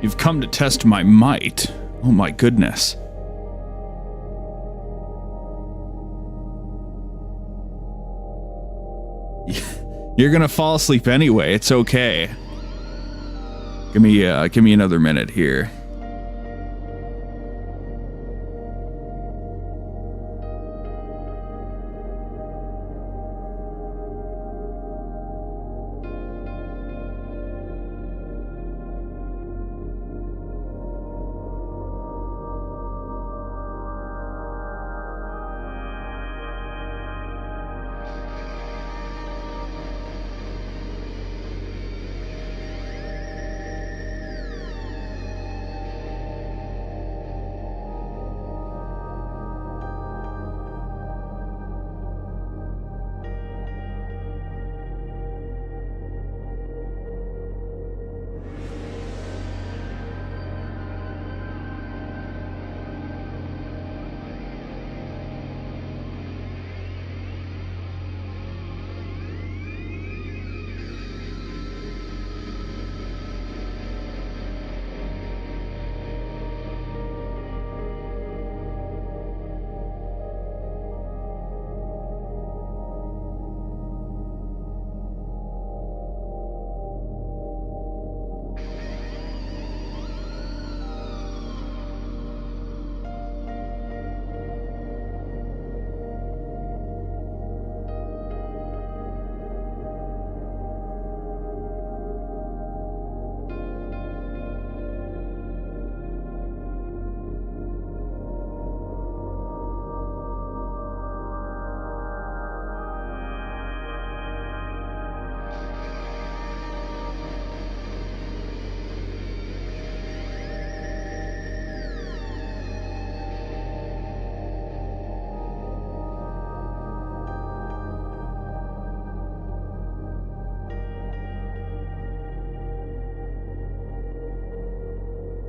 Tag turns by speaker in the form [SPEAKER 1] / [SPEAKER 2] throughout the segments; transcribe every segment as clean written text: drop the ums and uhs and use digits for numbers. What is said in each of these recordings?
[SPEAKER 1] You've come to test my might. Oh my goodness. You're gonna fall asleep anyway. It's okay. Give me another minute here.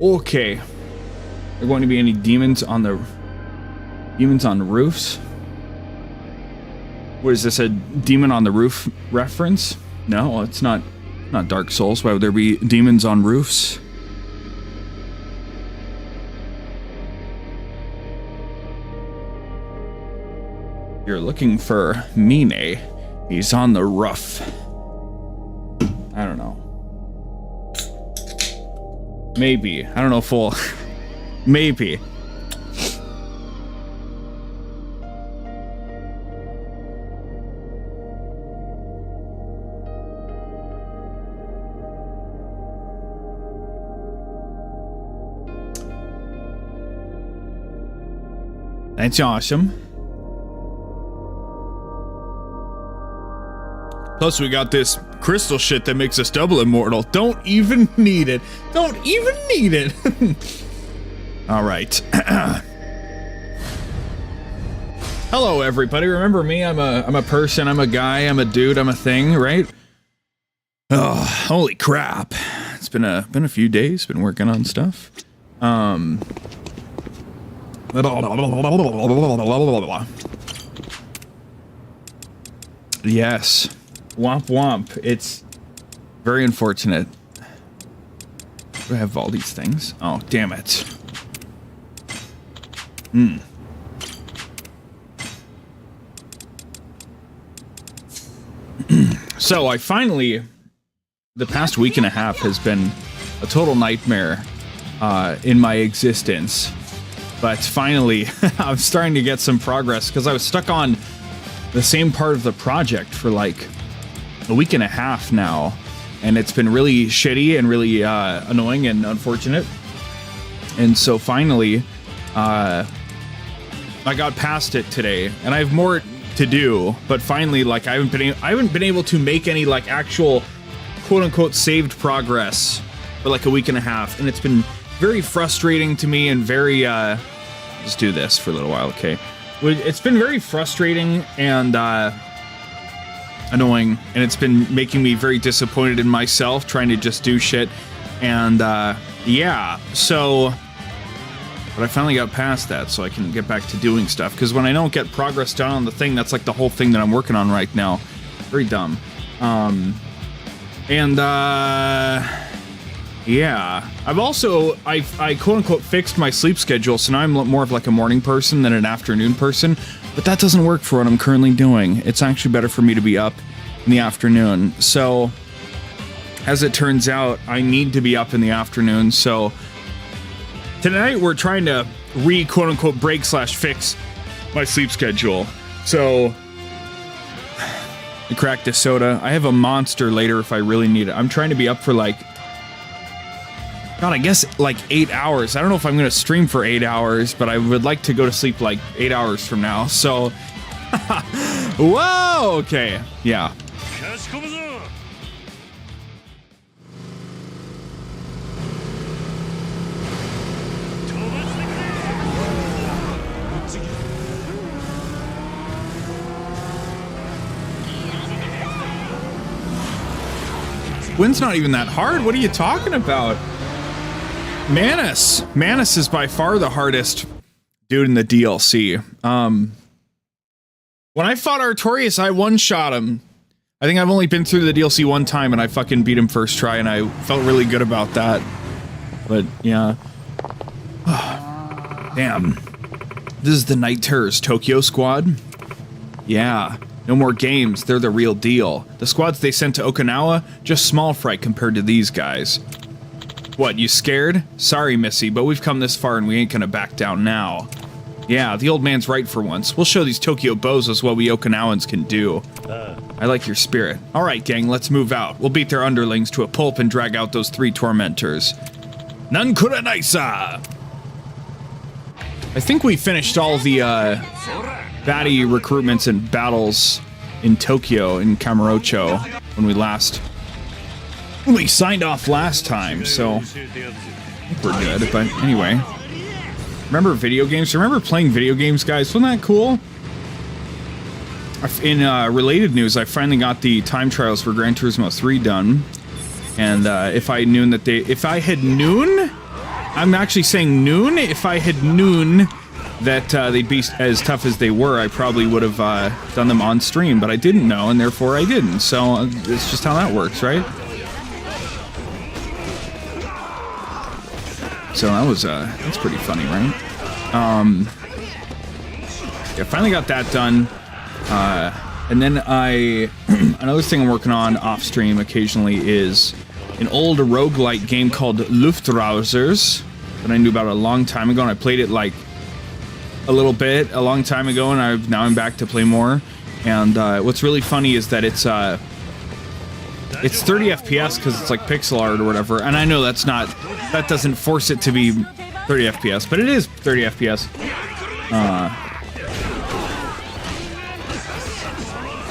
[SPEAKER 1] Okay. Are there going to be any demons on roofs? What is this, a demon on the roof reference? No, it's not Dark Souls. Why would there be demons on roofs? You're looking for Mine. He's on the roof. I don't know. Maybe. I don't know if we'll... Maybe. That's awesome. Plus, we got this crystal shit that makes us double immortal. Don't even need it. Don't even need it. All right. Hello, everybody. Remember me? I'm a person. I'm a guy. I'm a dude. I'm a thing, right? Oh, holy crap! It's been a few days. Been working on stuff. Yes. Womp womp. It's very unfortunate. Do I have all these things? Oh, damn it. So I finally, the past week and a half has been a total nightmare in my existence. But finally, I'm starting to get some progress because I was stuck on the same part of the project for like a week and a half now, and it's been really shitty and really annoying and unfortunate. And so finally, I got past it today, and I have more to do. But finally, like I haven't been able to make any like actual quote unquote saved progress for like a week and a half, and it's been very frustrating to me and very just do this for a little while, okay? It's been very frustrating and annoying, and it's been making me very disappointed in myself trying to just do shit. And yeah, so but I finally got past that so I can get back to doing stuff, because when I don't get progress done on the thing, that's like the whole thing that I'm working on right now. Very dumb. Yeah, I quote unquote fixed my sleep schedule, so now I'm more of like a morning person than an afternoon person, but that doesn't work for what I'm currently doing. It's actually better for me to be up in the afternoon. So as it turns out, I need to be up in the afternoon. So tonight we're trying to quote unquote break / fix my sleep schedule. So I cracked a soda. I have a Monster later if I really need it. I'm trying to be up for like, God, I guess like 8 hours. I don't know if I'm going to stream for 8 hours, but I would like to go to sleep like 8 hours from now. So, whoa, okay, yeah. Win's not even that hard. What are you talking about? 𝑚𝑬𝑬𝑬𝑚 is by far the hardest dude in the DLC. When I fought Artorias, I one-shot him. I think I've only been through the DLC one time, and I fucking beat him first try, and I felt really good about that. But, yeah. Damn. This is the Night Terrors Tokyo squad? Yeah. No more games, they're the real deal. The squads they sent to Okinawa, just small fry compared to these guys. What, you scared? Sorry, Missy, but we've come this far and we ain't gonna back down now. Yeah, the old man's right for once. We'll show these Tokyo bozos what we Okinawans can do. I like your spirit. Alright, gang, let's move out. We'll beat their underlings to a pulp and drag out those 3 tormentors. Nankura Naisa! I think we finished all the, baddie recruitments and battles in Tokyo, in Kamurocho, when we signed off last time, so I think we're good. But anyway, remember video games? Remember playing video games, guys? Wasn't that cool? In related news, I finally got the time trials for Gran Turismo 3 done, and if I had known, I'm actually saying noon. If I had known that they'd be as tough as they were, I probably would have done them on stream, but I didn't know, and therefore I didn't. So it's just how that works, right? So that was that's pretty funny, right? Yeah, finally got that done. And then another thing I'm working on off stream occasionally is an old roguelike game called 𝑉𝑵𝑲 that I knew about a long time ago, and I played it like a little bit a long time ago, and now I'm back to play more. And what's really funny is that it's 30 FPS because it's like pixel art or whatever, and I know that doesn't force it to be 30 FPS, but it is 30 FPS. Yeah,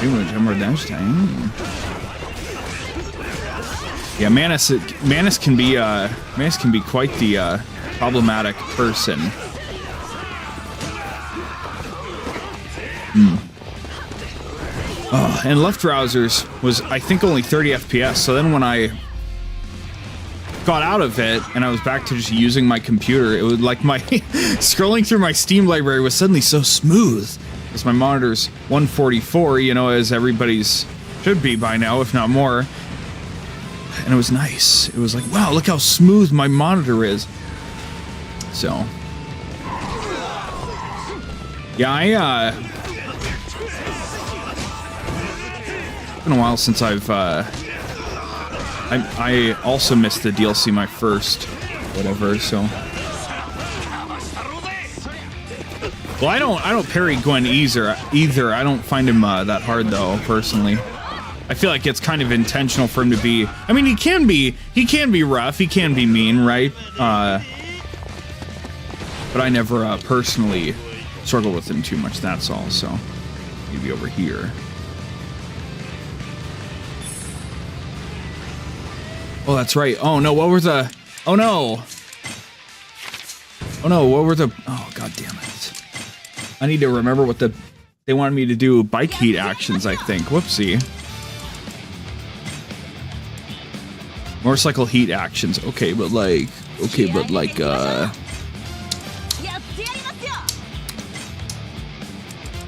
[SPEAKER 1] 𝑚𝑬𝑬𝑚 can be quite the problematic person. Oh, and 𝑉𝑵𝑲 was, I think, only 30 FPS, so then when I got out of it and I was back to just using my computer, it was like my scrolling through my Steam library was suddenly so smooth, because my monitor's 144, you know, as everybody's should be by now, if not more, and it was nice. It was like, wow, look how smooth my monitor is. So yeah, it's been a while since I've I also missed the DLC, my first whatever, so. Well, I don't parry Gwen either. I don't find him that hard though, personally. I feel like it's kind of intentional for him to be, I mean, he can be rough, he can be mean, right? But I never personally struggle with him too much, that's all. So maybe over here. Oh, that's right. Oh no, what were the, oh no, what were the, oh god damn it, I need to remember what they wanted me to do. Bike heat actions, I think. Whoopsie. Motorcycle heat actions. Okay, but like it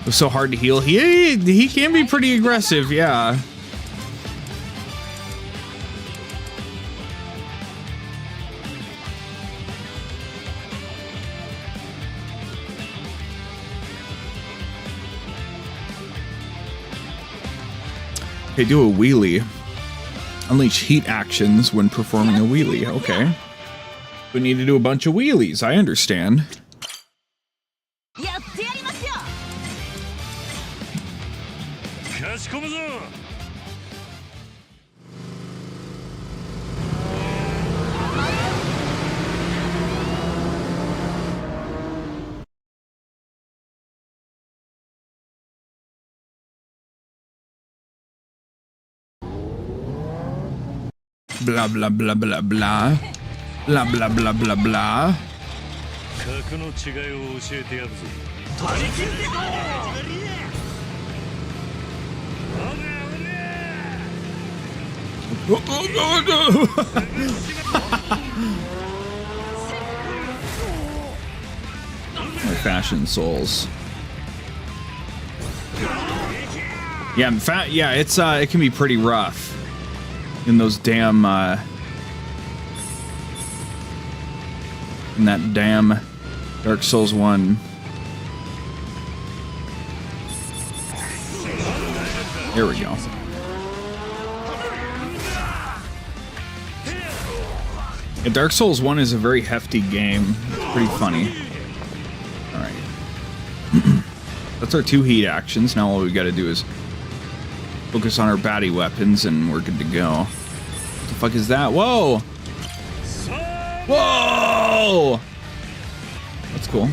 [SPEAKER 1] was so hard to heal. He can be pretty aggressive, yeah. Okay, do a wheelie. Unleash heat actions when performing a wheelie. Okay. We need to do a bunch of wheelies. I understand. Blah blah blah blah blah. Blah blah blah blah blah. My fashion souls. Yeah, in fact, yeah, it's it can be pretty rough in those damn in that damn Dark Souls 1. There we go. Yeah, Dark Souls 1 is a very hefty game. It's pretty funny. Alright. That's our 2 heat actions. Now all we gotta do is focus on our baddie weapons and we're good to go. What the fuck is that? Whoa! Whoa! That's cool.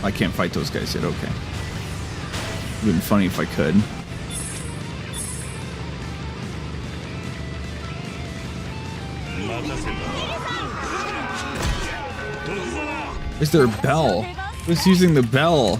[SPEAKER 1] I can't fight those guys yet, okay. It would be funny if I could. Is there a bell? Who's using the bell?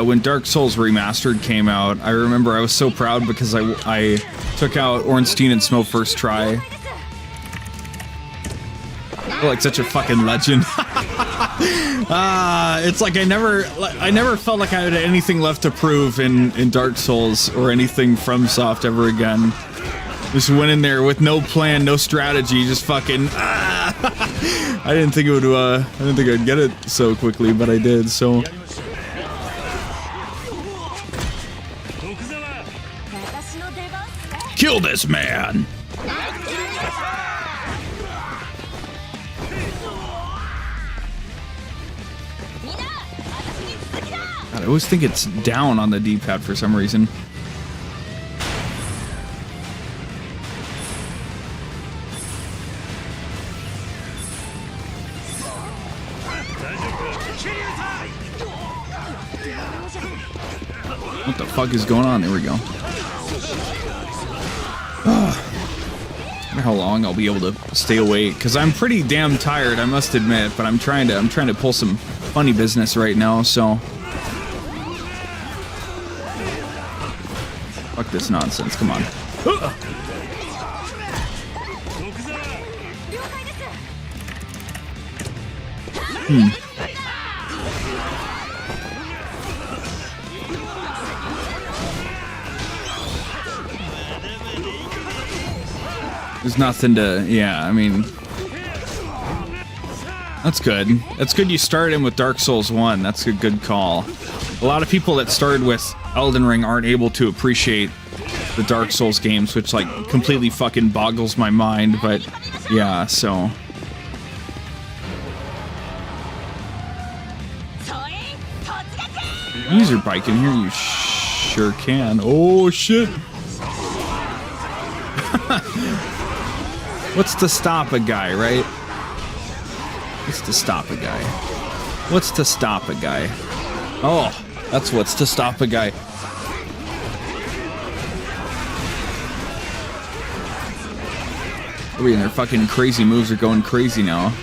[SPEAKER 1] When Dark Souls Remastered came out, I remember I was so proud because I took out Ornstein and Smough first try. I feel like such a fucking legend. It's like I never felt like I had anything left to prove in Dark Souls or anything from Soft ever again. Just went in there with no plan, no strategy, just fucking. I didn't think it would. I didn't think I'd get it so quickly, but I did. So. Kill this man! God, I always think it's down on the D-pad for some reason. What the fuck is going on? There we go. I wonder how long I'll be able to stay awake, because I'm pretty damn tired, I must admit, but I'm trying to pull some funny business right now, so fuck this nonsense, come on. There's nothing to, yeah, I mean, that's good. That's good you started in with Dark Souls 1. That's a good call. A lot of people that started with Elden Ring aren't able to appreciate the Dark Souls games, which, like, completely fucking boggles my mind, but, yeah, so. Use your bike in here, you sure can. Oh, shit. What's to stop a guy, right? What's to stop a guy? What's to stop a guy? Oh, that's what's to stop a guy. And their fucking crazy moves are going crazy now.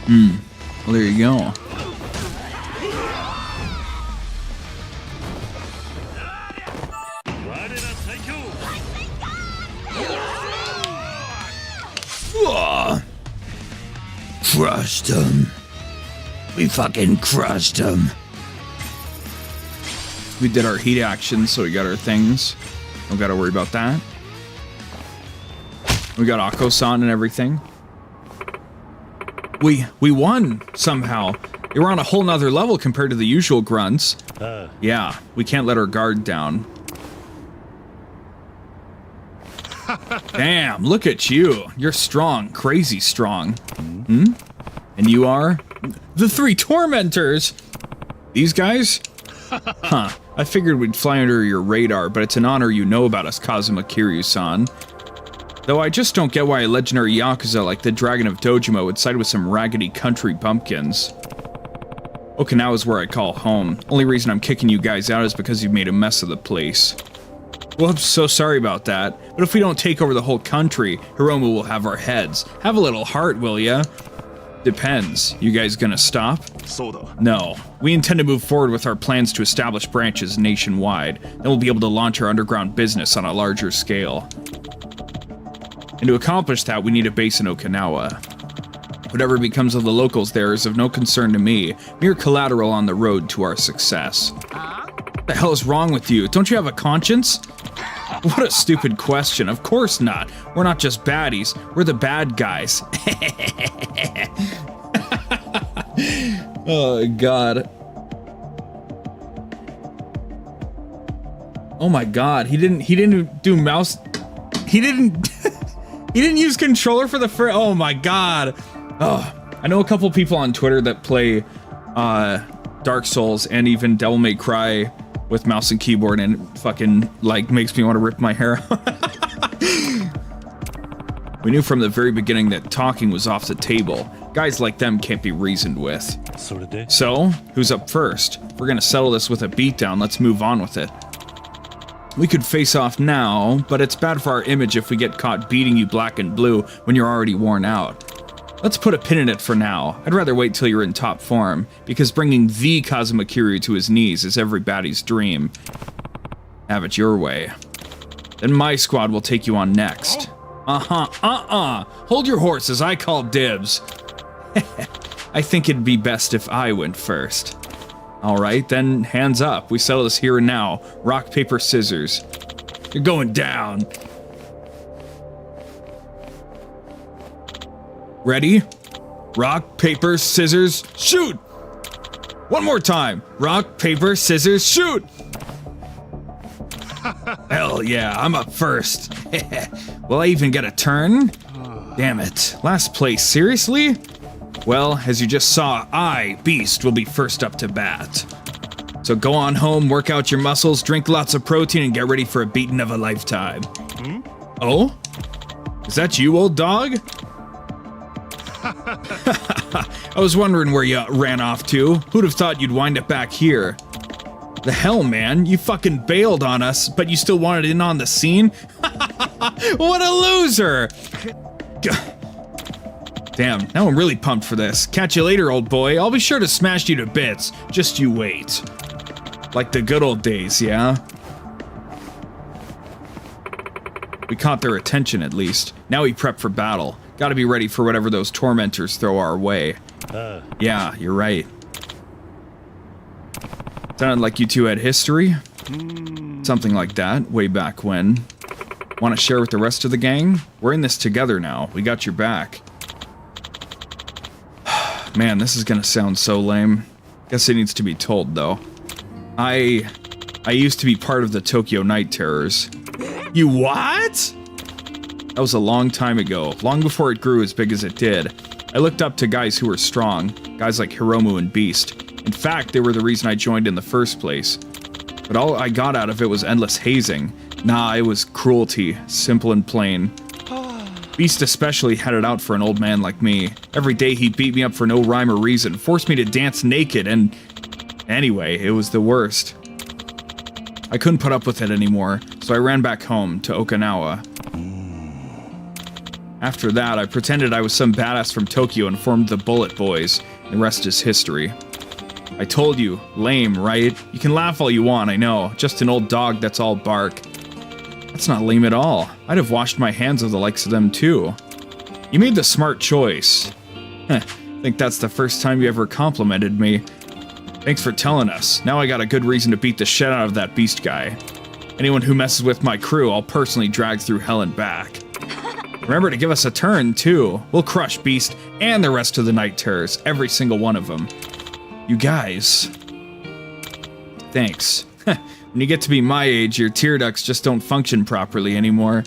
[SPEAKER 1] Well, there you go.
[SPEAKER 2] Crushed him. We fucking crushed him.
[SPEAKER 1] We did our heat action, so we got our things. Don't gotta worry about that. We got Akko-san and everything. We won somehow. They were on a whole nother level compared to the usual grunts. Yeah, we can't let our guard down. Damn, look at you. You're strong, crazy strong. Hmm? And you are? The 3 tormentors! These guys? Huh. I figured we'd fly under your radar, but it's an honor you know about us, Kazuma Kiryu-san. Though I just don't get why a legendary Yakuza like the Dragon of Dojima would side with some raggedy country bumpkins. Okinawa's where I call home. Only reason I'm kicking you guys out is because you've made a mess of the place. Whoops, so sorry about that. But if we don't take over the whole country, Hiromu will have our heads. Have a little heart, will ya? Depends. You guys gonna stop? No. We intend to move forward with our plans to establish branches nationwide. Then we'll be able to launch our underground business on a larger scale. And to accomplish that, we need a base in Okinawa. Whatever becomes of the locals there is of no concern to me. Mere collateral on the road to our success. What the hell is wrong with you? Don't you have a conscience? What a stupid question. Of course not. We're not just baddies. We're the bad guys. Oh, God. Oh my God. He didn't do mouse. He didn't use controller for the first. Oh my God. Oh, I know a couple people on Twitter that play Dark Souls and even Devil May Cry with mouse and keyboard, and it fucking, like, makes me want to rip my hair out. We knew from the very beginning that talking was off the table. Guys like them can't be reasoned with. So, who's up first? If we're gonna settle this with a beatdown, let's move on with it. We could face off now, but it's bad for our image if we get caught beating you black and blue when you're already worn out. Let's put a pin in it for now. I'd rather wait till you're in top form, because bringing the Kazuma Kiryu to his knees is every baddie's dream. Have it your way. Then my squad will take you on next. Hold your horses, I call dibs. I think it'd be best if I went first. Alright, then hands up. We settle this here and now. Rock, paper, scissors. You're going down. Ready? Rock, paper, scissors, shoot! One more time. Rock, paper, scissors, shoot! Hell yeah, I'm up first. Will I even get a turn? Damn it. Last place, seriously? Well, as you just saw, I, Beast, will be first up to bat. So go on home, work out your muscles, drink lots of protein, and get ready for a beating of a lifetime. Oh? Is that you, old dog? I was wondering where you ran off to. Who'd have thought you'd wind up back here? The hell, man? You fucking bailed on us, but you still wanted in on the scene? What a loser! Damn, now I'm really pumped for this. Catch you later, old boy. I'll be sure to smash you to bits. Just you wait. Like the good old days, yeah? We caught their attention, at least. Now we prep for battle. Gotta be ready for whatever those tormentors throw our way. Yeah, you're right. Sounded like you two had history? Something like that, way back when. Want to share with the rest of the gang? We're in this together now. We got your back. Man, this is gonna sound so lame. Guess it needs to be told, though. I used to be part of the Tokyo Night Terrors. You what? That was a long time ago, long before it grew as big as it did. I looked up to guys who were strong, guys like Hiromu and Beast. In fact, they were the reason I joined in the first place. But all I got out of it was endless hazing. Nah, it was cruelty, simple and plain. Beast especially had it out for an old man like me. Every day he beat me up for no rhyme or reason, forced me to dance naked, and... Anyway, it was the worst. I couldn't put up with it anymore, so I ran back home, to Okinawa. After that, I pretended I was some badass from Tokyo and formed the Bullet Boys. The rest is history. I told you, lame, right? You can laugh all you want, I know. Just an old dog that's all bark. That's not lame at all. I'd have washed my hands of the likes of them too. You made the smart choice. I think that's the first time you ever complimented me. Thanks for telling us. Now I got a good reason to beat the shit out of that beast guy. Anyone who messes with my crew, I'll personally drag through hell and back. Remember to give us a turn, too. We'll crush Beast and the rest of the Night Terrors, every single one of them. You guys. Thanks. When you get to be my age, your tear ducts just don't function properly anymore.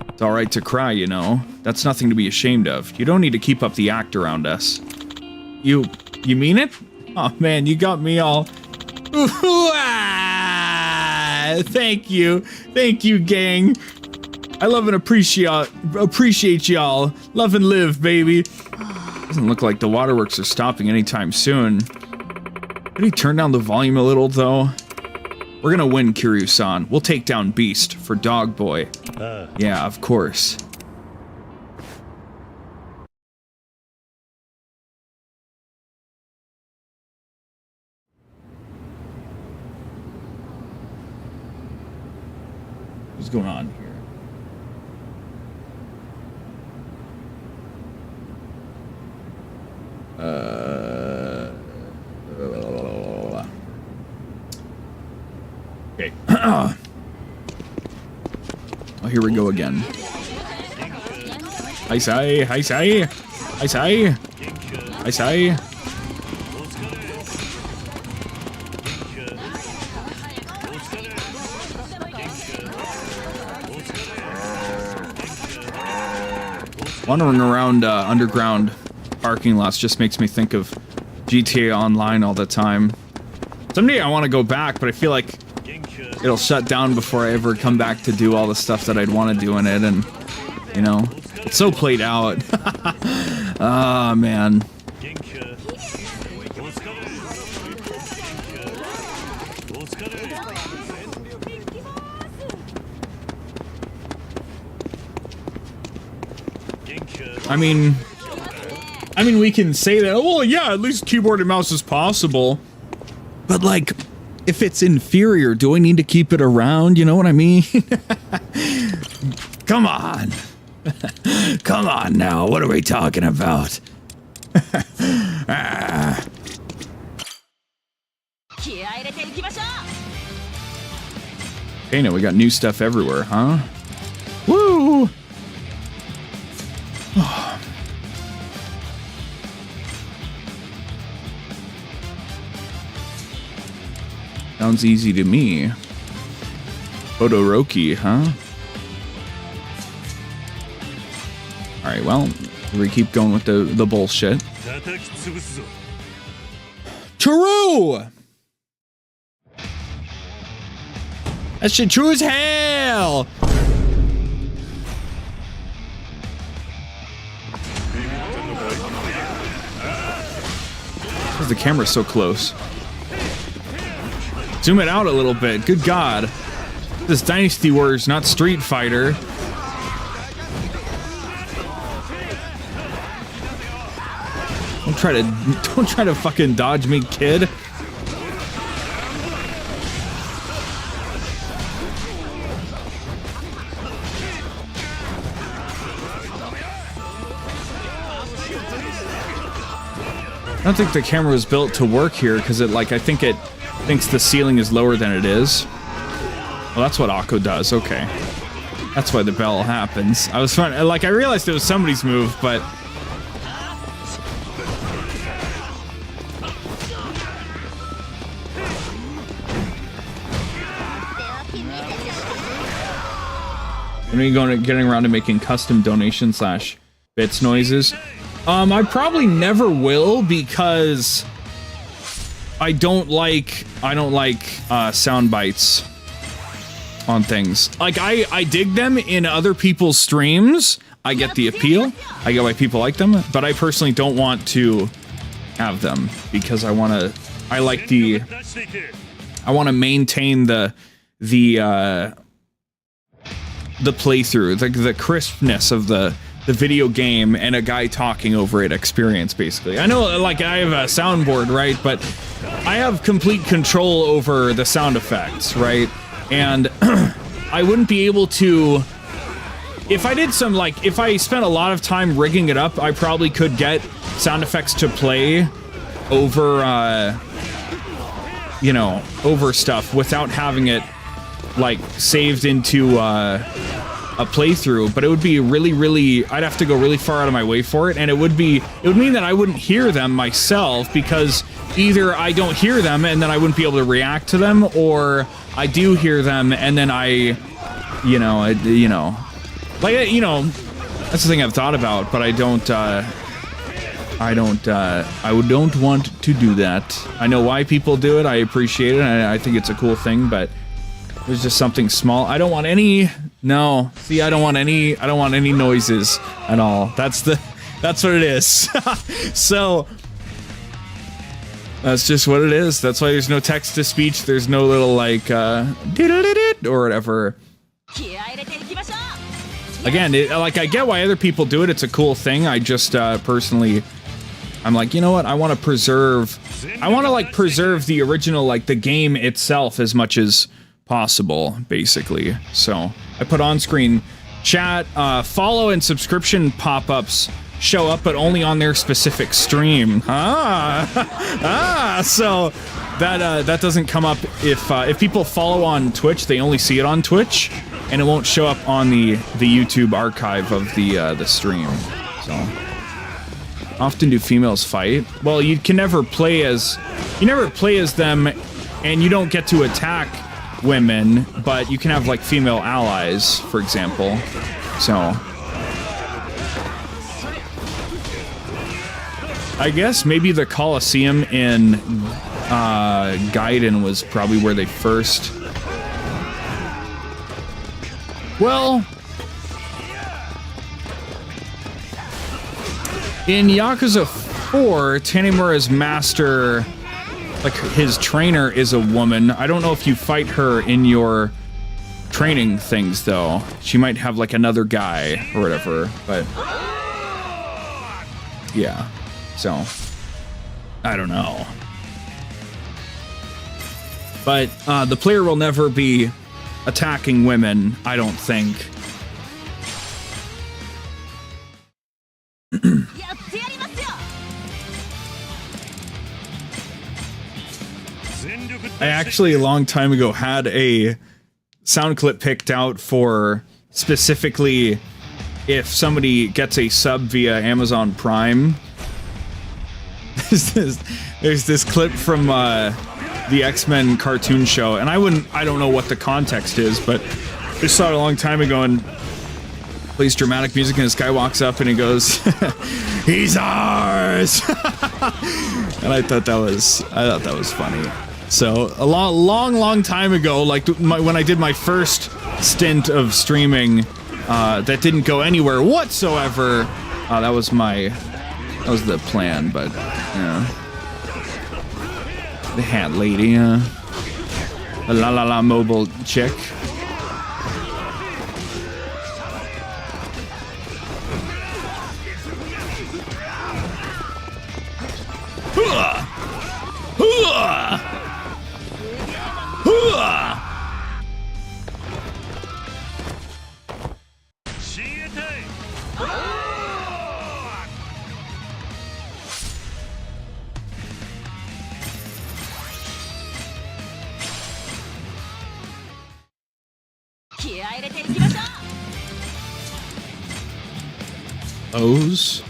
[SPEAKER 1] It's alright to cry, you know. That's nothing to be ashamed of. You don't need to keep up the act around us. You mean it? Oh man, you got me all... Thank you. Thank you, gang. I love and appreciate y'all. Love and live, baby. Doesn't look like the waterworks are stopping anytime soon. Could he turn down the volume a little, though? We're gonna win, Kiryu-san. We'll take down Beast for Dog Boy. Yeah, of course. What's going on here? Okay. Oh, here we go again. I say. Wandering around underground parking lots just makes me think of GTA Online all the time. Someday I want to go back, but I feel like it'll shut down before I ever come back to do all the stuff that I'd want to do in it, and, you know, it's so played out. Ah, man. I mean, we can say that, well, yeah, at least keyboard and mouse is possible. But, like, if it's inferior, do I need to keep it around? You know what I mean?
[SPEAKER 2] Come on. Come on now, what are we talking about?
[SPEAKER 1] Okay, now we got new stuff everywhere, huh? Woo! Sounds easy to me. Todoroki, huh? Alright, well, we keep going with the bullshit. True! That shit true as hell! The camera's so close. Zoom it out a little bit. Good God. This Dynasty Warriors, not Street Fighter. Don't try to fucking dodge me, kid. I don't think the camera was built to work here because I think it thinks the ceiling is lower than it is. Well, that's what Akko does. Okay. That's why the bell happens. I was trying, like, I realized it was somebody's move, but... When are you getting around to making custom donation / bits noises? I probably never will because I don't like sound bites on things. Like I dig them in other people's streams. I get the appeal. I get why people like them, but I personally don't want to have them because I want to maintain the playthrough, the crispness of the the video game and a guy talking over it experience, basically. I know, like, I have a soundboard, right? But I have complete control over the sound effects, right? And I wouldn't be able to... If I did some, like, if I spent a lot of time rigging it up, I probably could get sound effects to play over, you know, over stuff without having it, like, saved into, a playthrough. But it would be really, I'd have to go really far out of my way for it, and it would mean that I wouldn't hear them myself, because either I don't hear them and then I wouldn't be able to react to them, or I do hear them and then I, you know, like, you know, that's the thing I've thought about, but I don't want to do that. I know why people do it. I appreciate it. I think it's a cool thing, but there's just something small. I don't want any. No, see, I don't want any noises at all. That's what it is. So that's just what it is. That's why there's no text to speech. There's no little like or whatever. Again, like, I get why other people do it. It's a cool thing. I just personally, I'm like, you know what? I want to preserve the original, like, the game itself as much as possible, basically. So I put on-screen chat, follow and subscription pop-ups show up, but only on their specific stream. So that doesn't come up if people follow on Twitch. They only see it on Twitch, and it won't show up on the YouTube archive of the stream. So often do females fight? Well, you never play as them, and you don't get to attack women, but you can have, like, female allies, for example. So I guess maybe the Coliseum in Gaiden was probably where they first... Well, in Yakuza 4, Tanemura's master, like, his trainer, is a woman. I don't know if you fight her in your training things, though. She might have, like, another guy or whatever, but... yeah. So, I don't know. But the player will never be attacking women, I don't think. I actually, a long time ago, had a sound clip picked out for specifically if somebody gets a sub via Amazon Prime. There's this clip from the X-Men cartoon show, and I don't know what the context is, but I just saw it a long time ago, and plays dramatic music, and this guy walks up and he goes, "He's ours!" And I thought that was funny. So a long time ago, like when I did my first stint of streaming, that didn't go anywhere whatsoever. That was the plan, but yeah. The hat lady, the la mobile chick. O's.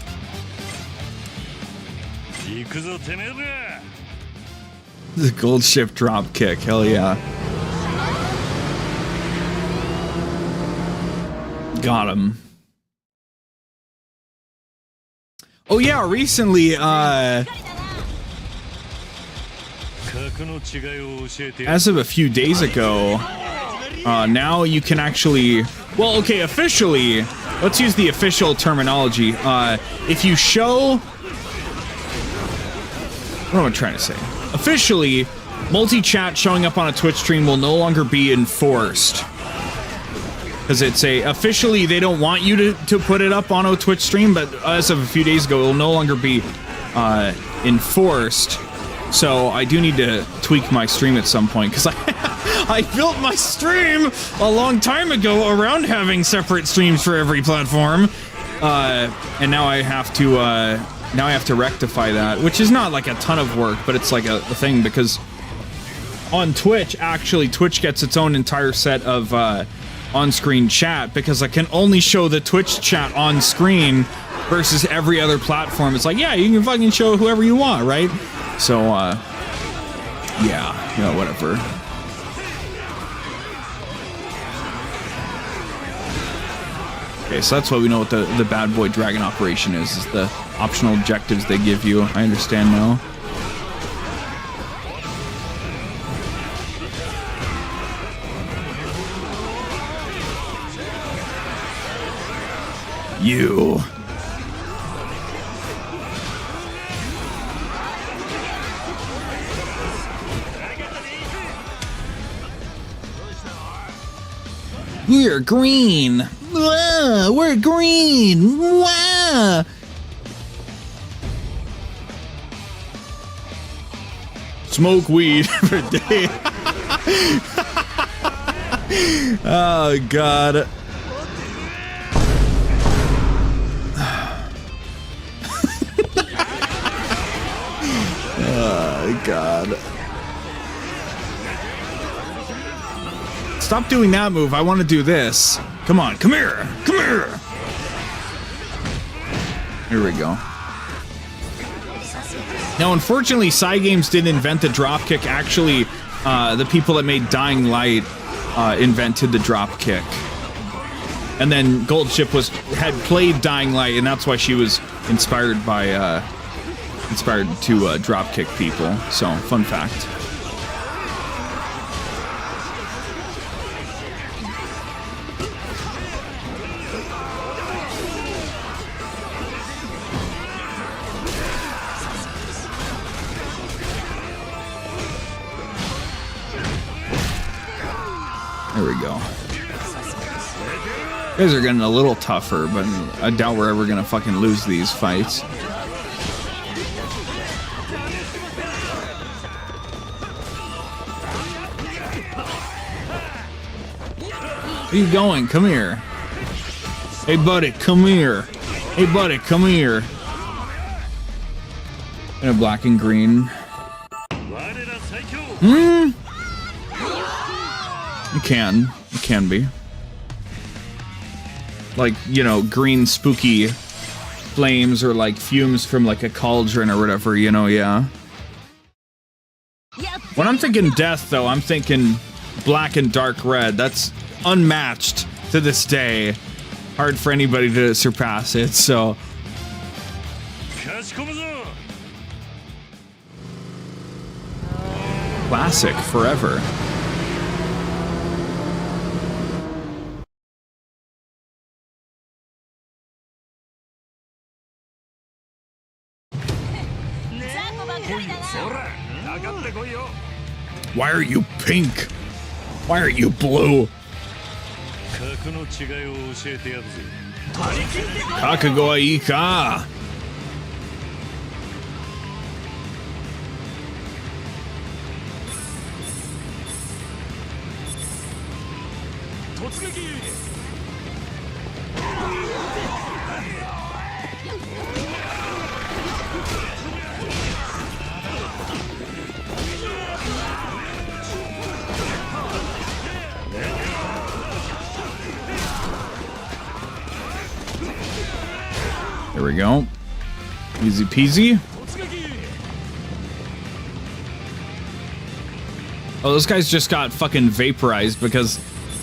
[SPEAKER 1] The gold ship drop kick, hell yeah. Got him. Oh yeah, recently, as of a few days ago, now you can actually, well, okay, officially, let's use the official terminology. If you show, what am I trying to say? Officially, multi-chat showing up on a Twitch stream will no longer be enforced. because it's officially they don't want you to put it up on a Twitch stream, but as of a few days ago, it will no longer be enforced. So I do need to tweak my stream at some point, because I built my stream a long time ago around having separate streams for every platform, and now I have to rectify that, which is not like a ton of work, but it's like a thing, because on Twitch, actually, Twitch gets its own entire set of on-screen chat, because I can only show the Twitch chat on screen versus every other platform. It's like, yeah, you can fucking show whoever you want, right? So, yeah, you know, whatever. Okay, so that's why we know what the bad boy dragon operation is the optional objectives they give you. I understand now. You. We're green. We're green. Wow. Smoke weed every day. Oh God. Oh God. Stop doing that move. I want to do this. Come on, come here. Come here. Here we go. Now, unfortunately, Cygames didn't invent the dropkick. Actually, the people that made Dying Light invented the dropkick. And then Goldship had played Dying Light, and that's why she was inspired to dropkick people. So, fun fact. There we go. You guys are getting a little tougher, but I doubt we're ever gonna fucking lose these fights. Where you going? Come here. Hey, buddy, come here. Hey, buddy, come here. And a black and green. Hmm? You can be. Like, you know, green spooky flames or like fumes from like a cauldron or whatever, you know, yeah. When I'm thinking death, though, I'm thinking black and dark red. That's unmatched to this day. Hard for anybody to surpass it, so. Classic forever. Why are you pink? Why are you blue? Kakugo-ika. There we go. Easy peasy. Oh, those guys just got fucking vaporized because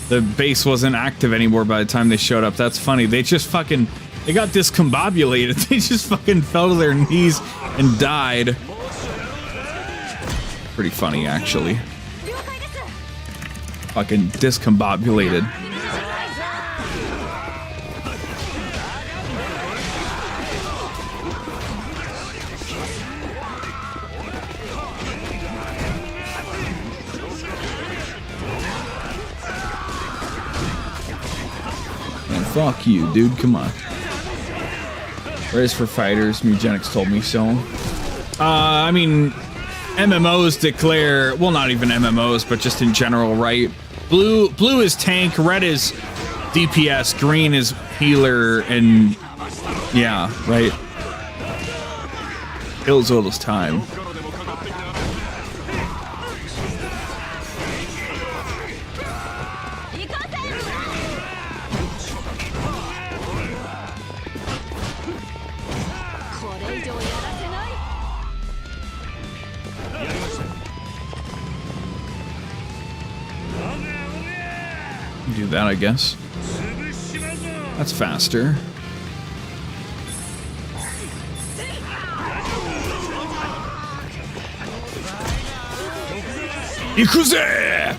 [SPEAKER 1] the base wasn't active anymore by the time they showed up. That's funny. They just fucking... They got discombobulated. They just fucking fell to their knees and died. Pretty funny, actually. Fucking discombobulated. Fuck you, dude. Come on. Race for fighters. Mugenics told me so. I mean, MMOs declare, well, not even MMOs, but just in general, right? Blue is tank, red is DPS, green is healer, and yeah, right? Kills all this time. Do that, I guess. That's faster. Yakuza!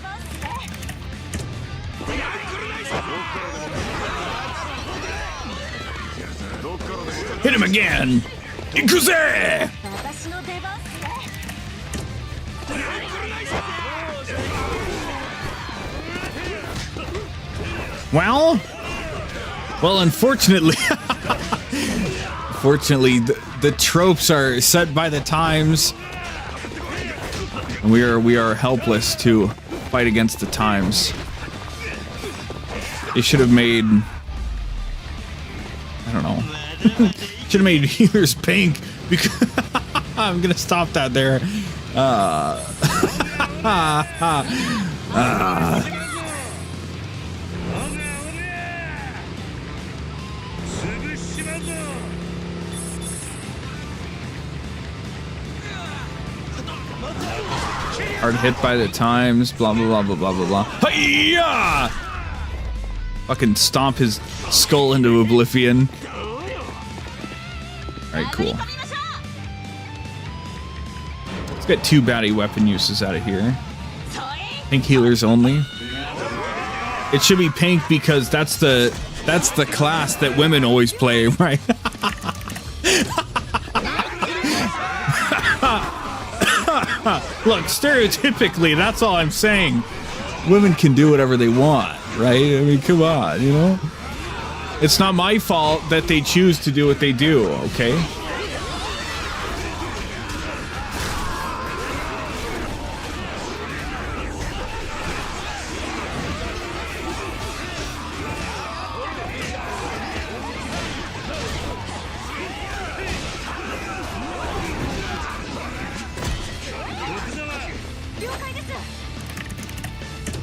[SPEAKER 1] Hit him again! Yakuza! Well, unfortunately, the tropes are set by the times. And we are helpless to fight against the times. They should have made, I don't know. Should have made healers pink because I'm gonna stop that there. Hard hit by the times, blah blah blah blah blah blah blah. Hi-ya! Fucking stomp his skull into oblivion. Alright, cool. Let's get 2 baddie weapon uses out of here. Pink healers only. It should be pink because that's the class that women always play, right? Look, stereotypically, that's all I'm saying. Women can do whatever they want, right? I mean, come on, you know? It's not my fault that they choose to do what they do, okay?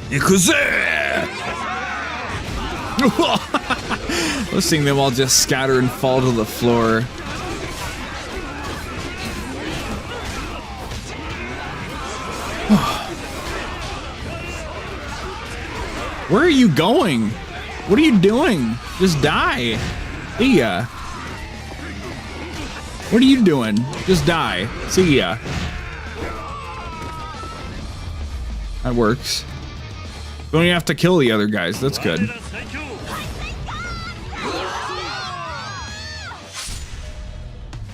[SPEAKER 1] Yakuza! Let's seeing them all just scatter and fall to the floor. Where are you going? What are you doing? Just die. See ya. What are you doing? Just die. See ya. That works. Don't even have to kill the other guys. That's good.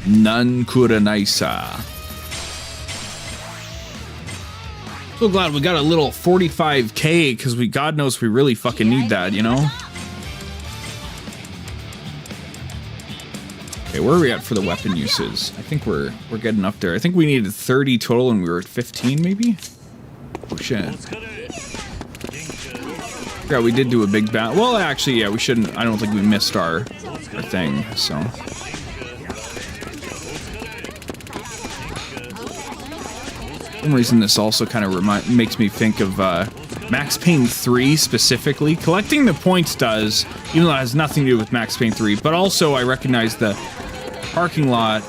[SPEAKER 1] None Kuranaisa. So glad we got a little 45k because God knows we really fucking need that, you know? Okay, where are we at for the weapon uses? I think we're getting up there. I think we needed 30 total and we were at 15 maybe? Oh shit. Yeah, we did do a big battle. Well, actually, yeah, we shouldn't. I don't think we missed our thing, so. For some reason, this also kind of makes me think of Max Payne 3 specifically. Collecting the points does, even though it has nothing to do with Max Payne 3, but also I recognize the parking lot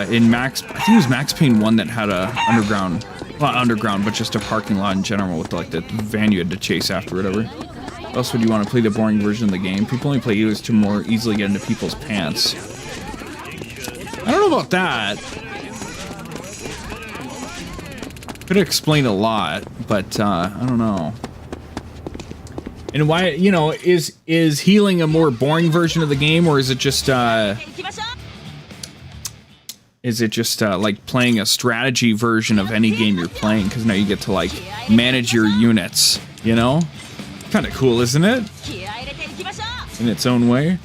[SPEAKER 1] in I think it was Max Payne 1 that had a underground, not underground, but just a parking lot in general with like the van you had to chase after, whatever. What else would you want to play the boring version of the game? People only play healers to more easily get into people's pants. I don't know about that. Could explain a lot, but I don't know. And why, you know, is healing a more boring version of the game, or is it just like playing a strategy version of any game you're playing? Because now you get to like manage your units, you know? Kind of cool, isn't it? in its own way.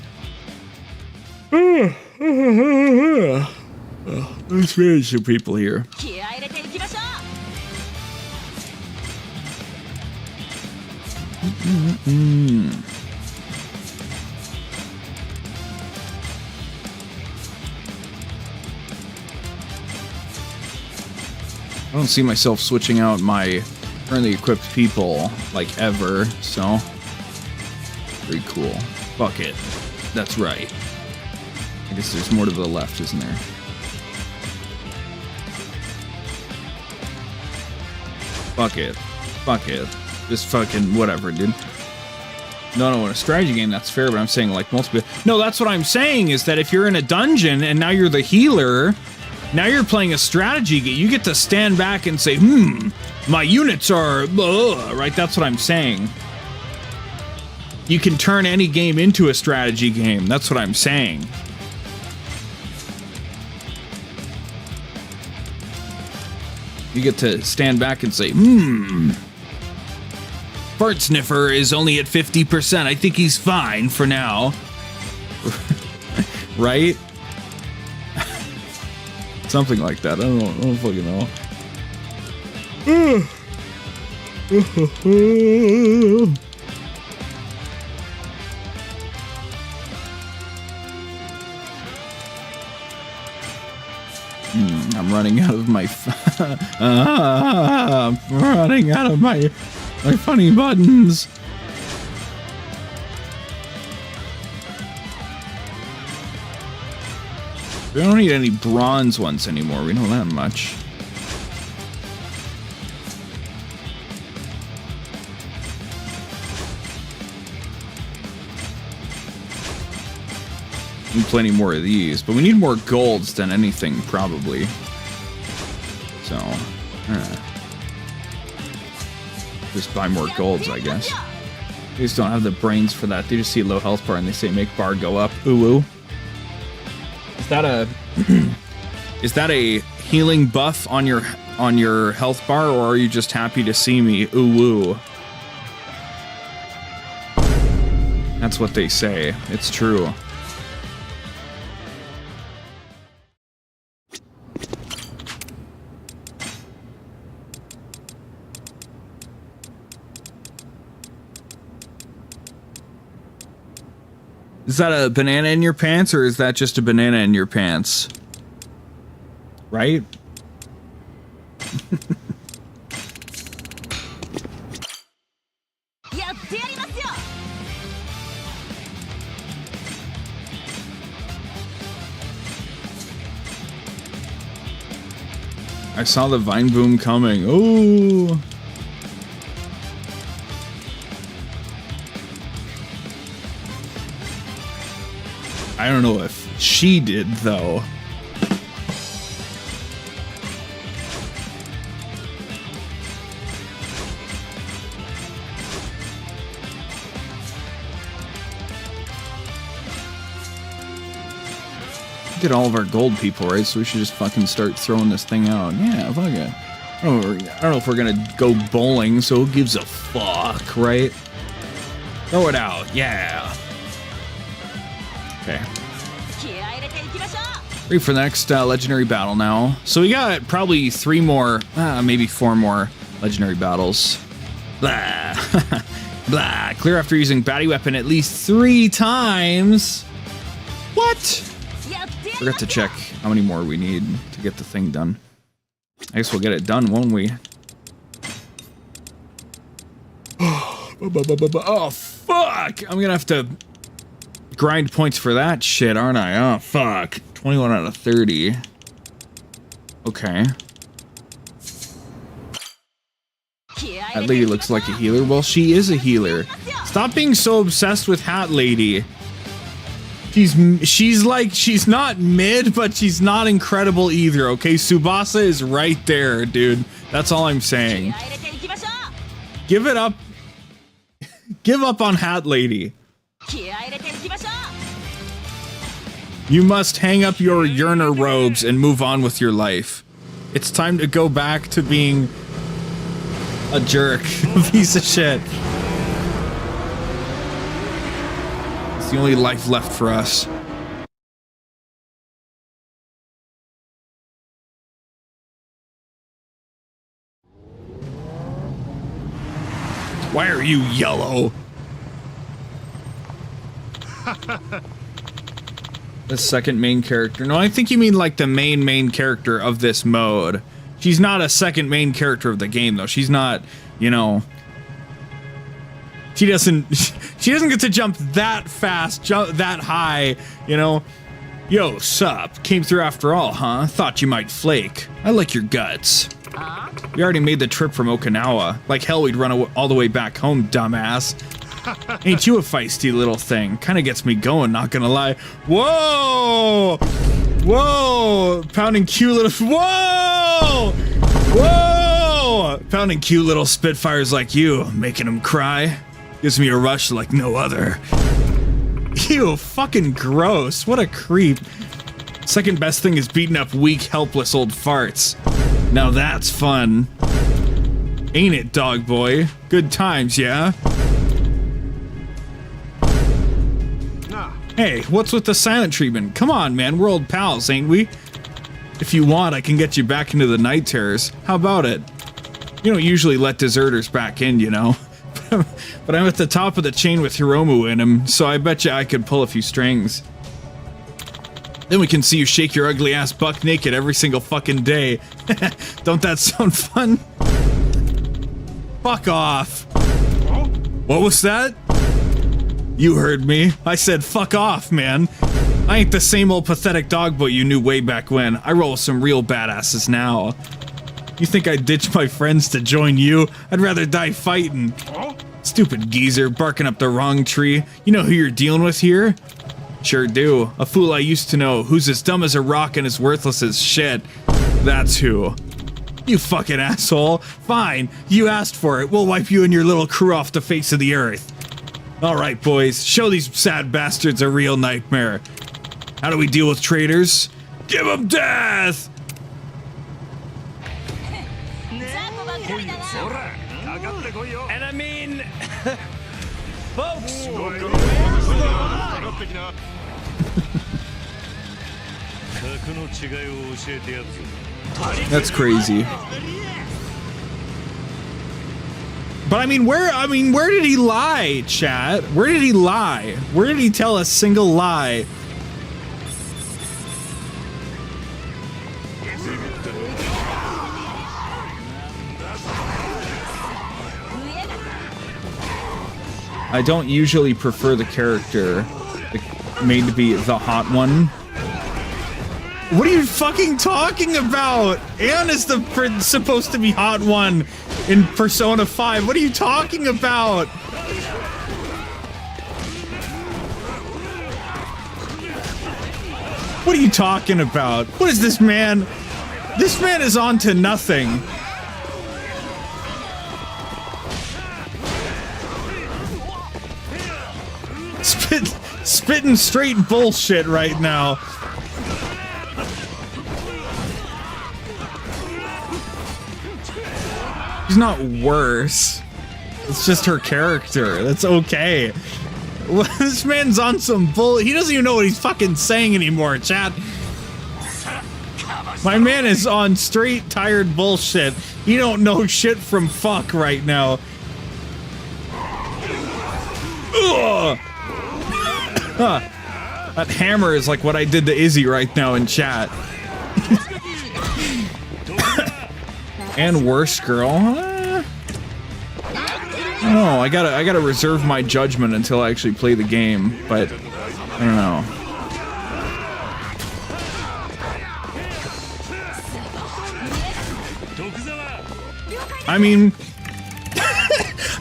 [SPEAKER 1] Let's manage some people here. I don't see myself switching out my currently equipped people like ever, so very cool. Fuck it. That's right. I guess there's more to the left, isn't there? Fuck it. Fuck it. Just fucking whatever, dude. No, in a strategy game, that's fair, but I'm saying like multiple... No, that's what I'm saying, is that if you're in a dungeon and now you're the healer, now you're playing a strategy game, you get to stand back and say, my units are... right, that's what I'm saying. You can turn any game into a strategy game, that's what I'm saying. You get to stand back and say, Fart Sniffer is only at 50%. I think he's fine for now. Right? Something like that. I don't fucking know. I'm running out of my... I'm running out of my funny buttons. We don't need any bronze ones anymore. We know that much. Need plenty more of these, but we need more golds than anything, probably. So, just buy more golds, I guess. They just don't have the brains for that. They just see low health bar and they say make bar go up. Ooh, ooh. Is that a is that a healing buff on your health bar, or are you just happy to see me? Ooh, ooh. That's what they say. It's true. Is that a banana in your pants, or is that just a banana in your pants? Right? I saw the vine boom coming. Ooh. I don't know if she did, though. Get all of our gold people, right? So we should just fucking start throwing this thing out. Yeah, fuck it. I don't know if we're gonna go bowling, so who gives a fuck, right? Throw it out, yeah. Okay. Ready for the next legendary battle now. So we got probably 3 more, maybe 4 more legendary battles. Blah. Blah. Clear after using baddie weapon at least 3 times. What? Forgot to check how many more we need to get the thing done. I guess we'll get it done, won't we? Oh, fuck! I'm gonna have to grind points for that shit, aren't I? Oh, fuck. 21 out of 30. Okay. Hat Lady looks like a healer. Well, she is a healer. Stop being so obsessed with Hat Lady. She's like, she's not mid, but she's not incredible either, okay? Tsubasa is right there, dude. That's all I'm saying. Give it up. Give up on Hat Lady. You must hang up your yearner robes and move on with your life. It's time to go back to being a jerk. A piece of shit. It's the only life left for us. Why are you yellow? The second main character. No, I think you mean like the main character of this mode. She's not a second main character of the game though. She's not, you know, she doesn't get to jump that fast, jump that high, you know. Yo, sup? Came through after all, huh? Thought you might flake. I like your guts. We already made the trip from Okinawa. Like hell we'd run all the way back home, dumbass. Ain't you a feisty little thing? Kinda gets me going, not gonna lie. Whoa! Whoa! Pounding cute little... Whoa! Whoa! Pounding cute little spitfires like you, making them cry. Gives me a rush like no other. Ew, fucking gross. What a creep. Second best thing is beating up weak, helpless old farts. Now that's fun. Ain't it, dog boy? Good times, yeah? Hey, what's with the silent treatment? Come on, man, we're old pals, ain't we? If you want, I can get you back into the night terrors. How about it? You don't usually let deserters back in, you know? But I'm at the top of the chain with Hiromu in him, so I bet you I could pull a few strings. Then we can see you shake your ugly ass buck naked every single fucking day. Don't that sound fun? Fuck off. What was that? You heard me. I said fuck off, man. I ain't the same old pathetic dog boy you knew way back when. I roll with some real badasses now. You think I'd ditch my friends to join you? I'd rather die fighting. Stupid geezer, barking up the wrong tree. You know who you're dealing with here? Sure do. A fool I used to know, who's as dumb as a rock and as worthless as shit. That's who. You fucking asshole. Fine, you asked for it. We'll wipe you and your little crew off the face of the earth. Alright, boys, show these sad bastards a real nightmare. How do we deal with traitors? Give them death!
[SPEAKER 2] And I mean, folks,
[SPEAKER 1] that's crazy. But I mean, where did he lie, chat? Where did he lie? Where did he tell a single lie? I don't usually prefer the character made to be the hot one. What are you fucking talking about? Anne is the supposed to be hot one in Persona 5. What are you talking about? What are you talking about? What is this man? This man is on to nothing. Spitting straight bullshit right now. She's not worse. It's just her character. That's okay. This man's on some bull. He doesn't even know what he's fucking saying anymore, chat. My man is on straight tired bullshit. He don't know shit from fuck right now. Ugh. Huh. That hammer is like what I did to Izzy right now in chat. And worse, girl. I don't know. I gotta reserve my judgment until I actually play the game. But I don't know. I mean,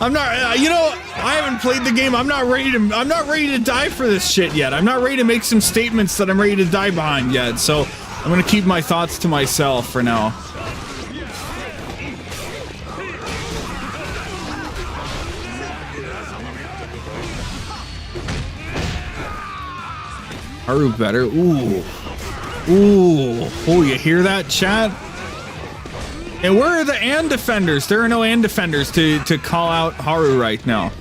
[SPEAKER 1] I'm not. You know, I haven't played the game. I'm not ready to die for this shit yet. I'm not ready to make some statements that I'm ready to die behind yet. So I'm gonna keep my thoughts to myself for now. Haru better. Ooh. Ooh. Oh, you hear that, chat? And where are the AND defenders? There are no AND defenders to call out Haru right now.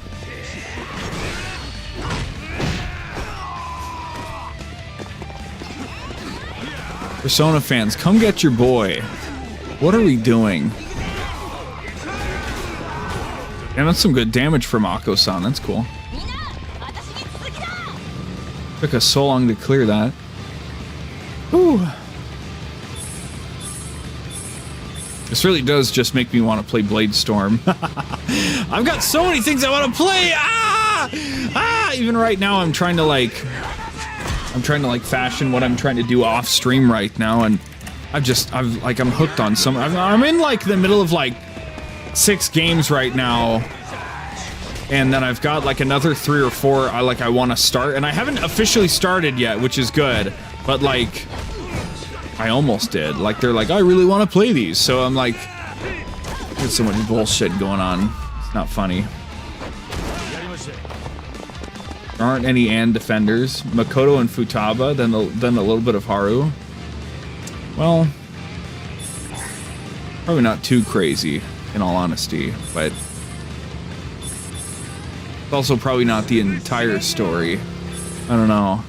[SPEAKER 1] Persona fans, come get your boy. What are we doing? And that's some good damage from Akko-san. That's cool. Took us so long to clear that. Whew. This really does just make me want to play Blade Storm. I've got so many things I want to play. Even right now, I'm trying to like fashion what I'm trying to do off stream right now, and I'm hooked on some. I'm in like the middle of like 6 games right now, and then I've got like another 3 or 4 I want to start, and I haven't officially started yet, which is good, but like I almost did. Like they're like, I really want to play these, so I'm like, there's so much bullshit going on. It's not funny. There aren't any Ann defenders. Makoto and Futaba, then a little bit of Haru. Well, probably not too crazy, in all honesty, but it's also probably not the entire story. I don't know.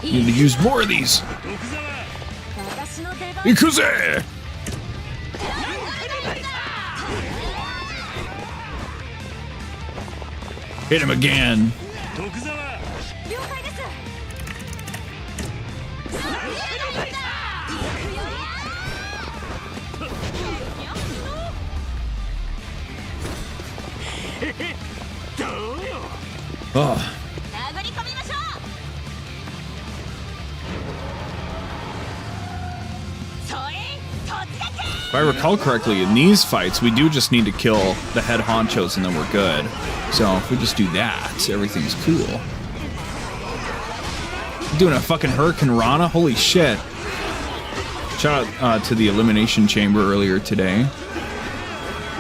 [SPEAKER 1] Need to use more of these. Yakuza! Hit him again. Oh. If I recall correctly, in these fights, we do just need to kill the head honchos and then we're good. So if we just do that, everything's cool. Doing a fucking Hurricane Rana? Holy shit. Shout out to the Elimination Chamber earlier today.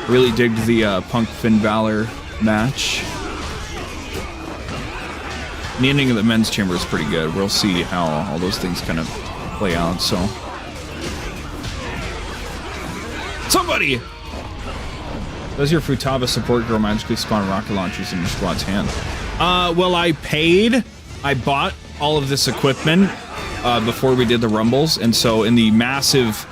[SPEAKER 1] Really digged the Punk Finn Balor match. And the ending of the men's chamber is pretty good. We'll see how all those things kind of play out, so. Somebody! Does your Futaba support girl magically spawn rocket launchers in your squad's hand? Well, I bought all of this equipment before we did the rumbles, and so in the massive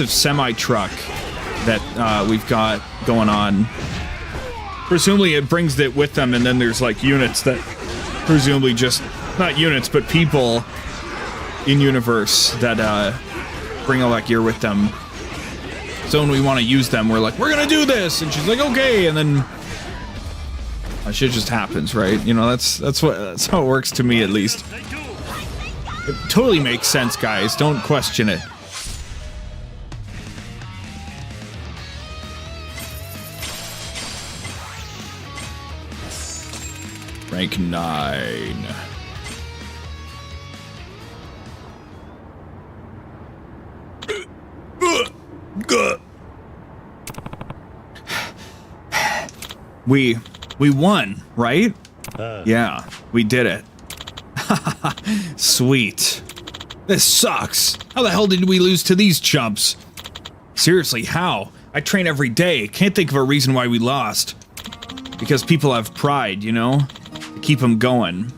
[SPEAKER 1] semi-truck that we've got going on, presumably it brings it with them, and then there's like units that presumably just, not units, but people in universe that bring all that gear with them. So when we want to use them, we're like, we're gonna do this, and she's like, okay, and then shit just happens, right? You know, that's how it works to me, at least. It totally makes sense, guys. Don't question it. Rank 9. We won, right? Yeah, we did it. Sweet. This sucks. How the hell did we lose to these chumps? Seriously, how? I train every day. Can't think of a reason why we lost. Because people have pride, you know? To keep them going.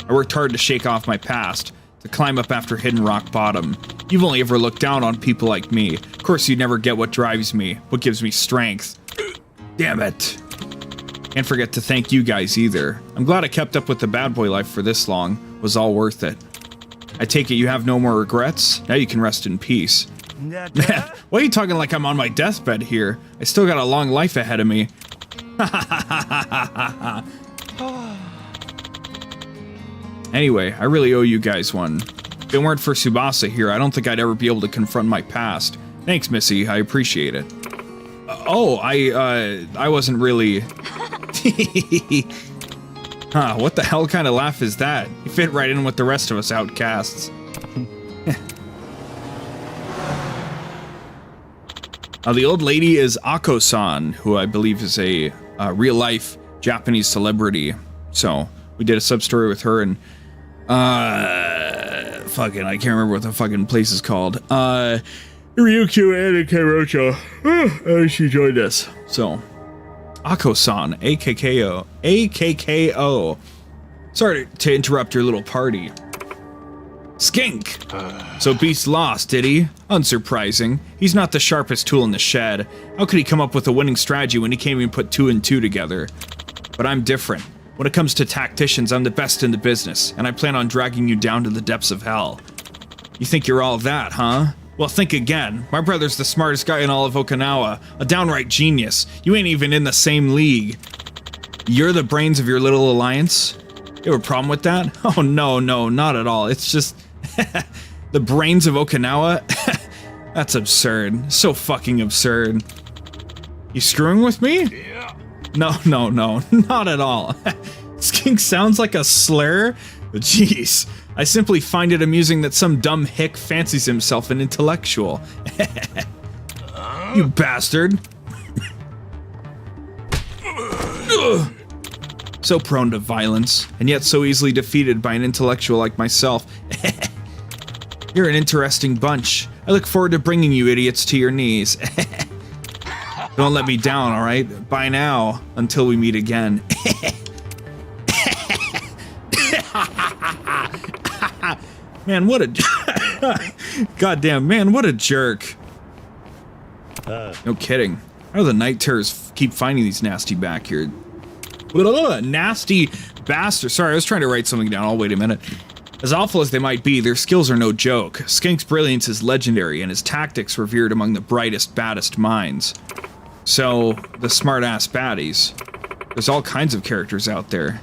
[SPEAKER 1] I worked hard to shake off my past, to climb up after hitting rock bottom. You've only ever looked down on people like me. Of course, you never get what drives me, what gives me strength. Damn it. Can't forget to thank you guys either. I'm glad I kept up with the bad boy life for this long. It was all worth it. I take it you have no more regrets? Now you can rest in peace. Man, why are you talking like I'm on my deathbed here? I still got a long life ahead of me. Anyway, I really owe you guys one. If it weren't for Tsubasa here, I don't think I'd ever be able to confront my past. Thanks, Missy. I appreciate it. I wasn't really... Huh, what the hell kind of laugh is that? You fit right in with the rest of us outcasts. The old lady is Akko-san, who I believe is a real-life Japanese celebrity. So, we did a sub-story with her, and... fucking, I can't remember what the fucking place is called. Ryukyu and Kairocho. She joined us. So, Ako-san, AKKO. Sorry to interrupt your little party. Skink! So Beast lost, did he? Unsurprising. He's not the sharpest tool in the shed. How could he come up with a winning strategy when he can't even put 2 and 2 together? But I'm different. When it comes to tacticians, I'm the best in the business, and I plan on dragging you down to the depths of hell. You think you're all that, huh? Well, think again. My brother's the smartest guy in all of Okinawa, a downright genius. You ain't even in the same league. You're the brains of your little alliance? You have a problem with that? Oh, no, not at all. It's just... the brains of Okinawa? That's absurd. So fucking absurd. You screwing with me? No, not at all. Skink sounds like a slur? Jeez. I simply find it amusing that some dumb hick fancies himself an intellectual. You bastard. So prone to violence, and yet so easily defeated by an intellectual like myself. You're an interesting bunch. I look forward to bringing you idiots to your knees. Don't let me down, alright? Bye now, until we meet again. Man, what a... Goddamn, man, what a jerk. No kidding. How do the night terrors keep finding these nasty back here? Nasty bastard. Sorry, I was trying to write something down. I'll wait a minute. As awful as they might be, their skills are no joke. Skink's brilliance is legendary, and his tactics revered among the brightest, baddest minds. So, the smart-ass baddies. There's all kinds of characters out there.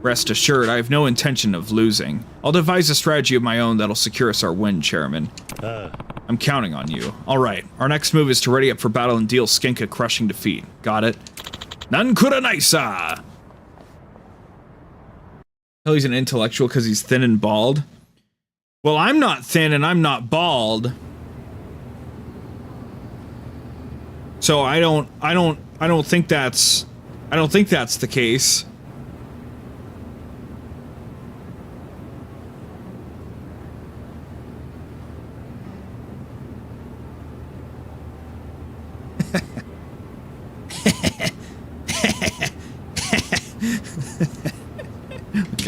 [SPEAKER 1] Rest assured, I have no intention of losing. I'll devise a strategy of my own that'll secure us our win, Chairman. I'm counting on you. Alright, our next move is to ready up for battle and deal Skink a crushing defeat. Got it? Nankura Naisa! Oh, he's an intellectual because he's thin and bald? Well, I'm not thin and I'm not bald. So I don't think that's the case.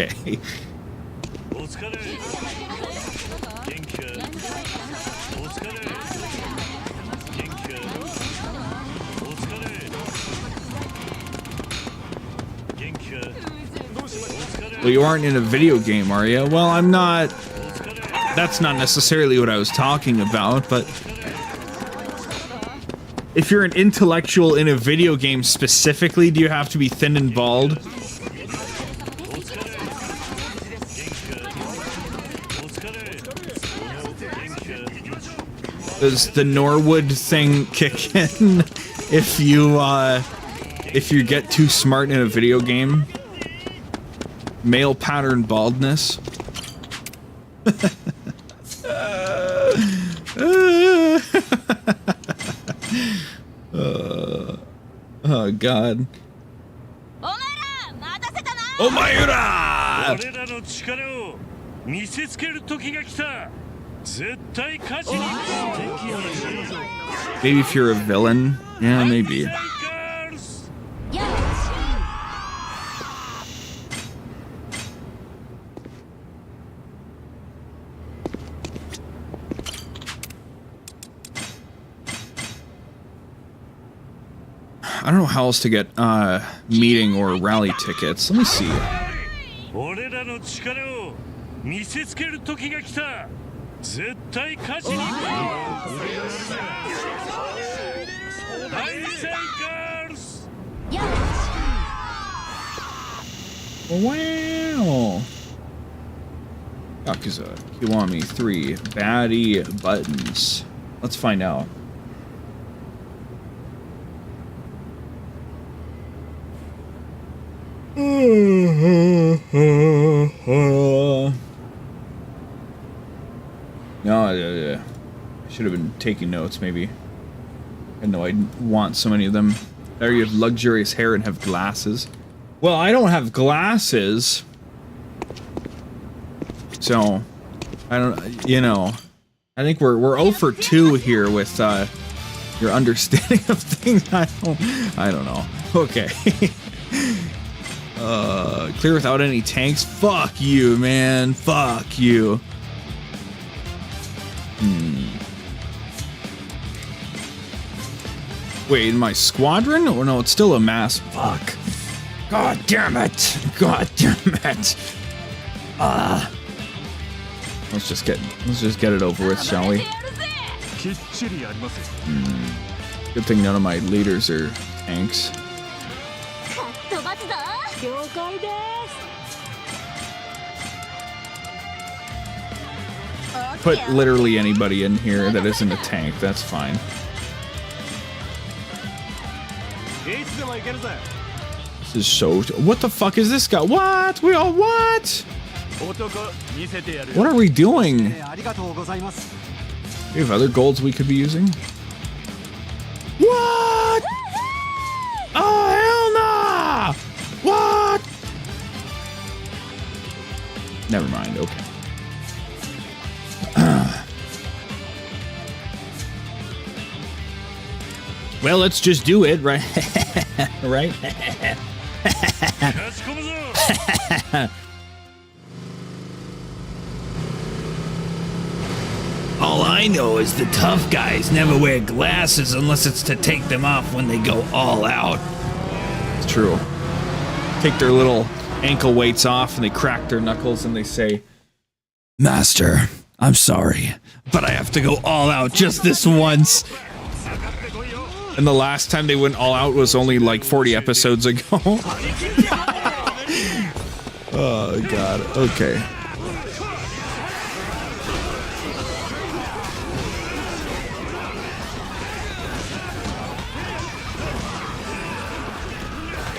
[SPEAKER 1] Okay. Well, you aren't in a video game, are you? Well, I'm not. That's not necessarily what I was talking about, but if you're an intellectual in a video game specifically, do you have to be thin and bald? Does the Norwood thing kick in if you get too smart in a video game? Male pattern baldness? Oh god. Omaera! Maybe if you're a villain? Yeah, maybe. I don't know how else to get meeting or rally tickets. Let me see. Wow. Yakuza Kiwami 3 baddie buttons. Let's find out. No, I should have been taking notes, maybe. I know I want so many of them. There you have luxurious hair and have glasses. Well, I don't have glasses. So, I don't, you know, I think we're 0 for 2 here with your understanding of things. I don't know. Okay. Clear without any tanks. Fuck you, man. Fuck you. Wait, in my squadron? Oh no, it's still a mass. Fuck. God damn it. God damn it. Let's just get it over with, shall we? Good thing none of my leaders are tanks. Put literally anybody in here that isn't a tank, that's fine. This is so... What the fuck is this guy? What? We all what? What are we doing? We have other golds we could be using? What? Oh, hell nah! What? Never mind, okay. Well, let's just do it, right? Right?
[SPEAKER 2] All I know is the tough guys never wear glasses unless it's to take them off when they go all out.
[SPEAKER 1] It's true. Take their little ankle weights off and they crack their knuckles and they say,
[SPEAKER 2] Master, I'm sorry, but I have to go all out just this once.
[SPEAKER 1] And the last time they went all out was only like 40 episodes ago. Oh, God. Okay.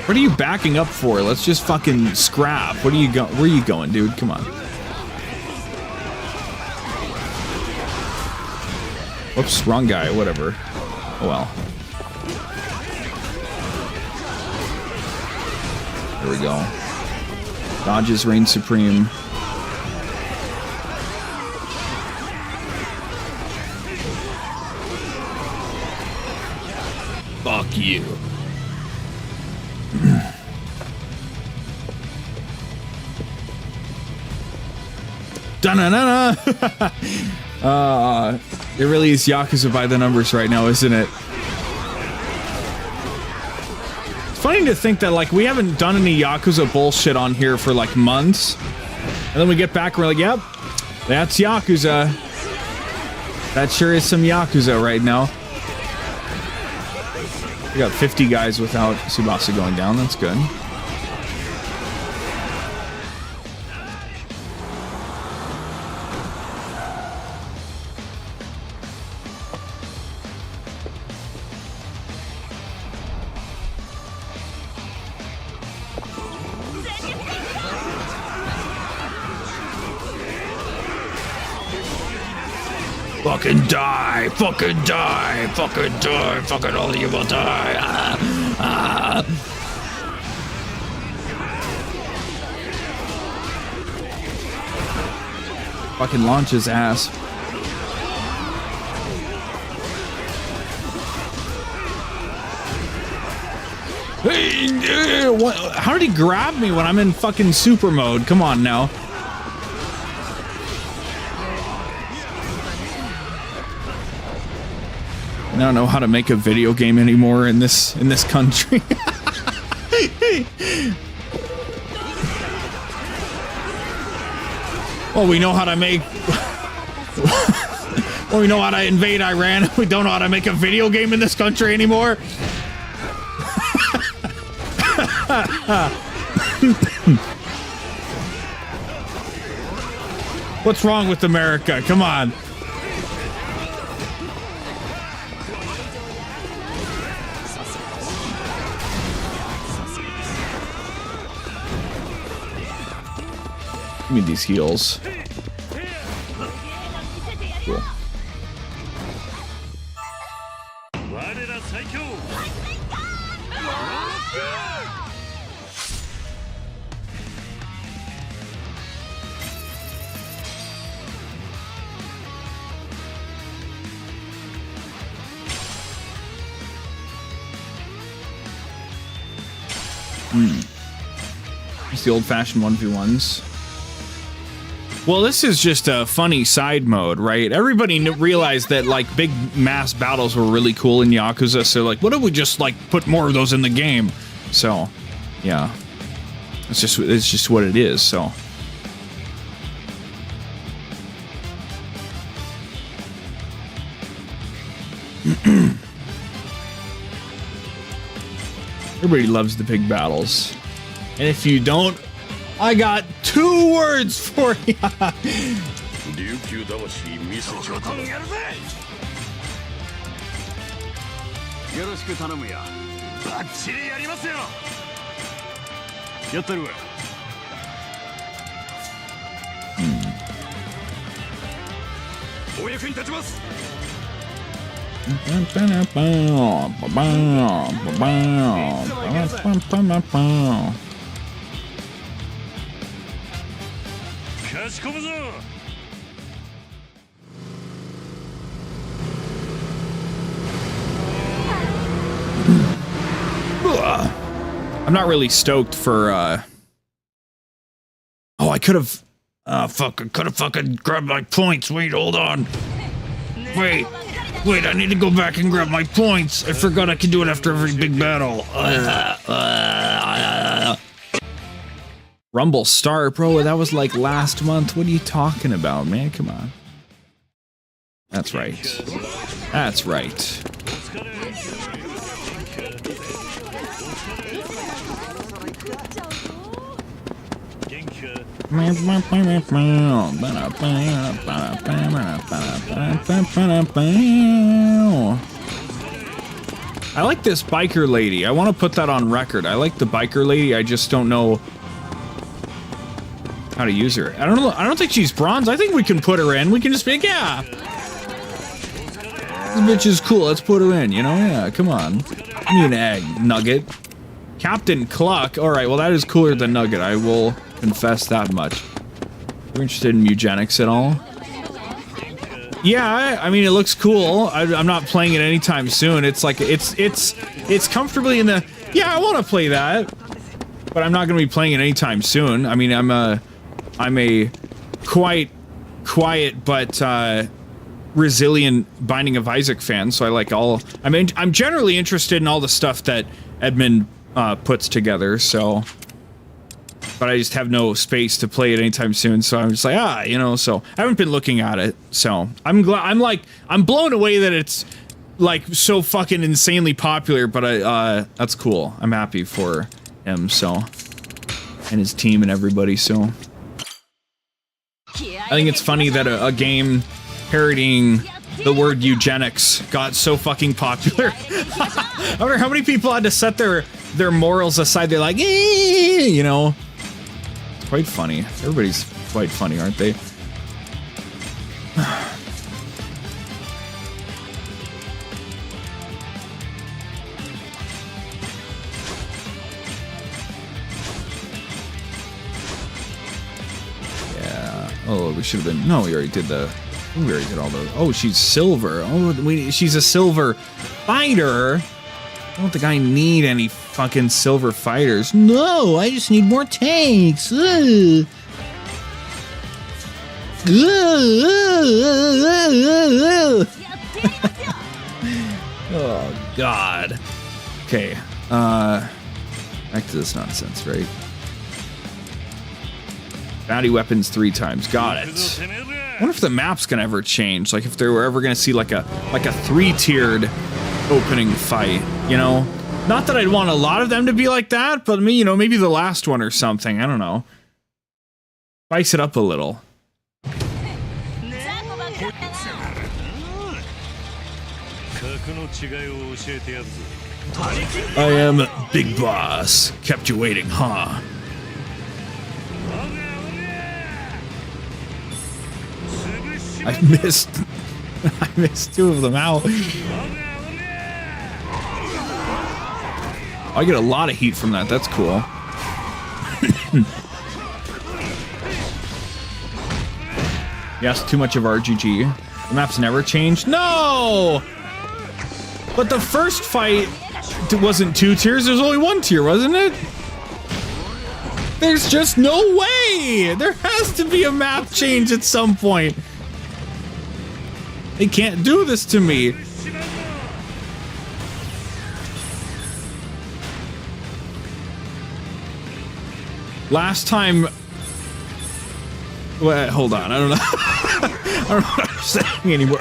[SPEAKER 1] What are you backing up for? Let's just fucking scrap. What are you going? Where are you going, dude? Come on. Whoops, wrong guy. Whatever. Oh well. There we go. Dodges reign supreme.
[SPEAKER 2] Fuck you.
[SPEAKER 1] Da-na-na-na! It really is Yakuza by the numbers right now, isn't it? It's funny to think that, like, we haven't done any Yakuza bullshit on here for, like, months. And then we get back and we're like, yep, that's Yakuza. That sure is some Yakuza right now. We got 50 guys without Tsubasa going down. That's good.
[SPEAKER 2] Fucking die! Fucking die! Fucking die! Fucking all of you will die!
[SPEAKER 1] Fucking launch his ass. Hey, what? How did he grab me when I'm in fucking super mode? Come on now. I don't know how to make a video game anymore in this country. Well, we know how to make. Well, we know how to invade Iran. We don't know how to make a video game in this country anymore. What's wrong with America? Come on. Give me these heals. Cool. It's the old-fashioned 1v1s. Well, this is just a funny side mode, right? Everybody realized that, like, big mass battles were really cool in Yakuza, so, like, what if we just, like, put more of those in the game? So, yeah. It's just what it is, so. Everybody loves the big battles. And if you don't, I got 2 words for you. I'm not really stoked for oh, I could have I could have fucking grabbed my points. Wait, hold on. Wait, I need to go back and grab my points. I forgot I could do it after every big battle. Rumble start, bro, that was like last month. What are you talking about, man? Come on. That's right. That's right. I like this biker lady. I want to put that on record. I like the biker lady. I just don't know how to use her. I don't know. I don't think she's bronze. I think we can put her in. We can just be like, yeah, this bitch is cool. Let's put her in. You know, yeah. Come on. Give me an egg, Nugget. Captain Cluck. All right. Well, that is cooler than Nugget. I will confess that much. You're interested in eugenics at all? Yeah, I mean, it looks cool. I'm not playing it anytime soon. It's like it's comfortably in the, yeah, I want to play that, but I'm not going to be playing it anytime soon. I mean, I'm a quite quiet but resilient Binding of Isaac fan, so I like all. I mean, I'm generally interested in all the stuff that Edmund puts together. So. But I just have no space to play it anytime soon, so I'm just like, you know, so I haven't been looking at it, so I'm glad, I'm blown away that it's, like, so fucking insanely popular, but that's cool. I'm happy for him, so, and his team and everybody, so. I think it's funny that a game parodying the word eugenics got so fucking popular. I wonder how many people had to set their morals aside. They're like, you know. Quite funny. Everybody's quite funny, aren't they? Yeah. Oh, we should have been. No, we already did the. We already did all those. Oh, she's silver. Oh, she's a silver fighter. I don't think I need any fucking silver fighters. No, I just need more tanks. Ugh. Oh, God. Okay, back to this nonsense, right? Bounty weapons 3 times. Got it. I wonder if the map's gonna ever change. Like, if they were ever gonna see like a 3-tiered opening fight, you know? Not that I'd want a lot of them to be like that, but you know, maybe the last one or something. I don't know. Spice it up a little. I am Big Boss. Kept you waiting, huh? I missed 2 of them out. I get a lot of heat from that. That's cool. Yes, too much of RGG. The map's never changed. No! But the first fight wasn't 2 tiers. There was only 1 tier, wasn't it? There's just no way! There has to be a map change at some point. They can't do this to me. Last time... Wait, hold on. I don't know. I don't know what I'm saying anymore.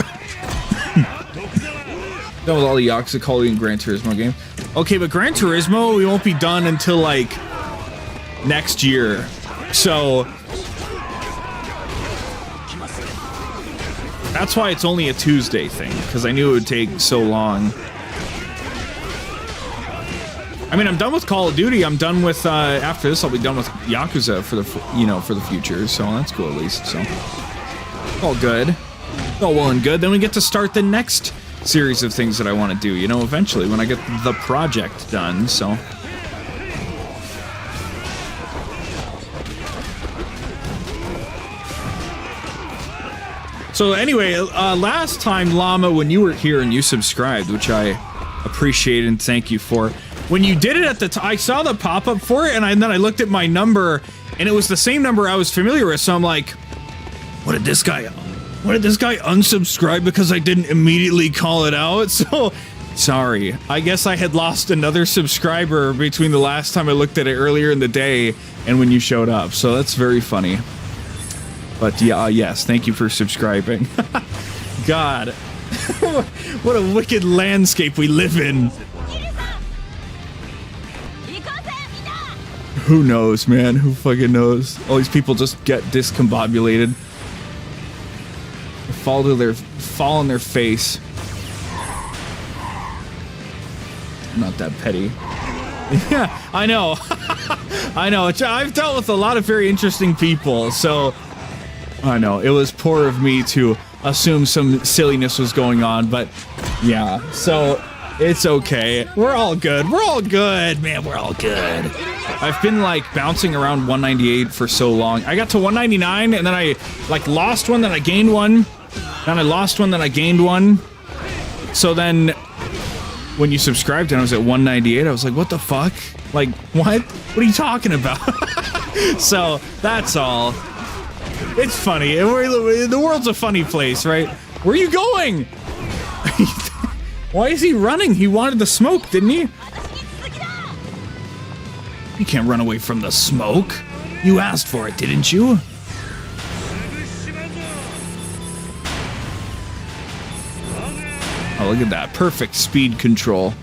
[SPEAKER 1] That was all the Yakuza, Kiwami, and Gran Turismo game. Okay, but Gran Turismo, we won't be done until, like, next year. So... that's why it's only a Tuesday thing, because I knew it would take so long. I mean, I'm done with Call of Duty. I'm done with, after this, I'll be done with Yakuza for the, you know, for the future. So that's cool, at least. So, all good. All well and good. Then we get to start the next series of things that I want to do, you know, eventually, when I get the project done, so. So anyway, last time, Llama, when you were here and you subscribed, which I appreciate and thank you for, when you did it at the I saw the pop-up for it, and then I looked at my number, and it was the same number I was familiar with, so I'm like, what did this guy unsubscribe because I didn't immediately call it out? So, sorry. I guess I had lost another subscriber between the last time I looked at it earlier in the day and when you showed up, so that's very funny. But yeah, yes, thank you for subscribing. God, what a wicked landscape we live in. Who knows, man? Who fucking knows? All these people just get discombobulated. Fall on their face. Not that petty. Yeah, I know. I know. I've dealt with a lot of very interesting people, so I know it was poor of me to assume some silliness was going on, but yeah, so it's okay. We're all good. We're all good, man. We're all good. I've been like bouncing around 198 for so long. I got to 199 and then I like lost one, then I gained one. Then I lost one, then I gained one. So then when you subscribed and I was at 198, I was like, what the fuck? Like, what? What are you talking about? So that's all. It's funny. The world's a funny place, right? Where are you going? Why is he running? He wanted the smoke, didn't he? You can't run away from the smoke. You asked for it, didn't you? Oh, look at that. Perfect speed control.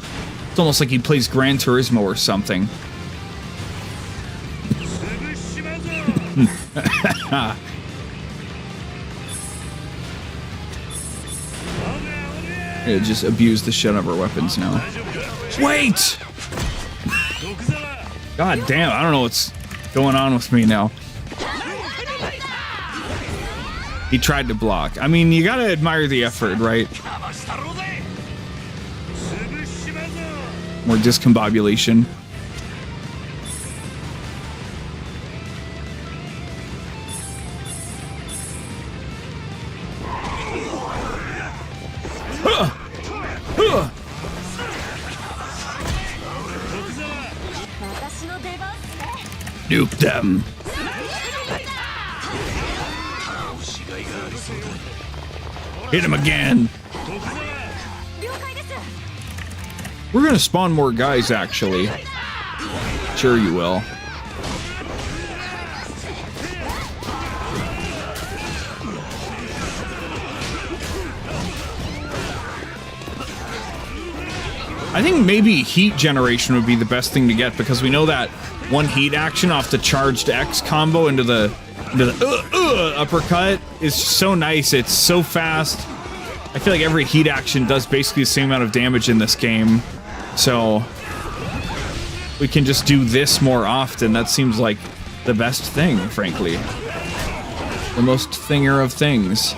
[SPEAKER 1] It's almost like he plays Gran Turismo or something. Yeah, just abuse the shit out of our weapons now. Wait! God damn, I don't know what's going on with me now. He tried to block. I mean, you gotta admire the effort, right? More discombobulation. Nuke them. Hit him again. We're gonna spawn more guys, actually. Sure you will. I think maybe heat generation would be the best thing to get, because we know that one heat action off the charged X combo into the uppercut is so nice. It's so fast. I feel like every heat action does basically the same amount of damage in this game. So we can just do this more often. That seems like the best thing, frankly. The most thinger of things.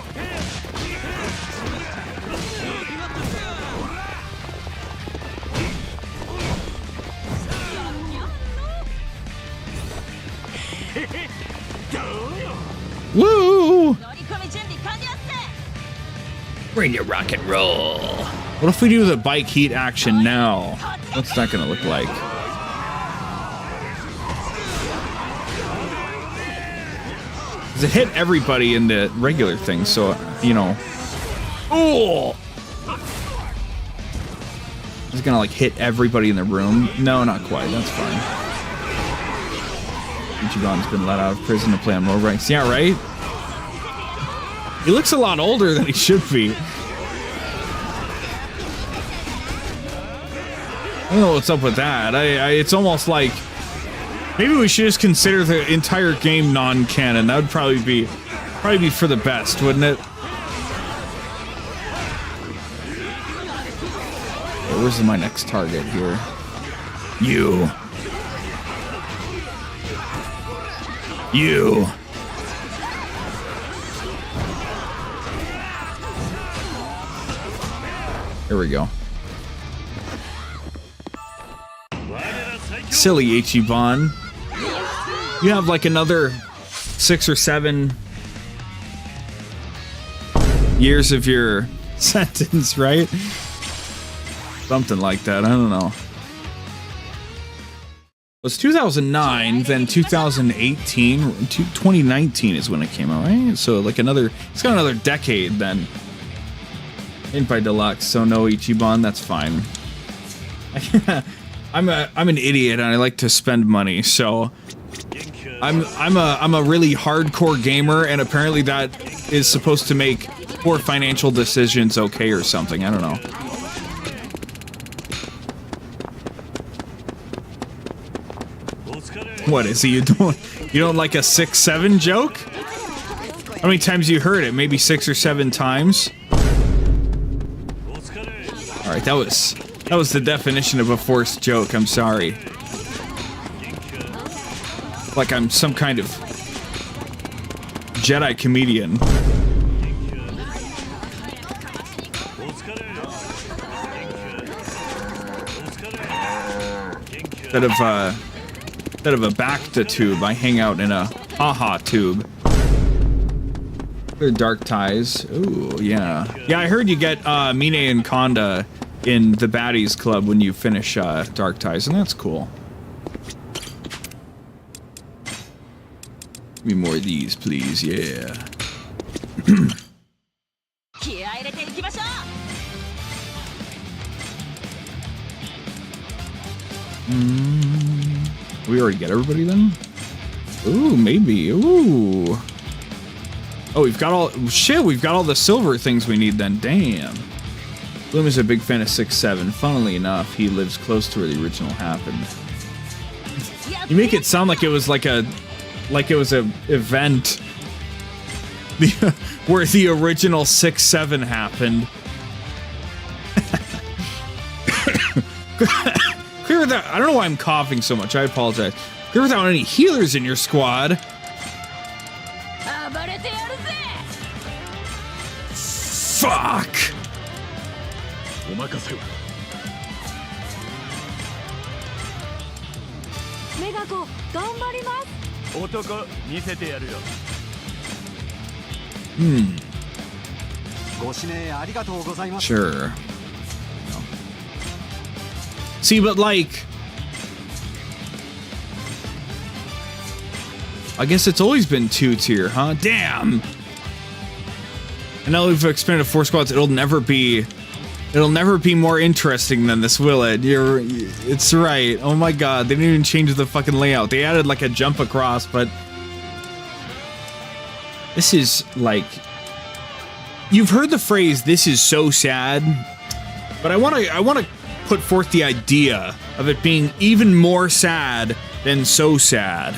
[SPEAKER 1] Woo! Bring your rock and roll. What if we do the bike heat action now? What's that gonna look like? 'Cause it hit everybody in the regular thing, so, you know. Oh! Is it gonna, like, hit everybody in the room? No, not quite. That's fine. Ichiban's been let out of prison to play on low ranks. Yeah, right? He looks a lot older than he should be. I don't know what's up with that. It's almost like maybe we should just consider the entire game non-canon. That would probably be for the best, wouldn't it? Okay, where's my next target here? You. You. Here we go. Silly Ichiban. You have like another 6 or 7 years of your sentence, right? Something like that. I don't know. It was 2009, then 2018, 2019 is when it came out, right? So like it's got another decade then. Ain't by deluxe, so no Ichiban, that's fine. I'm an idiot and I like to spend money, so I'm a really hardcore gamer, and apparently that is supposed to make poor financial decisions okay or something. I don't know. What is it? You don't like a 6-7 joke? How many times you heard it? Maybe 6 or 7 times. All right, that was the definition of a forced joke. I'm sorry. Like I'm some kind of Jedi comedian. Instead of a Bacta tube, I hang out in a haha tube. They're dark ties. Ooh, yeah. Yeah, I heard you get Mine and Konda in the Baddies Club when you finish Dark Ties, and that's cool. Give me more of these, please, yeah. We already get everybody then? Ooh, maybe. Ooh. Oh, we've got all... Shit, we've got all the silver things we need then. Damn. Bloom is a big fan of 6-7. Funnily enough, he lives close to where the original happened. You make it sound like it was like a event where the original 6-7 happened. Clear without... I don't know why I'm coughing so much. I apologize. Clear without any healers in your squad. Fuck! Sure. See, but like... I guess it's always been 2-tier, huh? Damn! And now we've expanded to 4 squads, it'll never be more interesting than this, will it? It's right. Oh my god, they didn't even change the fucking layout. They added like a jump across, but this is like... You've heard the phrase, "this is so sad," but I want to put forth the idea of it being even more sad than so sad.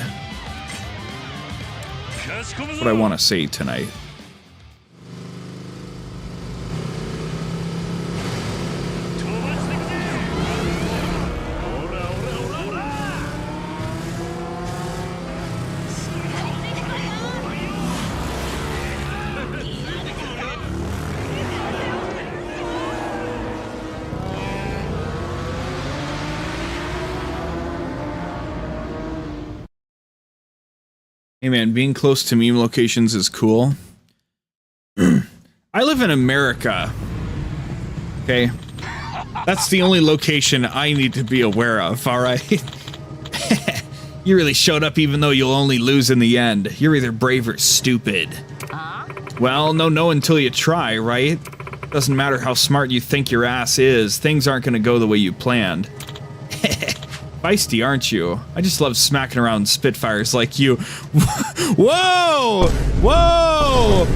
[SPEAKER 1] That's what I want to say tonight. Hey man, being close to meme locations is cool. I live in America. Okay? That's the only location I need to be aware of, alright? You really showed up even though you'll only lose in the end. You're either brave or stupid. Well, no until you try, right? Doesn't matter how smart you think your ass is, things aren't gonna go the way you planned. Feisty, aren't you? I just love smacking around Spitfires like you. Whoa! Whoa!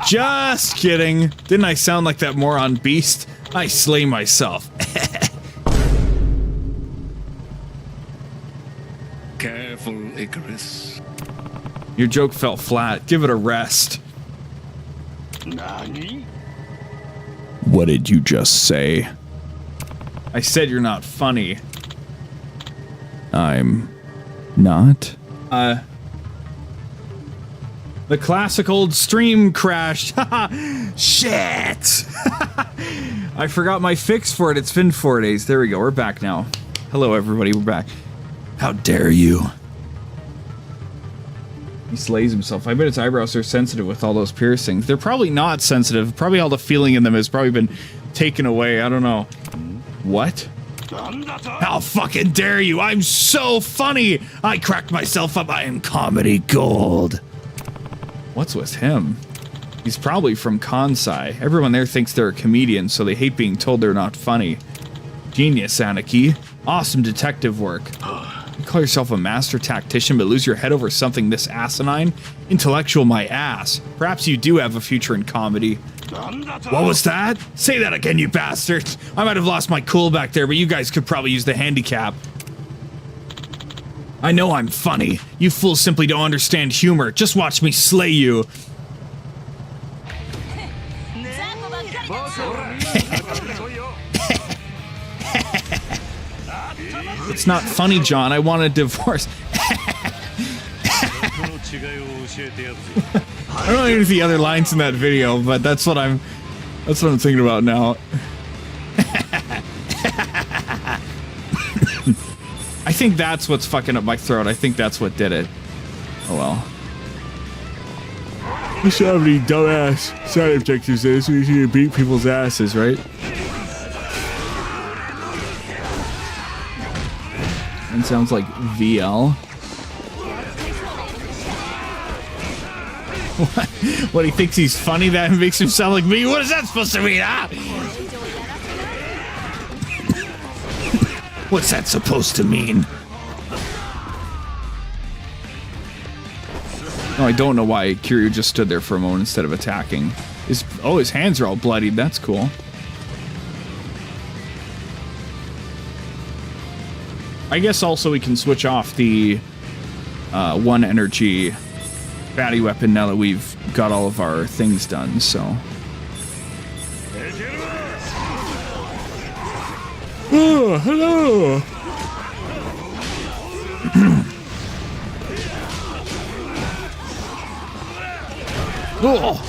[SPEAKER 1] Just kidding. Didn't I sound like that moron beast? I slay myself.
[SPEAKER 3] Careful, Icarus.
[SPEAKER 1] Your joke fell flat. Give it a rest.
[SPEAKER 3] Nani?
[SPEAKER 1] What did you just say? I said you're not funny. I'm not? The classic old stream crashed. Shit! I forgot my fix for it. It's been 4 days. There we go. We're back now. Hello, everybody. We're back. How dare you? He slays himself. I bet his eyebrows are sensitive with all those piercings. They're probably not sensitive. Probably all the feeling in them has probably been taken away. I don't know. What? How fucking dare you? I'm so funny! I cracked myself up. I am comedy gold. What's with him? He's probably from Kansai. Everyone there thinks they're a comedian, so they hate being told they're not funny. Genius, Aniki. Awesome detective work. You call yourself a master tactician but lose your head over something this asinine? Intellectual my ass. Perhaps you do have a future in comedy. What was that? Say that again, you bastard. I might have lost my cool back there, but you guys could probably use the handicap. I know I'm funny. You fools simply don't understand humor. Just watch me slay you. It's not funny, John. I want a divorce. I don't know any of the other lines in that video, but that's what I'm thinking about now. I think that's what's fucking up my throat. I think that's what did it. Oh well. You should have any dumbass side objectives there, so you need to beat people's asses, right? And sounds like VL. What, he thinks he's funny? That makes him sound like me? What is that supposed to mean, huh? What's that supposed to mean? No, I don't know why Kiryu just stood there for a moment instead of attacking. His hands are all bloodied. That's cool. I guess also we can switch off the 1 energy baddie weapon now that we've got all of our things done, so. Oh, hello! Oh.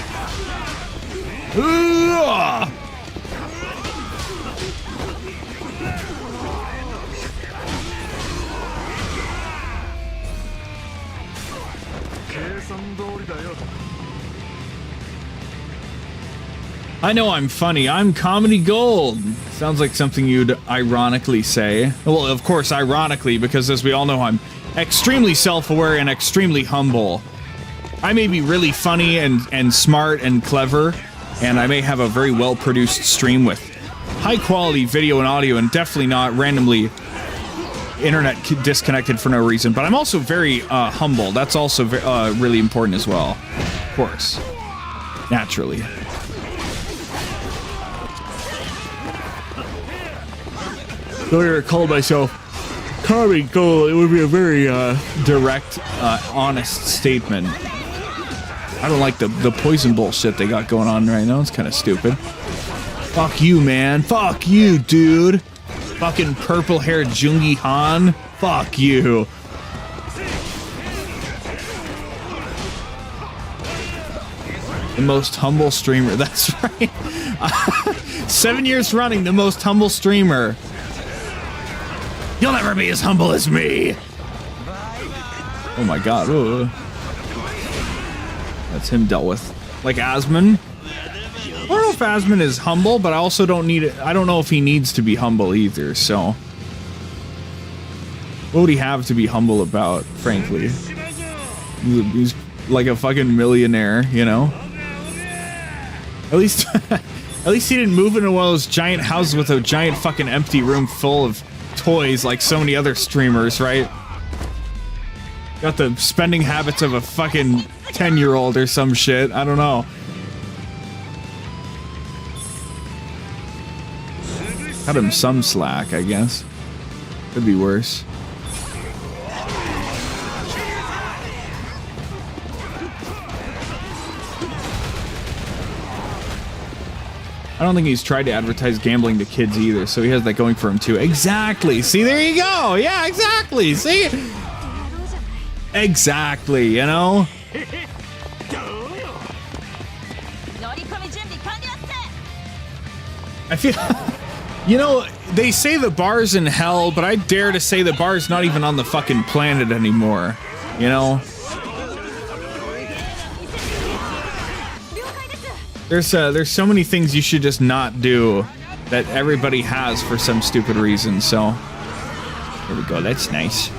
[SPEAKER 1] I know I'm funny. I'm comedy gold. Sounds like something you'd ironically say. Well, of course, ironically, because as we all know, I'm extremely self-aware and extremely humble. I may be really funny and smart and clever, and I may have a very well-produced stream with high-quality video and audio, and definitely not randomly internet disconnected for no reason. But I'm also very humble. That's also really important as well. Of course. Naturally. Though I called myself comedy gold, it would be a very direct, honest statement. I don't like the poison bullshit they got going on right now. It's kind of stupid. Fuck you, man. Fuck you, dude. Fucking purple-haired Jungi Han. Fuck you. The most humble streamer. That's right. 7 years running, the most humble streamer. You'll never be as humble as me. Oh my god. Ooh. That's him dealt with. Like 𝑺𝑰𝑵𝑲. I don't know if 𝑺𝑰𝑵𝑲 is humble, but I also don't need it. I don't know if he needs to be humble either, so. What would he have to be humble about, frankly? He's like a fucking millionaire, you know? At least he didn't move into one of those giant houses with a giant fucking empty room full of toys like so many other streamers, right? Got the spending habits of a fucking 10-year-old or some shit. I don't know. Cut him some slack, I guess. Could be worse. I don't think he's tried to advertise gambling to kids either, so he has that going for him too. Exactly. See, there you go. Yeah, exactly. See? Exactly, you know? I feel... You know, they say the bar's in hell, but I dare to say the bar's not even on the fucking planet anymore. You know? There's so many things you should just not do that everybody has for some stupid reason, so... There we go, that's nice.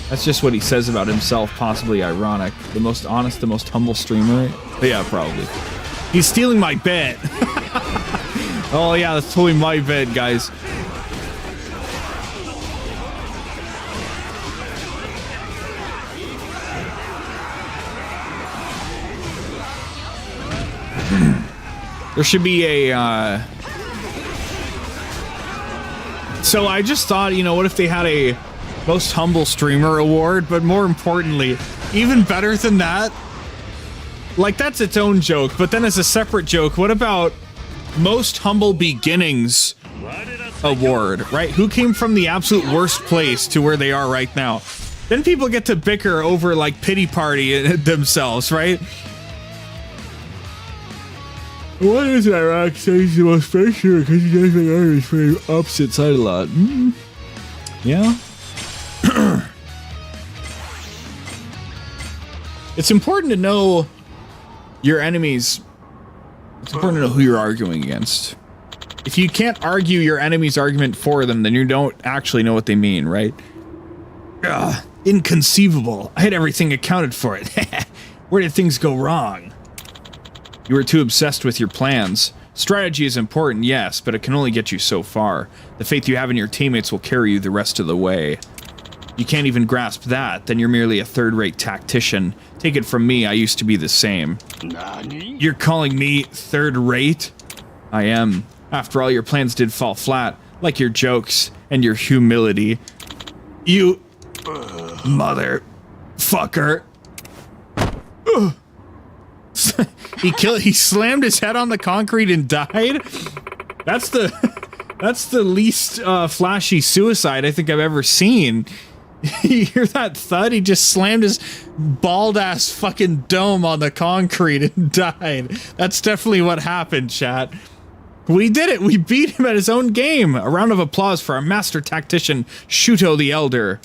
[SPEAKER 1] That's just what he says about himself, possibly ironic. The most honest, the most humble streamer. But yeah, probably. He's stealing my bet. Oh yeah, that's totally my bet, guys. There should be a, So I just thought, you know, what if they had a most humble streamer award, but more importantly, even better than that, like that's its own joke, but then as a separate joke, what about most humble beginnings award, right? Who came from the absolute worst place to where they are right now? Then people get to bicker over like pity party themselves, right? What is that rock says the most special because he does think others pretty upset side a lot. Yeah. It's important to know your enemies. It's important to know who you're arguing against. If you can't argue your enemy's argument for them, then you don't actually know what they mean, right? Ugh, inconceivable. I had everything accounted for it. Where did things go wrong? You were too obsessed with your plans. Strategy is important, yes, but it can only get you so far. The faith you have in your teammates will carry you the rest of the way. You can't even grasp that, then you're merely a third-rate tactician. Take it from me, I used to be the same. You're calling me third-rate? I am. After all, your plans did fall flat, like your jokes and your humility. You... motherfucker. He slammed his head on the concrete and died? That's the least flashy suicide I think I've ever seen. You hear that thud? He just slammed his bald ass fucking dome on the concrete and died. That's definitely what happened, chat. We did it. We beat him at his own game. A round of applause for our master tactician, Shuto the Elder.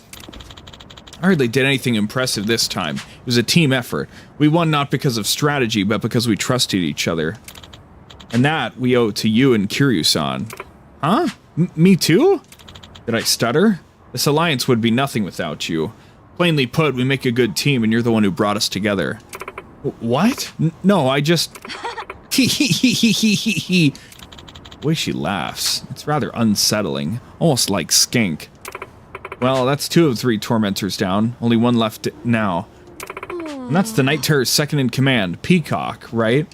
[SPEAKER 1] I hardly did anything impressive this time. It was a team effort. We won not because of strategy, but because we trusted each other. And that we owe to you and Kiryu-san. Huh? Me too? Did I stutter? This alliance would be nothing without you. Plainly put, we make a good team and you're the one who brought us together. What? No, I just... The way she laughs, it's rather unsettling. Almost like skink. Well, that's 2 of 3 tormentors down. Only 1 left now. And that's the Night Terror's second in command, Peacock, right?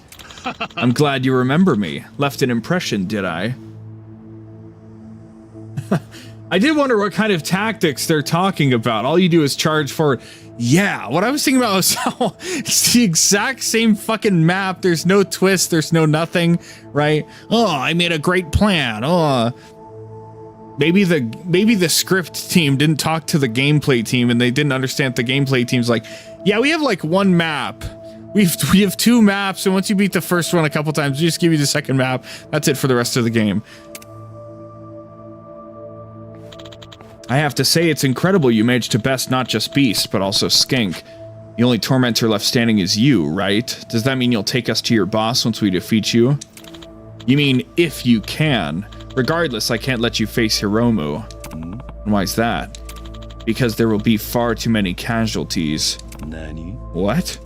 [SPEAKER 1] I'm glad you remember me. Left an impression, did I? I did wonder what kind of tactics they're talking about. All you do is charge forward. Yeah, what I was thinking about was how it's the exact same fucking map. There's no twist, there's no nothing, right? Oh, I made a great plan. Oh, maybe the script team didn't talk to the gameplay team and they didn't understand the gameplay team's like, yeah, we have like 1 map. We have 2 maps, and once you beat the first one a couple times, we just give you the second map. That's it for the rest of the game. I have to say, it's incredible you managed to best not just Beast, but also Skink. The only tormentor left standing is you, right? Does that mean you'll take us to your boss once we defeat you? You mean if you can. Regardless, I can't let you face Hiromu. And why is that? Because there will be far too many casualties. What?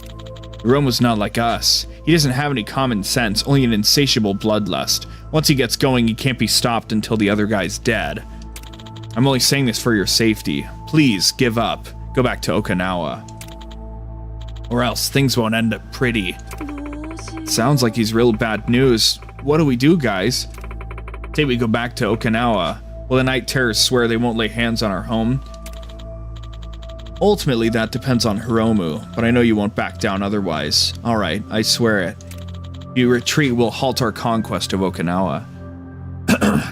[SPEAKER 1] Hiromu's not like us. He doesn't have any common sense, only an insatiable bloodlust. Once he gets going, he can't be stopped until the other guy's dead. I'm only saying this for your safety. Please, give up. Go back to Okinawa. Or else things won't end up pretty. Sounds like he's real bad news. What do we do, guys? Say we go back to Okinawa. Will the night terrors swear they won't lay hands on our home? Ultimately, that depends on Hiromu, but I know you won't back down otherwise. Alright, I swear it. If you retreat, we'll halt our conquest of Okinawa.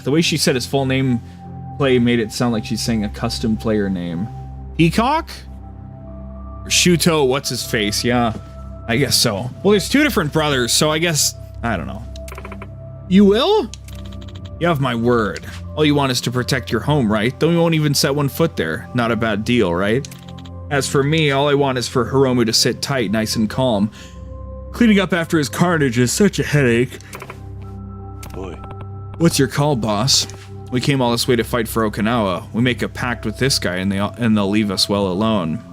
[SPEAKER 1] The way she said his full name play made it sound like she's saying a custom player name. Peacock? Or Shuto, what's his face? Yeah, I guess so. Well, there's two different brothers, so I guess... I don't know. You will? You have my word. All you want is to protect your home, right? Then we won't even set one foot there. Not a bad deal, right? As for me, all I want is for Hiromu to sit tight, nice and calm. Cleaning up after his carnage is such a headache. Boy. What's your call, boss? We came all this way to fight for Okinawa. We make a pact with this guy and they'll leave us well alone.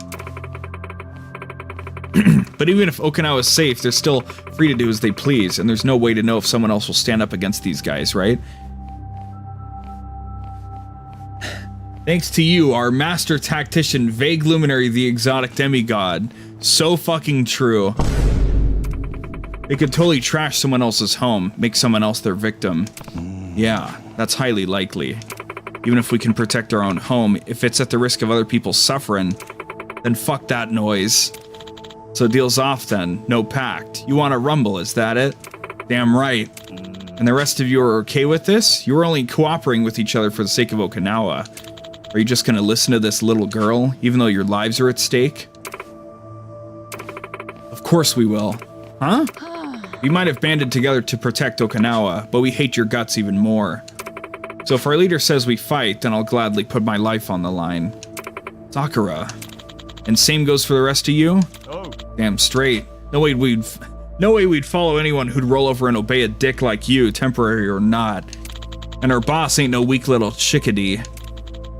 [SPEAKER 1] But even if Okinawa's safe, they're still free to do as they please, and there's no way to know if someone else will stand up against these guys, right? Thanks to you, our master tactician, vague luminary, the exotic demigod. So fucking true. They could totally trash someone else's home, make someone else their victim. Yeah, that's highly likely. Even if we can protect our own home, if it's at the risk of other people suffering, then fuck that noise. So deal's off then, no pact. You want a rumble, is that it? Damn right. And the rest of you are okay with this? You were only cooperating with each other for the sake of Okinawa. Are you just gonna listen to this little girl, even though your lives are at stake? Of course we will. Huh? We might have banded together to protect Okinawa, but we hate your guts even more. So if our leader says we fight, then I'll gladly put my life on the line. Sakura. And same goes for the rest of you? Oh. Damn straight. No way we'd follow anyone who'd roll over and obey a dick like you, temporary or not. And our boss ain't no weak little chickadee.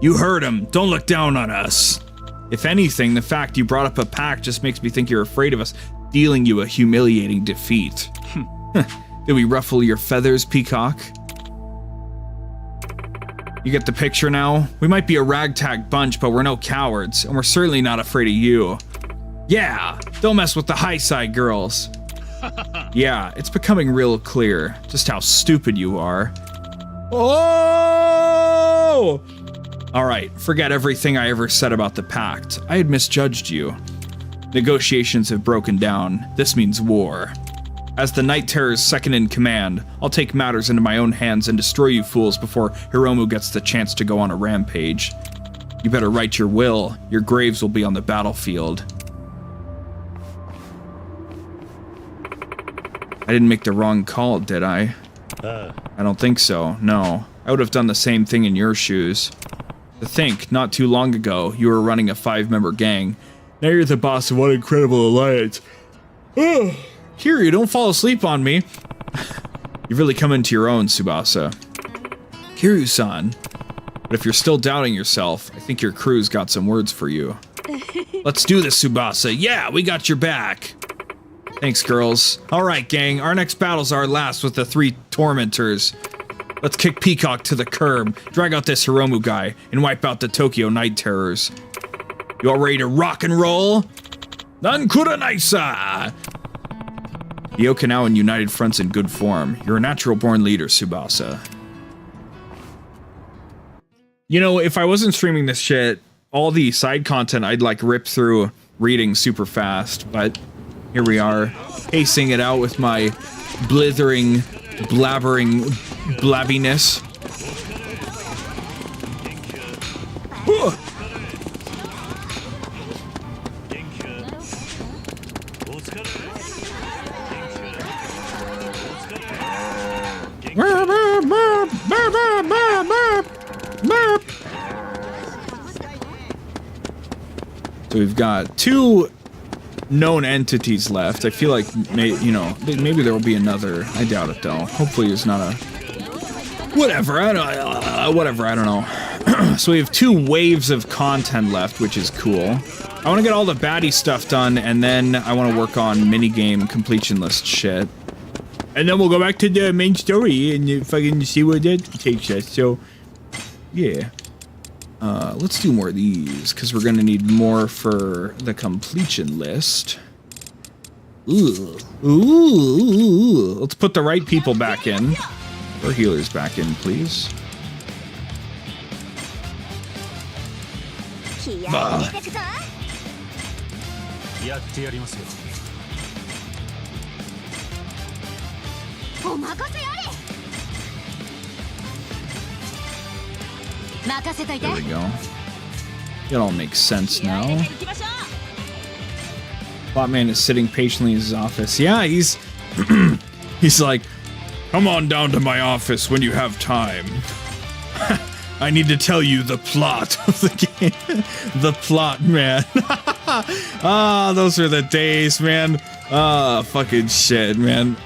[SPEAKER 1] You heard him. Don't look down on us. If anything, the fact you brought up a pact just makes me think you're afraid of us dealing you a humiliating defeat. Did we ruffle your feathers, Peacock? You get the picture now? We might be a ragtag bunch, but we're no cowards, and we're certainly not afraid of you. Yeah, don't mess with the high side girls. Yeah, it's becoming real clear just how stupid you are. Oh! Alright, forget everything I ever said about the pact. I had misjudged you. Negotiations have broken down. This means war. As the Night Terror's second in command, I'll take matters into my own hands and destroy you fools before Hiromu gets the chance to go on a rampage. You better write your will. Your graves will be on the battlefield. I didn't make the wrong call, did I? I don't think so, no. I would have done the same thing in your shoes. To think, not too long ago, you were running a 5-member gang. Now you're the boss of one incredible alliance. Kiryu, don't fall asleep on me. You've really come into your own, Tsubasa. Kiryu-san. But if you're still doubting yourself, I think your crew's got some words for you. Let's do this, Tsubasa. Yeah, we got your back. Thanks, girls. Alright, gang, our next battle's our last with the 3 tormentors. Let's kick Peacock to the curb, drag out this Hiromu guy, and wipe out the Tokyo Night Terrors. You all ready to rock and roll? Nankura-naisa! The Okinawan United Front's in good form. You're a natural-born leader, Tsubasa. You know, if I wasn't streaming this shit, all the side content I'd like rip through reading super fast, but here we are, pacing it out with my blithering, blabbering blabbiness. So we've got 2 known entities left. I feel like, you know, maybe there will be another. I doubt it though. Hopefully there's not a... Whatever, I don't know. So we have 2 waves of content left, which is cool. I want to get all the baddie stuff done, and then I want to work on minigame completion list shit. And then we'll go back to the main story and fucking see where that takes us. So, yeah. Let's do more of these, because we're going to need more for the completion list. Ooh. Ooh. Let's put the right people back in. Or healers back in, please. Bah. There we go. It all makes sense now. Botman is sitting patiently in his office. Yeah, he's he's like, come on down to my office when you have time. I need to tell you the plot of the game. The plot, man. Ah, those are the days, man. Ah, fucking shit, man.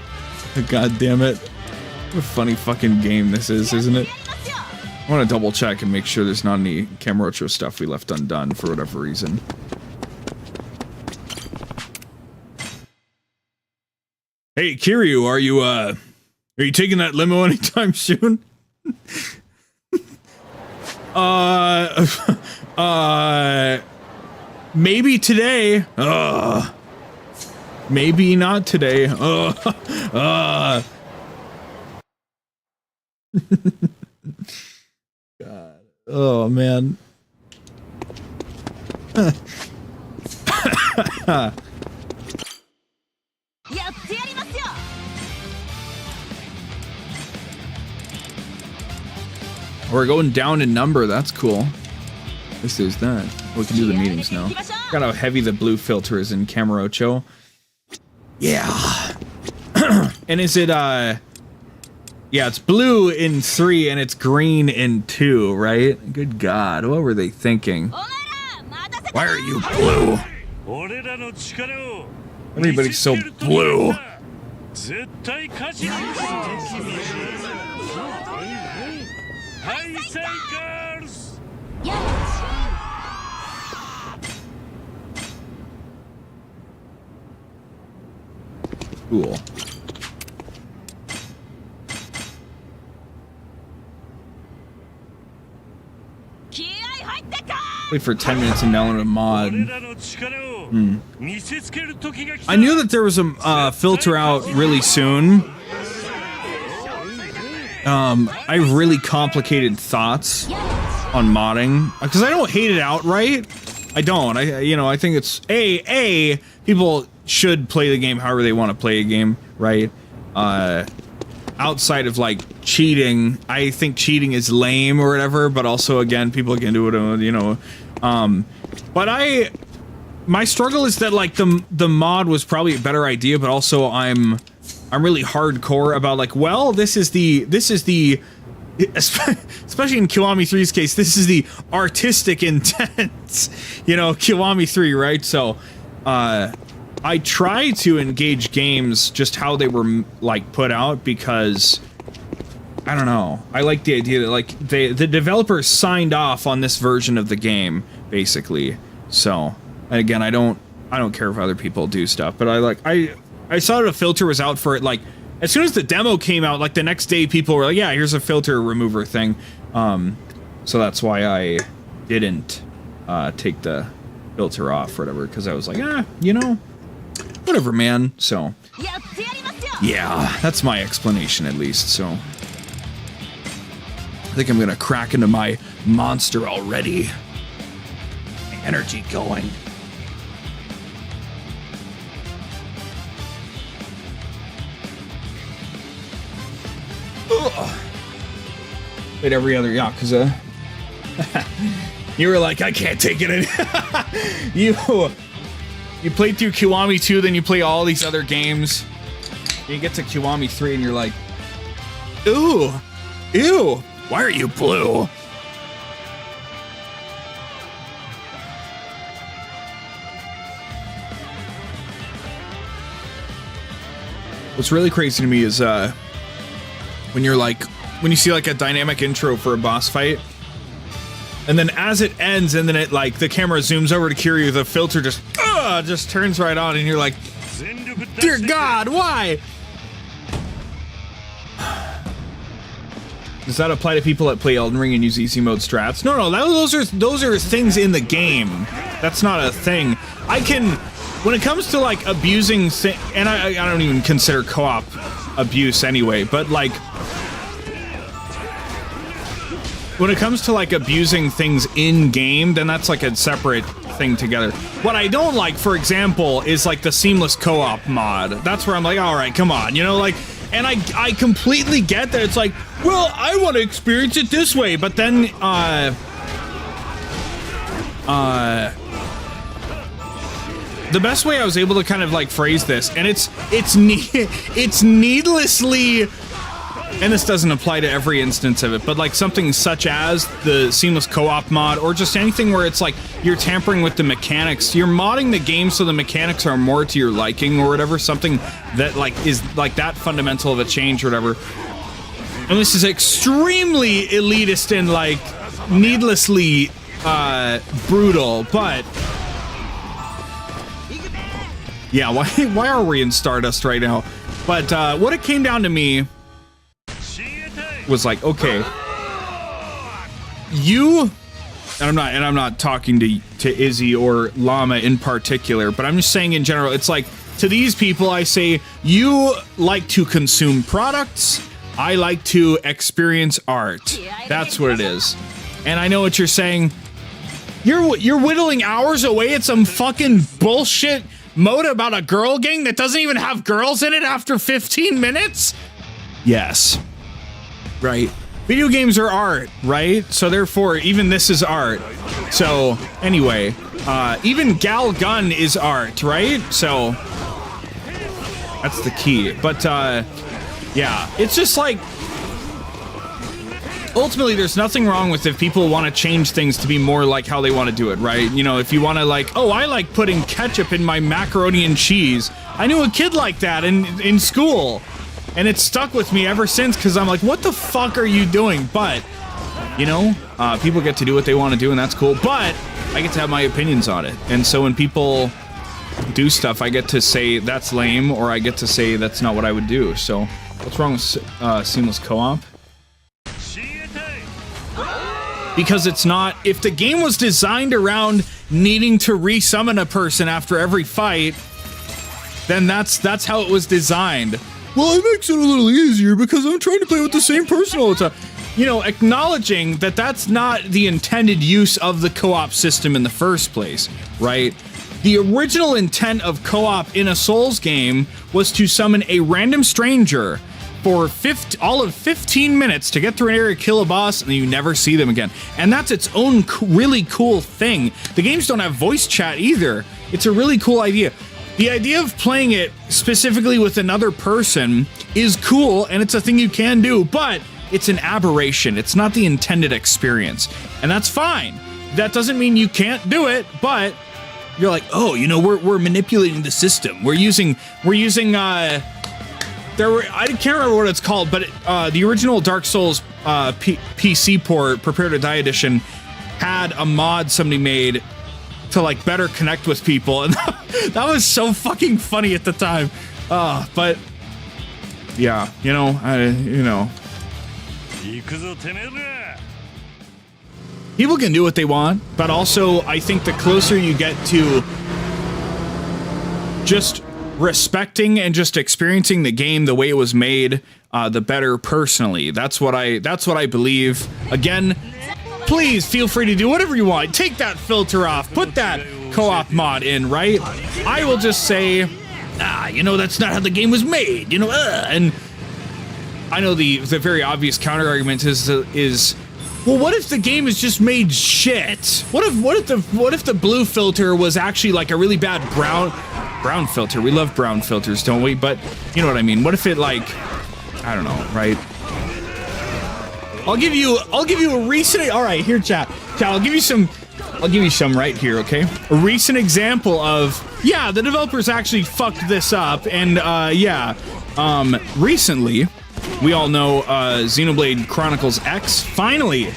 [SPEAKER 1] God damn it. What a funny fucking game this is, isn't it? I want to double check and make sure there's not any Kamurocho stuff we left undone for whatever reason. Hey, Kiryu, are you taking that limo anytime soon? Maybe today. Maybe not today. God. Oh, man. We're going down in number. That's cool. At least there's that. We can do the meetings now. Got how heavy the blue filter is in Kamurocho. Yeah. And is it, yeah, it's blue in 3 and it's green in 2, right? Good God, what were they thinking? Why are you blue? Everybody's so blue. Cool. Wait for 10 minutes and download a mod. I knew that there was a filter out really soon. I have really complicated thoughts on modding because I don't hate it outright. I don't. I think it's people should play the game however they want to play a game, right? Outside of like cheating, I think cheating is lame or whatever, but also again, people can do it, you know. But my struggle is that like the mod was probably a better idea, but also I'm really hardcore about like, well, this is the especially in Kiwami 3's case, this is the artistic intent, you know, Kiwami 3, right? So, I try to engage games just how they were like put out because I don't know. I like the idea that like the developers signed off on this version of the game basically. So, and again, I don't care if other people do stuff, but I saw that a filter was out for it like as soon as the demo came out, like the next day people were like, yeah, here's a filter remover thing. So that's why I didn't take the filter off or whatever, because I was like, you know, whatever, man. So, yeah, that's my explanation at least. So, I think I'm gonna crack into my monster already. My energy going. Ugh. Played every other Yakuza. You were like, I can't take it. You played through Kiwami 2, then you play all these other games. And you get to Kiwami 3 and you're like, ew, why are you blue? What's really crazy to me is when you see like a dynamic intro for a boss fight, and then as it ends, and then it like the camera zooms over to Kiryu, the filter just turns right on, and you're like, dear God, why? Does that apply to people that play Elden Ring and use easy mode strats? No, those are things in the game. That's not a thing. When it comes to like abusing and I don't even consider co-op abuse anyway, but like when it comes to like abusing things in game, then that's like a separate thing together. What I don't like, for example, is like the seamless co-op mod. That's where I'm like, all right, come on, you know, like, and I completely get that it's like, well, I want to experience it this way, but then the best way I was able to kind of like phrase this, and it's needlessly, and this doesn't apply to every instance of it, but like something such as the seamless co-op mod, or just anything where it's like you're tampering with the mechanics, you're modding the game so the mechanics are more to your liking or whatever, something that like is like that fundamental of a change or whatever. And this is extremely elitist and like needlessly brutal, but yeah, why are we in Stardust right now? But what it came down to me was like, okay, I'm not talking to Izzy or Llama in particular, but I'm just saying in general, it's like, to these people I say, you like to consume products, I like to experience art. That's what it is. And I know what you're saying. You're whittling hours away at some fucking bullshit mode about a girl gang that doesn't even have girls in it after 15 minutes? Yes. Right. Video games are art, right? So therefore, even this is art. So anyway, even Gal Gun is art, right? So that's the key. But yeah, it's just like, ultimately, there's nothing wrong with if people want to change things to be more like how they want to do it, right? You know, if you want to like, oh, I like putting ketchup in my macaroni and cheese. I knew a kid like that in school, and it's stuck with me ever since, because I'm like, what the fuck are you doing? But, you know, people get to do what they want to do, and that's cool, but I get to have my opinions on it. And so when people do stuff, I get to say that's lame, or I get to say that's not what I would do. So what's wrong with seamless co-op? Because it's not, if the game was designed around needing to resummon a person after every fight, then that's how it was designed. Well, it makes it a little easier because I'm trying to play with the same person all the time. You know, acknowledging that that's not the intended use of the co-op system in the first place, right? The original intent of co-op in a Souls game was to summon a random stranger for all of 15 minutes to get through an area, kill a boss, and then you never see them again. And that's its own really cool thing. The games don't have voice chat either. It's a really cool idea. The idea of playing it specifically with another person is cool, and it's a thing you can do, but it's an aberration. It's not the intended experience. And that's fine. That doesn't mean you can't do it, but you're like, oh, you know, we're manipulating the system. We're using I can't remember what it's called, but the original Dark Souls PC port, Prepare to Die edition, had a mod somebody made to like better connect with people, and that was so fucking funny at the time. But yeah, you know, people can do what they want, but also I think the closer you get to just respecting and just experiencing the game the way it was made, the better. Personally, that's what I believe. Again, please feel free to do whatever you want. Take that filter off, put that co-op mod in, right? I will just say, you know, that's not how the game was made, you know, and I know the very obvious counter argument is well, what if the game is just made shit? What if the blue filter was actually like a really bad brown filter? We love brown filters, don't we? But you know what I mean. What if it, like, I don't know, right? I'll give you a recent. All right, here, chat. I'll give you some right here, okay? A recent example of, yeah, the developers actually fucked this up, and yeah, Recently, we all know Xenoblade Chronicles X finally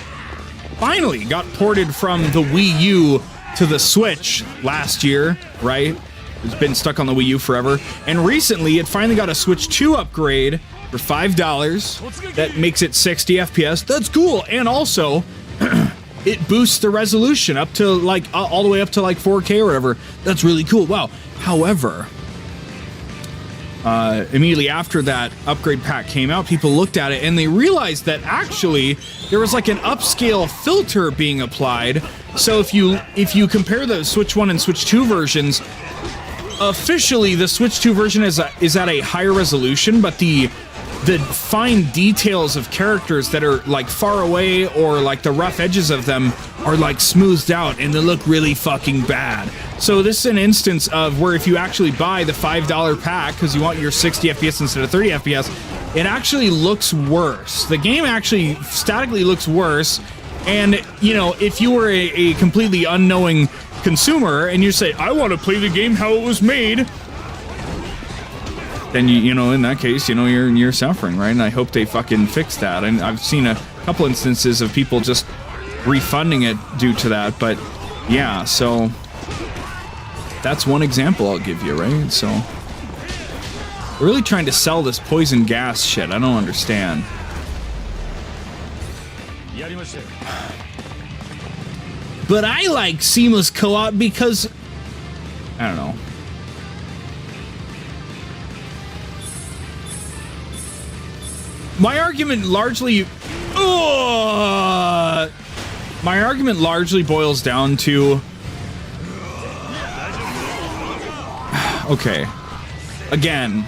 [SPEAKER 1] got ported from the Wii U to the Switch last year, right? It's been stuck on the Wii U forever. And recently, it finally got a Switch 2 upgrade for $5 that makes it 60 FPS. That's cool. And also, it boosts the resolution up to like all the way up to like 4K or whatever. That's really cool. Wow. However, immediately after that upgrade pack came out, people looked at it and they realized that actually there was like an upscale filter being applied. So if you compare the Switch 1 and Switch 2 versions, officially the Switch 2 version is at a higher resolution, but the fine details of characters that are like far away or like the rough edges of them are like smoothed out and they look really fucking bad. So this is an instance of where if you actually buy the $5 pack because you want your 60 FPS instead of 30 FPS, it actually looks worse. The game actually statically looks worse. And, you know, if you were a completely unknowing consumer and you say, I want to play the game how it was made, then you know, in that case, you know, you're suffering, right? And I hope they fucking fix that. And I've seen a couple instances of people just refunding it due to that. But yeah, so that's one example I'll give you, right? So we're really trying to sell this poison gas shit. I don't understand. But I like seamless co-op because I don't know. My argument largely boils down to okay. Again,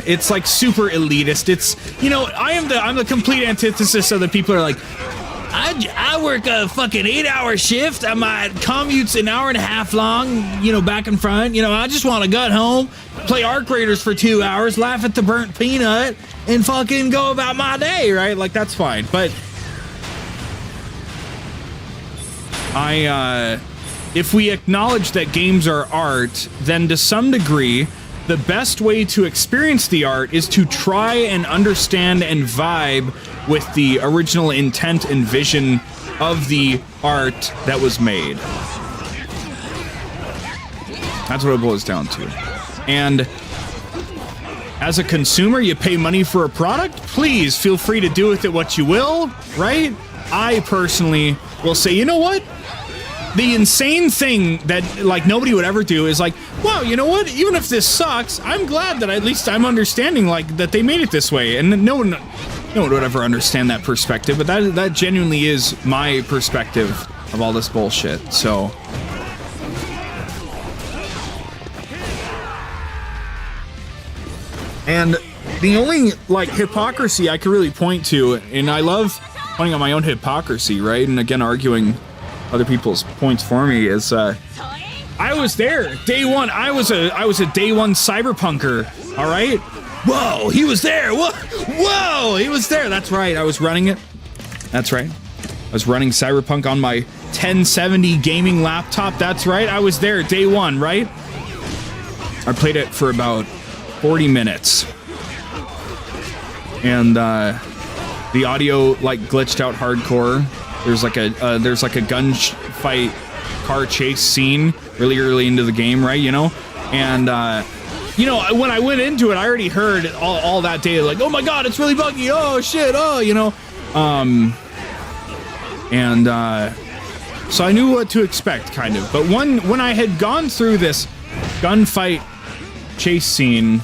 [SPEAKER 1] it's like super elitist. It's, you know, I'm the complete antithesis of the people who are like, I work a fucking 8-hour shift. My commute's an hour and a half long, you know, back and front. You know, I just want to get home, play Arc Raiders for 2 hours, laugh at the burnt peanut, and fucking go about my day, right? Like, that's fine. But if we acknowledge that games are art, then to some degree, the best way to experience the art is to try and understand and vibe with the original intent and vision of the art that was made. That's what it boils down to. And as a consumer, you pay money for a product, please feel free to do with it what you will, right? I personally will say, you know what? The insane thing that like nobody would ever do is like, wow, you know what? Even if this sucks, I'm glad that at least I'm understanding like that they made it this way. And no one would ever understand that perspective, but that genuinely is my perspective of all this bullshit. So and the only like hypocrisy I could really point to, and I love pointing out my own hypocrisy, right? And again, arguing other people's points for me is I was there day one. I was a day one cyberpunker. All right. Whoa, he was there. Whoa, he was there. That's right. I was running it. That's right. I was running Cyberpunk on my 1070 gaming laptop. That's right. I was there day one, right? I played it for about 40 minutes. And the audio like glitched out hardcore. There's like a gunfight car chase scene really early into the game, right? You know, and you know, when I went into it, I already heard all that data, like, oh my god, it's really buggy. Oh shit. Oh, you know, and so I knew what to expect, kind of. But when I had gone through this gunfight chase scene,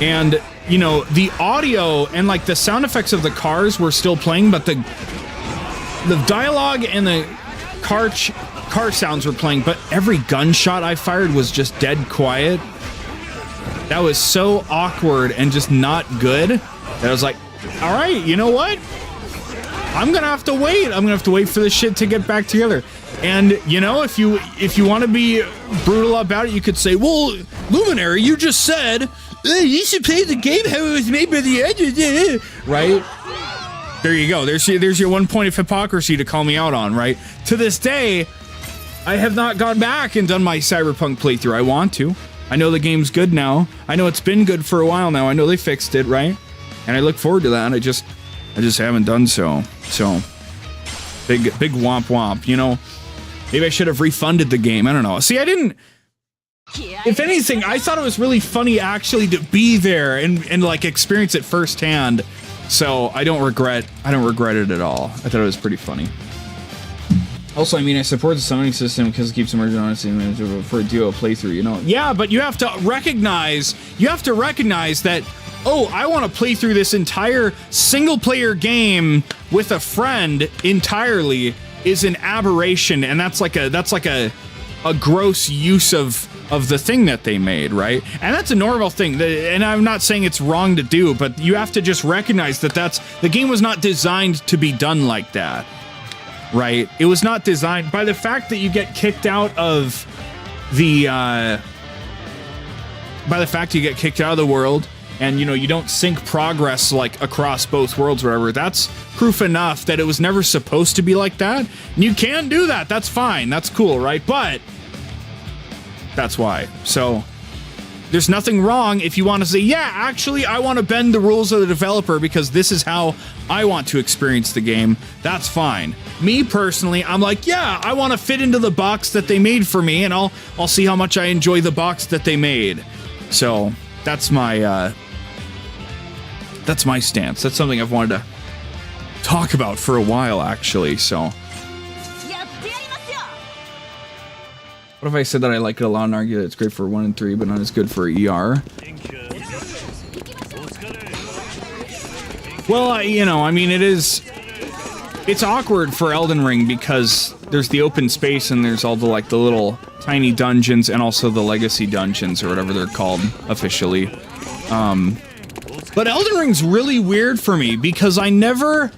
[SPEAKER 1] and you know, the audio and like the sound effects of the cars were still playing, but the dialogue and the car sounds were playing, but every gunshot I fired was just dead quiet. That was so awkward and just not good that I was like, all right, you know what? I'm gonna have to wait. I'm gonna have to wait for this shit to get back together. And you know, if you want to be brutal about it, you could say, well, Luminary, you just said you should play the game how it was made by the edge, right? There you go. There's your one point of hypocrisy to call me out on, right? To this day, I have not gone back and done my Cyberpunk playthrough. I want to. I know the game's good now. I know it's been good for a while now. I know they fixed it, right? And I look forward to that. I just haven't done so. So, big womp womp, you know? Maybe I should have refunded the game. I don't know. See, I didn't... If anything, I thought it was really funny actually to be there and like experience it firsthand. So I don't regret it at all. I thought it was pretty funny. Also, I mean, I support the summoning system because it keeps emerging honestly for a duo playthrough, you know. Yeah, but you have to recognize that, oh, I want to play through this entire single player game with a friend entirely is an aberration, and that's like a gross use of the thing that they made, right? And that's a normal thing, and I'm not saying it's wrong to do, but you have to just recognize that the game was not designed to be done like that, right? It was not designed by the fact that you get kicked out of the world, and you know you don't sync progress like across both worlds or whatever. That's proof enough that it was never supposed to be like that. And you can do that. That's fine. That's cool, right? But that's why. So there's nothing wrong if you want to say, yeah, actually, I want to bend the rules of the developer because this is how I want to experience the game. That's fine. Me personally, I'm like, yeah, I want to fit into the box that they made for me, and I'll see how much I enjoy the box that they made. So that's my stance. That's something I've wanted to talk about for a while, actually. So. What if I said that I like it a lot and argue that it's great for 1 and 3, but not as good for ER? Well, you know, I mean, it's awkward for Elden Ring because there's the open space and there's all the, like, the little tiny dungeons and also the legacy dungeons or whatever they're called officially. But Elden Ring's really weird for me because I never...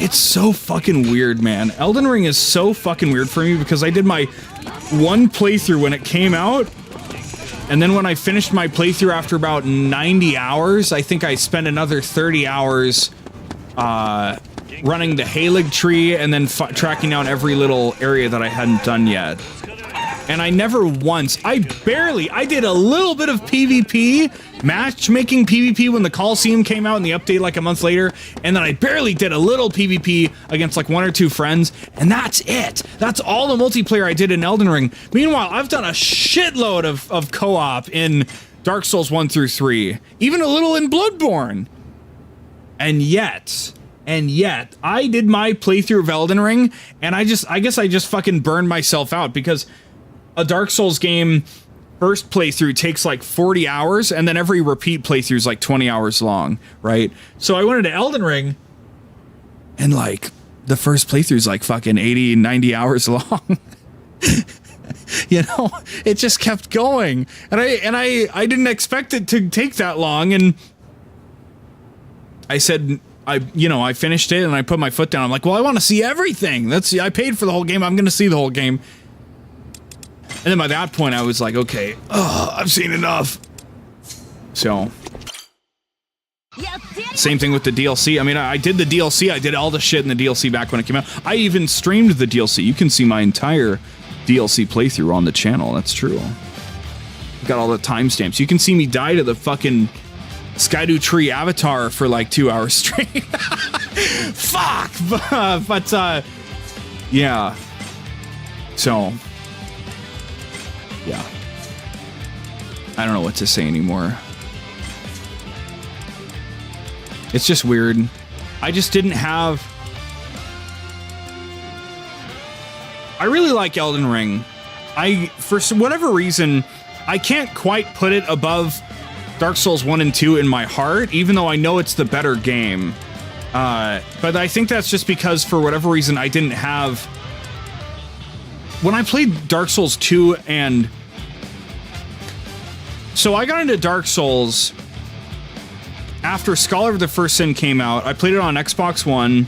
[SPEAKER 1] It's so fucking weird, man. Elden Ring is so fucking weird for me because I did my one playthrough when it came out, and then when I finished my playthrough after about 90 hours, I think I spent another 30 hours running the Halig tree and then tracking down every little area that I hadn't done yet. And I never once, I did a little bit of PvP, matchmaking PvP when the Coliseum came out in the update like a month later, and then I barely did a little PvP against like 1 or 2 friends, and that's it. That's all the multiplayer I did in Elden Ring. Meanwhile, I've done a shitload of co-op in Dark Souls 1 through 3, even a little in Bloodborne. And yet, I did my playthrough of Elden Ring, and I guess I just fucking burned myself out because a Dark Souls game first playthrough takes like 40 hours, and then every repeat playthrough is like 20 hours long, right? So I went into Elden Ring, and like the first playthrough is like fucking 80, 90 hours long. You know, it just kept going, and I didn't expect it to take that long, and I said, I finished it and I put my foot down. I'm like, well, I want to see everything. I paid for the whole game. I'm going to see the whole game. And then by that point, I was like, okay, I've seen enough. So, same thing with the DLC. I mean, I did the DLC. I did all the shit in the DLC back when it came out. I even streamed the DLC. You can see my entire DLC playthrough on the channel. That's true. Got all the timestamps. You can see me die to the fucking Skydew Tree avatar for like 2 hours straight. Fuck! But, yeah. So... yeah. I don't know what to say anymore. It's just weird. I just didn't have... I really like Elden Ring. For whatever reason, I can't quite put it above Dark Souls 1 and 2 in my heart, even though I know it's the better game. But I think that's just because, for whatever reason, I didn't have... When I played Dark Souls 2 and... So I got into Dark Souls after Scholar of the First Sin came out. I played it on Xbox One.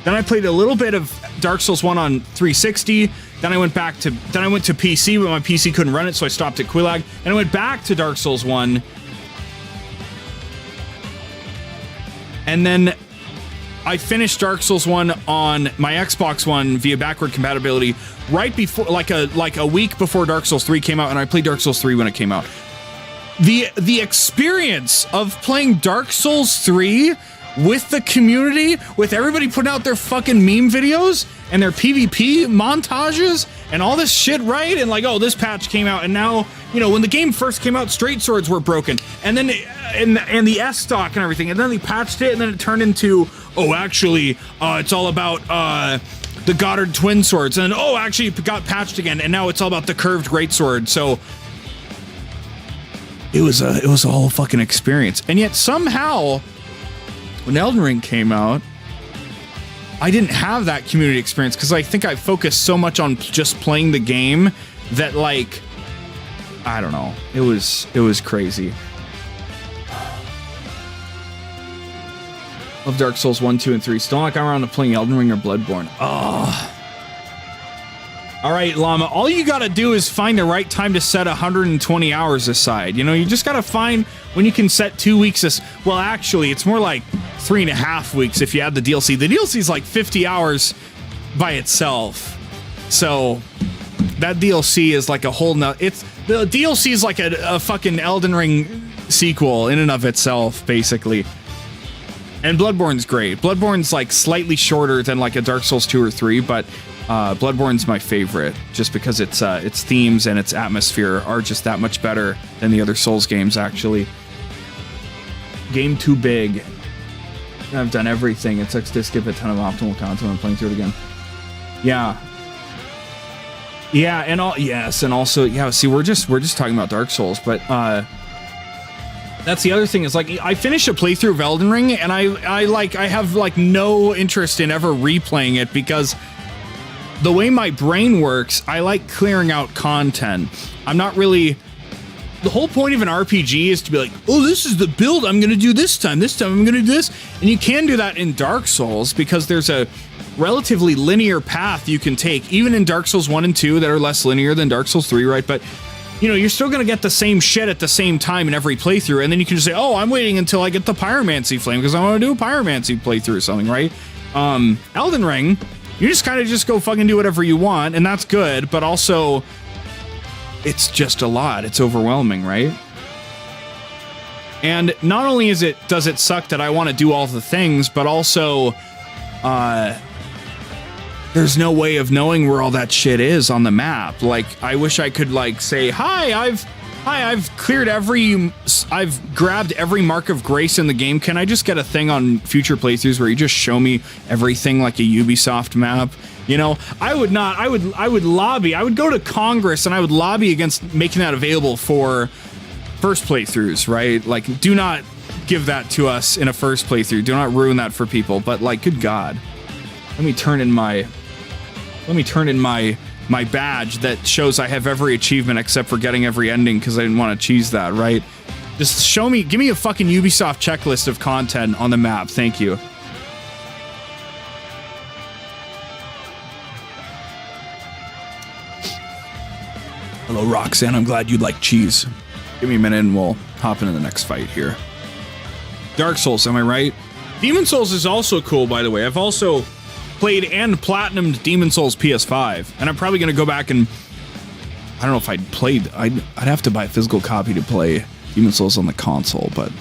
[SPEAKER 1] Then I played a little bit of Dark Souls 1 on 360. Then I went to PC, but my PC couldn't run it, so I stopped at Quilag. And I went back to Dark Souls 1. And then I finished Dark Souls 1 on my Xbox One via backward compatibility right before, like a week before Dark Souls 3 came out, and I played Dark Souls 3 when it came out. The experience of playing Dark Souls 3 with the community, with everybody putting out their fucking meme videos and their PvP montages and all this shit, right? And like, oh, this patch came out, and now, you know, when the game first came out, straight swords were broken, and then and the S stock and everything, and then they patched it, and then it turned into, oh, actually, it's all about the Goddard twin swords, and oh, actually, it got patched again, and now it's all about the curved greatsword. So it was a whole fucking experience, and yet somehow, when Elden Ring came out, I didn't have that community experience because I think I focused so much on just playing the game that, like, I don't know. It was crazy. Love Dark Souls 1, 2, and 3. Still not got around to playing Elden Ring or Bloodborne. Oh. All right, Llama, all you gotta do is find the right time to set 120 hours aside. You know, you just gotta find when you can set 2 weeks. Well, actually, it's more like 3.5 weeks if you add the DLC. The DLC is like 50 hours by itself. So that DLC is like a whole the DLC is like a fucking Elden Ring sequel in and of itself, basically. And Bloodborne's great. Bloodborne's like slightly shorter than like a Dark Souls 2 or 3, but Bloodborne's my favorite just because its themes and its atmosphere are just that much better than the other Souls games, actually. Game too big. I've done everything. It sucks to skip a ton of optimal content when playing through it again. Yeah. Yeah, and also, yeah, see, we're just talking about Dark Souls, but that's the other thing is, like, I finished a playthrough of Elden Ring, and I have like no interest in ever replaying it because the way my brain works, I like clearing out content. I'm not really... The whole point of an RPG is to be like, oh, this is the build I'm going to do this time I'm going to do this. And you can do that in Dark Souls because there's a relatively linear path you can take, even in Dark Souls 1 and 2 that are less linear than Dark Souls 3, right? But, you know, you're still going to get the same shit at the same time in every playthrough. And then you can just say, oh, I'm waiting until I get the Pyromancy Flame because I want to do a Pyromancy playthrough or something, right? Elden Ring, you just kind of just go fucking do whatever you want, and that's good, but also it's just a lot. It's overwhelming, right? And not only does it suck that I want to do all the things, but also there's no way of knowing where all that shit is on the map. Like, I wish I could, like, say, Hi, I've cleared I've grabbed every mark of grace in the game. Can I just get a thing on future playthroughs where you just show me everything like a Ubisoft map? You know, I would lobby. I would go to Congress and I would lobby against making that available for first playthroughs, right? Like, do not give that to us in a first playthrough. Do not ruin that for people. But, like, good God. Let me turn in my badge that shows I have every achievement except for getting every ending because I didn't want to cheese that, right? Just give me a fucking Ubisoft checklist of content on the map. Thank you. Hello, Roxanne. I'm glad you like cheese. Give me a minute and we'll hop into the next fight here. Dark Souls, am I right? Demon Souls is also cool, by the way. I've also played and platinumed Demon Souls PS5, and I'm probably going to go back and... I don't know if I'd have to buy a physical copy to play Demon Souls on the console, but...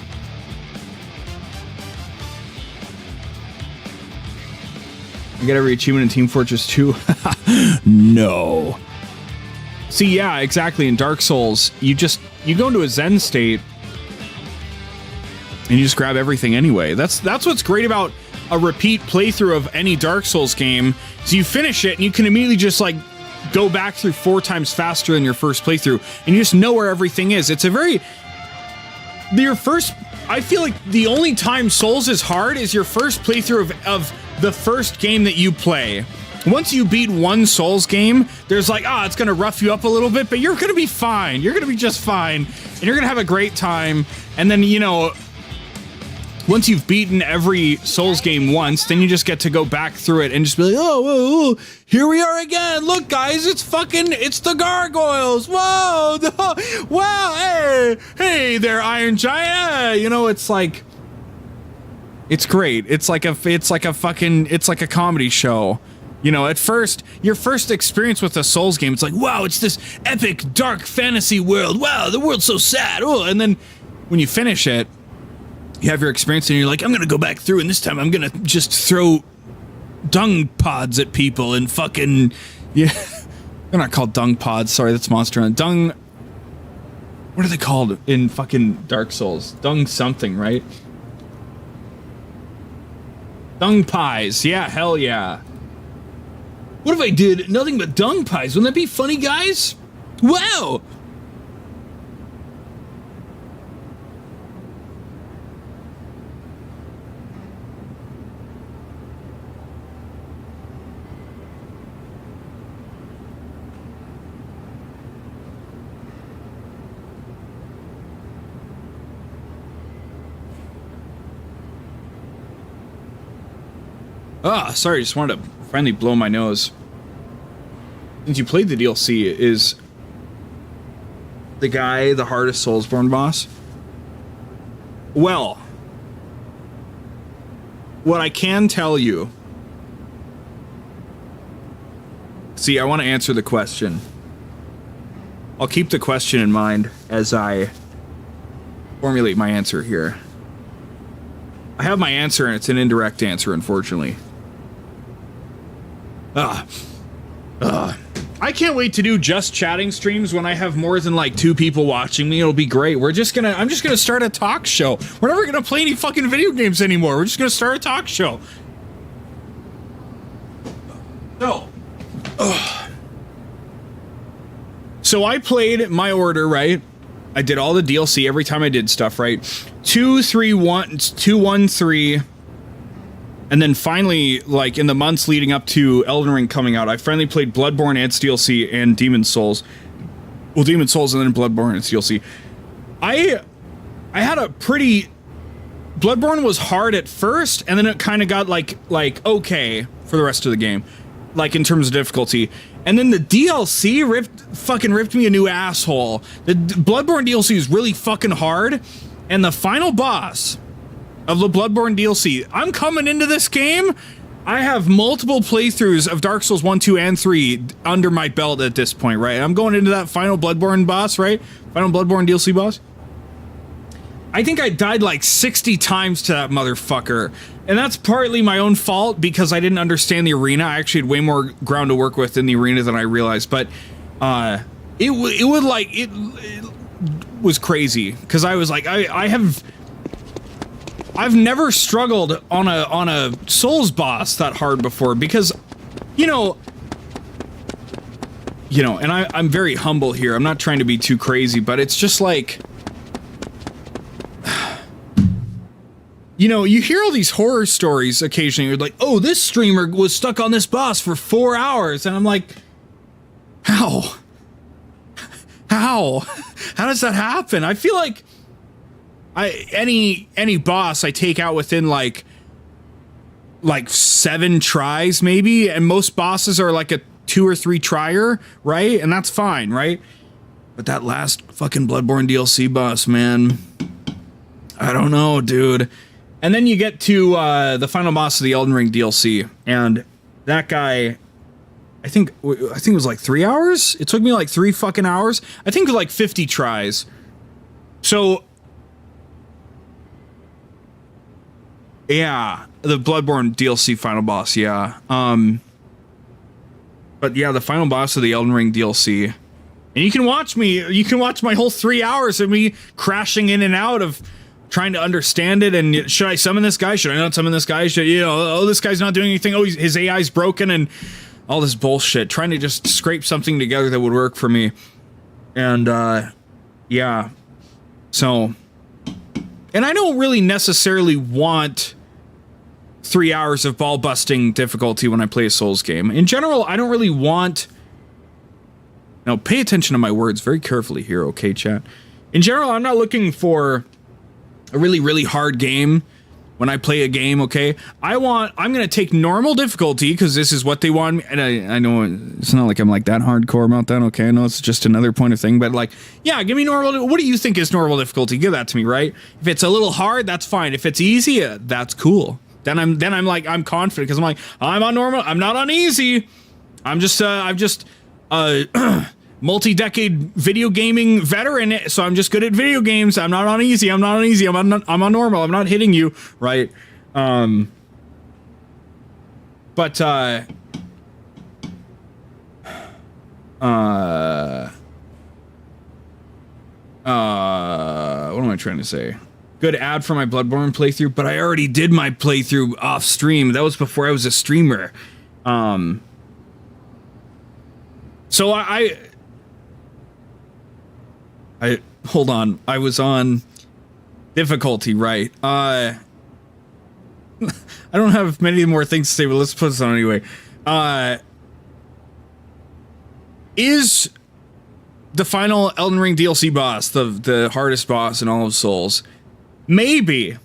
[SPEAKER 1] I get every achievement in Team Fortress 2? No. See, yeah, exactly. In Dark Souls, you go into a Zen state, and you just grab everything anyway. That's what's great about a repeat playthrough of any Dark Souls game. So you finish it, and you can immediately just, like, go back through 4 times faster than your first playthrough, and you just know where everything is. It's a very... I feel like the only time Souls is hard is your first playthrough of the first game that you play. Once you beat one Souls game, there's like, it's going to rough you up a little bit, but you're going to be fine. You're going to be just fine, and you're going to have a great time. And then, you know, once you've beaten every Souls game once, then you just get to go back through it and just be like, oh, here we are again. Look, guys, it's the gargoyles. Whoa, wow, hey there, Iron Giant. You know, it's It's great. It's like a comedy show. You know, at first, your first experience with a Souls game, it's like, wow, it's this epic, dark fantasy world. Wow, the world's so sad. Oh, and then when you finish it, you have your experience and you're like, I'm going to go back through and this time I'm going to just throw dung pods at people and fucking, yeah. They're not called dung pods. Sorry, that's Monster Hunter. Dung, what are they called in fucking Dark Souls? Dung something, right? Dung pies. Yeah, hell yeah. What if I did nothing but dung pies? Wouldn't that be funny, guys? Wow! Ah, sorry, just wanted to finally blow my nose. Since you played the DLC, is the guy the hardest Soulsborne boss? Well, what I can tell you... See, I want to answer the question. I'll keep the question in mind as I formulate my answer here. I have my answer, and it's an indirect answer, unfortunately. I can't wait to do just chatting streams when I have more than like 2 people watching me. It'll be great. I'm just gonna start a talk show. We're never gonna play any fucking video games anymore. We're just gonna start a talk show. So I played my order, right? I did all the DLC every time I did stuff, right? 2, 3, 1, 2, 1, 3. And then finally, like, in the months leading up to Elden Ring coming out, I finally played Bloodborne and its DLC and Demon's Souls. Well, Demon's Souls and then Bloodborne and its DLC. I had a pretty... Bloodborne was hard at first, and then it kind of got, like, okay for the rest of the game. Like, in terms of difficulty. And then the DLC ripped me a new asshole. The Bloodborne DLC is really fucking hard, and the final boss of the Bloodborne DLC. I'm coming into this game. I have multiple playthroughs of Dark Souls 1, 2, and 3 under my belt at this point, right? I'm going into that final Bloodborne boss, right? Final Bloodborne DLC boss. I think I died like 60 times to that motherfucker. And that's partly my own fault because I didn't understand the arena. I actually had way more ground to work with in the arena than I realized. But it was crazy because I was like, I've never struggled on a Souls boss that hard before because, you know, and I'm very humble here. I'm not trying to be too crazy, but it's just like, you know, you hear all these horror stories occasionally. You're like, oh, this streamer was stuck on this boss for 4 hours. And I'm like, how? How does that happen? I feel like any boss I take out within like 7 tries maybe, and most bosses are like a 2 or 3 trier, right? And that's fine, right? But that last fucking Bloodborne DLC boss, man, I don't know, dude. And then you get to the final boss of the Elden Ring DLC, and that guy, I think it was like 3 hours. It took me like 3 fucking hours. I think like 50 tries. So yeah, the Bloodborne DLC final boss, yeah. But yeah, the final boss of the Elden Ring DLC. And you can watch my whole 3 hours of me crashing in and out of trying to understand it. And should I summon this guy? Should I not summon this guy? Should, oh, this guy's not doing anything. Oh, his AI's broken and all this bullshit. Trying to just scrape something together that would work for me. And, yeah. So, and I don't really necessarily want 3 hours of ball-busting difficulty when I play a Souls game. In general, I don't really want... Now, pay attention to my words very carefully here, okay, chat? In general, I'm not looking for a really, really hard game when I play a game, okay? I'm gonna take normal difficulty because this is what they want me, and I know it's not like I'm like that hardcore about that, okay? I know it's just another point of thing, but like, yeah, give me normal. What do you think is normal difficulty? Give that to me, right? If it's a little hard, that's fine. If it's easy, that's cool. Then I'm like, I'm confident because I'm like, I'm on normal. I'm not on easy. I'm just multi-decade video gaming veteran, so I'm just good at video games. I'm not on easy. I'm not on easy. I'm on normal. I'm not hitting you, right? What am I trying to say? Good ad for my Bloodborne playthrough, but I already did my playthrough off stream. That was before I was a streamer. So I hold on. I was on difficulty, right? I don't have many more things to say, but let's put this on anyway. Is the final Elden Ring DLC boss the hardest boss in all of Souls? Maybe.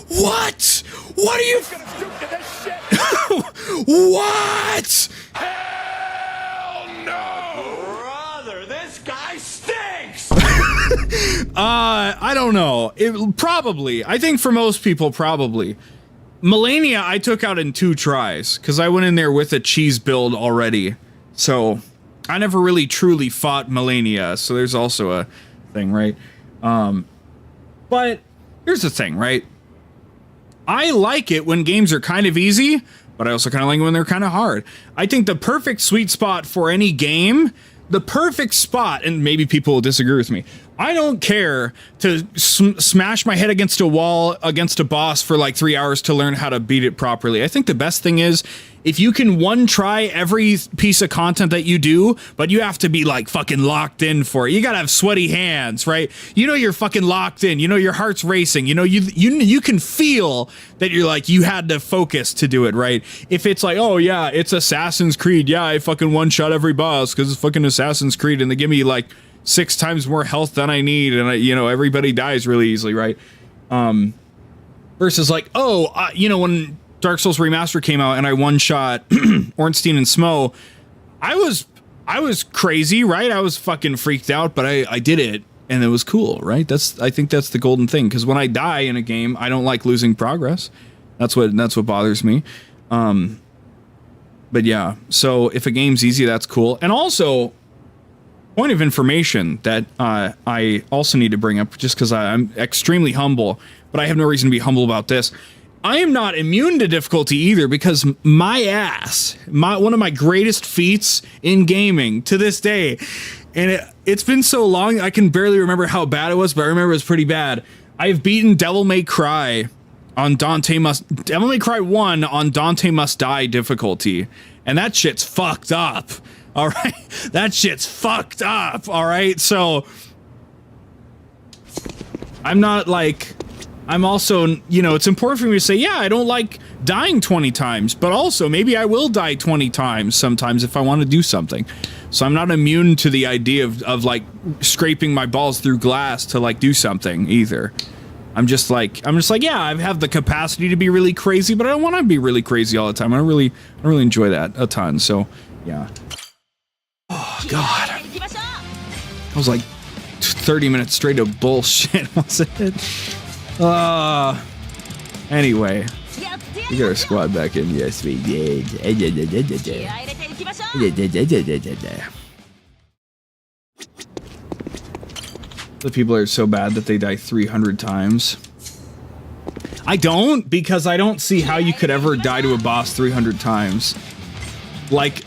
[SPEAKER 1] What? What are you gonna do to this shit? What?
[SPEAKER 3] Hell no!
[SPEAKER 2] Brother, this guy stinks!
[SPEAKER 1] I don't know. Probably. I think for most people, probably. Melania, I took out in 2 tries, because I went in there with a cheese build already. So, I never really truly fought Melania, so there's also a thing, right? But, here's the thing, right? I like it when games are kind of easy, but I also kind of like it when they're kind of hard. I think the perfect sweet spot for any game, the perfect spot, and maybe people will disagree with me, I don't care to smash my head against a wall, against a boss for like 3 hours to learn how to beat it properly. I think the best thing is, if you can one try every piece of content that you do, but you have to be like fucking locked in for it. You gotta have sweaty hands, right? You know you're fucking locked in. You know your heart's racing. You know you can feel that you're like you had to focus to do it, right? If it's like, oh yeah, it's Assassin's Creed. Yeah, I fucking one shot every boss because it's fucking Assassin's Creed, and they give me like 6 times more health than I need, and everybody dies really easily, right? Versus like, when Dark Souls Remastered came out and I one-shot Ornstein and 𝒀𝑶, I was crazy, right? I was fucking freaked out, but I did it, and it was cool, right? I think that's the golden thing, because when I die in a game, I don't like losing progress. That's what bothers me. But yeah, so if a game's easy, that's cool. And also, point of information that I also need to bring up, just because I'm extremely humble, but I have no reason to be humble about this. I am not immune to difficulty either, because my ass, one of my greatest feats in gaming to this day, and it's been so long I can barely remember how bad it was, but I remember it was pretty bad. I've beaten Devil May Cry on Devil May Cry 1 on Dante Must Die difficulty, and that shit's fucked up. All right, that shit's fucked up. All right, so I'm not like. I'm also, it's important for me to say, yeah, I don't like dying 20 times, but also maybe I will die 20 times sometimes if I want to do something. So I'm not immune to the idea of like scraping my balls through glass to like do something either. I'm just like, yeah, I have the capacity to be really crazy, but I don't want to be really crazy all the time. I really enjoy that a ton. So yeah. Oh God. I was like 30 minutes straight of bullshit, wasn't it? Anyway, we got our squad back in. Yes, we did. The people are so bad that they die 300 times. I don't, because I don't see how you could ever die to a boss 300 times. Like,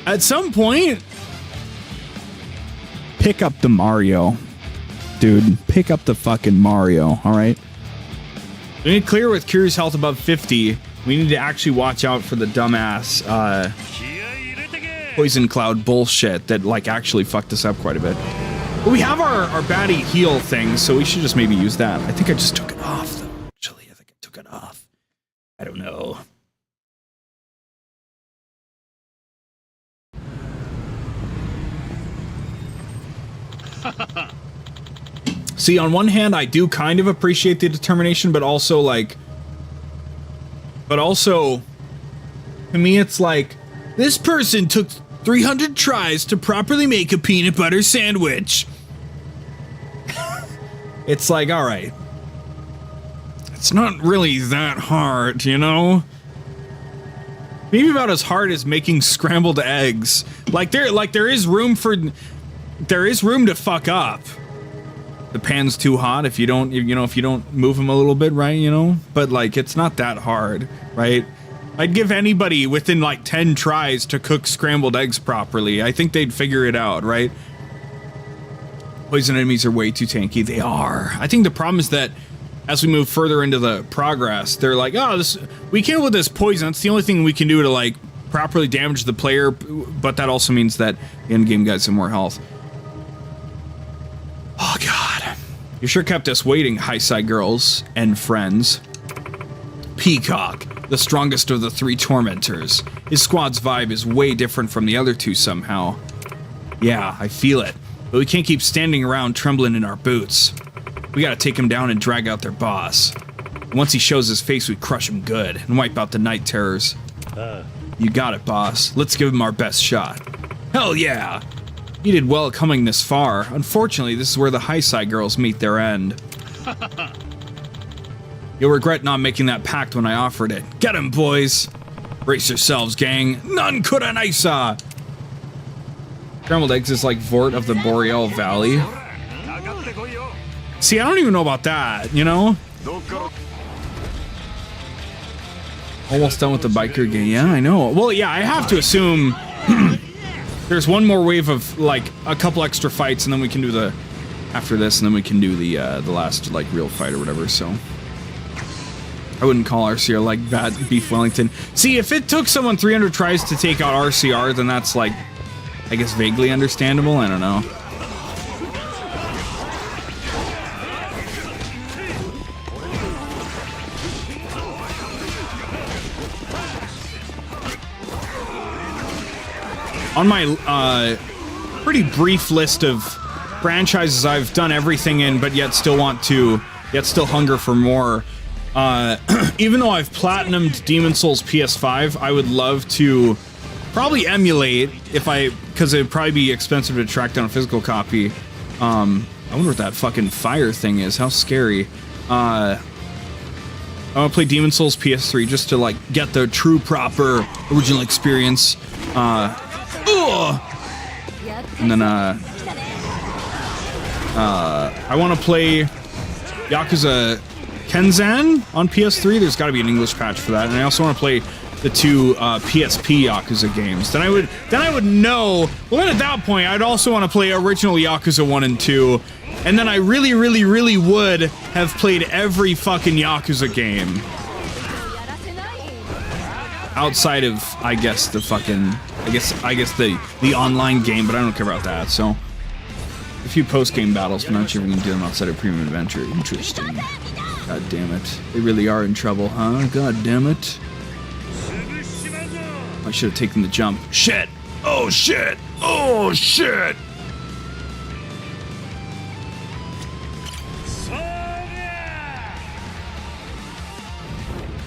[SPEAKER 1] at some point, pick up the Mario. Dude, pick up the fucking Mario, alright? We need to clear with Kiryu's health above 50. We need to actually watch out for the dumbass, Poison Cloud bullshit that, like, actually fucked us up quite a bit. But we have our baddie heal thing, so we should just maybe use that. I think I just took it off, though. Actually, I think I took it off. I don't know. See, on one hand, I do kind of appreciate the determination, but also, like... But also, to me, it's like, this person took 300 tries to properly make a peanut butter sandwich. It's like, all right. It's not really that hard, you know? Maybe about as hard as making scrambled eggs. There is room to fuck up. The pan's too hot if you don't, if you don't move them a little bit, right, you know? But, like, it's not that hard, right? I'd give anybody within, like, 10 tries to cook scrambled eggs properly. I think they'd figure it out, right? Poison enemies are way too tanky. They are. I think the problem is that as we move further into the progress, they're like, oh, we can't with this poison. That's the only thing we can do to, like, properly damage the player, but that also means that the endgame guys have more health. Oh, God. You sure kept us waiting, high side girls and friends. Peacock, the strongest of the 3 tormentors. His squad's vibe is way different from the other 2 somehow. Yeah, I feel it. But we can't keep standing around trembling in our boots. We gotta take him down and drag out their boss. And once he shows his face, we crush him good and wipe out the night terrors. You got it, boss. Let's give him our best shot. Hell yeah! You did well coming this far. Unfortunately, this is where the high side girls meet their end. You'll regret not making that pact when I offered it. Get him, boys! Brace yourselves, gang. None could an Isa! Scrambled eggs is like Vort of the Boreal Valley. See, I don't even know about that, you know? Almost done with the biker game. Yeah, I know. Well, yeah, I have to assume there's one more wave of, like, a couple extra fights, and then we can do the... After this, and then we can do the last, like, real fight or whatever, so... I wouldn't call RCR, like, bad Beef Wellington. See, if it took someone 300 tries to take out RCR, then that's, like, I guess vaguely understandable? I don't know. On my pretty brief list of franchises I've done everything in, but yet still hunger for more. Even though I've platinumed Demon's Souls PS5, I would love to probably emulate because it'd probably be expensive to track down a physical copy. I wonder what that fucking fire thing is. How scary. I want to play Demon's Souls PS3 just to, like, get the true, proper, original experience. And then, I want to play Yakuza Kenzan on PS3. There's got to be an English patch for that. And I also want to play the 2 PSP Yakuza games. Then I would know. Well, then at that point, I'd also want to play original Yakuza 1 and 2. And then I really, really, really would have played every fucking Yakuza game. Outside of, I guess, the fucking... I guess the online game, but I don't care about that, so... A few post-game battles, but not sure if we can do them outside of Premium Adventure. Interesting. God damn it. They really are in trouble, huh? God damn it. I should have taken the jump. Shit! Oh, shit! Oh, shit!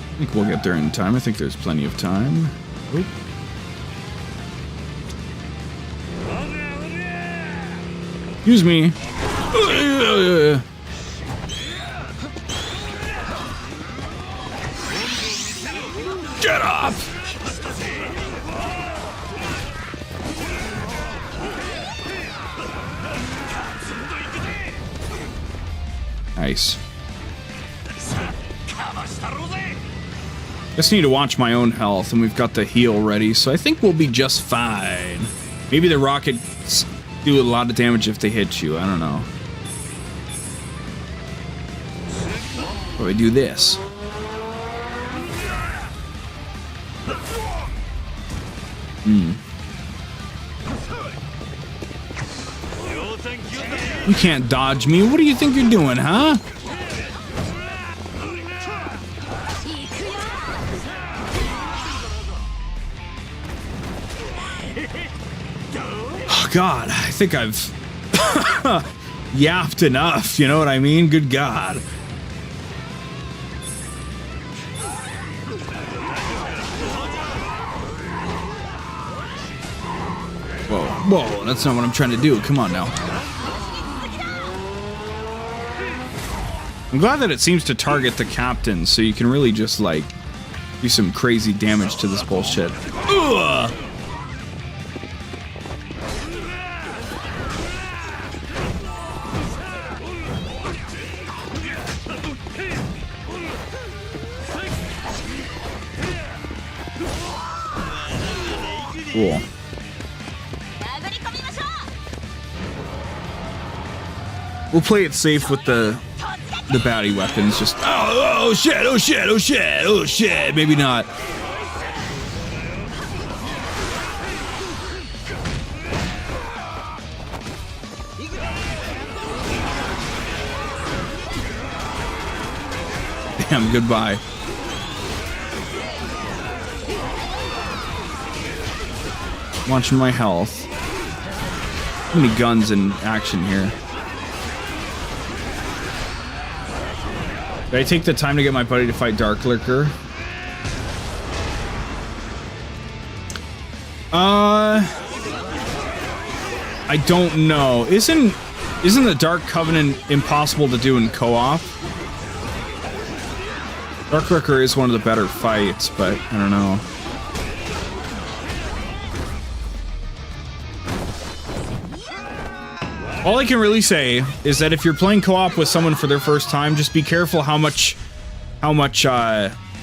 [SPEAKER 1] I think we'll get there in time. I think there's plenty of time. Oop. Excuse me. Get up! Nice. Just need to watch my own health, and we've got the heal ready, so I think we'll be just fine. Maybe the rockets do a lot of damage if they hit you. I don't know. What do I do this? You can't dodge me. What do you think you're doing, huh? Oh God, I think I've yapped enough, you know what I mean? Good God. Whoa, that's not what I'm trying to do. Come on now. I'm glad that it seems to target the captain, so you can really just, like, do some crazy damage to this bullshit. Ugh! Cool. We'll play it safe with the baddie weapons. Just oh shit, maybe not. Damn, goodbye. Watching my health. Too many guns in action here. Did I take the time to get my buddy to fight Dark Lurker? I don't know. Isn't the Dark Covenant impossible to do in co-op? Dark Lurker is one of the better fights, but I don't know. All I can really say is that if you're playing co-op with someone for their first time, just be careful how much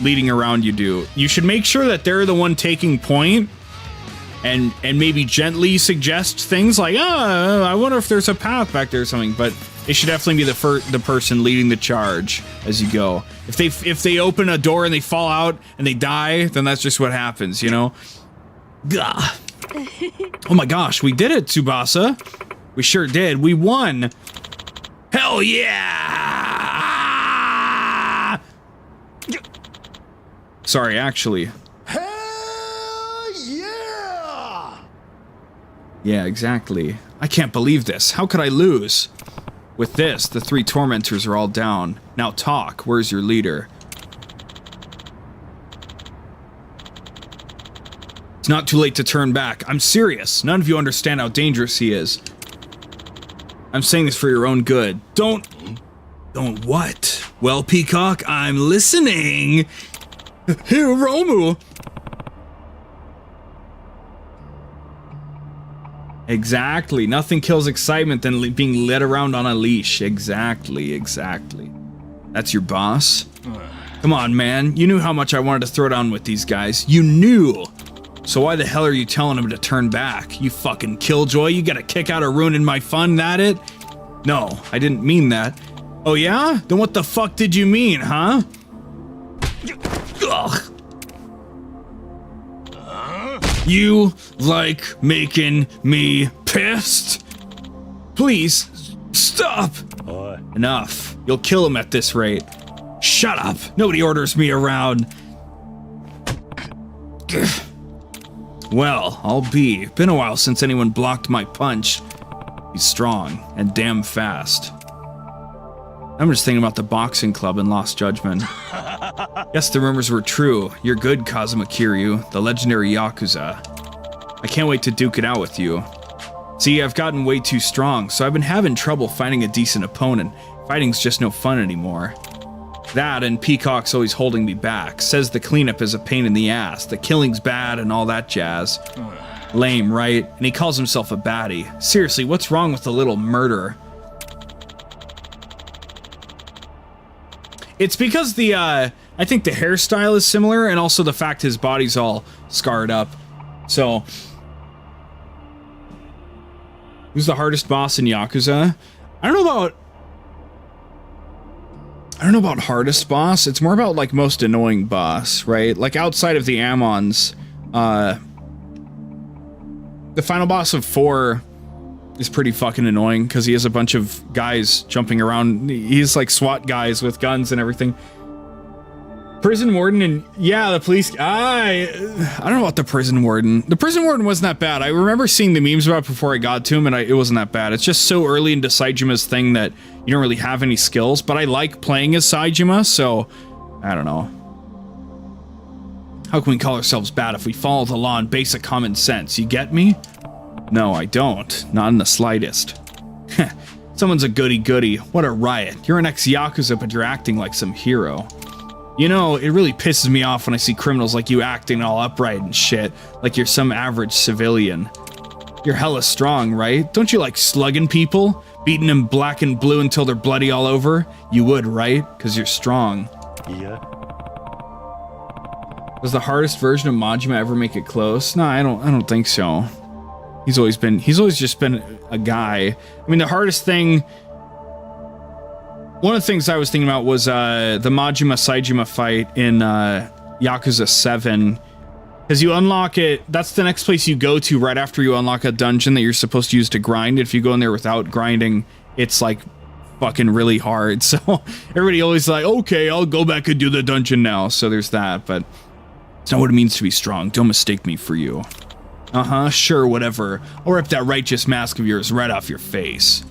[SPEAKER 1] leading around you do. You should make sure that they're the one taking point, and maybe gently suggest things like, I wonder if there's a path back there or something. But it should definitely be the person leading the charge as you go. If they open a door and they fall out and they die, then that's just what happens, you know. Gah. Oh my gosh, we did it, Tsubasa. We sure did. We won. Hell yeah! Sorry, actually.
[SPEAKER 3] Hell yeah!
[SPEAKER 1] Yeah, exactly. I can't believe this. How could I lose? With this, the 3 tormentors are all down. Now talk. Where's your leader? It's not too late to turn back. I'm serious. None of you understand how dangerous he is. I'm saying this for your own good. Don't what? Well, Peacock, I'm listening. Hiromu. Exactly. Nothing kills excitement than being led around on a leash. Exactly. That's your boss? Come on, man. You knew how much I wanted to throw down with these guys. You knew. So why the hell are you telling him to turn back? You fucking killjoy, you got a kick out of ruining my fun, that it? No, I didn't mean that. Oh yeah? Then what the fuck did you mean, huh? Ugh. You like making me pissed? Please, stop! Enough. You'll kill him at this rate. Shut up! Nobody orders me around. Well, I'll be. Been a while since anyone blocked my punch. He's strong and damn fast. I'm just thinking about the boxing club in Lost Judgment. Yes, the rumors were true. You're good, Kazuma Kiryu, the legendary Yakuza. I can't wait to duke it out with you. See, I've gotten way too strong, so I've been having trouble finding a decent opponent. Fighting's just no fun anymore. That and Peacock's always holding me back. Says the cleanup is a pain in the ass, the killing's bad and all that jazz. Lame, right? And he calls himself a baddie. Seriously, what's wrong with the little murderer? It's because the, I think the hairstyle is similar, and also the fact his body's all scarred up. So, who's the hardest boss in Yakuza? I don't know about hardest boss. It's more about like most annoying boss, right? Like outside of the Ammons, the final boss of 4 is pretty fucking annoying because he has a bunch of guys jumping around. He's like SWAT guys with guns and everything. Prison warden and yeah, the police. I don't know about the prison warden. The prison warden wasn't that bad. I remember seeing the memes about it before I got to him, and it wasn't that bad. It's just so early into 𝑺𝑰𝑩𝑴�'s thing that you don't really have any skills. But I like playing as 𝑺𝑰𝑩𝑴, so I don't know. How can we call ourselves bad if we follow the law and basic common sense? You get me? No, I don't. Not in the slightest. Someone's a goody-goody. What a riot. You're an ex-Yakuza, but you're acting like some hero. You know, it really pisses me off when I see criminals like you acting all upright and shit, like you're some average civilian. You're hella strong, right? Don't you like slugging people? Beating them black and blue until they're bloody all over? You would, right? Because you're strong.
[SPEAKER 4] Yeah.
[SPEAKER 1] Was the hardest version of 𝑬𝑚𝑗ima ever make it close? No, I don't think so. He's always just been a guy. I mean, the hardest thing. One of the things I was thinking about was the 𝑬𝑚𝑗ima 𝑺𝑰𝑩𝑴 fight in Yakuza 7. Because you unlock it, that's the next place you go to right after you unlock a dungeon that you're supposed to use to grind. If you go in there without grinding, it's like fucking really hard. So everybody always like, okay, I'll go back and do the dungeon now. So there's that, but it's not what it means to be strong. Don't mistake me for you. Uh-huh, sure, whatever. I'll rip that righteous mask of yours right off your face.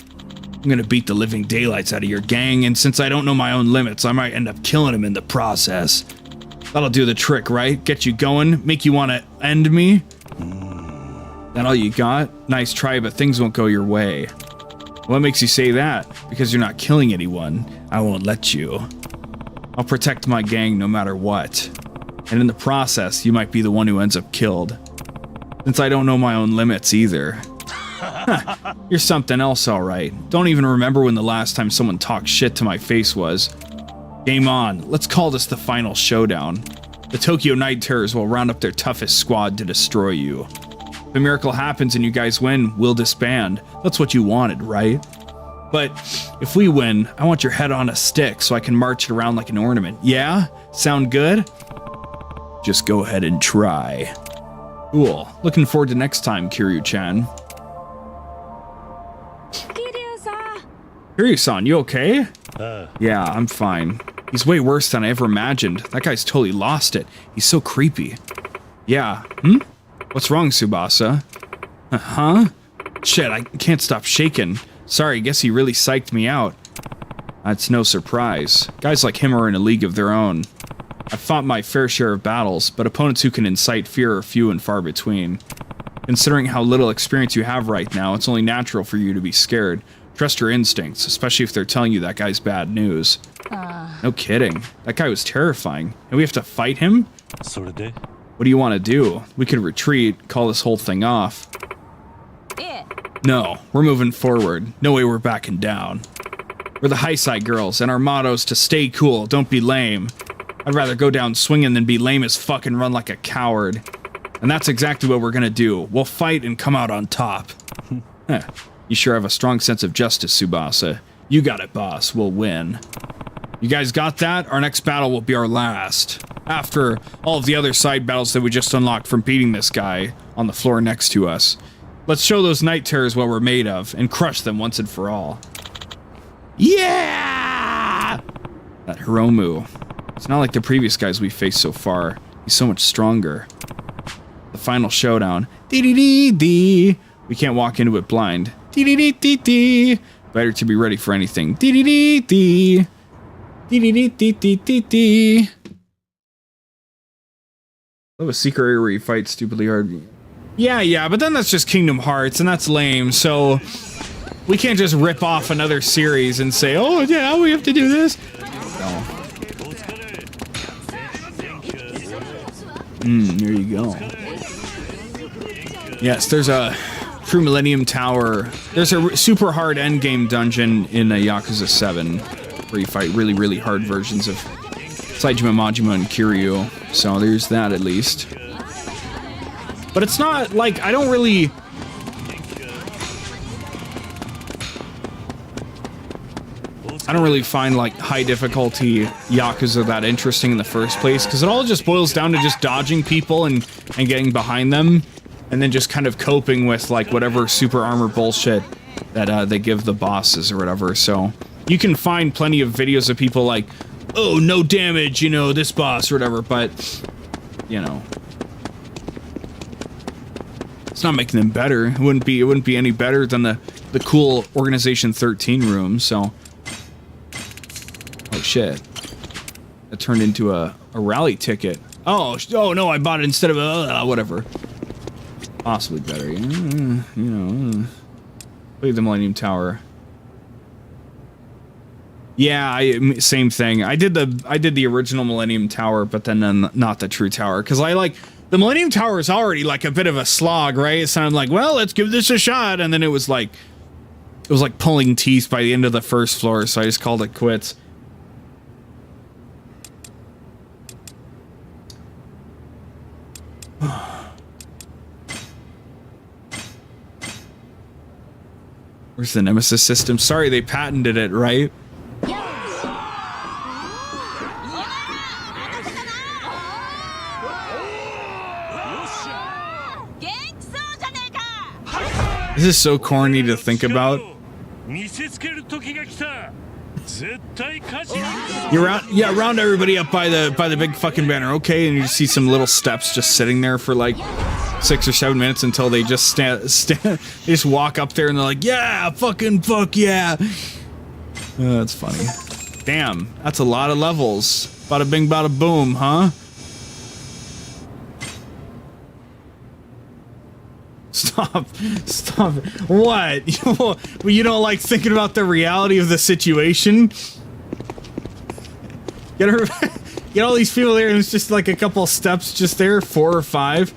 [SPEAKER 1] I'm gonna beat the living daylights out of your gang, and since I don't know my own limits, I might end up killing him in the process. That'll do the trick, right? Get you going, make you want to end me? That all you got? Nice try, but things won't go your way. What makes you say that? Because you're not killing anyone. I won't let you. I'll protect my gang no matter what. And in the process, you might be the one who ends up killed. Since I don't know my own limits either. Huh, you're something else, alright. Don't even remember when the last time someone talked shit to my face was. Game on. Let's call this the final showdown. The Tokyo Night Terrors will round up their toughest squad to destroy you. If a miracle happens and you guys win, we'll disband. That's what you wanted, right? But if we win, I want your head on a stick so I can march it around like an ornament. Yeah? Sound good? Just go ahead and try. Cool. Looking forward to next time, Kiryu-chan. Kiryu-san, you okay? Yeah, I'm fine. He's way worse than I ever imagined. That guy's totally lost it. He's so creepy. Yeah. What's wrong, Tsubasa? Huh? Shit, I can't stop shaking. Sorry, guess he really psyched me out. That's no surprise. Guys like him are in a league of their own. I've fought my fair share of battles, but opponents who can incite fear are few and far between. Considering how little experience you have right now, it's only natural for you to be scared. Trust your instincts, especially if they're telling you that guy's bad news. No kidding. That guy was terrifying. And we have to fight him? What do you want to do? We could retreat, call this whole thing off. No, we're moving forward. No way we're backing down. We're the high side girls, and our motto's to stay cool, don't be lame. I'd rather go down swinging than be lame as fuck and run like a coward. And that's exactly what we're gonna do. We'll fight and come out on top. You sure have a strong sense of justice, Tsubasa. You got it, boss. We'll win. You guys got that? Our next battle will be our last. After all of the other side battles that we just unlocked from beating this guy on the floor next to us. Let's show those night terrors what we're made of and crush them once and for all. Yeah! That Hiromu. It's not like the previous guys we faced so far. He's so much stronger. The final showdown. Dee-dee-dee-dee. We can't walk into it blind. Dee-dee-dee-dee-dee. Better to be ready for anything. Dee-dee-dee-dee. Dee-dee-dee-dee-dee-dee. I love a secret area where you fight stupidly hard. Yeah, but then that's just Kingdom Hearts, and that's lame, so we can't just rip off another series and say, oh yeah, we have to do this. No. There you go. Yes, there's a True Millennium Tower. There's a super hard endgame dungeon in Yakuza 7 where you fight really, really hard versions of 𝑺𝑰𝑩𝑴, 𝑚𝑬𝑚𝑗ima, and Kiryu. So there's that at least. But it's not like, I don't really find like high difficulty Yakuza that interesting in the first place, because it all just boils down to just dodging people and getting behind them, and then just kind of coping with like whatever super armor bullshit that they give the bosses or whatever. So you can find plenty of videos of people like oh, no damage, you know, this boss or whatever, but, you know, it's not making them better. It wouldn't be any better than the cool Organization 13 room, so. Oh shit. It turned into a rally ticket. Oh no, I bought it instead of a, whatever. Possibly better, yeah, you know. Look at the Millennium Tower. Yeah, same thing. I did the original Millennium Tower, but then not the True Tower, because I like the Millennium Tower is already like a bit of a slog, right? It sounded like, well, let's give this a shot, and then it was like pulling teeth by the end of the first floor, so I just called it quits. Where's the Nemesis system? Sorry, they patented it, right? This is so corny to think about. You round everybody up by the big fucking banner, okay? And you see some little steps just sitting there for like 6 or 7 minutes until they just they just walk up there and they're like, yeah, fuck yeah. That's funny. Damn, that's a lot of levels. Bada bing, bada boom, huh? Stop. What? You don't like thinking about the reality of the situation? Get all these people there and it's just like a couple steps just there, 4 or 5.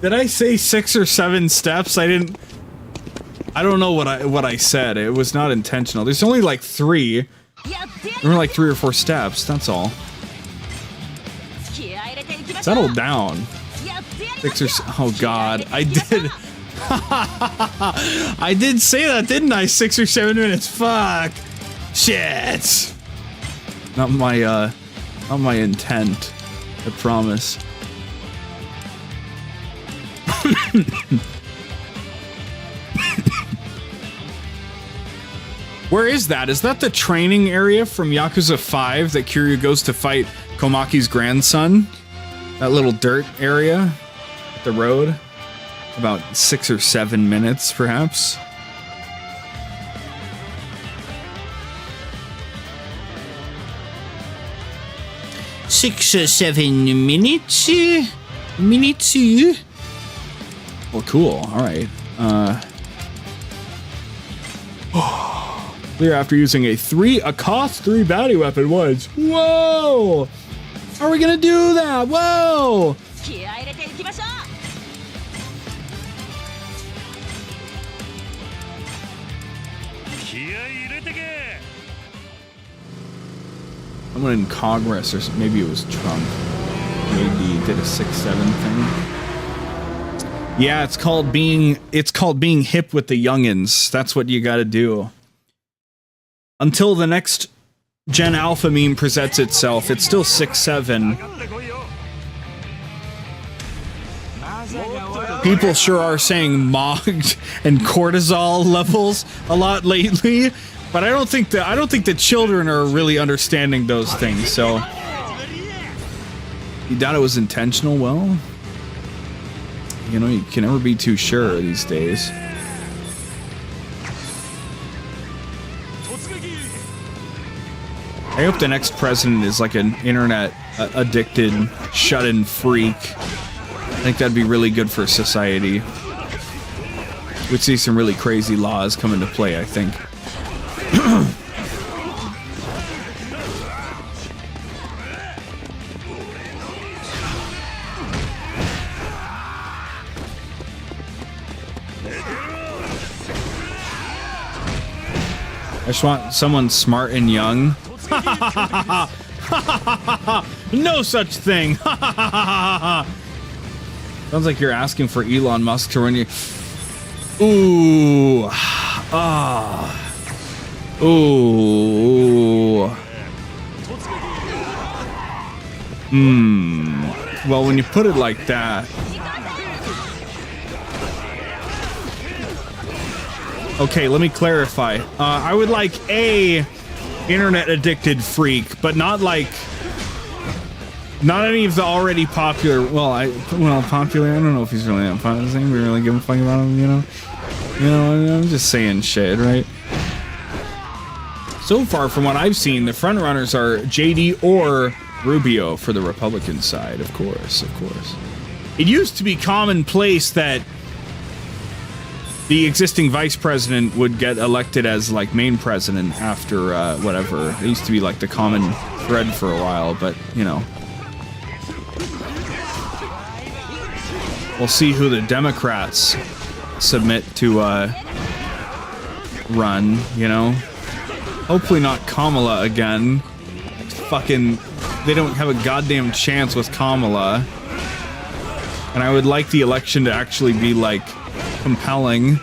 [SPEAKER 1] Did I say 6 or 7 steps? I don't know what I said. It was not intentional. There's only like 3. There were like 3 or 4 steps, that's all. Settle down. 6 or oh god, I did. I did say that, didn't I? 6 or 7 minutes. Fuck. Shit. Not my intent. I promise. Where is that? Is that the training area from Yakuza 5 that Kiryu goes to fight Komaki's grandson? That little dirt area at the road? About 6 or 7 minutes, perhaps? Six or 7 minutes? Well, cool. Alright. Clear after using a cost 3 bounty weapon once. Whoa! How are we gonna do that? Whoa! Someone in Congress, or maybe it was Trump. Maybe did a 6-7 thing. Yeah, it's called being hip with the youngins. That's what you gotta do. Until the next Gen Alpha meme presents itself, it's still 6-7. People sure are saying mogged and cortisol levels a lot lately, but I don't think the children are really understanding those things. So you doubt it was intentional? Well, you know, you can never be too sure these days. I hope the next president is like an internet addicted, shut-in freak. I think that'd be really good for society. We'd see some really crazy laws come into play, I think. I just want someone smart and young. No such thing. Sounds like you're asking for Elon Musk to run you. Ooh. Ah. Ooh. Well, when you put it like that. Okay, let me clarify. I would like a internet addicted freak, but not like not any of the already popular. Well, popular. I don't know if he's really that popular. Does anybody really give a fuck about him? You know, I'm just saying shit, right? So far, from what I've seen, the front runners are JD or Rubio for the Republican side, of course, of course. It used to be commonplace that the existing vice president would get elected as, like, main president after, whatever. It used to be, like, the common thread for a while, but, you know. We'll see who the Democrats submit to, run, you know? Hopefully not Kamala again. Fucking... They don't have a goddamn chance with Kamala. And I would like the election to actually be, like, compelling.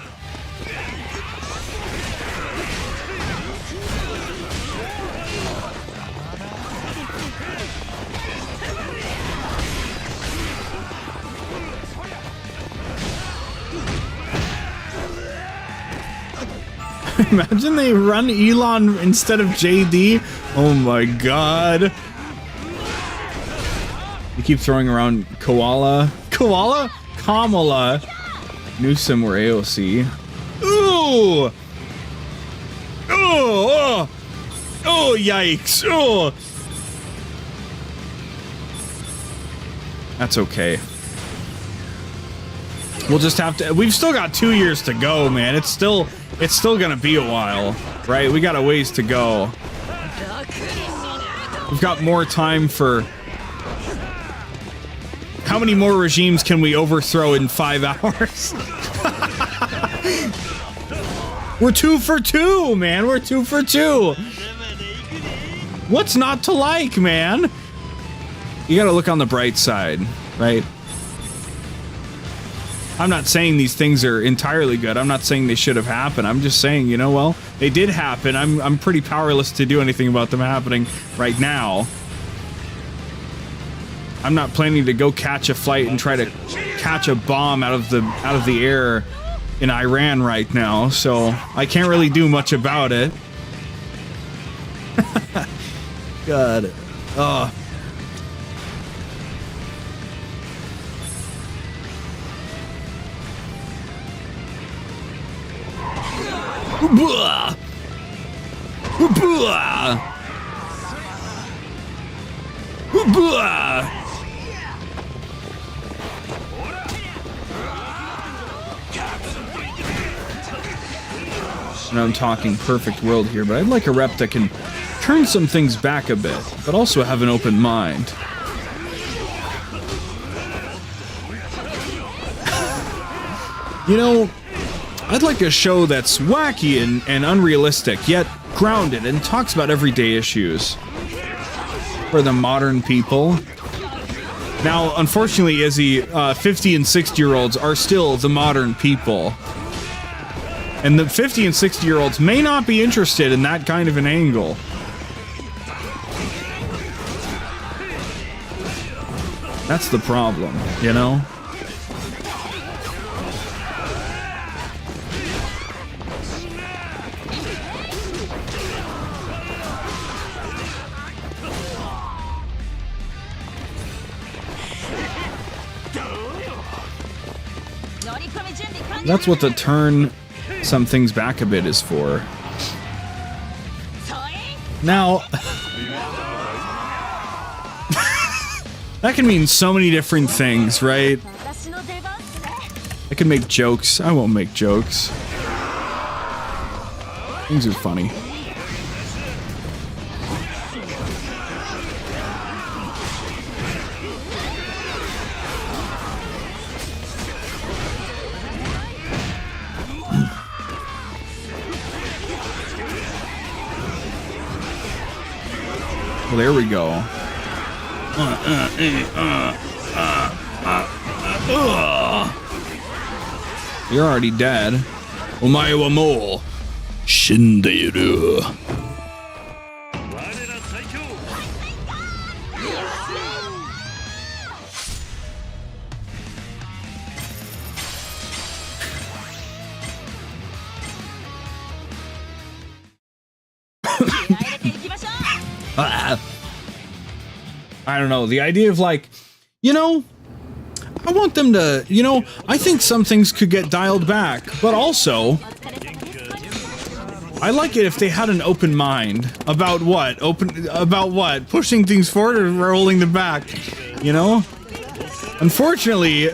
[SPEAKER 1] Imagine they run Elon instead of JD. Oh my god. You keep throwing around Koala. Koala? Kamala. Newsom or AOC. Ooh! Oh! Oh, yikes! Oh! That's okay. We'll just have to... We've still got 2 years to go, man. It's still gonna be a while, right? We got a ways to go. We've got more time for... How many more regimes can we overthrow in 5 hours? We're 2 for 2, man. We're 2 for 2. What's not to like, man? You gotta look on the bright side, right? I'm not saying these things are entirely good. I'm not saying they should have happened. I'm just saying, you know, well, they did happen. I'm pretty powerless to do anything about them happening right now. I'm not planning to go catch a flight and try to catch a bomb out of the air in Iran right now, so I can't really do much about it. God. Oh. Blah. Blah. Blah. And I'm talking perfect world here, but I'd like a rep that can turn some things back a bit, but also have an open mind. You know, I'd like a show that's wacky and unrealistic, yet grounded and talks about everyday issues. For the modern people. Now, unfortunately, Izzy, 50 and 60-year-olds are still the modern people. And the 50 and 60-year-olds may not be interested in that kind of an angle. That's the problem, you know? That's what the turn some things back a bit is for. Now, that can mean so many different things, right? I can make jokes. I won't make jokes. Things are funny. Well, there we go. You're already dead. Omae wa mou shindeiru. I don't know. The idea of like, you know, I want them to, you know, I think some things could get dialed back, but also I like it if they had an open mind about what? Pushing things forward or rolling them back, you know? Unfortunately,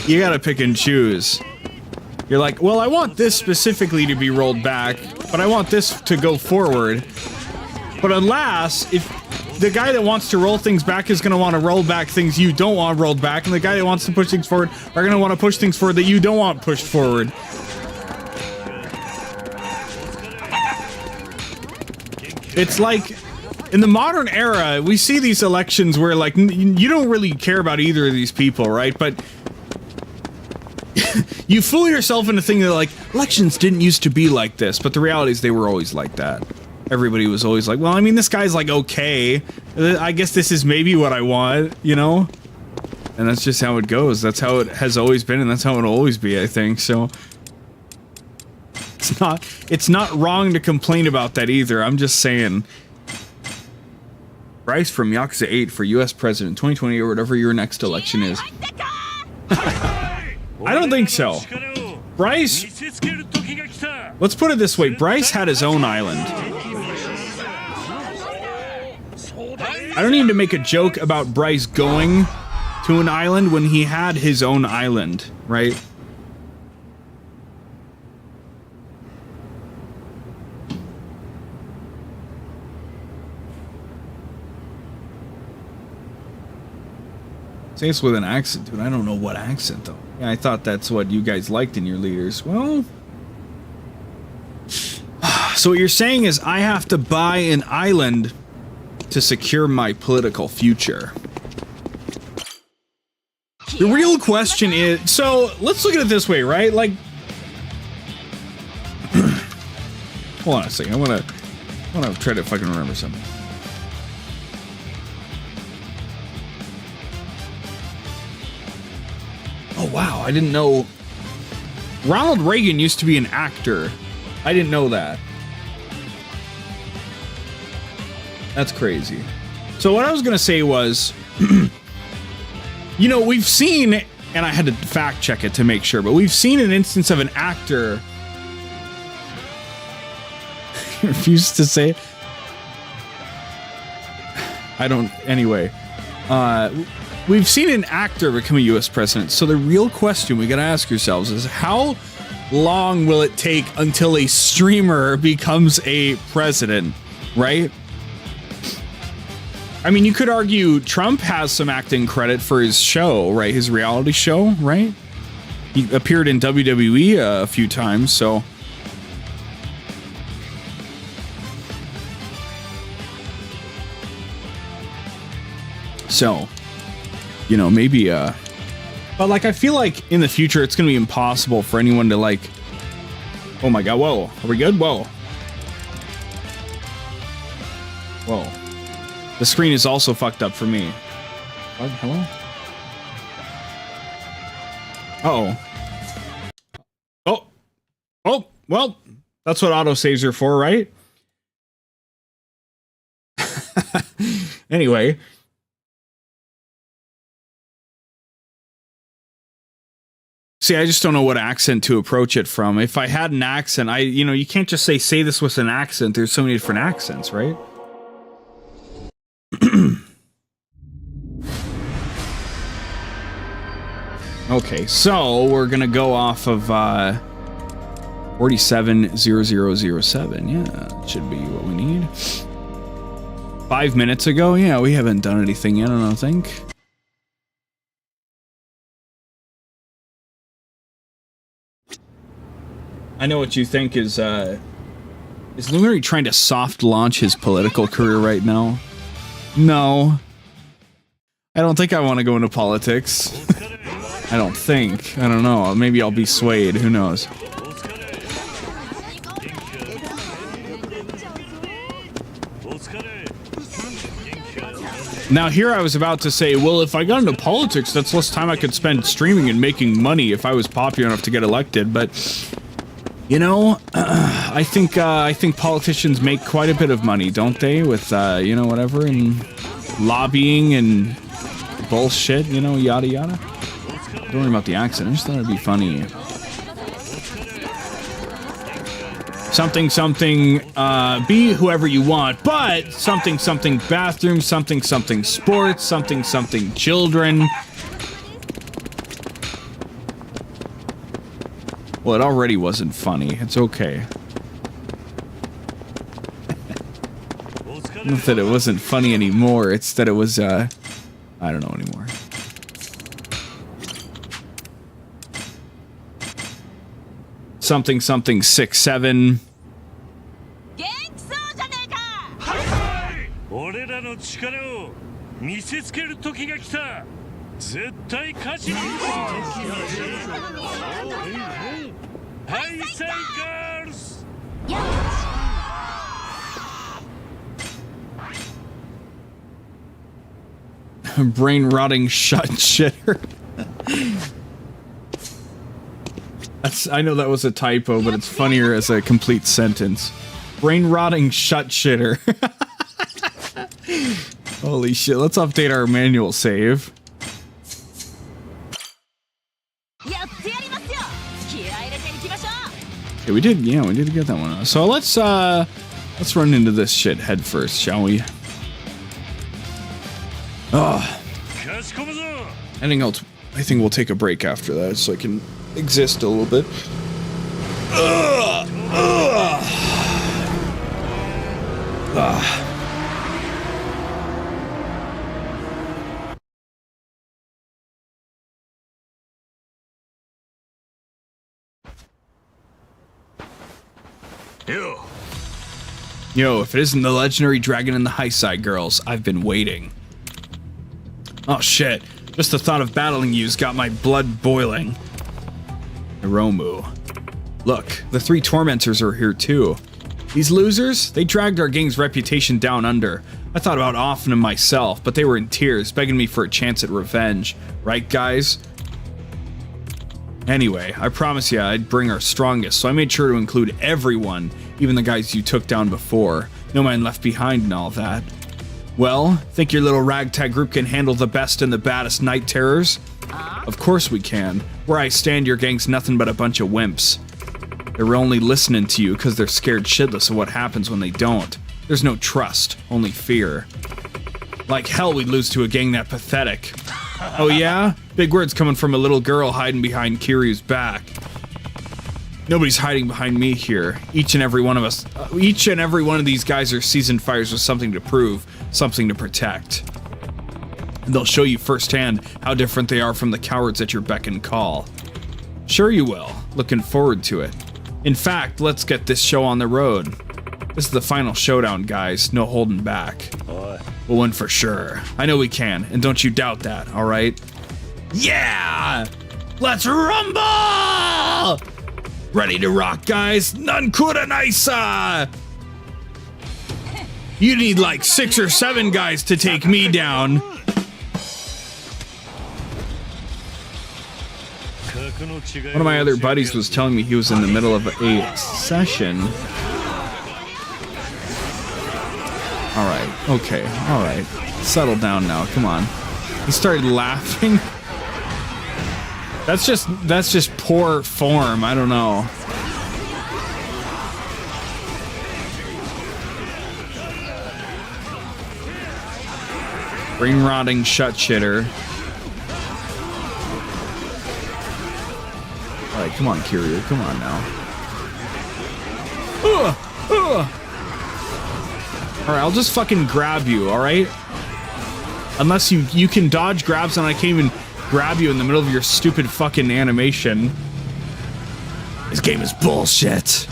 [SPEAKER 1] you gotta pick and choose. You're like, well, I want this specifically to be rolled back, but I want this to go forward. But alas, if the guy that wants to roll things back is gonna want to roll back things you don't want rolled back, and the guy that wants to push things forward are gonna want to push things forward that you don't want pushed forward. It's like, in the modern era, we see these elections where, like, you don't really care about either of these people, right? But you fool yourself into thinking that, like, elections didn't used to be like this, but the reality is they were always like that. Everybody was always like, well, I mean, this guy's, like, okay. I guess this is maybe what I want, you know? And that's just how it goes. That's how it has always been, and that's how it'll always be, I think, so... It's not wrong to complain about that either. I'm just saying. Bryce from Yakuza 8 for US President 2020 or whatever your next election is. I don't think so. Bryce, let's put it this way. Bryce had his own island. I don't need to make a joke about Bryce going to an island when he had his own island, right? Say it's with an accent, dude. I don't know what accent, though. Yeah, I thought that's what you guys liked in your leaders. Well... So what you're saying is I have to buy an island to secure my political future. The real question is... So, let's look at it this way, right? Like... Hold on a second. I wanna try to fucking remember something. Oh, wow, I didn't know... Ronald Reagan used to be an actor. I didn't know that. That's crazy. So what I was gonna say was... you know, we've seen... And I had to fact check it to make sure, but we've seen an instance of an actor... He refuses to say it. I don't... Anyway. We've seen an actor become a US president, so the real question we gotta ask ourselves is how long will it take until a streamer becomes a president, right? I mean, you could argue Trump has some acting credit for his show, right? His reality show, right? He appeared in WWE a few times, so... So... You know, maybe, but, like, I feel like in the future it's gonna be impossible for anyone to, like... Oh my god, whoa. Are we good? Whoa. Whoa. The screen is also fucked up for me. What? Hello? Uh-oh. Oh. Oh, well, that's what autosaves are for, right? Anyway... See, I just don't know what accent to approach it from. If I had an accent, you know, you can't just say this with an accent. There's so many different accents, right? Okay, so we're gonna go off of 470007. Yeah, should be what we need. 5 minutes ago, yeah, we haven't done anything yet, I don't think. I know what you think is Luminary trying to soft launch his political career right now? No. I don't think I want to go into politics. I don't think. I don't know. Maybe I'll be swayed. Who knows? Now here I was about to say, well, if I got into politics, that's less time I could spend streaming and making money if I was popular enough to get elected, but... You know, I think politicians make quite a bit of money, don't they? With you know, whatever, and lobbying and bullshit, you know, yada yada. Don't worry about the accent. I just thought it'd be funny. Something something be whoever you want, but something something bathroom, something something sports, something something children. Well, it already wasn't funny. It's okay. Not that it wasn't funny anymore. It's that it was, I don't know anymore. Something, something, 6, 7. Brain rotting shut shitter. I know that was a typo, but it's funnier as a complete sentence. Brain rotting shut shitter. Holy shit, let's update our manual save. Okay, we did get that one. So let's run into this shit head first, shall we? Oh. I think we'll take a break after that so I can exist a little bit. Yo, if it isn't the legendary dragon and the high side girls, I've been waiting. Oh shit, just the thought of battling you's got my blood boiling. Hiromu. Look, the 3 tormentors are here too. These losers, they dragged our gang's reputation down under. I thought about offing them myself, but they were in tears, begging me for a chance at revenge. Right, guys? Anyway, I promised you I'd bring our strongest, so I made sure to include everyone, even the guys you took down before. No man left behind and all that. Well, think your little ragtag group can handle the best and the baddest night terrors? Of course we can. Where I stand, your gang's nothing but a bunch of wimps. They're only listening to you because they're scared shitless of what happens when they don't. There's no trust, only fear. Like hell we'd lose to a gang that pathetic. Oh yeah? Big words coming from a little girl hiding behind Kiryu's back. Nobody's hiding behind me here. Each and every one of these guys are seasoned fighters with something to prove, something to protect. And they'll show you firsthand how different they are from the cowards at your beck and call. Sure you will. Looking forward to it. In fact, let's get this show on the road. This is the final showdown, guys. No holding back. We'll win for sure. I know we can, and don't you doubt that, alright? Yeah! Let's rumble! Ready to rock, guys? Nankura Naisa! You need like 6 or 7 guys to take me down. One of my other buddies was telling me he was in the middle of a session. Alright, okay, alright. Settle down now, come on. He started laughing. That's just poor form, I don't know. Brain rotting shut shitter. Alright, come on, Kiryu, come on now. Alright, I'll just fucking grab you, alright? Unless you can dodge grabs and I can't even grab you in the middle of your stupid fucking animation. This game is bullshit.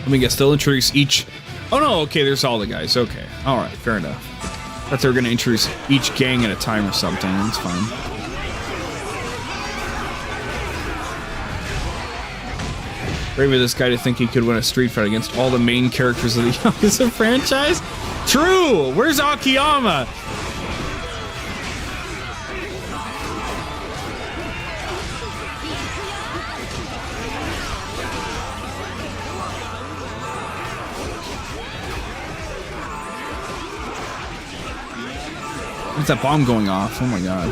[SPEAKER 1] Let me guess, they'll introduce each... Oh no, okay, there's all the guys, okay. Alright, fair enough. I thought they were gonna introduce each gang at a time or something, that's fine. Brave of this guy to think he could win a street fight against all the main characters of the Yakuza franchise? True! Where's Akiyama? that bomb going off? Oh my god.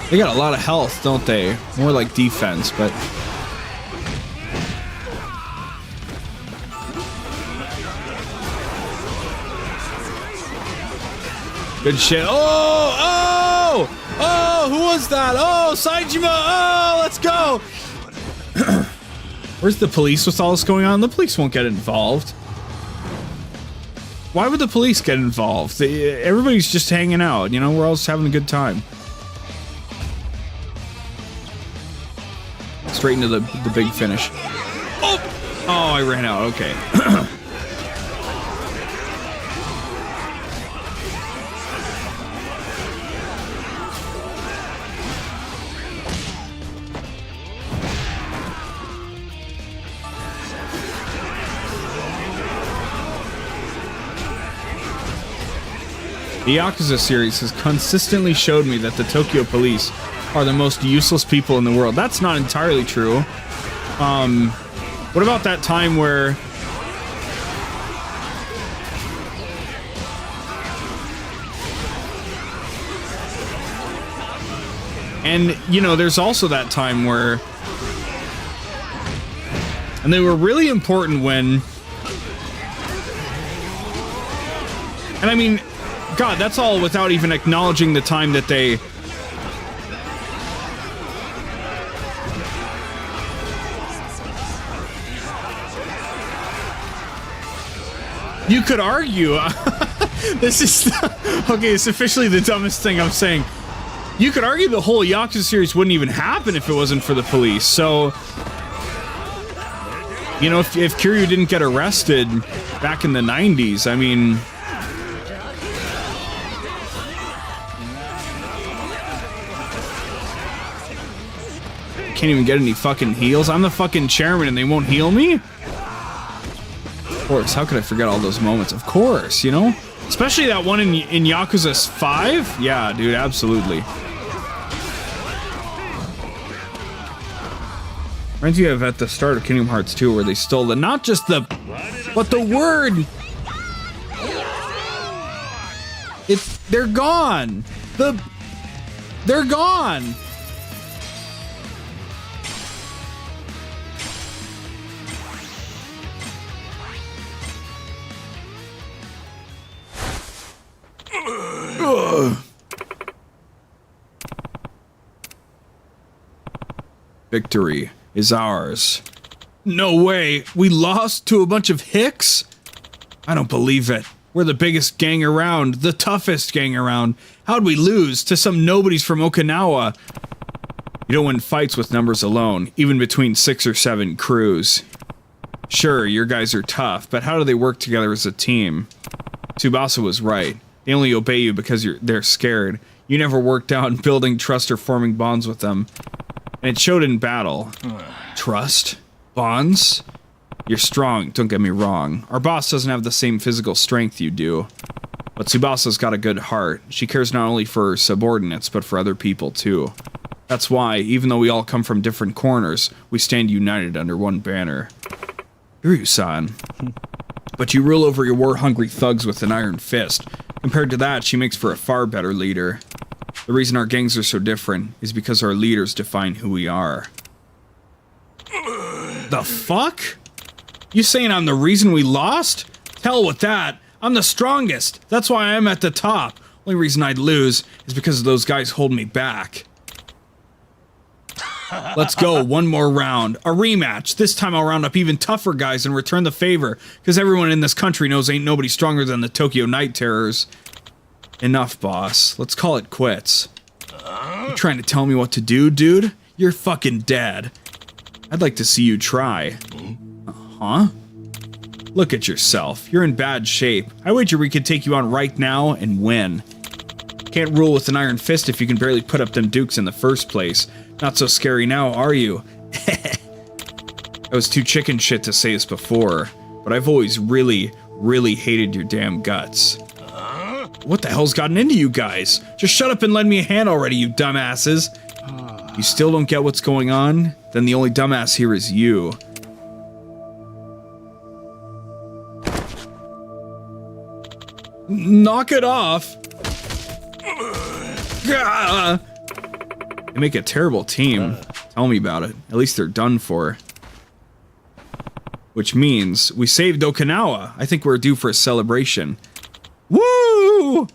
[SPEAKER 1] They got a lot of health, don't they? More like defense, but... Good shit. Oh! Oh! Oh! Who was that? Oh! 𝑺𝑰𝑩𝑴𝑰𝑚! Oh! Let's go! Where's the police with all this going on? The police won't get involved. Why would the police get involved? Everybody's just hanging out, you know? We're all just having a good time. Straight into the big finish. Oh! Oh, I ran out. Okay. The Yakuza series has consistently showed me that the Tokyo police are the most useless people in the world. That's not entirely true. What about that time where... And, you know, there's also that time where... And they were really important when... And I mean... God, that's all without even acknowledging the time that they... You could argue... This is... Okay, it's officially the dumbest thing I'm saying. You could argue the whole Yakuza series wouldn't even happen if it wasn't for the police, so... You know, if Kiryu didn't get arrested back in the 90s, I mean... Can't even get any fucking heals. I'm the fucking chairman and they won't heal me? Of course, how could I forget all those moments? Of course, you know? Especially that one in Yakuza 5? Yeah, dude, absolutely. Reminds me of at the start of Kingdom Hearts 2 where they stole the, not just the, but the word! They're gone! They're gone! Victory is ours. No way! We lost to a bunch of hicks? I don't believe it. We're the biggest gang around, the toughest gang around. How'd we lose to some nobodies from Okinawa? You don't win fights with numbers alone, even between 6 or 7 crews. Sure, your guys are tough, but how do they work together as a team? Tsubasa was right. They only obey you because they're scared. You never worked out building trust or forming bonds with them. And it showed in battle. Trust? Bonds? You're strong, don't get me wrong. Our boss doesn't have the same physical strength you do. But Tsubasa's got a good heart. She cares not only for her subordinates, but for other people too. That's why, even though we all come from different corners, we stand united under one banner. Kiryu-san. But you rule over your war-hungry thugs with an iron fist. Compared to that, she makes for a far better leader. The reason our gangs are so different is because our leaders define who we are. The fuck? You saying I'm the reason we lost? Hell with that. I'm the strongest. That's why I'm at the top. Only reason I'd lose is because those guys hold me back. Let's go, one more round. A rematch. This time I'll round up even tougher guys and return the favor, because everyone in this country knows ain't nobody stronger than the Tokyo Night Terrors. Enough, boss. Let's call it quits. You trying to tell me what to do, dude? You're fucking dead. I'd like to see you try. Huh? Look at yourself. You're in bad shape. I wager we could take you on right now and win. Can't rule with an iron fist if you can barely put up them dukes in the first place. Not so scary now, are you? I was too chicken shit to say this before, but I've always really, really hated your damn guts. What the hell's gotten into you guys? Just shut up and lend me a hand already, you dumbasses. You still don't get what's going on? Then the only dumbass here is you. Knock it off. They make a terrible team. Tell me about it. At least they're done for. Which means we saved Okinawa. I think we're due for a celebration. Woo!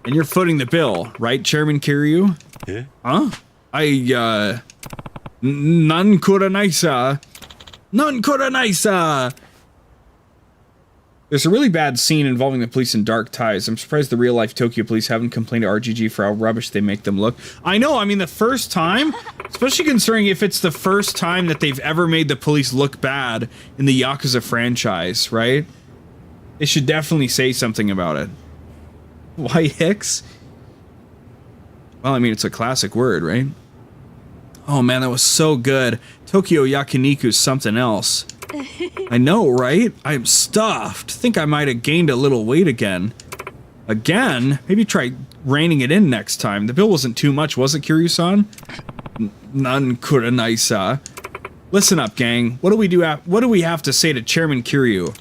[SPEAKER 1] And you're footing the bill, right, Chairman Kiryu?
[SPEAKER 3] Yeah.
[SPEAKER 1] Huh? None kuranaisa. None kuranaisa. There's a really bad scene involving the police in Dark Ties. I'm surprised the real-life Tokyo police haven't complained to RGG for how rubbish they make them look. I know, I mean, the first time, especially considering if it's the first time that they've ever made the police look bad in the Yakuza franchise, right? They should definitely say something about it. Why Hicks? Well, I mean, it's a classic word, right? Oh man, that was so good. Tokyo Yakiniku's something else. I know, right? I'm stuffed. Think I might have gained a little weight again. Again? Maybe try reining it in next time. The bill wasn't too much, was it, Kiryu-san? None kuranaisa. Listen up, gang. What do we have to say to Chairman Kiryu?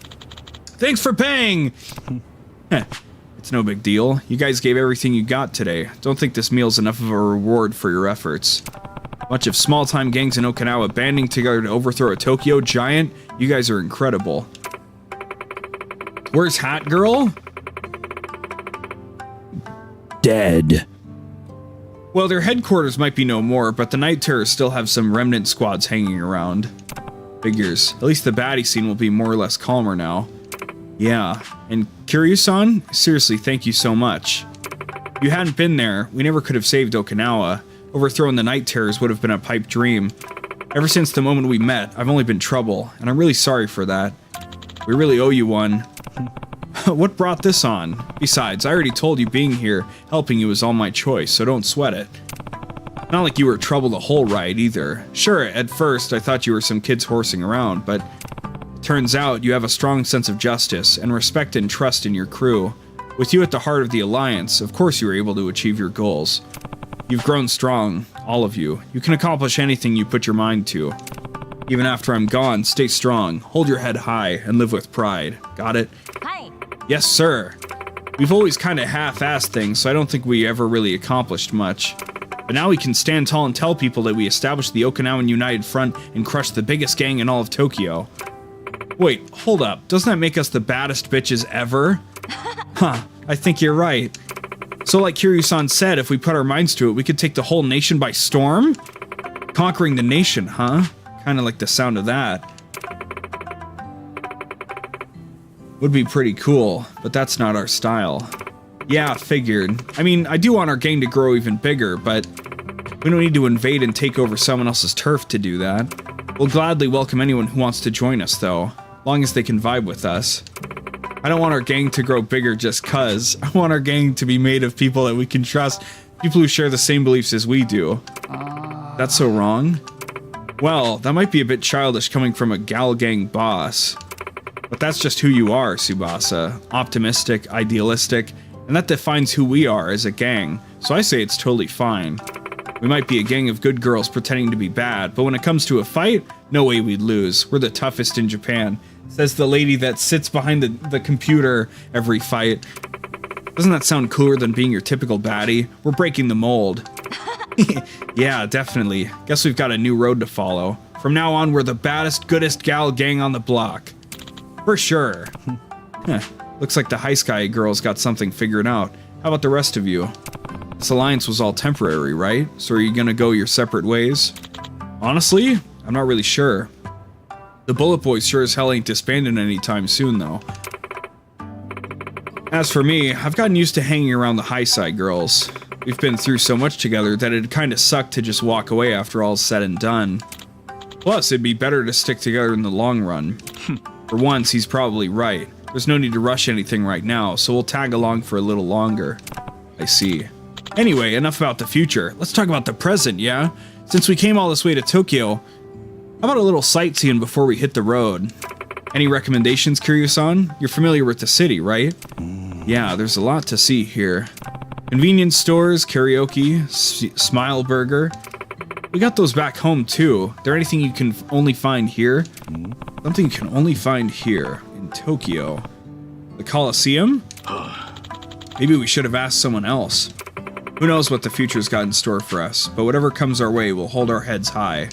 [SPEAKER 1] Thanks for paying! It's no big deal. You guys gave everything you got today. Don't think this meal's enough of a reward for your efforts. Bunch of small-time gangs in Okinawa banding together to overthrow a Tokyo giant. You guys are incredible. Where's Hat Girl?
[SPEAKER 2] Dead.
[SPEAKER 1] Well, their headquarters might be no more, but the Night Terrors still have some remnant squads hanging around. Figures. At least the baddie scene will be more or less calmer now. Yeah. And Kiryu-san? Seriously, thank you so much. If you hadn't been there, we never could have saved Okinawa. Overthrowing the Night Terrors would have been a pipe dream. Ever since the moment we met, I've only been trouble, and I'm really sorry for that. We really owe you one. What brought this on? Besides, I already told you being here, helping you is all my choice, so don't sweat it. Not like you were trouble the whole ride, either. Sure, at first, I thought you were some kids horsing around, but it turns out you have a strong sense of justice, and respect and trust in your crew. With you at the heart of the Alliance, of course you were able to achieve your goals. You've grown strong, all of you. You can accomplish anything you put your mind to. Even after I'm gone, stay strong, hold your head high, and live with pride. Got it?
[SPEAKER 4] Hi.
[SPEAKER 1] Yes, sir. We've always kind of half-assed things, so I don't think we ever really accomplished much. But now we can stand tall and tell people that we established the Okinawan United Front and crushed the biggest gang in all of Tokyo. Wait, hold up. Doesn't that make us the baddest bitches ever? Huh, I think you're right. So like Kiryu-san said, if we put our minds to it, we could take the whole nation by storm? Conquering the nation, huh? Kinda like the sound of that. Would be pretty cool, but that's not our style. Yeah, figured. I mean, I do want our gang to grow even bigger, but we don't need to invade and take over someone else's turf to do that. We'll gladly welcome anyone who wants to join us, though, long as they can vibe with us. I don't want our gang to grow bigger just cuz. I want our gang to be made of people that we can trust, people who share the same beliefs as we do. That's so wrong? Well, that might be a bit childish coming from a gal gang boss. But that's just who you are, Tsubasa. Optimistic, idealistic, and that defines who we are as a gang, so I say it's totally fine. We might be a gang of good girls pretending to be bad, but when it comes to a fight, no way we'd lose. We're the toughest in Japan. Says the lady that sits behind the computer every fight. Doesn't that sound cooler than being your typical baddie? We're breaking the mold. Yeah, definitely. Guess we've got a new road to follow. From now on, we're the baddest, goodest gal gang on the block. For sure. Looks like the High Sky girls got something figured out. How about the rest of you? This alliance was all temporary, right? So are you gonna go your separate ways? Honestly, I'm not really sure. The Bullet Boys sure as hell ain't disbanding anytime soon, though. As for me, I've gotten used to hanging around the High Side girls. We've been through so much together that it'd kinda suck to just walk away after all's said and done. Plus, it'd be better to stick together in the long run. For once, he's probably right. There's no need to rush anything right now, so we'll tag along for a little longer. I see. Anyway, enough about the future. Let's talk about the present, yeah? Since we came all this way to Tokyo, how about a little sightseeing before we hit the road? Any recommendations, Kiryu-san? You're familiar with the city, right? Yeah, there's a lot to see here. Convenience stores, karaoke, Smile Burger. We got those back home too. Is there anything you can only find here? Something you can only find here in Tokyo. The Coliseum? Maybe we should have asked someone else. Who knows what the future's got in store for us, but whatever comes our way, we'll hold our heads high.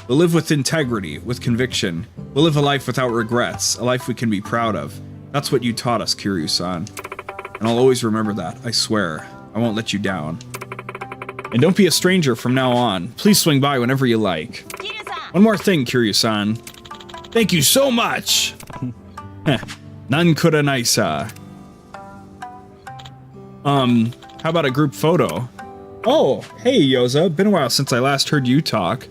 [SPEAKER 1] We'll live with integrity, with conviction. We'll live a life without regrets, a life we can be proud of. That's what you taught us, Kiryu-san. And I'll always remember that, I swear. I won't let you down. And don't be a stranger from now on. Please swing by whenever you like. One more thing, Kiryu-san. Thank you so much! Nan kura naisa. How about a group photo? Oh, hey Yoza, been a while since I last heard you talk.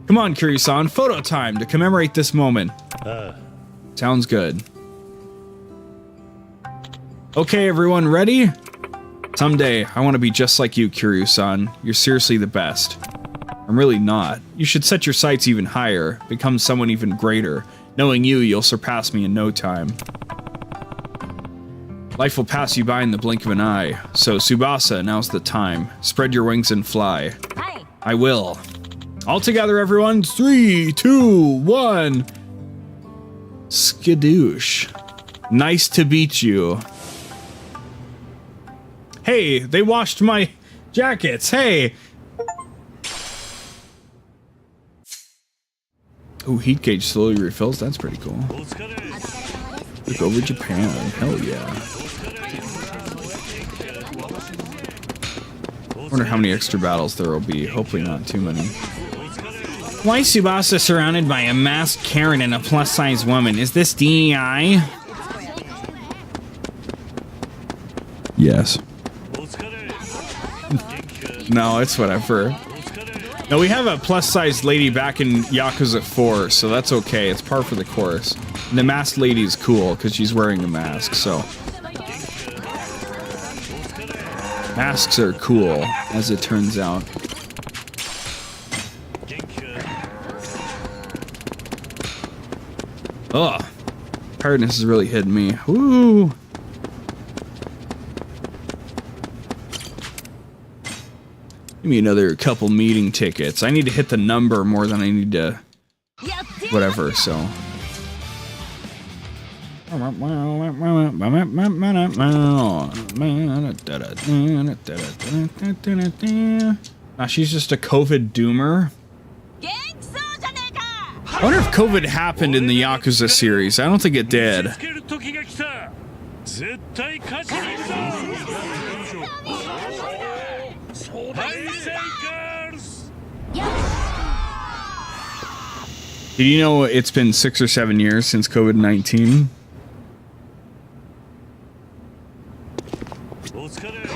[SPEAKER 1] Come on, Kiryu-san, photo time to commemorate this moment. Sounds good. Okay, everyone, ready? Someday, I want to be just like you, Kiryu-san. You're seriously the best. I'm really not. You should set your sights even higher, become someone even greater. Knowing you, you'll surpass me in no time. Life will pass you by in the blink of an eye. So, Tsubasa, now's the time. Spread your wings and fly.
[SPEAKER 4] Hi.
[SPEAKER 1] I will. All together, everyone. 3, 2, 1. Skadoosh. Nice to meet you. Hey, they washed my jackets. Hey. Oh, heat gauge slowly refills. That's pretty cool. Look over Japan. Hell yeah. Wonder how many extra battles there will be. Hopefully not too many. Why is Tsubasa surrounded by a masked Karen and a plus-size woman? Is this DEI? Yes. No, it's whatever. No, we have a plus-sized lady back in Yakuza 4, so that's okay. It's par for the course. And the masked lady is cool because she's wearing a mask, so. Masks are cool, as it turns out. Ugh. Tiredness is really hitting me. Woo! Give me another couple meeting tickets. I need to hit the number more than I need to... whatever, so... Nah, she's just a COVID doomer. I wonder if COVID happened in the Yakuza series. I don't think it did. Did you know it's been 6 or 7 years since COVID-19?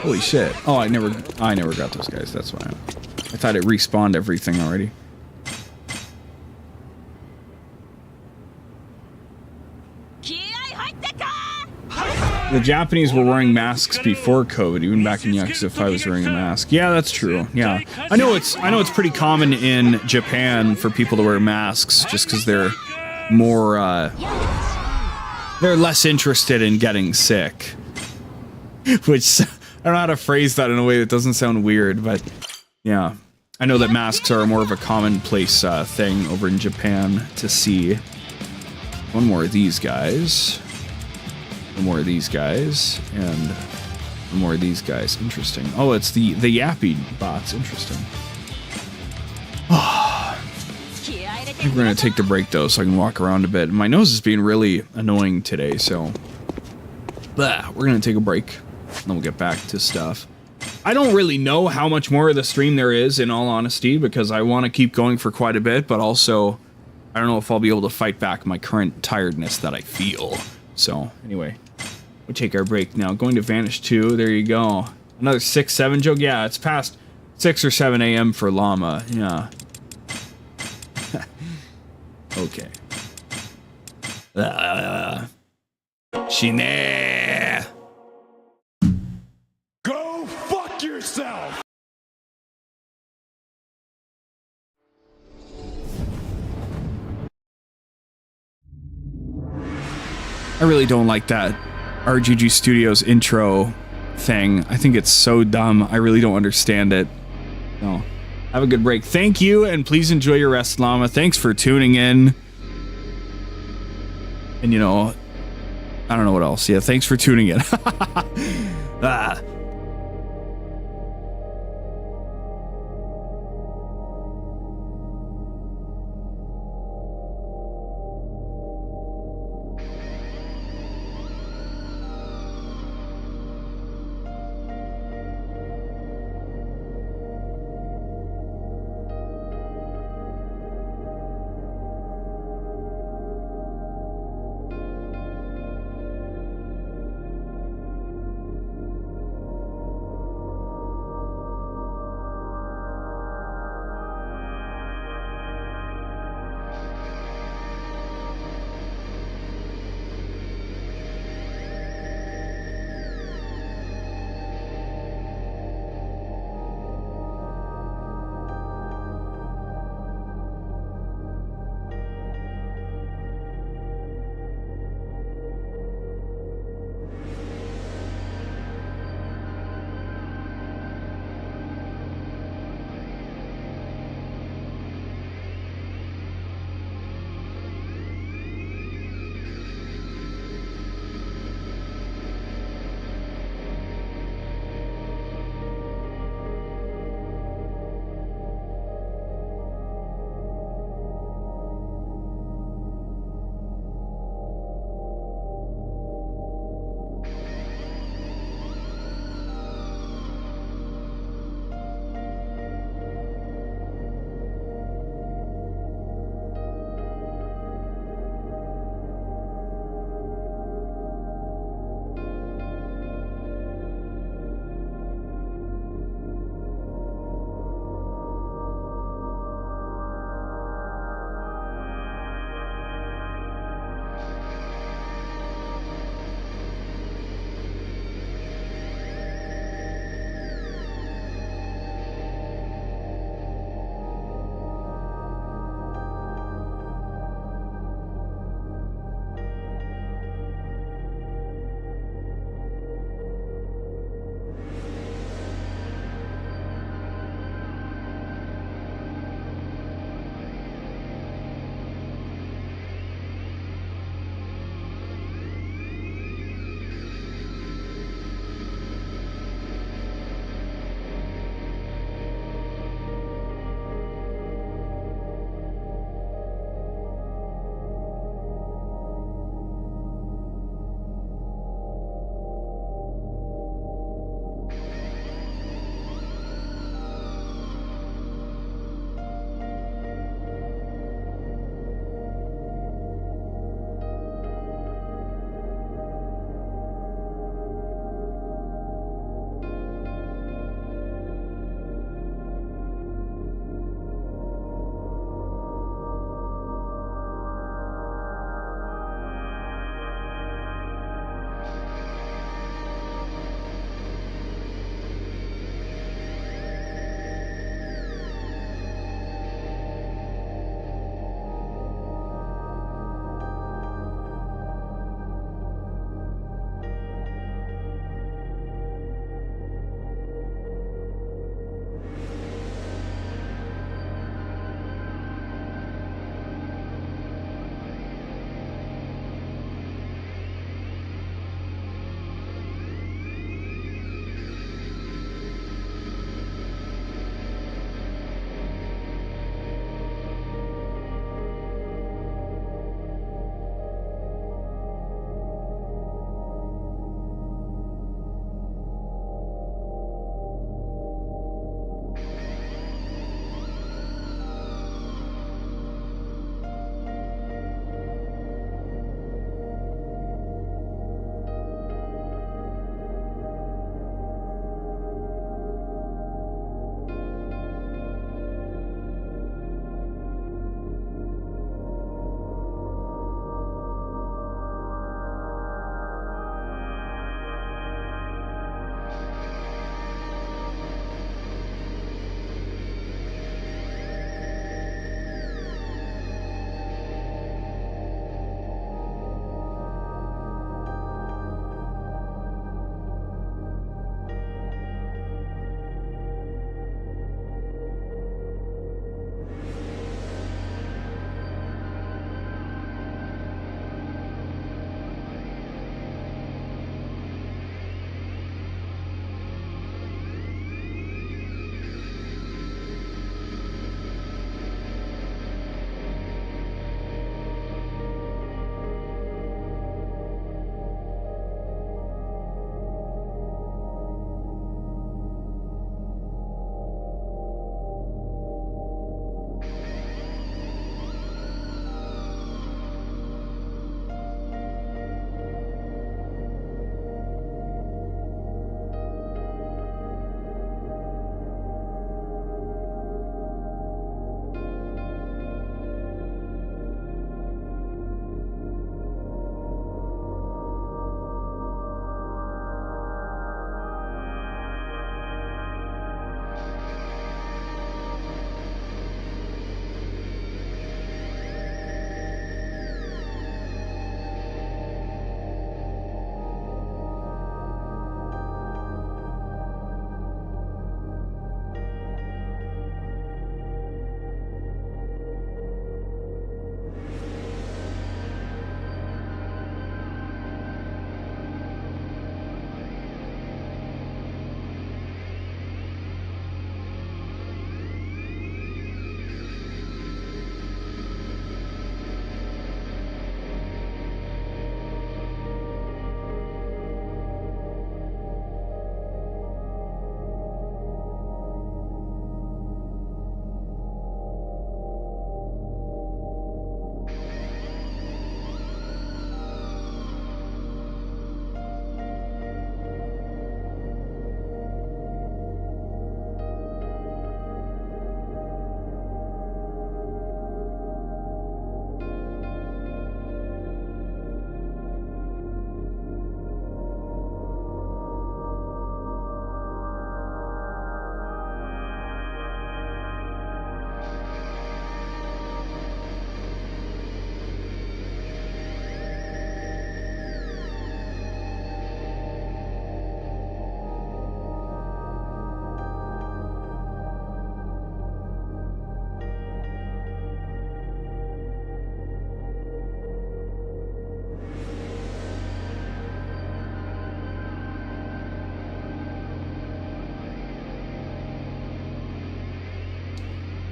[SPEAKER 1] Holy shit. Oh, I never got those guys, that's why. I thought it respawned everything already. The Japanese were wearing masks before COVID, even back in Yakuza if I was wearing a mask. Yeah, that's true. Yeah. I know it's pretty common in Japan for people to wear masks just because they're more they're less interested in getting sick. Which I don't know how to phrase that in a way that doesn't sound weird, but yeah. I know that masks are more of a commonplace thing over in Japan to see. One more of these guys. One more of these guys. And one more of these guys. Interesting. Oh, it's the Yappy bots. Interesting. I think we're going to take the break, though, so I can walk around a bit. My nose is being really annoying today, so... we're going to take a break. And then we'll get back to stuff. I don't really know how much more of the stream there is, in all honesty, because I want to keep going for quite a bit, but also... I don't know if I'll be able to fight back my current tiredness that I feel. So, anyway. We'll take our break now. Going to Vanish 2. There you go. Another 6-7 joke. Yeah, it's past 6 or 7 a.m. for Llama. Yeah. Okay. Shine.
[SPEAKER 3] Go fuck yourself!
[SPEAKER 1] I really don't like that RGG Studios intro thing. I think it's so dumb. I really don't understand it. No. Have a good break. Thank you, and please enjoy your rest, Llama. Thanks for tuning in. And, you know, I don't know what else. Yeah, thanks for tuning in. Ah.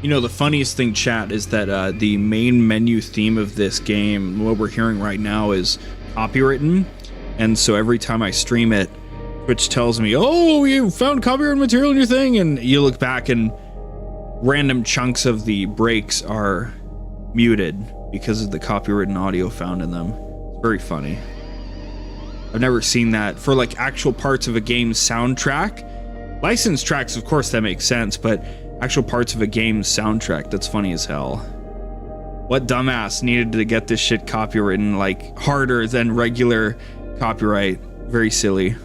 [SPEAKER 1] You know, the funniest thing, chat, is that the main menu theme of this game, what we're hearing right now, is copywritten. And so every time I stream it, Twitch tells me, oh, you found copyrighted material in your thing. And you look back and random chunks of the breaks are muted because of the copywritten audio found in them. It's very funny. I've never seen that for like actual parts of a game's soundtrack. Licensed tracks, of course, that makes sense, but actual parts of a game's soundtrack, that's funny as hell. What dumbass needed to get this shit copywritten like harder than regular copyright? Very silly.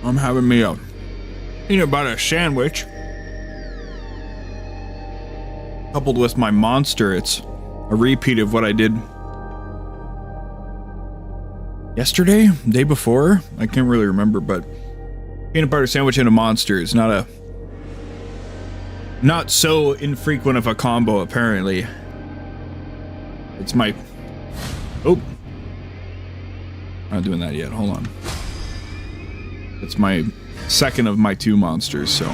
[SPEAKER 1] I'm having me a peanut butter sandwich. Coupled with my monster, it's a repeat of what I did yesterday, day before. I can't really remember, but peanut butter sandwich and a monster is not so infrequent of a combo, apparently. It's my... Oh. Not doing that yet. Hold on. It's my second of my 2 monsters, so...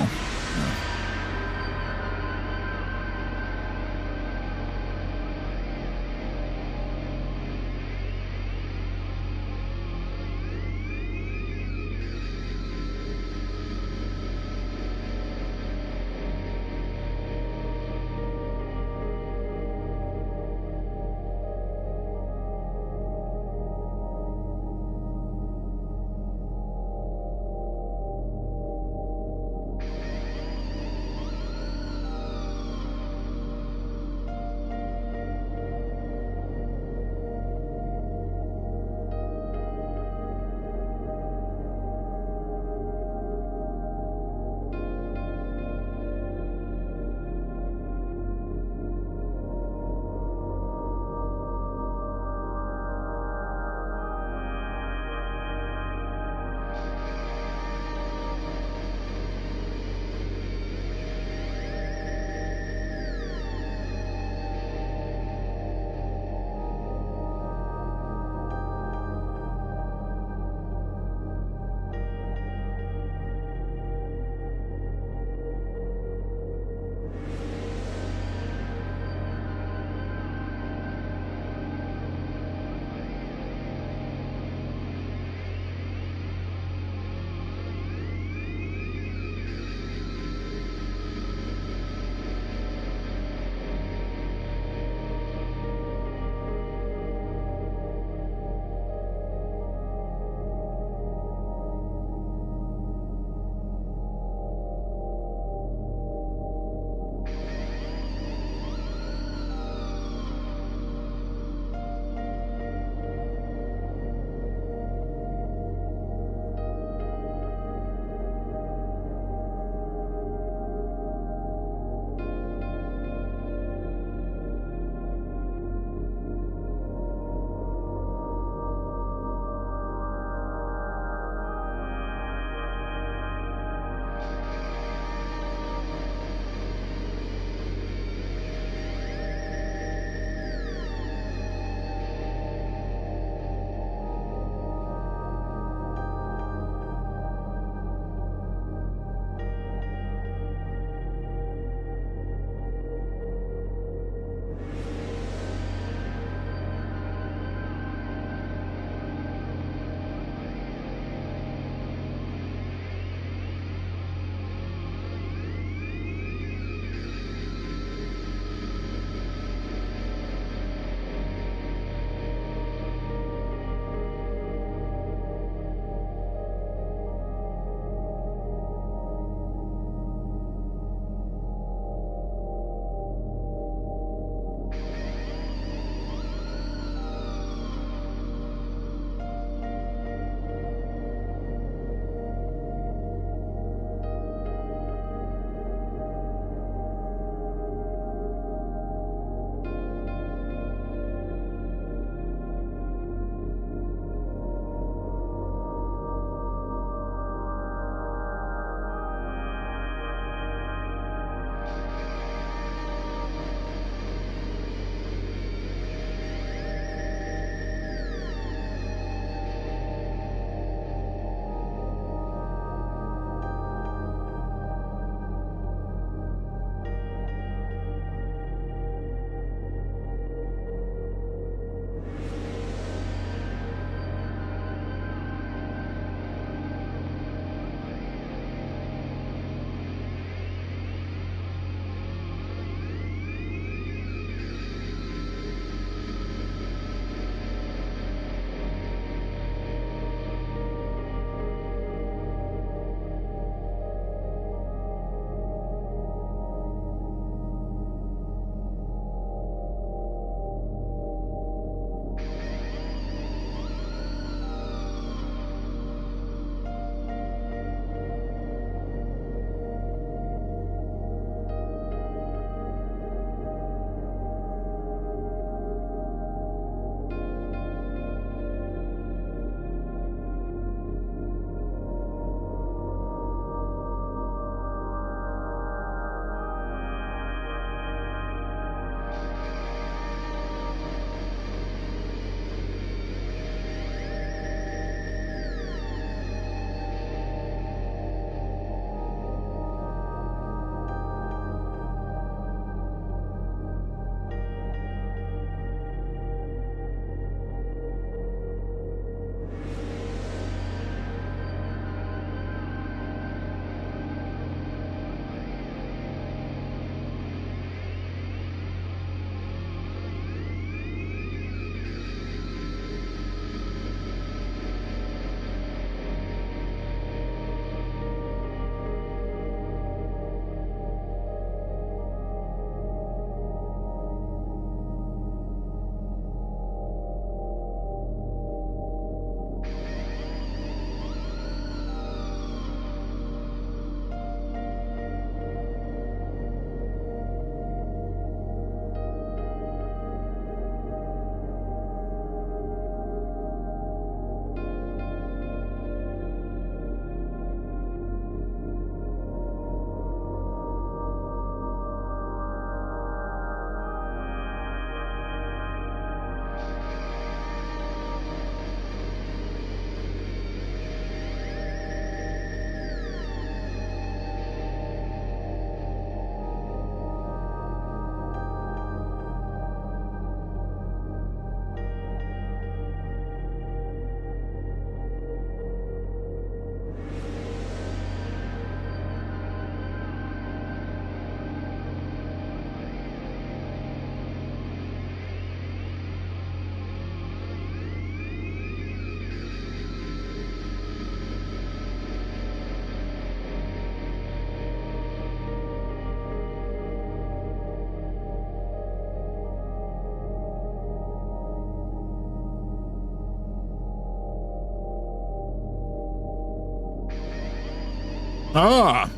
[SPEAKER 1] Ah.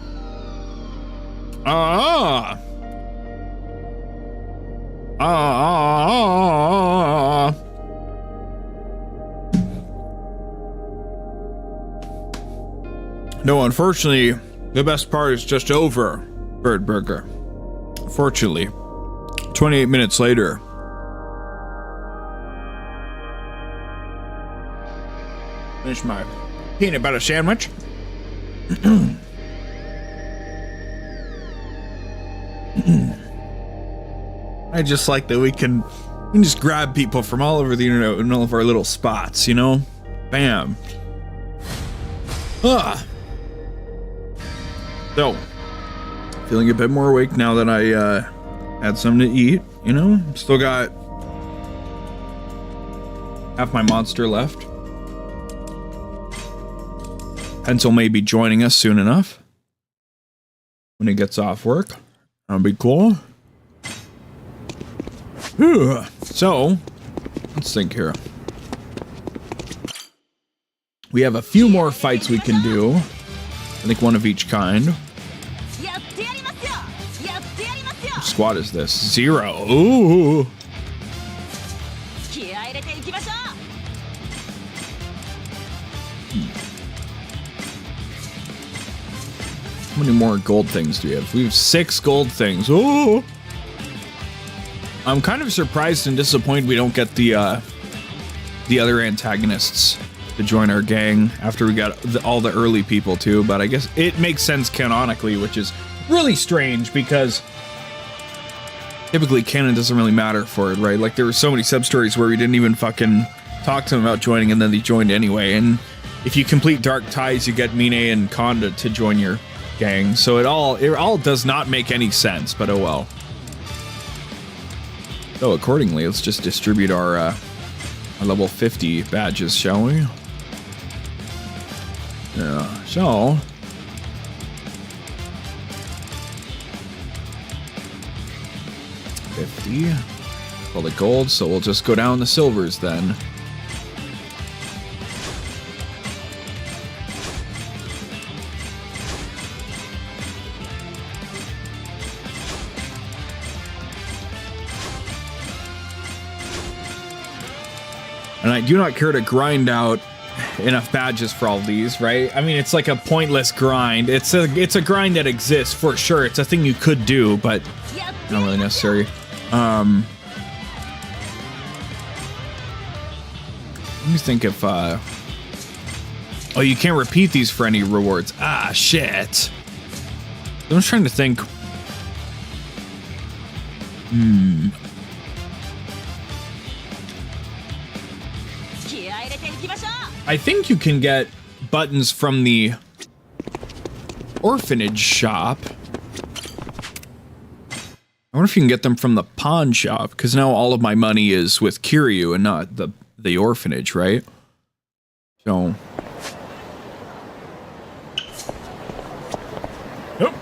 [SPEAKER 1] Ah. Ah. No, unfortunately, the best part is just over, Bird Burger. Fortunately, 28 minutes later. Finish my peanut butter sandwich. I just like that we can just grab people from all over the internet in all of our little spots, you know? Bam. Ah. So, feeling a bit more awake now that I had something to eat, you know? Still got half my monster left. Pencil may be joining us soon enough when he gets off work. That'll be cool. Whew. So, let's think here. We have a few more fights we can do. I think one of each kind. Which squad is this? 0. Ooh. How many more gold things do we have? We have 6 gold things. Ooh. I'm kind of surprised and disappointed we don't get the other antagonists to join our gang after we got all the early people too, but I guess it makes sense canonically, which is really strange because typically canon doesn't really matter for it, right? Like there were so many sub-stories where we didn't even fucking talk to them about joining and then they joined anyway, and if you complete Dark Ties, you get Mine and Konda to join your gang, so it all does not make any sense, but oh well. So accordingly, let's just distribute our level 50 badges, shall we? Yeah, so 50. All the gold, so we'll just go down the silvers then. And I do not care to grind out enough badges for all these, right? I mean, it's like a pointless grind. It's a grind that exists for sure. It's a thing you could do, but not really necessary. Let me think if oh, you can't repeat these for any rewards. Ah, shit. I'm just trying to think. I think you can get buttons from the orphanage shop. I wonder if you can get them from the pawn shop, because now all of my money is with Kiryu and not the orphanage, right? So. Yep.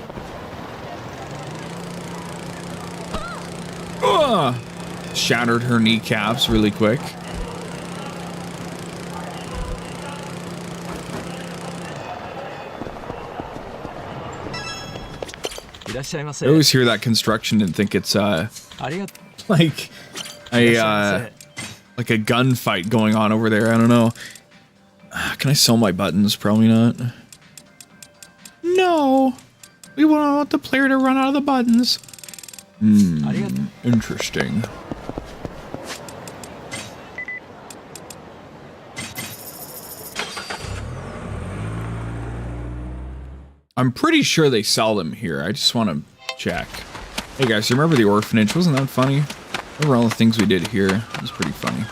[SPEAKER 1] Shattered her kneecaps really quick. I always hear that construction and think it's like a gunfight going on over there. I don't know. Can I sell my buttons? Probably not. No, we won't want the player to run out of the buttons. Interesting. I'm pretty sure they sell them here. I just want to check. Hey guys, remember the orphanage? Wasn't that funny? Remember all the things we did here? It was pretty funny.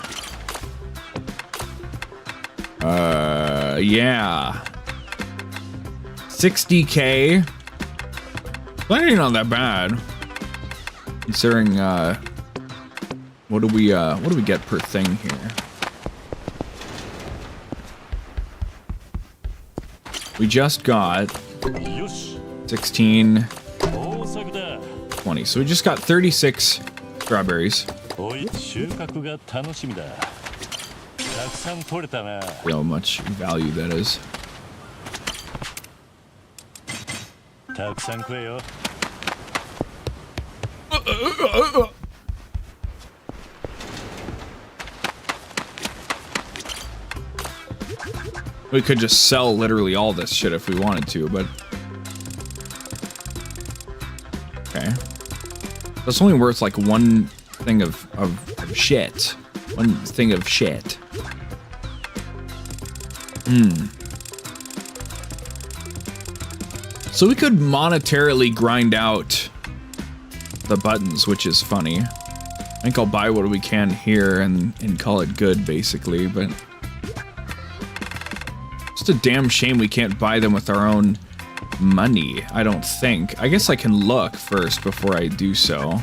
[SPEAKER 1] Yeah. 60K. That ain't not that bad. Considering, what do we get per thing here? We just got 16, 20. So we just got 36 strawberries. See how much value that is.
[SPEAKER 4] たくさん食えよ。
[SPEAKER 1] We could just sell literally all this shit if we wanted to, but... Okay. That's only worth like one thing of shit. One thing of shit. So we could monetarily grind out the buttons, which is funny. I think I'll buy what we can here and call it good, basically, but... It's a damn shame we can't buy them with our own money, I don't think. I guess I can look first before I do so.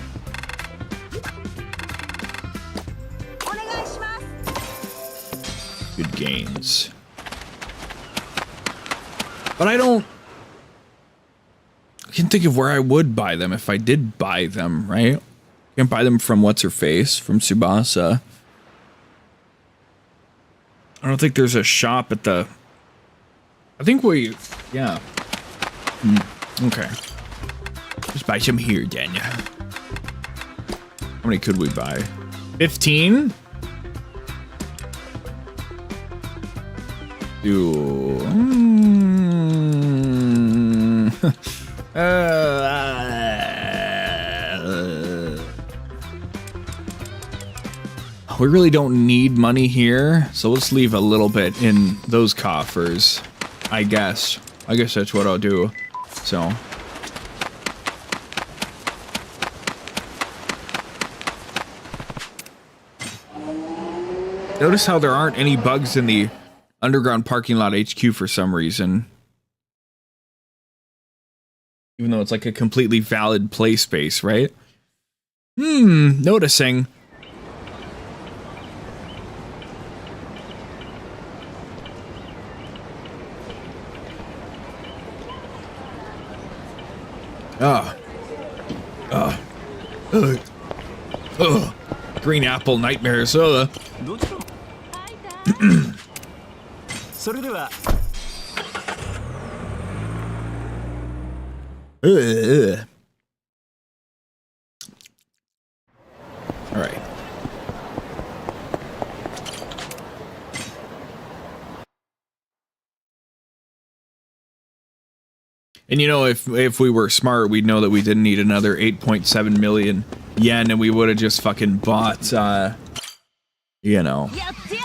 [SPEAKER 1] Good gains. But I can't think of where I would buy them if I did buy them, right? Can't buy them from What's-Her-Face, from Tsubasa. I don't think there's a shop at the... I think we... Yeah. Okay. Just buy some here, Daniel. How many could we buy? 15? Do... We really don't need money here, so let's leave a little bit in those coffers. I guess that's what I'll do. So. Notice how there aren't any bugs in the underground parking lot HQ for some reason. Even though it's like a completely valid play space, right? Noticing. Green apple nightmare soda. All right. And you know, if we were smart, we'd know that we didn't need another 8.7 million yen, and we would have just fucking bought, you know,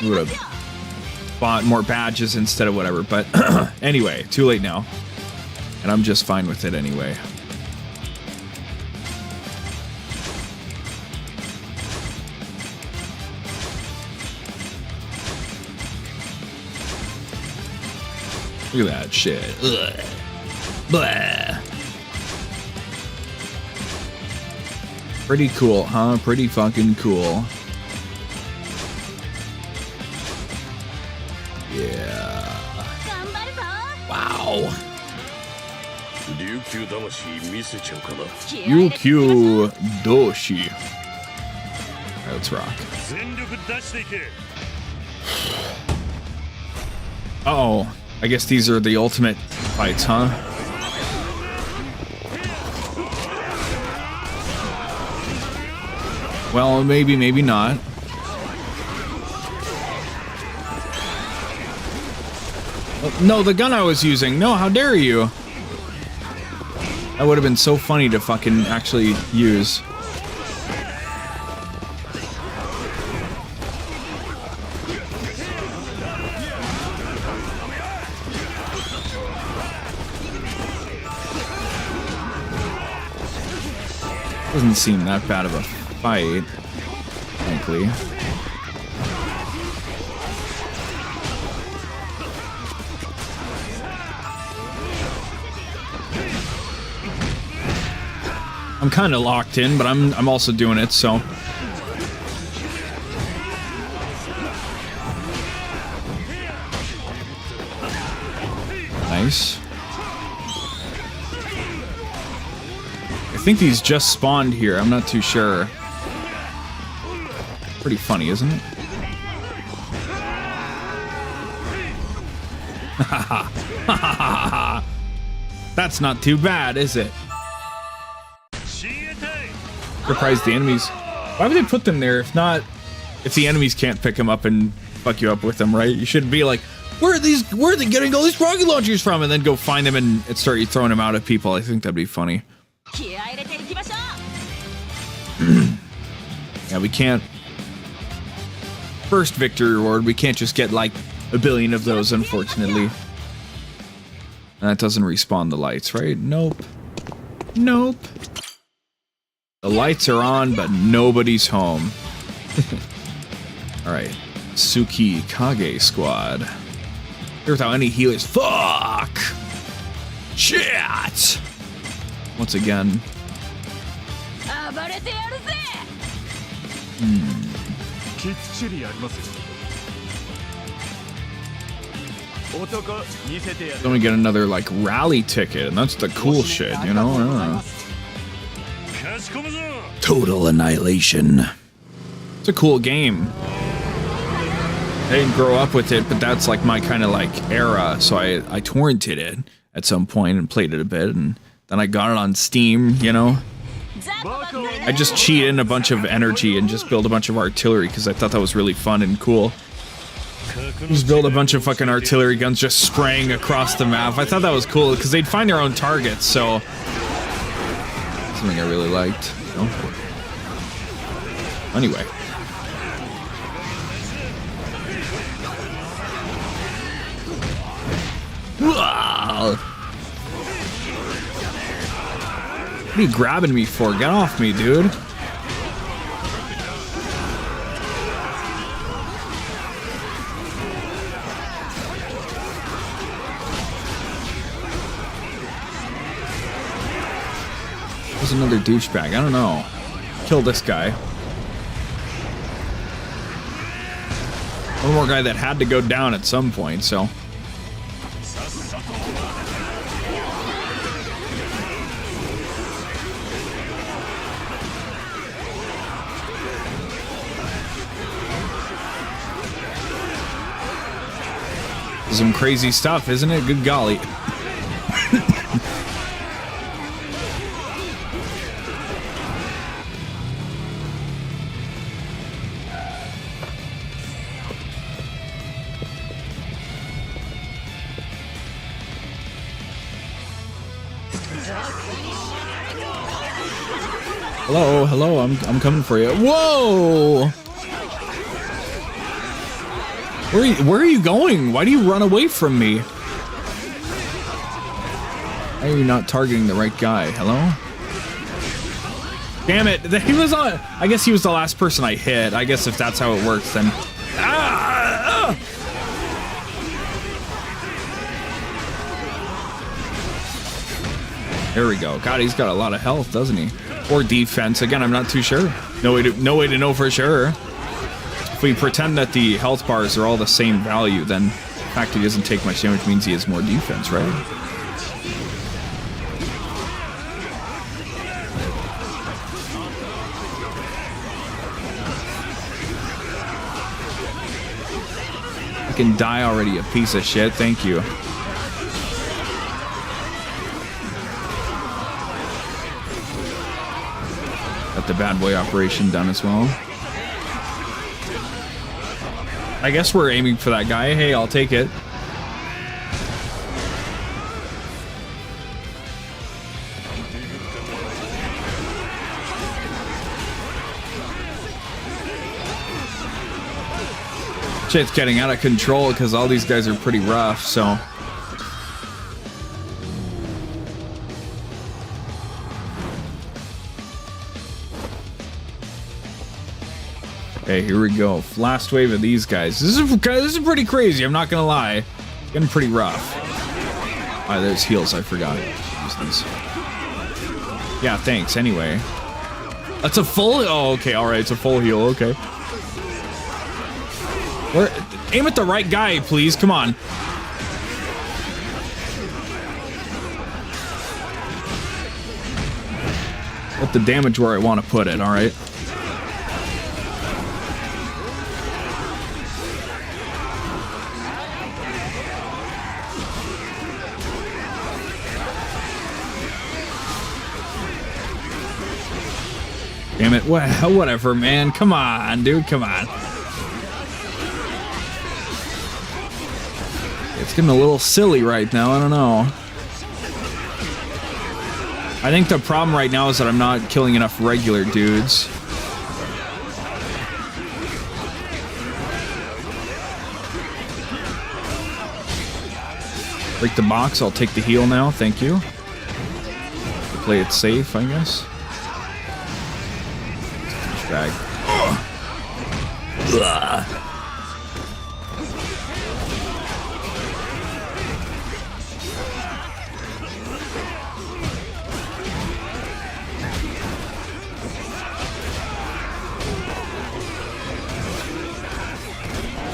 [SPEAKER 1] we would have bought more badges instead of whatever. But anyway, too late now. And I'm just fine with it anyway. Look at that shit. Ugh. Blah. Pretty cool, huh? Pretty fucking cool. Yeah. Wow. Ryukyu Doshi. Alright, let's rock. Uh-oh. I guess these are the ultimate fights, huh? Well, maybe, maybe not. No, the gun I was using. No, how dare you? That would have been so funny to fucking actually use. Doesn't seem that bad of a fight, frankly. I'm kind of locked in, but I'm also doing it, so. Nice. I think these just spawned here. I'm not too sure. Pretty funny, isn't it? That's not too bad, is it? Surprise the enemies. Why would they put them there if not, if the enemies can't pick them up and fuck you up with them, right? You should be like, where are they getting all these rocket launchers from? And then go find them and start throwing them out at people. I think that'd be funny. Yeah, we can't. First victory reward, we can't just get like a billion of those, unfortunately. And that doesn't respawn the lights, right? Nope. Nope. The lights are on, but nobody's home. Alright. Suki Kage Squad. Here without any healers. Fuck! Shit! Once again. Then we get another like rally ticket, and that's the cool shit, you know? Total annihilation. It's a cool game. I didn't grow up with it, but that's like my kind of like era, so I torrented it at some point and played it a bit, and then I got it on Steam, you know? I just cheat in a bunch of energy and just build a bunch of artillery because I thought that was really fun and cool. Just build a bunch of fucking artillery guns just spraying across the map. I thought that was cool because they'd find their own targets, so something I really liked. You know? Anyway. What are you grabbing me for? Get off me, dude. There's another douchebag. I don't know. Kill this guy. One more guy that had to go down at some point, so. Some crazy stuff, isn't it? Good golly. Hello, hello, I'm coming for you. Whoa! Where are you going? Why do you run away from me? Why are you not targeting the right guy? Hello? Damn it! He was on. I guess he was the last person I hit. I guess if that's how it works, then. There we go. God, he's got a lot of health, doesn't he? Or defense. Again, I'm not too sure. No way to know for sure. If we pretend that the health bars are all the same value, then the fact he doesn't take much damage means he has more defense, right? I can die already, a piece of shit. Thank you. Got the bad boy operation done as well. I guess we're aiming for that guy. Hey, I'll take it. Shit's getting out of control because all these guys are pretty rough, so. Okay, here we go. Last wave of these guys. This is pretty crazy. I'm not gonna lie. It's getting pretty rough. Ah, there's heals. I forgot. Use these. Yeah, thanks. Anyway, that's a full. Oh, okay. All right, it's a full heal. Okay. Aim at the right guy, please. Come on. Put the damage where I want to put it. All right. Damn it. Whatever, man. Come on, dude. Come on. It's getting a little silly right now. I don't know. I think the problem right now is that I'm not killing enough regular dudes. Break the box. I'll take the heal now. Thank you. Play it safe, I guess. Drag.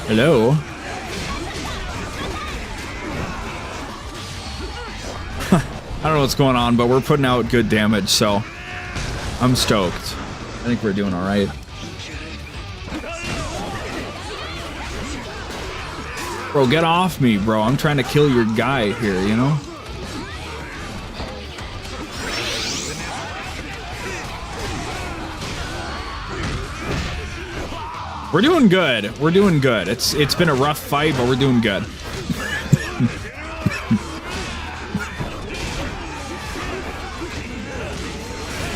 [SPEAKER 1] Hello. I don't know what's going on, but we're putting out good damage, so I'm stoked. I think we're doing all right. Bro, get off me, bro. I'm trying to kill your guy here, you know? We're doing good. We're doing good. It's been a rough fight, but we're doing good.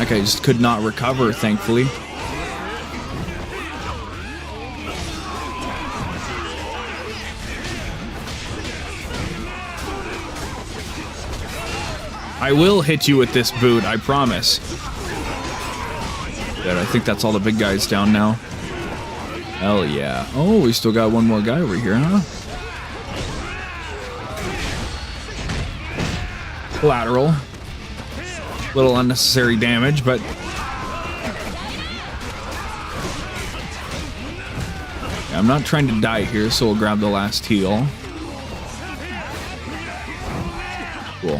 [SPEAKER 1] Okay, just could not recover, thankfully. I will hit you with this boot, I promise. Good, I think that's all the big guys down now. Hell yeah. Oh, we still got one more guy over here, huh? Collateral. Little unnecessary damage, but... Yeah, I'm not trying to die here, so we'll grab the last heal. Cool.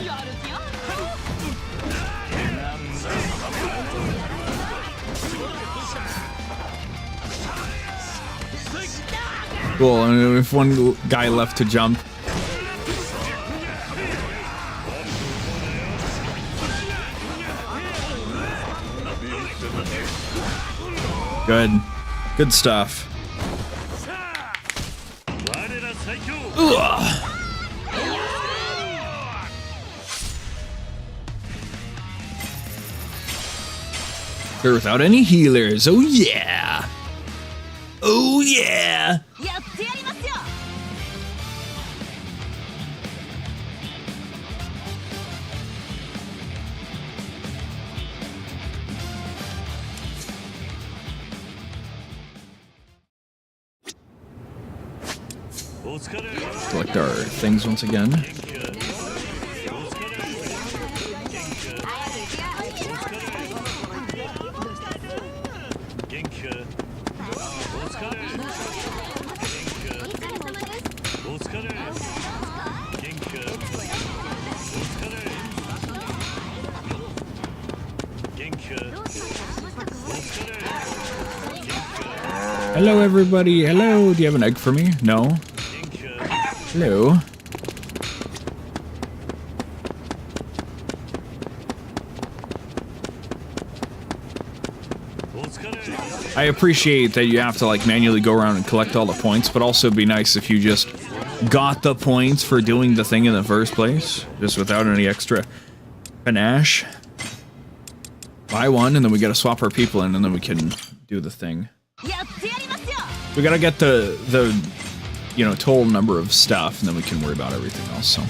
[SPEAKER 1] Cool, and if one guy left to jump. Good. Good stuff. Ugh. They're without any healers. Oh yeah. Oh yeah. Select our things once again. Hello, everybody. Hello. Do you have an egg for me? No. Hello. I appreciate that you have to like manually go around and collect all the points, but also it'd be nice if you just got the points for doing the thing in the first place, just without any extra panache. Buy one, and then we gotta swap our people in, and then we can do the thing. We gotta get the you know, total number of stuff, and then we can worry about everything else, so.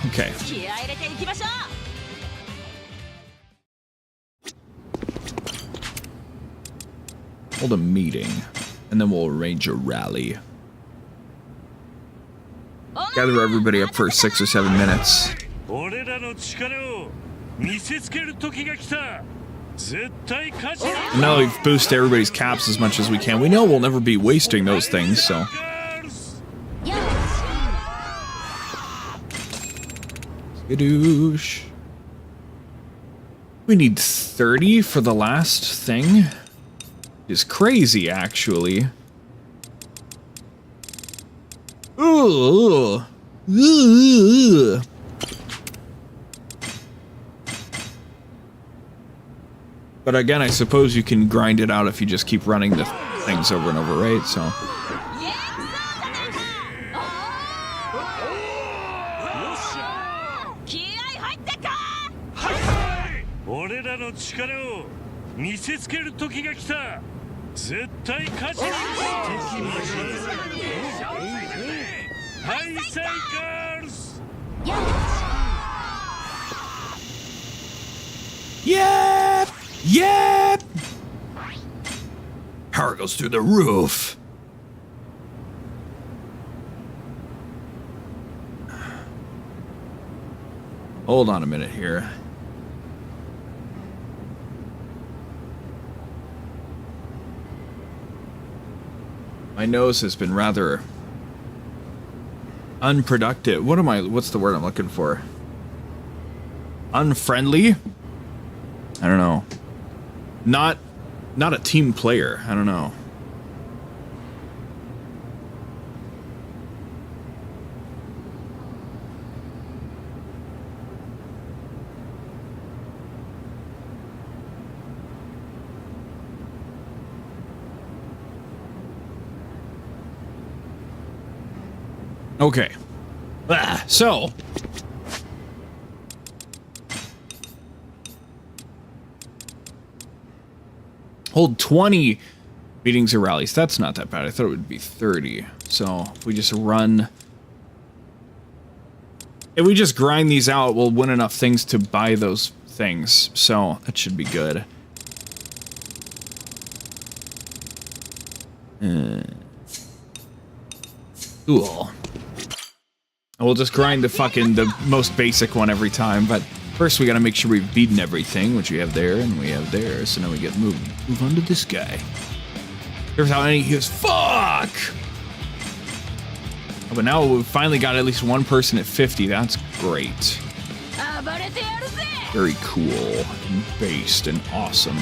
[SPEAKER 1] Okay. Hold a meeting, and then we'll arrange a rally. Gather everybody up for 6 or 7 minutes. And now we've boosted everybody's caps as much as we can. We know we'll never be wasting those things, so. Skadoosh. We need 30 for the last thing. Is crazy, actually. Ooh. Ooh. But again, I suppose you can grind it out if you just keep running the things over and over, right? So. Yep! Yep! Power goes through the roof. Hold on a minute here. My nose has been rather unproductive. What's the word I'm looking for? Unfriendly? I don't know. Not a team player. I don't know. Okay. So hold 20 meetings or rallies. That's not that bad. I thought it would be 30. So if we just run... If we just grind these out, we'll win enough things to buy those things. So that should be good. Cool. We'll just grind the most basic one every time, but first we gotta make sure we've beaten everything, which we have there and we have there, so now we get move on to this guy. Here's how many he goes, fuck! Oh, but now we've finally got at least one person at 50, that's great. Very cool, and based, and awesome.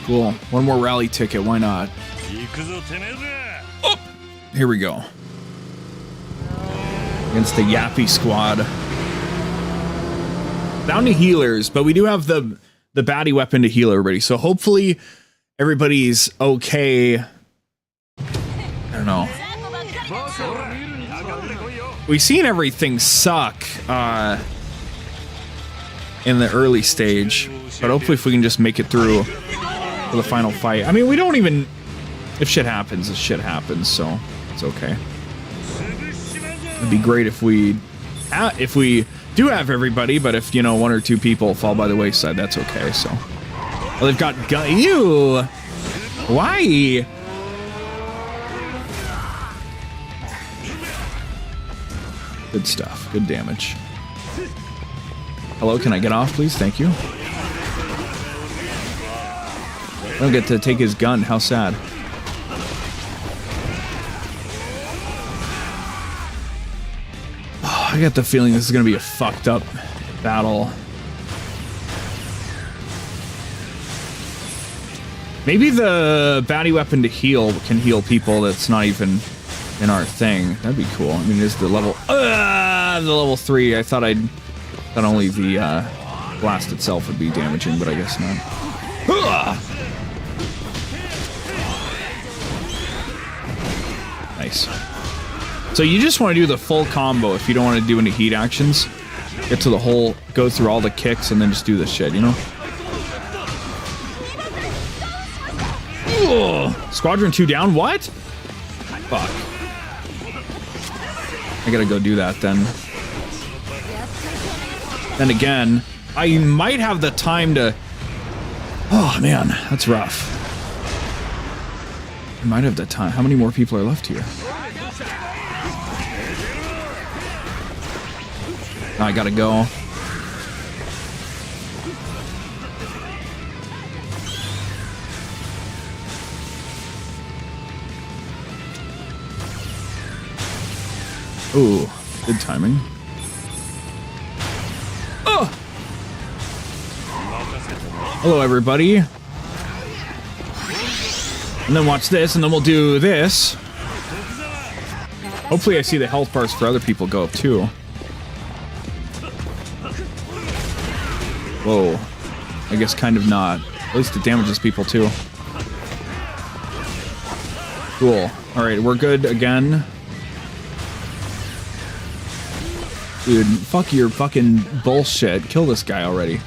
[SPEAKER 1] Cool. One more rally ticket, why not? Oh, here we go. Against the Yappy squad. Down to healers, but we do have the baddie weapon to heal everybody, so hopefully everybody's okay. I don't know. We've seen everything suck in the early stage, but hopefully if we can just make it through for the final fight. I mean, we don't even... If shit happens, shit happens, so it's okay. It'd be great if we do have everybody, but if, you know, one or two people fall by the wayside, that's okay, so. Well, they've got Ew! Why? Good stuff. Good damage. Hello, can I get off, please? Thank you. I don't get to take his gun. How sad. Oh, I got the feeling this is going to be a fucked up battle. Maybe the baddie weapon to heal can heal people that's not even in our thing. That'd be cool. I mean, it's the level... the level 3. I thought only the blast itself would be damaging, but I guess not. Nice. So you just want to do the full combo if you don't want to do any heat actions. Get to the whole, go through all the kicks, and then just do this shit, you know? Ugh. Squadron 2 down? What? Fuck. I gotta go do that then. Then again, I might have the time to... Oh man, that's rough. I might have the time. How many more people are left here? I gotta go. Ooh, good timing. Oh! Hello, everybody. And then watch this, and then we'll do this. Hopefully I see the health bars for other people go up, too. Whoa. I guess kind of not. At least it damages people, too. Cool. Alright, we're good again. Dude, fuck your fucking bullshit. Kill this guy already.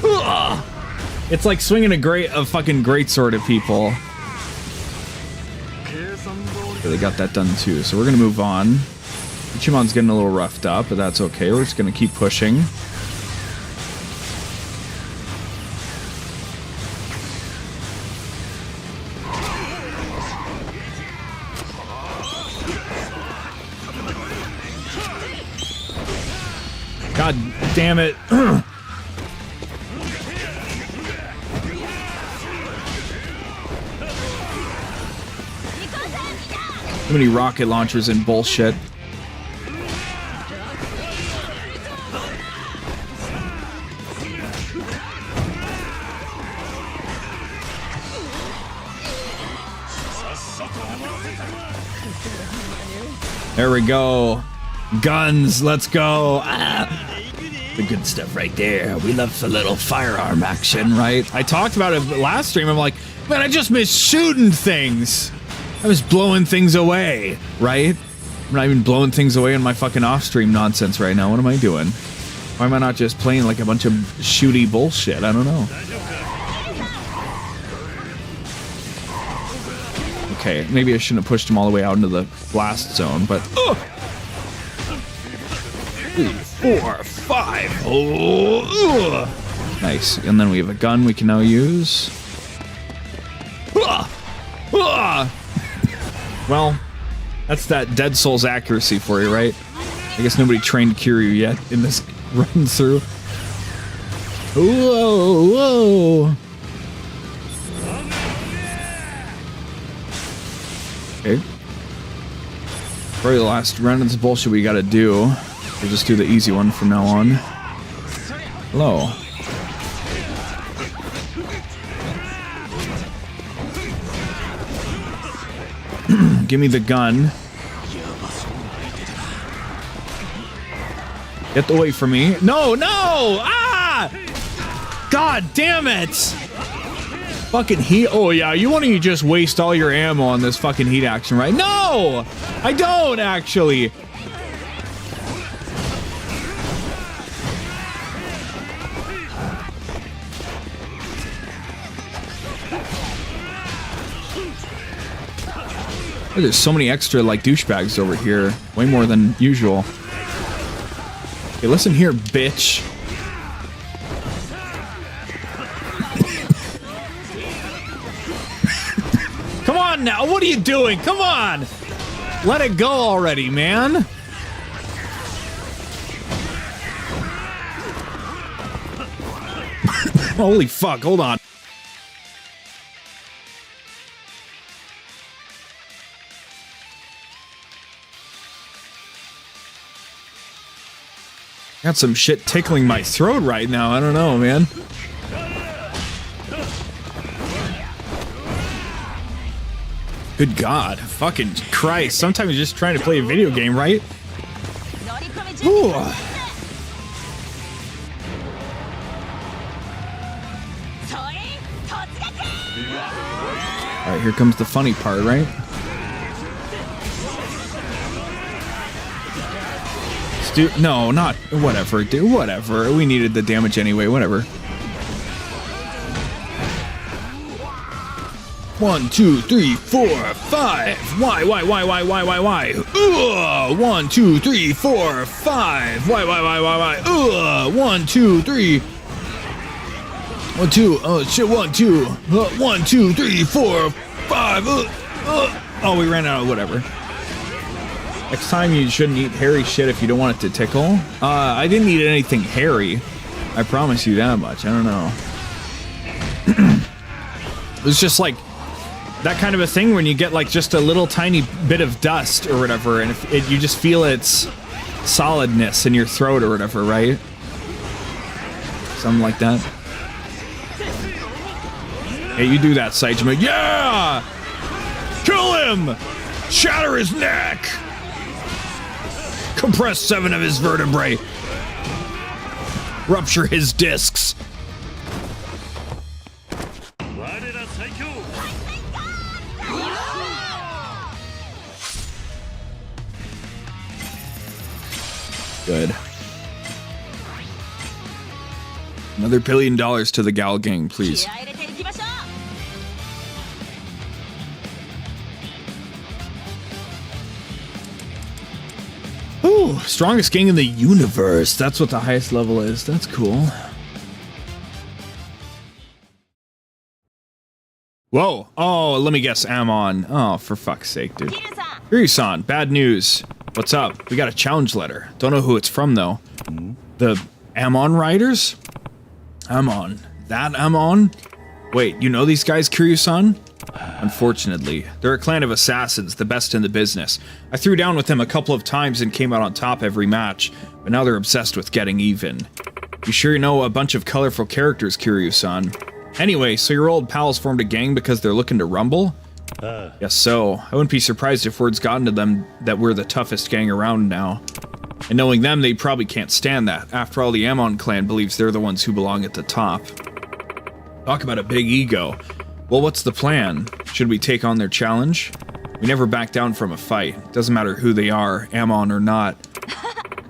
[SPEAKER 1] Ugh. It's like swinging a fucking greatsword at people. Okay, they got that done too, so we're gonna move on. Ichimon's getting a little roughed up, but that's okay. We're just gonna keep pushing. God damn it. Too many rocket launchers and bullshit. There we go. Guns, let's go. Ah.
[SPEAKER 2] The good stuff right there. We love a little firearm action, right?
[SPEAKER 1] I talked about it last stream. I'm like, man, I just miss shooting things. I was blowing things away, right? I'm not even blowing things away in my fucking off-stream nonsense right now. What am I doing? Why am I not just playing like a bunch of shooty bullshit? I don't know. Okay, maybe I shouldn't have pushed him all the way out into the blast zone, but... 3, 4, 5. Oh, nice. And then we have a gun we can now use. Well, that's that Dead Souls accuracy for you, right? I guess nobody trained Kiryu yet in this run through. Whoa, whoa. Okay. Probably the last round of this bullshit we gotta do. We'll just do the easy one from now on. Hello. Give me the gun. Get away from me. No, no! Ah! God damn it! Fucking heat. Oh, yeah, you want to just waste all your ammo on this fucking heat action, right? No! I don't, actually. There's so many extra, like, douchebags over here. Way more than usual. Okay, listen here, bitch. Come on now, what are you doing? Come on! Let it go already, man. Holy fuck, hold on. Got some shit tickling my throat right now. I don't know, man. Good God. Fucking Christ. Sometimes you're just trying to play a video game, right? Ooh. Alright, here comes the funny part, right? Dude, no, not whatever, dude. Whatever. We needed the damage anyway. Whatever. 1, 2, 3, 4, 5. Why? 1, 2, 3, 4, 5. Why? 1, 2, 3. 1, 2. Oh shit. 1, 2. 1, 2, 3, 4, 5. Oh, we ran out of whatever. Next time you shouldn't eat hairy shit if you don't want it to tickle. I didn't eat anything hairy. I promise you that much. I don't know. It was just like that kind of a thing when you get like just a little tiny bit of dust or whatever, and you just feel its solidness in your throat or whatever, right? Something like that. Hey, you do that, 𝑺𝑰𝑩𝑴𝑰𝑚. Yeah! Kill him! Shatter his neck! Compress 7 of his vertebrae. Rupture his discs. Good. Another $1 billion to the Gal Gang, please. Ooh, strongest gang in the universe. That's what the highest level is. That's cool. Whoa. Oh, let me guess. Amon. Oh, for fuck's sake, dude. Kiryu-san, bad news. What's up? We got a challenge letter. Don't know who it's from, though. The Amon Riders? Amon. That Amon? Wait, you know these guys, Kiryu-san? Unfortunately, they're a clan of assassins, the best in the business. I threw down with them a couple of times and came out on top every match, but now they're obsessed with getting even. You sure you know a bunch of colorful characters, Kiryu-san? Anyway, so your old pals formed a gang because they're looking to rumble? Yes, so. I wouldn't be surprised if word's gotten to them that we're the toughest gang around now. And knowing them, they probably can't stand that. After all, the Amon clan believes they're the ones who belong at the top. Talk about a big ego. Well, what's the plan? Should we take on their challenge? We never back down from a fight. Doesn't matter who they are, Amon or not.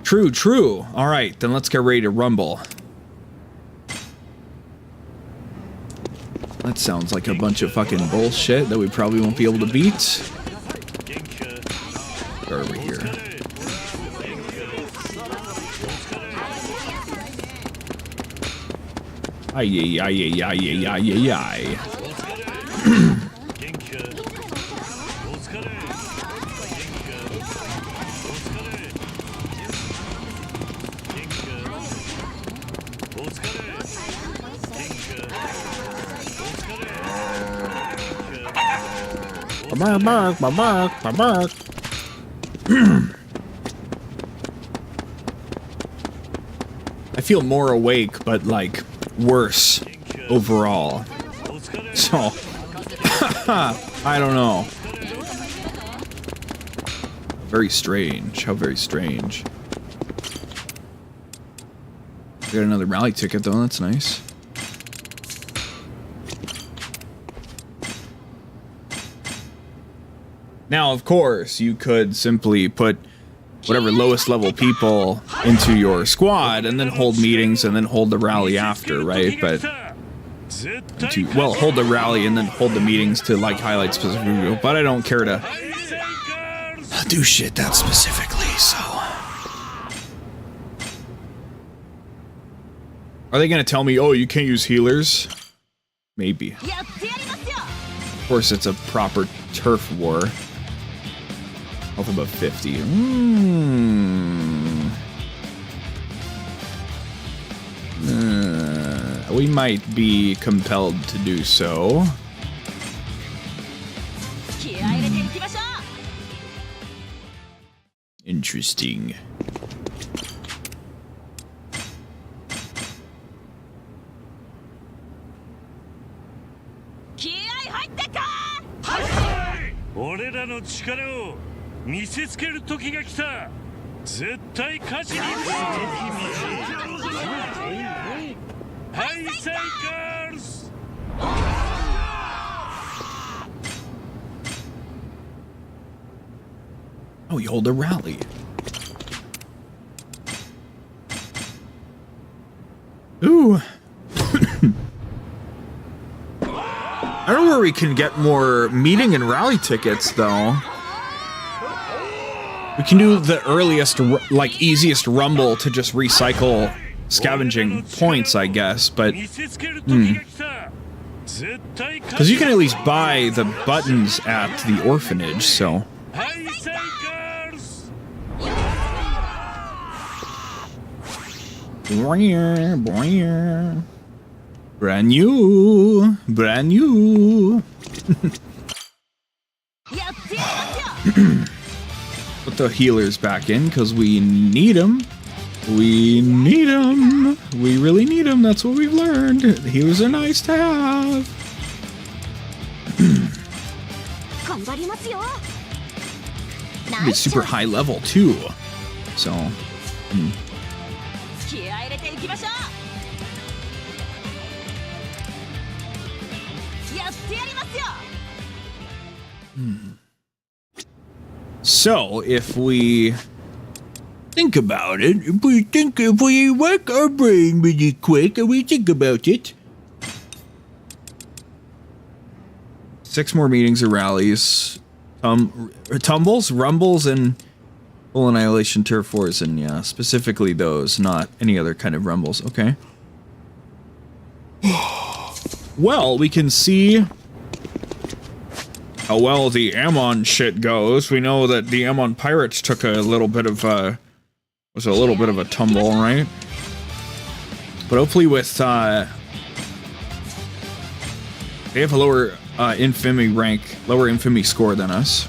[SPEAKER 1] True, true. Alright, then let's get ready to rumble. That sounds like a bunch of fucking bullshit that we probably won't be able to beat. Go over here. Ay, ay, ay, ay, ay, ay, ay. I feel more awake, but like worse overall. So I don't know. Very strange. How very strange. We got another rally ticket though, that's nice. Now, of course, you could simply put whatever lowest level people into your squad and then hold meetings and then hold the rally after, right? But well, hold the rally and then hold the meetings to like highlight specific people. But I don't care to do shit that specifically, so. Are they gonna tell me, oh, you can't use healers? Maybe. Of course, it's a proper turf war. Health above 50. We might be compelled to do so. Interesting. Oh, you hold a rally. Ooh. I don't know where we can get more meeting and rally tickets, though. We can do the earliest, like, easiest rumble to just recycle scavenging points, I guess, but... Because you can at least buy the buttons at the orphanage, so... Brand new. Brand new. Put the healers back in because we need them. We need them. We really need them. That's what we've learned. Healers are nice to have. It's super high level too. So. So, if we think about it, if we work our brain really quick and we think about it. 6 more meetings or rallies. Tumbles, rumbles, and full annihilation turf wars, and yeah, specifically those, not any other kind of rumbles. Okay. Well, we can see how well the 𝑬𝑚 shit goes. We know that the 𝑬𝑚 pirates took a little bit of a tumble, right? But hopefully with they have a lower infamy rank, lower infamy score than us.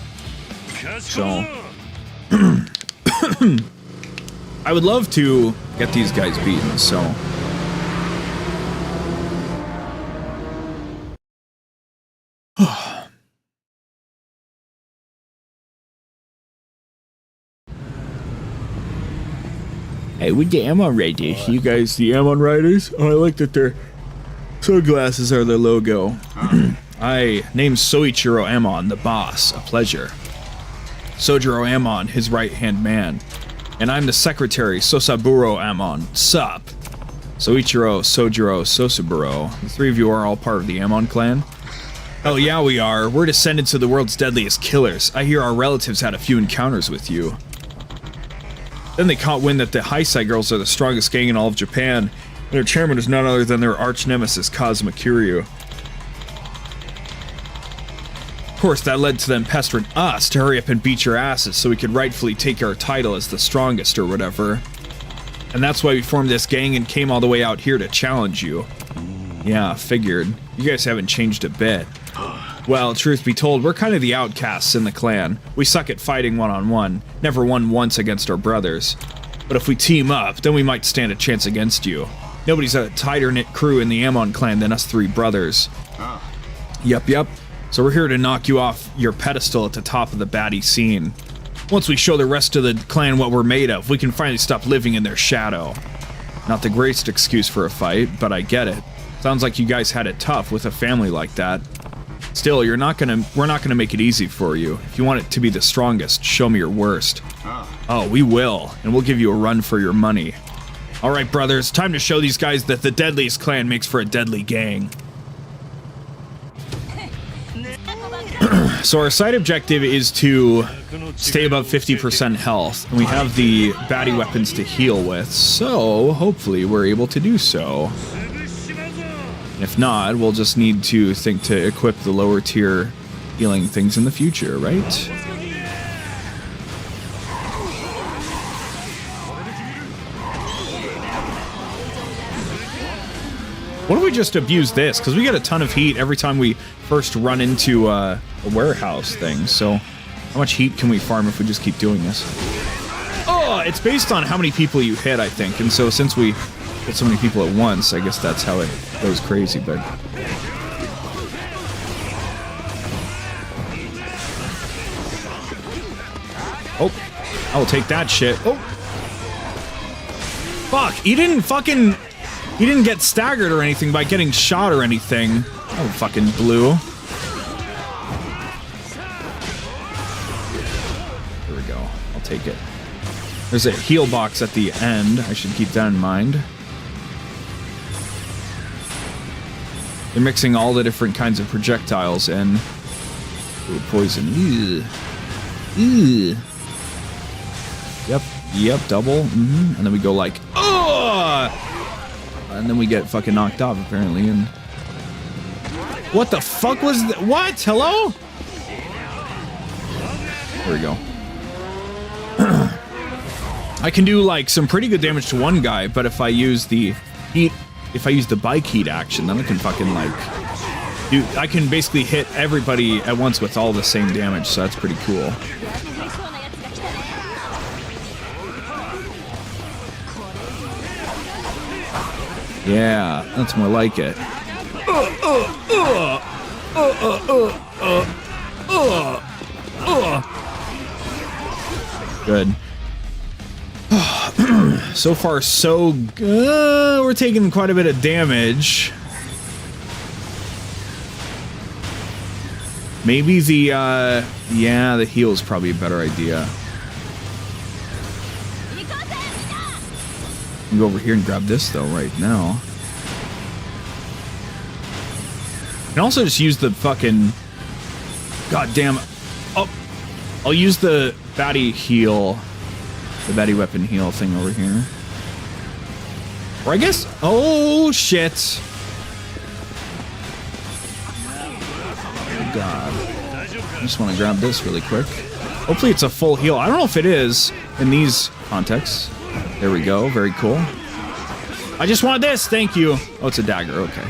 [SPEAKER 1] So I would love to get these guys beaten, so hey, with the 𝑬𝑚 Raiders, you guys, the 𝑬𝑚 Riders? Oh, I like that their sunglasses are their logo. I named Soichiro 𝑬𝑚 the boss, a pleasure. Sojiro 𝑬𝑚, his right-hand man. And I'm the secretary, Sosaburo 𝑬𝑚, sup. Soichiro, Sojiro, Sosaburo. The 3 of you are all part of the 𝑬𝑚 clan? Oh yeah, we are. We're descendants of the world's deadliest killers. I hear our relatives had a few encounters with you. Then they caught wind that the Heisei girls are the strongest gang in all of Japan, and their chairman is none other than their arch nemesis, Kazuma Kiryu. Of course, that led to them pestering us to hurry up and beat your asses so we could rightfully take our title as the strongest or whatever. And that's why we formed this gang and came all the way out here to challenge you. Yeah, figured. You guys haven't changed a bit. Well, truth be told, we're kind of the outcasts in the clan. We suck at fighting one-on-one, never won once against our brothers. But if we team up, then we might stand a chance against you. Nobody's a tighter-knit crew in the 𝑬𝑚 clan than us 3 brothers. Yep. So we're here to knock you off your pedestal at the top of the baddie scene. Once we show the rest of the clan what we're made of, we can finally stop living in their shadow. Not the greatest excuse for a fight, but I get it. Sounds like you guys had it tough with a family like that. Still, we're not gonna make it easy for you. If you want it to be the strongest, show me your worst. Oh, we will, and we'll give you a run for your money. Alright, brothers, time to show these guys that the deadliest clan makes for a deadly gang. So our side objective is to stay above 50% health, and we have the baddie weapons to heal with, so hopefully we're able to do so. If not, we'll just need to think to equip the lower tier healing things in the future, right? What if we just abuse this? Because we get a ton of heat every time we first run into a warehouse thing. So how much heat can we farm if we just keep doing this? Oh, it's based on how many people you hit, I think. And so since we hit so many people at once, I guess that's how it goes crazy, but... Oh, I will take that shit. Oh! Fuck, he didn't get staggered or anything by getting shot or anything. Oh, fucking blew. There we go. I'll take it. There's a heal box at the end. I should keep that in mind. They're mixing all the different kinds of projectiles in. Ooh, poison. Ew. Ew. Yep, double. And then we go like, oh! And then we get fucking knocked off, apparently, and... What the fuck was that? What? Hello? There we go. I can do, like, some pretty good damage to one guy, but if I use the heat... If I use the bike heat action, then I can fucking, like... I can basically hit everybody at once with all the same damage, so that's pretty cool. Yeah, that's more like it. Good. So far, so good. We're taking quite a bit of damage. Maybe the, yeah, the heal is probably a better idea. I can go over here and grab this, though, right now. I can also just use the fucking... Goddamn... Oh! I'll use the baddie heal. The baddie weapon heal thing over here. Or I guess... Oh, shit! Oh, God. I just want to grab this really quick. Hopefully it's a full heal. I don't know if it is in these contexts. There we go. Very cool. I just want this. Thank you. Oh, it's a dagger. Okay.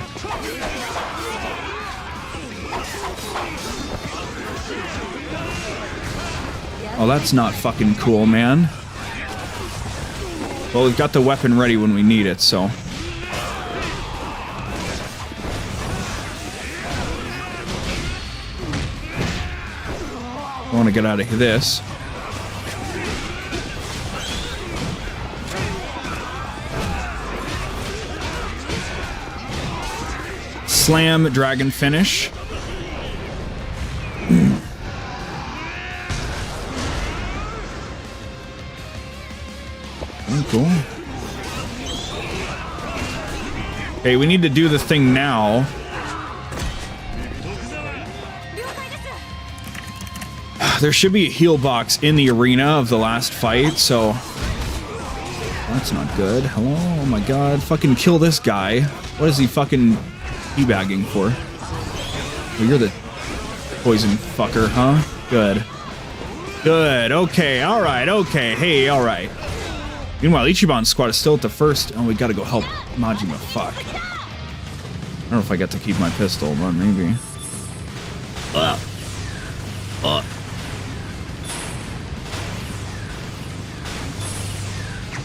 [SPEAKER 1] Oh, that's not fucking cool, man. Well, we've got the weapon ready when we need it, so. I want to get out of this. Slam dragon finish. Oh, cool. Okay, we need to do the thing now. There should be a heal box in the arena of the last fight, so that's not good. Hello? Oh my god. Fucking kill this guy. What is he fucking teabagging for? Oh, you're the poison fucker, huh? Good. Good. Okay. Alright. Okay. Hey, alright. Meanwhile, Ichiban's squad is still at the first. Oh, we gotta go help Majima. Fuck. I don't know if I get to keep my pistol, but maybe.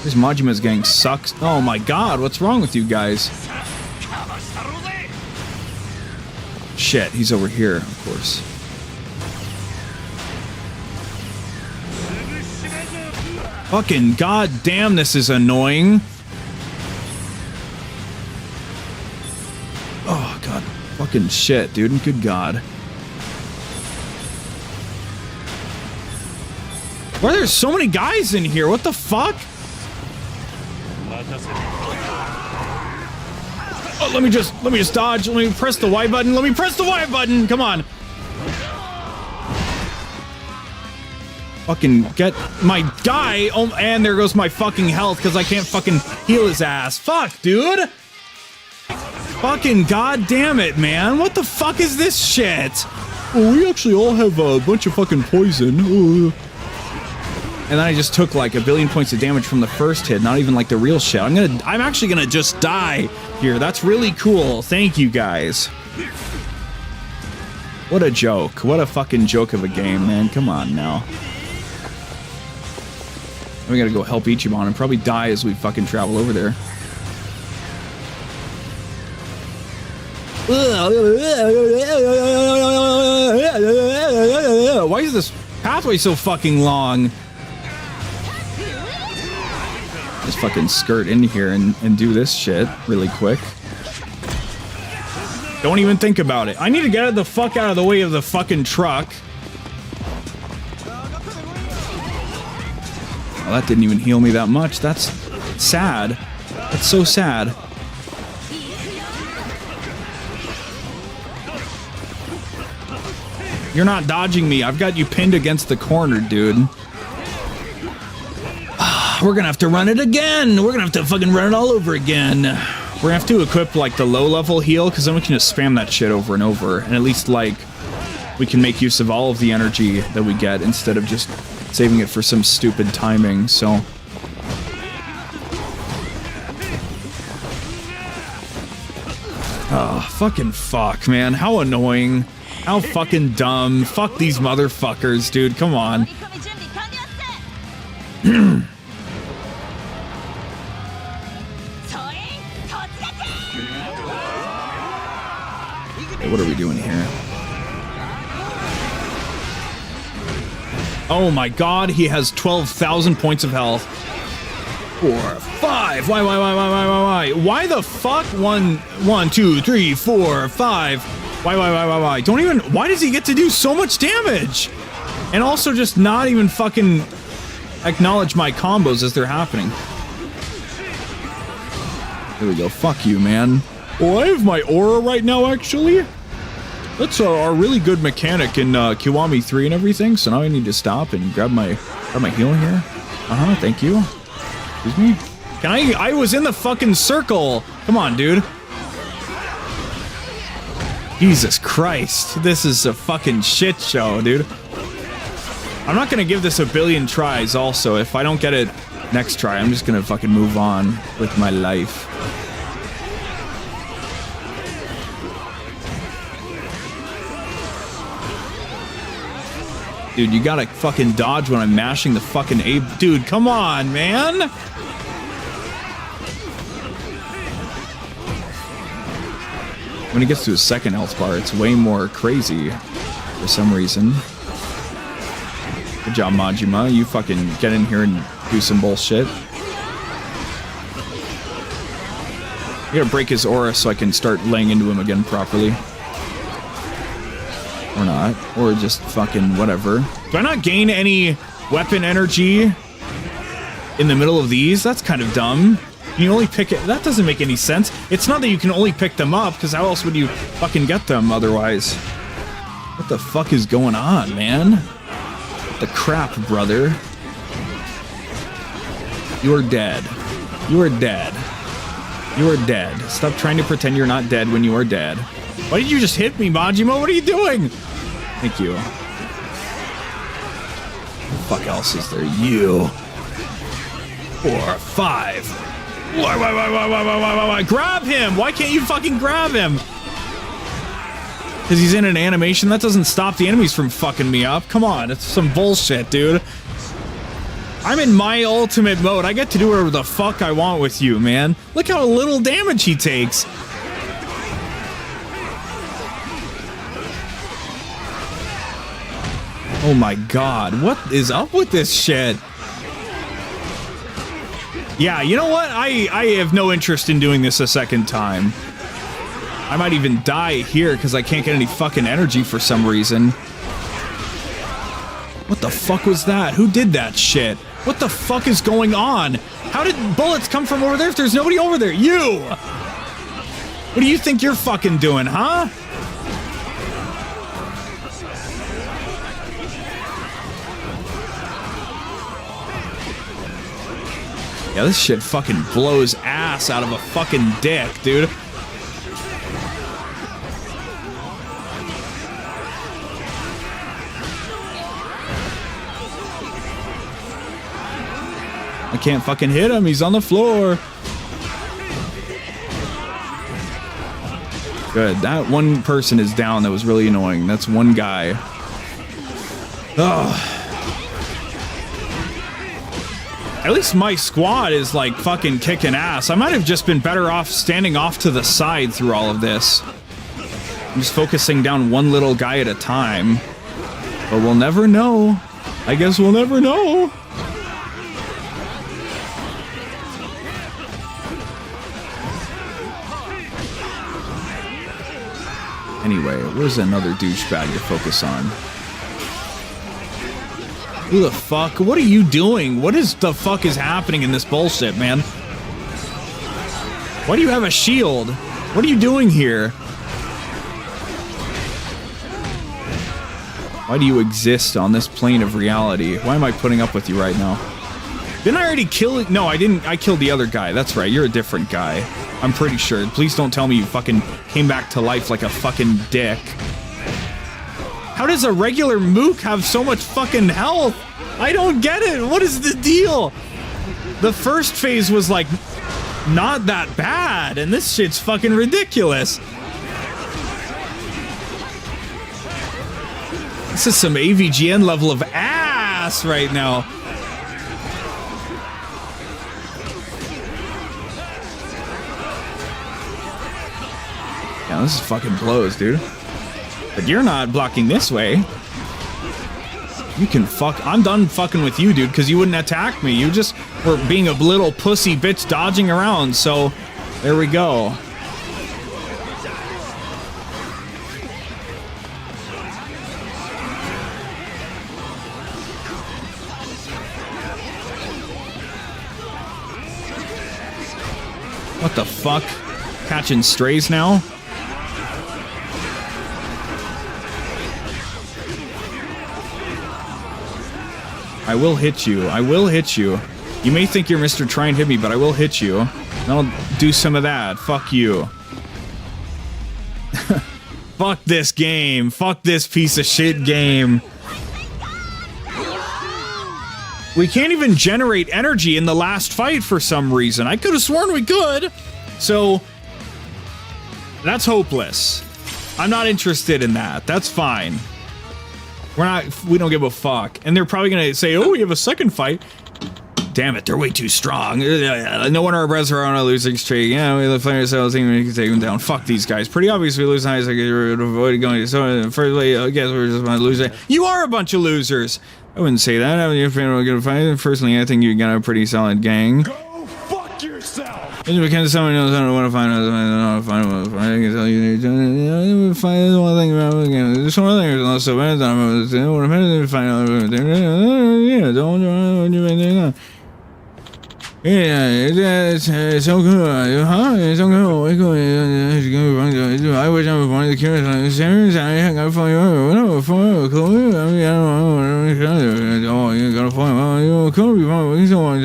[SPEAKER 1] This Majima's gang sucks. Oh my god, what's wrong with you guys? Shit, he's over here, of course. Fucking goddamn, this is annoying. Oh god, fucking shit, dude. Good god. Why are there so many guys in here? What the fuck? Oh, let me just dodge. Let me press the Y button. Let me press the Y button. Come on. Fucking get my guy. Oh, and there goes my fucking health because I can't fucking heal his ass. Fuck, dude. Fucking goddamn it, man. What the fuck is this shit? Oh, we actually all have a bunch of fucking poison. Ooh. And then I just took like 1 billion points of damage from the first hit, not even like the real shit. I'm actually gonna just die here. That's really cool. Thank you guys. What a joke. What a fucking joke of a game, man. Come on now. We gotta go help Ichiban and probably die as we fucking travel over there. Why is this pathway so fucking long? Just fucking skirt in here and do this shit really quick. Don't even think about it. I need to get the fuck out of the way of the fucking truck. Oh, that didn't even heal me that much. That's sad. That's so sad. You're not dodging me. I've got you pinned against the corner, dude. We're gonna have to run it again. We're gonna have to fucking run it all over again. We're gonna have to equip like the low level heal because then we can just spam that shit over and over. And at least like we can make use of all of the energy that we get instead of just saving it for some stupid timing. So Oh, fucking fuck, man. How annoying. How fucking dumb. Fuck these motherfuckers, dude. Come on. Hey, what are we doing here? Oh my god, he has 12,000 points of health. 4, 5. Why? Why the fuck? 1, 2, 3, 4, 5. Why? Don't even. Why does he get to do so much damage? And also just not even fucking acknowledge my combos as they're happening. There we go. Fuck you, man. Oh, I have my aura right now, actually. That's a really good mechanic in Kiwami 3 and everything. So now I need to stop and grab my heal here. Thank you. Excuse me? Can I was in the fucking circle. Come on, dude. Jesus Christ. This is a fucking shit show, dude. I'm not gonna give this a billion tries also. If I don't get it next try, I'm just gonna fucking move on with my life. Dude, you gotta fucking dodge when I'm mashing the fucking A. Dude, come on, man! When he gets to his second health bar, it's way more crazy for some reason. Good job, Majima. You fucking get in here and do some bullshit. You gotta break his aura so I can start laying into him again properly. Or not. Or just fucking whatever. Do I not gain any weapon energy in the middle of these? That's kind of dumb. You only pick it. That doesn't make any sense. It's not that you can only pick them up, because how else would you fucking get them otherwise? What the fuck is going on, man? What the crap, brother? You're dead. You are dead. You are dead. Stop trying to pretend you're not dead when you are dead. Why did you just hit me, Majima? What are you doing? Thank you. What the fuck else is there? You. 4, 5. Why? Grab him! Why can't you fucking grab him? Because he's in an animation? That doesn't stop the enemies from fucking me up. Come on, it's some bullshit, dude. I'm in my ultimate mode. I get to do whatever the fuck I want with you, man. Look how little damage he takes. Oh my god, what is up with this shit? Yeah, you know what? I have no interest in doing this a second time. I might even die here because I can't get any fucking energy for some reason. What the fuck was that? Who did that shit? What the fuck is going on? How did bullets come from over there if there's nobody over there? You! What do you think you're fucking doing, huh? Yeah, this shit fucking blows ass out of a fucking dick, dude. I can't fucking hit him. He's on the floor. Good. That one person is down. That was really annoying. That's one guy. Ugh. At least my squad is like fucking kicking ass. I might have just been better off standing off to the side through all of this. I'm just focusing down one little guy at a time. But we'll never know. I guess we'll never know. Anyway, where's another douchebag to focus on? Who the fuck? What are you doing? What is the fuck is happening in this bullshit, man? Why do you have a shield? What are you doing here? Why do you exist on this plane of reality? Why am I putting up with you right now? Didn't I already kill it? No, I didn't. I killed the other guy. That's right. You're a different guy. I'm pretty sure. Please don't tell me you fucking came back to life like a fucking dick. How does a regular mook have so much fucking health? I don't get it. What is the deal? The first phase was like not that bad, and this shit's fucking ridiculous. This is some AVGN level of ass right now. Yeah, this is fucking blows, dude. But you're not blocking this way. You can fuck. I'm done fucking with you, dude, because you wouldn't attack me. You just were being a little pussy bitch dodging around. So there we go. What the fuck? Catching strays now? I will hit you. I will hit you. You may think you're Mr. Try and hit me, but I will hit you. And I'll do some of that. Fuck you. Fuck this game. Fuck this piece of shit game. We can't even generate energy in the last fight for some reason. I could have sworn we could. So, that's hopeless. I'm not interested in that. That's fine. We don't give a fuck. And they're probably gonna say, oh, we have a second fight. Damn it, they're way too strong. No wonder our brothers are on a losing streak. Yeah, we play ourselves, team, we can take them down. Fuck these guys. Pretty obvious we lose highs. I could avoid going. So, firstly, I guess we're just a bunch of losers. You are a bunch of losers. I wouldn't say that. I mean, if we're gonna fight, personally, I think you got a pretty solid gang.
[SPEAKER 3] Go fuck yourself.
[SPEAKER 1] It's because someone knows how to want to find out. I don't know how to find out. I can tell you. Find one thing about the game. There's one thing that's also bad. I don't want to find out. Yeah, don't do. Yeah, it's so good, huh? It's so good. I wish I was one of the curious. I got for you. For cool. I mean, oh, you got to find you could be one. So I'd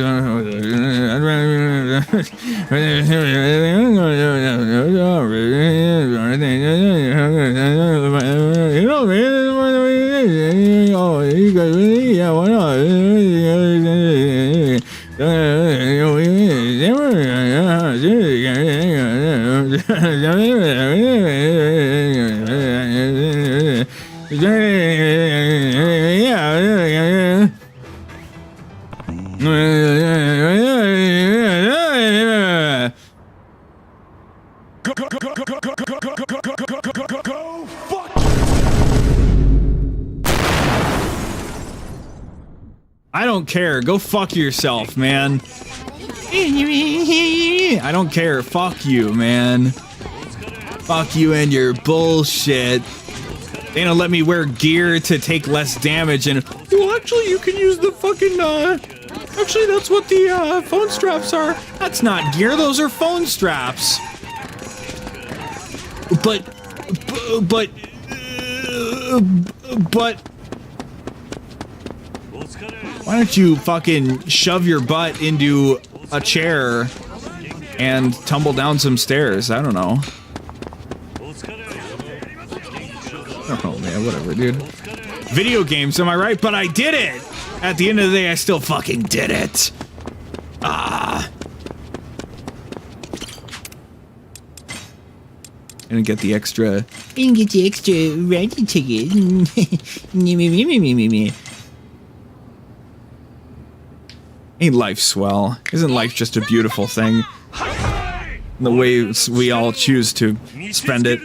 [SPEAKER 1] don't care. Go fuck yourself, man. I don't care. Fuck you, man. Fuck you and your bullshit. They don't let me wear gear to take less damage and... Well, actually, you can use the fucking, Actually, that's what the, phone straps are. That's not gear. Those are phone straps. But... Why don't you fucking shove your butt into a chair and tumble down some stairs? I don't know. Oh man, whatever, dude. Video games, am I right? But I did it! At the end of the day, I still fucking did it. Ah. Gonna get the extra... You get the extra ready ticket. Ain't life swell? Isn't life just a beautiful thing? The way we all choose to spend it.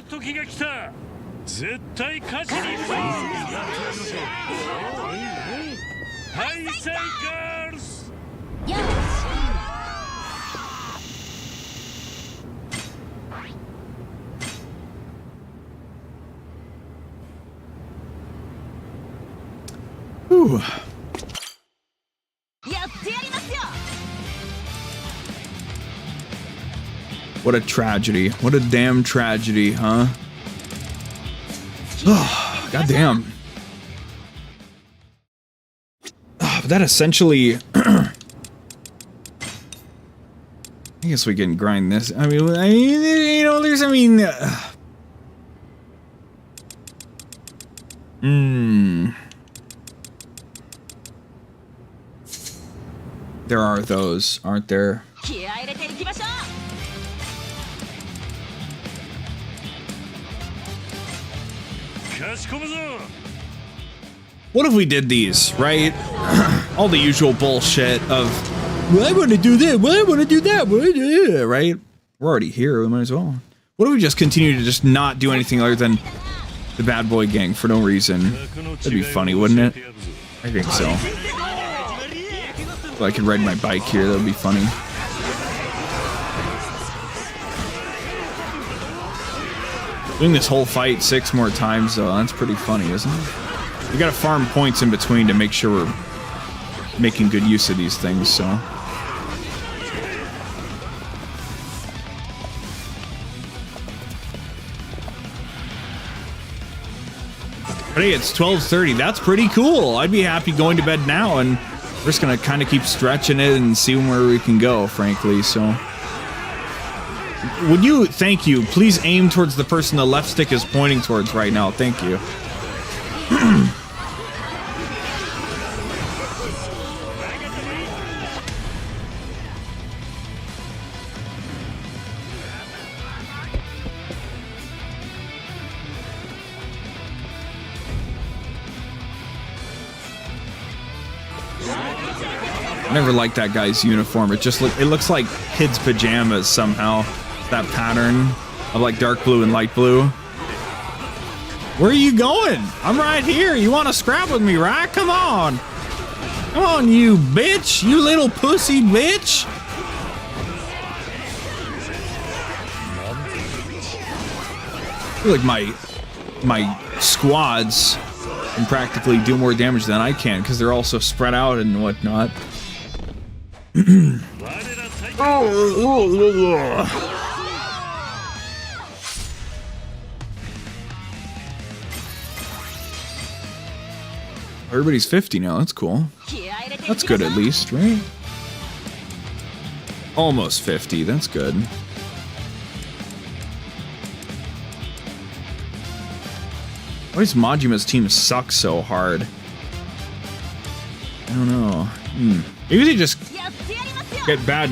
[SPEAKER 1] Whew. What a tragedy. What a damn tragedy, huh? Oh, goddamn. Oh, that essentially... I guess we can grind this. I mean, you know, there's, I mean... There are those, aren't there? What if we did these, right? All the usual bullshit of, well, I want to do that, well, I want to do that, right? We're already here, we might as well. What if we just continue to just not do anything other than the bad boy gang for no reason? That'd be funny, wouldn't it? I think so. Well, I could ride my bike here, that would be funny. Doing this whole fight 6 more times, though, that's pretty funny, isn't it? We gotta farm points in between to make sure we're making good use of these things, so. But hey, it's 12:30. That's pretty cool. I'd be happy going to bed now, and we're just gonna kind of keep stretching it and see where we can go, frankly, so. Would you, thank you, please aim towards the person the left stick is pointing towards right now. Thank you. I never liked that guy's uniform. It looks like kids' pajamas somehow. That pattern of like dark blue and light blue. Where are you going? I'm right here. You want to scrap with me, right? Come on. Come on, you bitch. You little pussy bitch. I feel like my squads can practically do more damage than I can because they're all so spread out and whatnot. Everybody's 50 now, that's cool. That's good at least, right? Almost 50, that's good. Why does Majima's team suck so hard? I don't know. Maybe they just get bad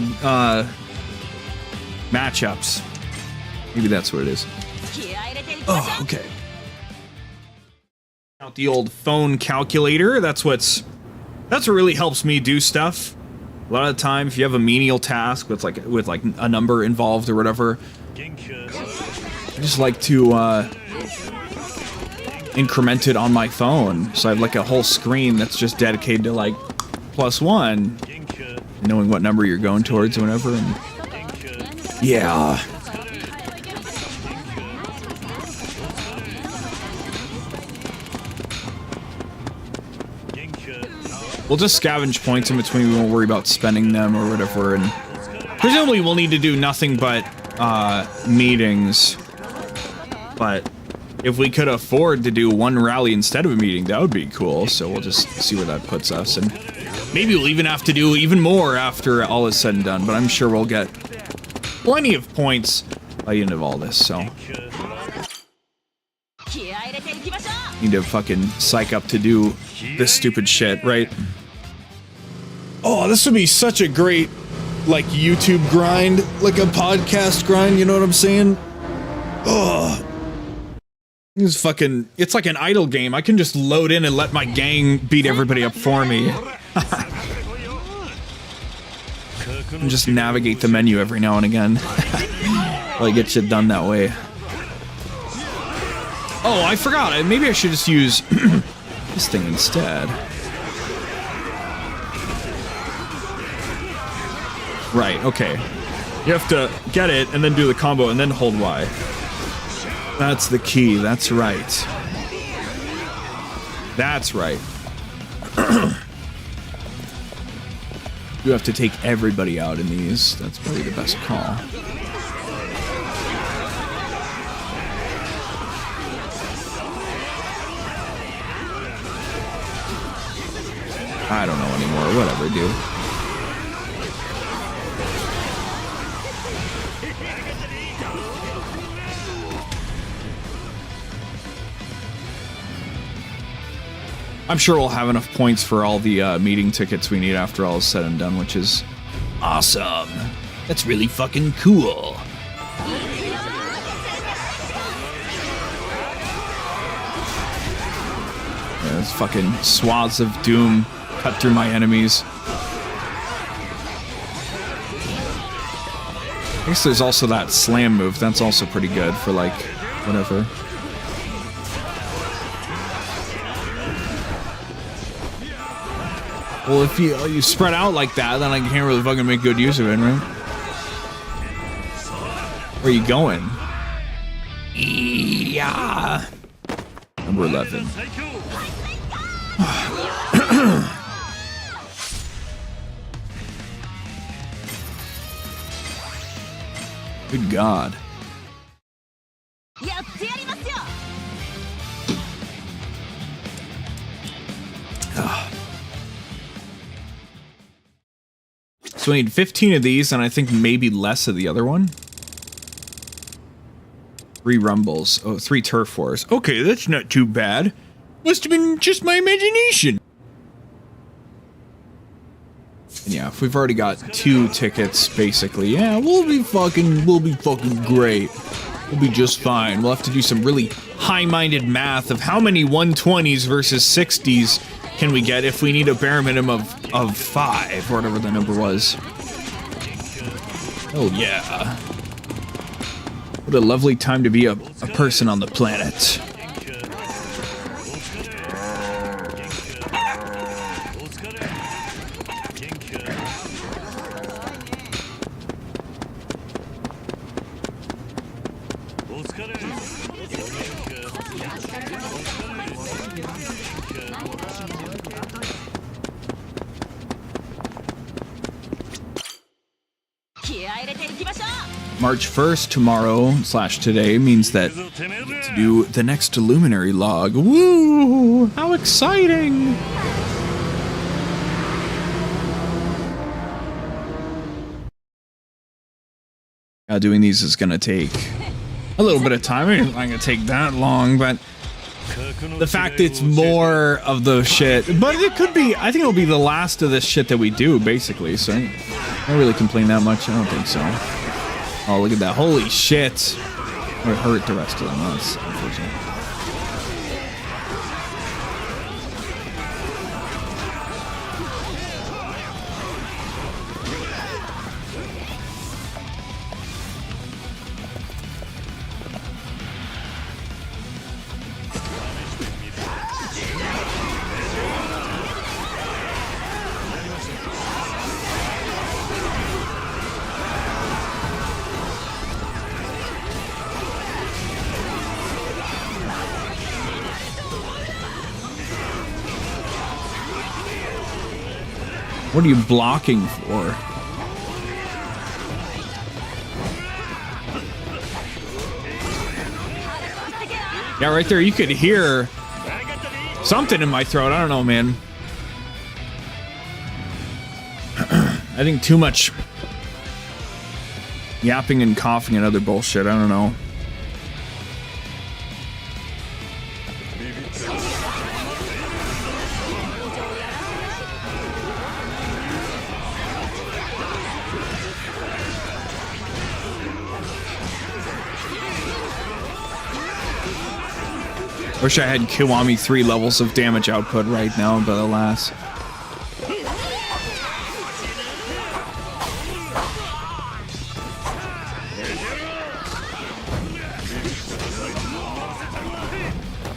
[SPEAKER 1] matchups. Maybe that's what it is. Oh, okay. Out the old phone calculator. That's what really helps me do stuff. A lot of the time, if you have a menial task with like a number involved or whatever, I just like to increment it on my phone. So I have like a whole screen that's just dedicated to like +1, knowing what number you're going towards or whatever. And yeah. We'll just scavenge points in between. We won't worry about spending them or whatever. And presumably we'll need to do nothing but meetings. But if we could afford to do one rally instead of a meeting, that would be cool. So we'll just see where that puts us. And maybe we'll even have to do even more after all is said and done. But I'm sure we'll get plenty of points by the end of all this. So need to fucking psych up to do this stupid shit, right? Oh, this would be such a great, like, YouTube grind, like a podcast grind, you know what I'm saying? Oh. This fucking, it's like an idle game. I can just load in and let my gang beat everybody up for me. And just navigate the menu every now and again. Well, I get shit done that way. Oh, I forgot. Maybe I should just use this thing instead. Right, okay. You have to get it and then do the combo and then hold Y. That's the key. That's right. That's right. You have to take everybody out in these. That's probably the best call. I don't know anymore. Whatever, dude. I'm sure we'll have enough points for all the meeting tickets we need after all is said and done, which is awesome. That's really fucking cool. Yeah, those fucking swaths of doom cut through my enemies. I guess there's also that slam move. That's also pretty good for, like, whatever. Well, if you spread out like that, then I can't really fucking make good use of it, right? Where are you going? Yeah. Number 11. Good God. So we need 15 of these, and I think maybe less of the other one. 3 rumbles. Oh, 3 turf wars. Okay, that's not too bad. Must have been just my imagination. And yeah, if we've already got 2 tickets, basically, yeah, we'll be fucking great. We'll be just fine. We'll have to do some really high-minded math of how many 120s versus 60s can we get if we need a bare minimum of 5, or whatever the number was. Oh yeah. What a lovely time to be a person on the planet. March 1st, tomorrow/today, means that we get to do the next Luminary log. Woo! How exciting! Doing these is gonna take a little bit of time. It's not gonna take that long, but the fact it's more of the shit, but it could be, I think it'll be the last of this shit that we do, basically, so I don't really complain that much. I don't think so. Oh, look at that. Holy shit. It hurt the rest of them. That's unfortunate. What are you blocking for? Yeah, right there, you could hear something in my throat. I don't know, man. I think too much yapping and coughing and other bullshit. I don't know. Wish I had Kiwami 3 levels of damage output right now, but alas.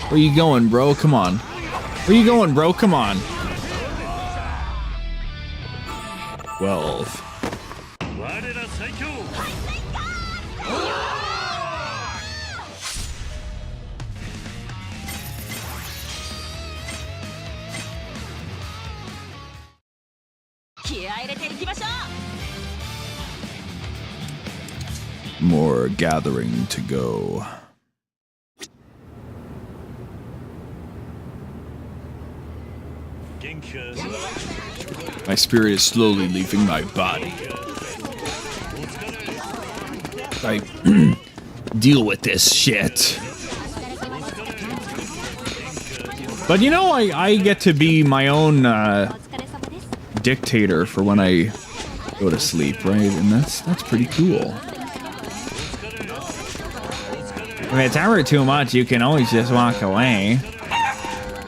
[SPEAKER 1] Where you going, bro? Come on. Where you going, bro? Come on. 12. More gathering to go. My spirit is slowly leaving my body. I deal with this shit. But you know, I get to be my own dictator for when I go to sleep, right? And that's pretty cool. If it's ever too much, you can always just walk away.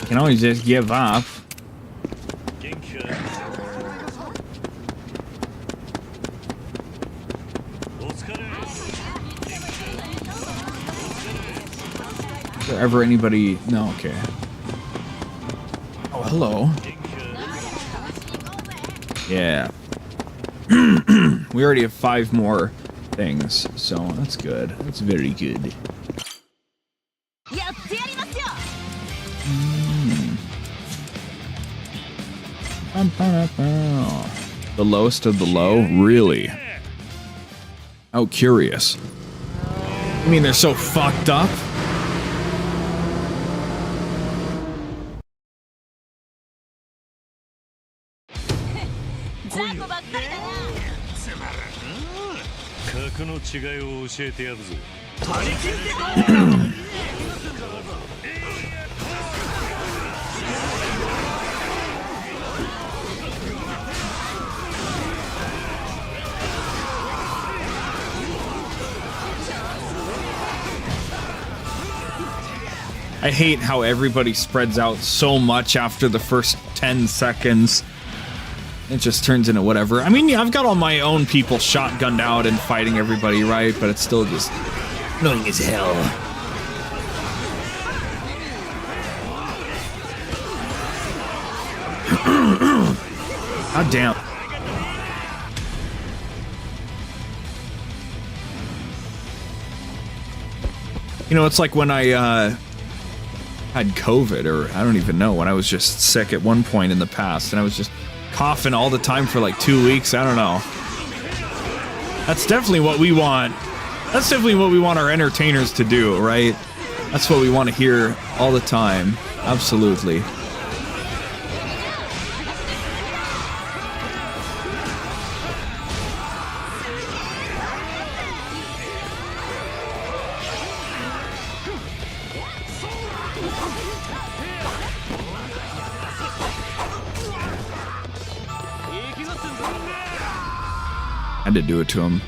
[SPEAKER 1] You can always just give up. Is there ever anybody? No, okay. Oh, hello. Yeah. We already have 5 more things, so that's good. That's very good. The lowest of the low? Really? Oh, curious. I mean, they're so fucked up. I hate how everybody spreads out so much after the first 10 seconds. It just turns into whatever. I mean, yeah, I've got all my own people shotgunned out and fighting everybody, right? But it's still just annoying as hell. God damn. You know, it's like when I, had COVID, or I don't even know, when I was just sick at one point in the past, and I was just coughing all the time for like 2 weeks. I don't know. That's definitely what we want. That's definitely what we want our entertainers to do, right? That's what we want to hear all the time. Absolutely. Had to do it to him.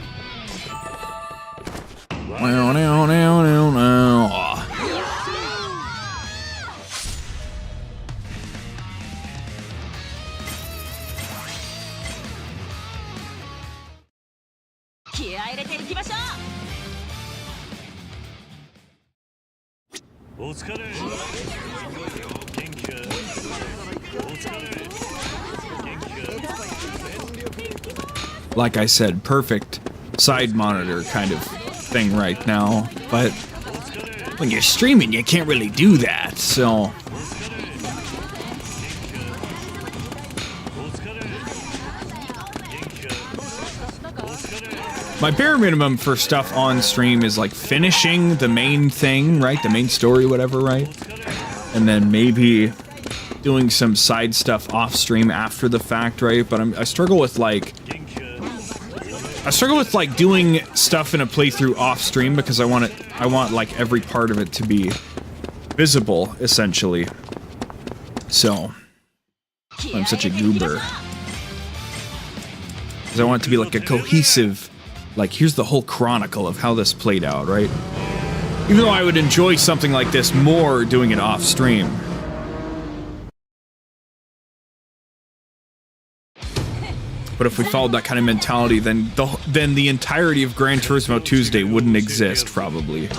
[SPEAKER 1] Like I said, perfect side monitor kind of thing right now, but when you're streaming, you can't really do that, so... My bare minimum for stuff on stream is like finishing the main thing, right? The main story, whatever, right? And then maybe doing some side stuff off stream after the fact, right? But I struggle with like doing stuff in a playthrough off stream because I want like every part of it to be visible, essentially. So I'm such a goober. Because I want it to be like a cohesive, like here's the whole chronicle of how this played out, right? Even though I would enjoy something like this more doing it off stream. But if we followed that kind of mentality, then the entirety of Gran Turismo Tuesday wouldn't exist, probably.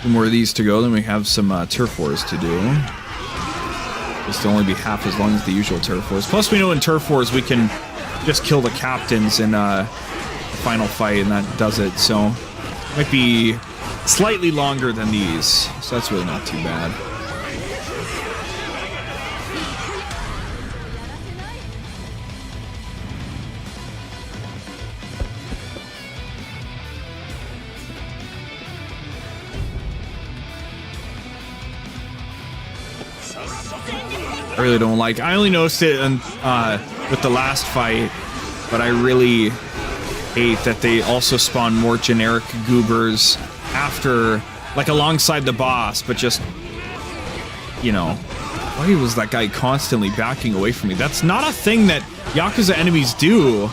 [SPEAKER 1] More of these to go, then we have some turf wars to do. This will only be half as long as the usual turf wars. Plus, we know in turf wars we can just kill the captains in the final fight, and that does it. So, it might be slightly longer than these. So that's really not too bad. I really don't like. I only noticed it in, with the last fight but I really hate that they also spawn more generic goobers after, like, alongside the boss, but just, you know, why was that guy constantly backing away from me? That's not a thing that Yakuza enemies do.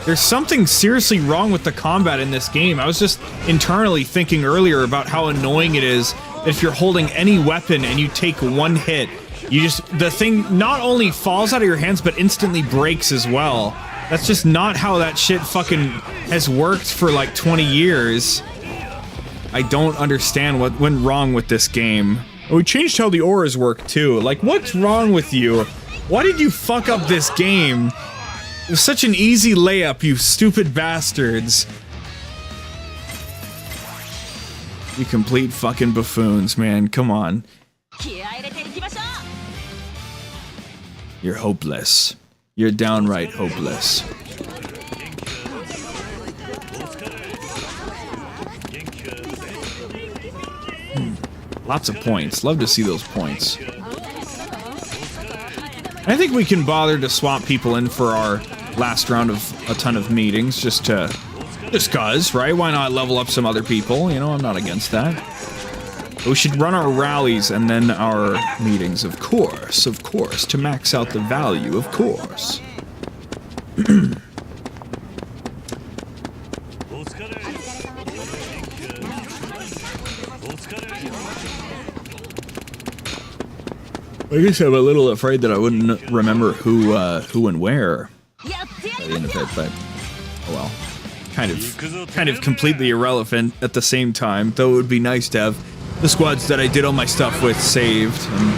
[SPEAKER 1] There's something seriously wrong with the combat in this game. I was just internally thinking earlier about how annoying it is that if you're holding any weapon and you take one hit, the thing not only falls out of your hands, but instantly breaks as well. That's just not how that shit fucking has worked for like 20 years. I don't understand what went wrong with this game. We changed how the auras work too. Like, what's wrong with you? Why did you fuck up this game? It was such an easy layup, you stupid bastards. You complete fucking buffoons, man. Come on. You're hopeless. You're downright hopeless. Lots of points. Love to see those points. I think we can bother to swap people in for our last round of a ton of meetings, just cause, right? Why not level up some other people? You know, I'm not against that. But we should run our rallies and then our meetings, of course, to max out the value, of course. I guess I'm a little afraid that I wouldn't remember who and where at the end of it, but oh well. Kind of completely irrelevant at the same time, though it would be nice to have the squads that I did all my stuff with saved. And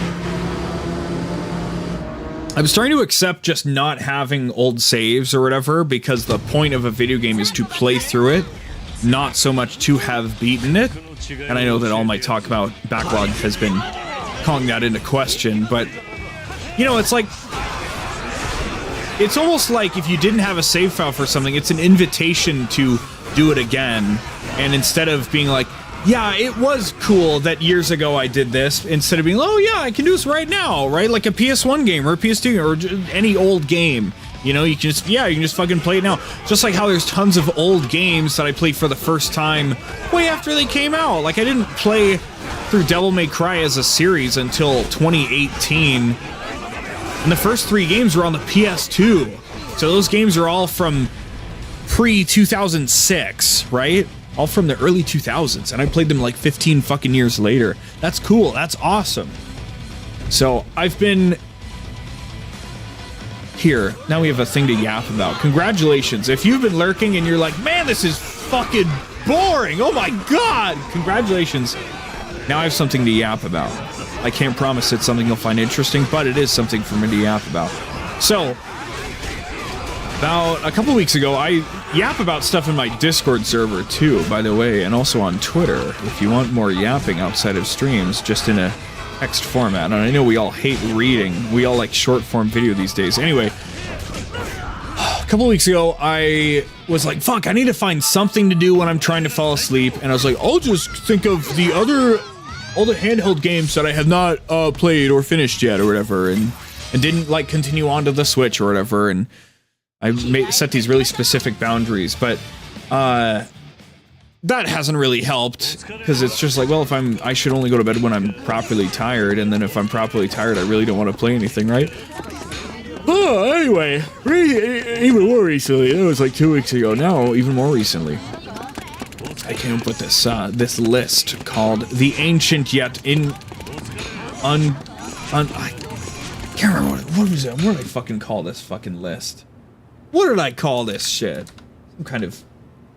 [SPEAKER 1] I'm starting to accept just not having old saves or whatever, because the point of a video game is to play through it, not so much to have beaten it. And I know that all my talk about backlog has been calling that into question, but you know, it's like, it's almost like if you didn't have a save file for something, it's an invitation to do it again. And instead of being like, yeah, it was cool that years ago I did this, instead of being, oh yeah, I can do this right now, right? Like a PS1 game or a PS2 or any old game. You know, you can just fucking play it now. Just like how there's tons of old games that I played for the first time way after they came out. Like, I didn't play through Devil May Cry as a series until 2018. And the first 3 games were on the PS2. So those games are all from pre-2006, right? All from the early 2000s. And I played them like 15 fucking years later. That's cool. That's awesome. So I've been... Here, now we have a thing to yap about. Congratulations. If you've been lurking and you're like, man, this is fucking boring. Oh my god. Congratulations. Now I have something to yap about. I can't promise it's something you'll find interesting, but it is something for me to yap about. So, about a couple weeks ago, I yap about stuff in my Discord server too, by the way, and also on Twitter. If you want more yapping outside of streams, just in a text format. And I know we all hate reading. We all like short form video these days. Anyway, a couple weeks ago, I was like, fuck, I need to find something to do when I'm trying to fall asleep. And I was like, I'll just think of all the handheld games that I have not played or finished yet or whatever. And didn't like continue on to the Switch or whatever. And I set these really specific boundaries. But that hasn't really helped, because it's just like, well, I should only go to bed when I'm properly tired, and then if I'm properly tired, I really don't want to play anything, right? Oh, anyway, even more recently, it was like 2 weeks ago, now even more recently, I came up with this list called The Ancient Yet I can't remember what was it, what did I fucking call this fucking list? What did I call this shit? Some kind of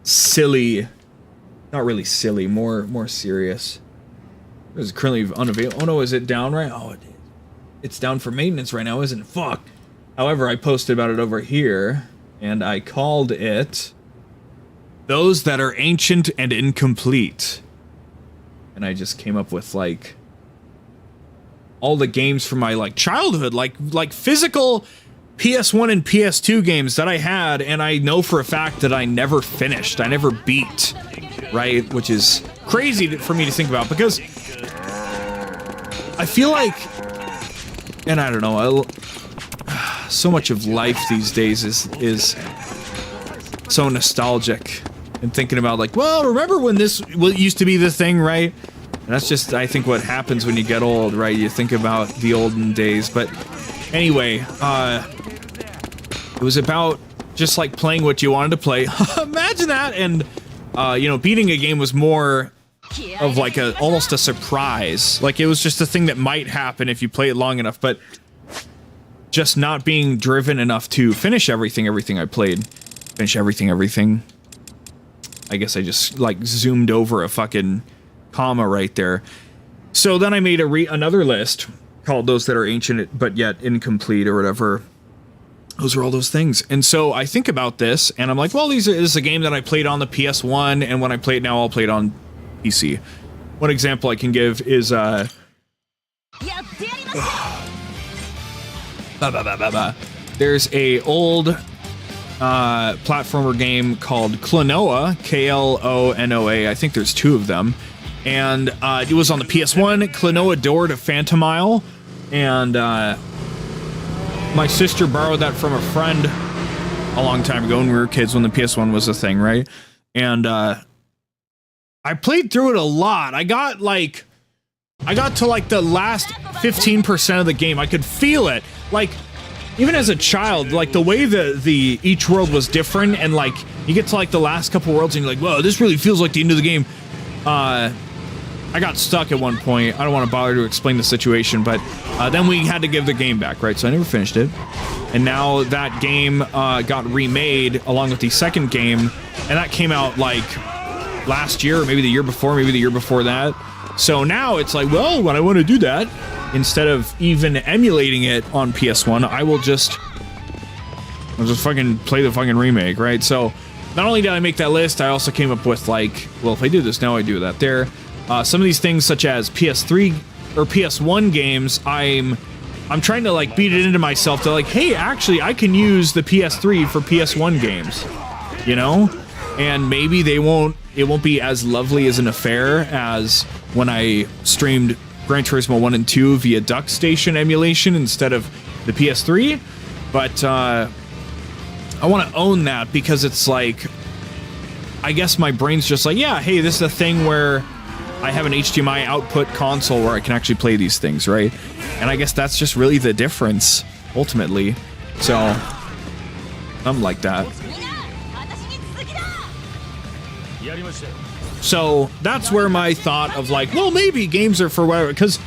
[SPEAKER 1] silly... Not really silly, more serious. It is currently unavailable. Oh no, is it down right? Oh, it's down for maintenance right now, isn't it? Fuck. However, I posted about it over here, and I called it Those That Are Ancient and Incomplete. And I just came up with like all the games from my like childhood, like physical PS1 and PS2 games that I had, and I know for a fact that I never finished. I never beat. Right, which is crazy for me to think about, because I feel like, and I don't know, so much of life these days is so nostalgic, and thinking about like, well, remember when this used to be the thing, right? And that's just, I think, what happens when you get old, right? You think about the olden days. But anyway, it was about just like playing what you wanted to play. Imagine that. And you know, beating a game was more of like almost a surprise. Like it was just a thing that might happen if you play it long enough, but just not being driven enough to finish everything I played. Finish everything. I guess I just like zoomed over a fucking comma right there. So then I made another list called those that are ancient but yet incomplete or whatever. Those are all those things. And so I think about this and I'm like, well, this is a game that I played on the PS1, and when I play it now, I'll play it on PC. One example I can give is there's a old platformer game called Klonoa, Klonoa. I think there's 2 of them. And it was on the PS1, Klonoa Door to Phantomile. And my sister borrowed that from a friend a long time ago when we were kids, when the PS1 was a thing, right? And I played through it a lot. I got to like the last 15% of the game. I could feel it. Like, even as a child, like the way each world was different, and like you get to like the last couple worlds and you're like, whoa, this really feels like the end of the game. I got stuck at one point. I don't want to bother to explain the situation, but then we had to give the game back, right? So I never finished it. And now that game got remade along with the second game, and that came out like last year, or maybe the year before, maybe the year before that. So now it's like, well, when I want to do that, instead of even emulating it on PS1, I'll just fucking play the fucking remake, right? So not only did I make that list, I also came up with like, well, if I do this now, I do that there. Some of these things, such as PS3 or PS1 games, I'm trying to like beat it into myself to like, hey, actually, I can use the PS3 for PS1 games, you know? And maybe it won't be as lovely as an affair as when I streamed Gran Turismo 1 and 2 via DuckStation emulation instead of the PS3, but I want to own that, because it's like, I guess my brain's just like, yeah, hey, this is a thing where I have an HDMI output console where I can actually play these things, right? And I guess that's just really the difference, ultimately. So, I'm like that. So, that's where my thought of like, well, maybe games are for whatever, because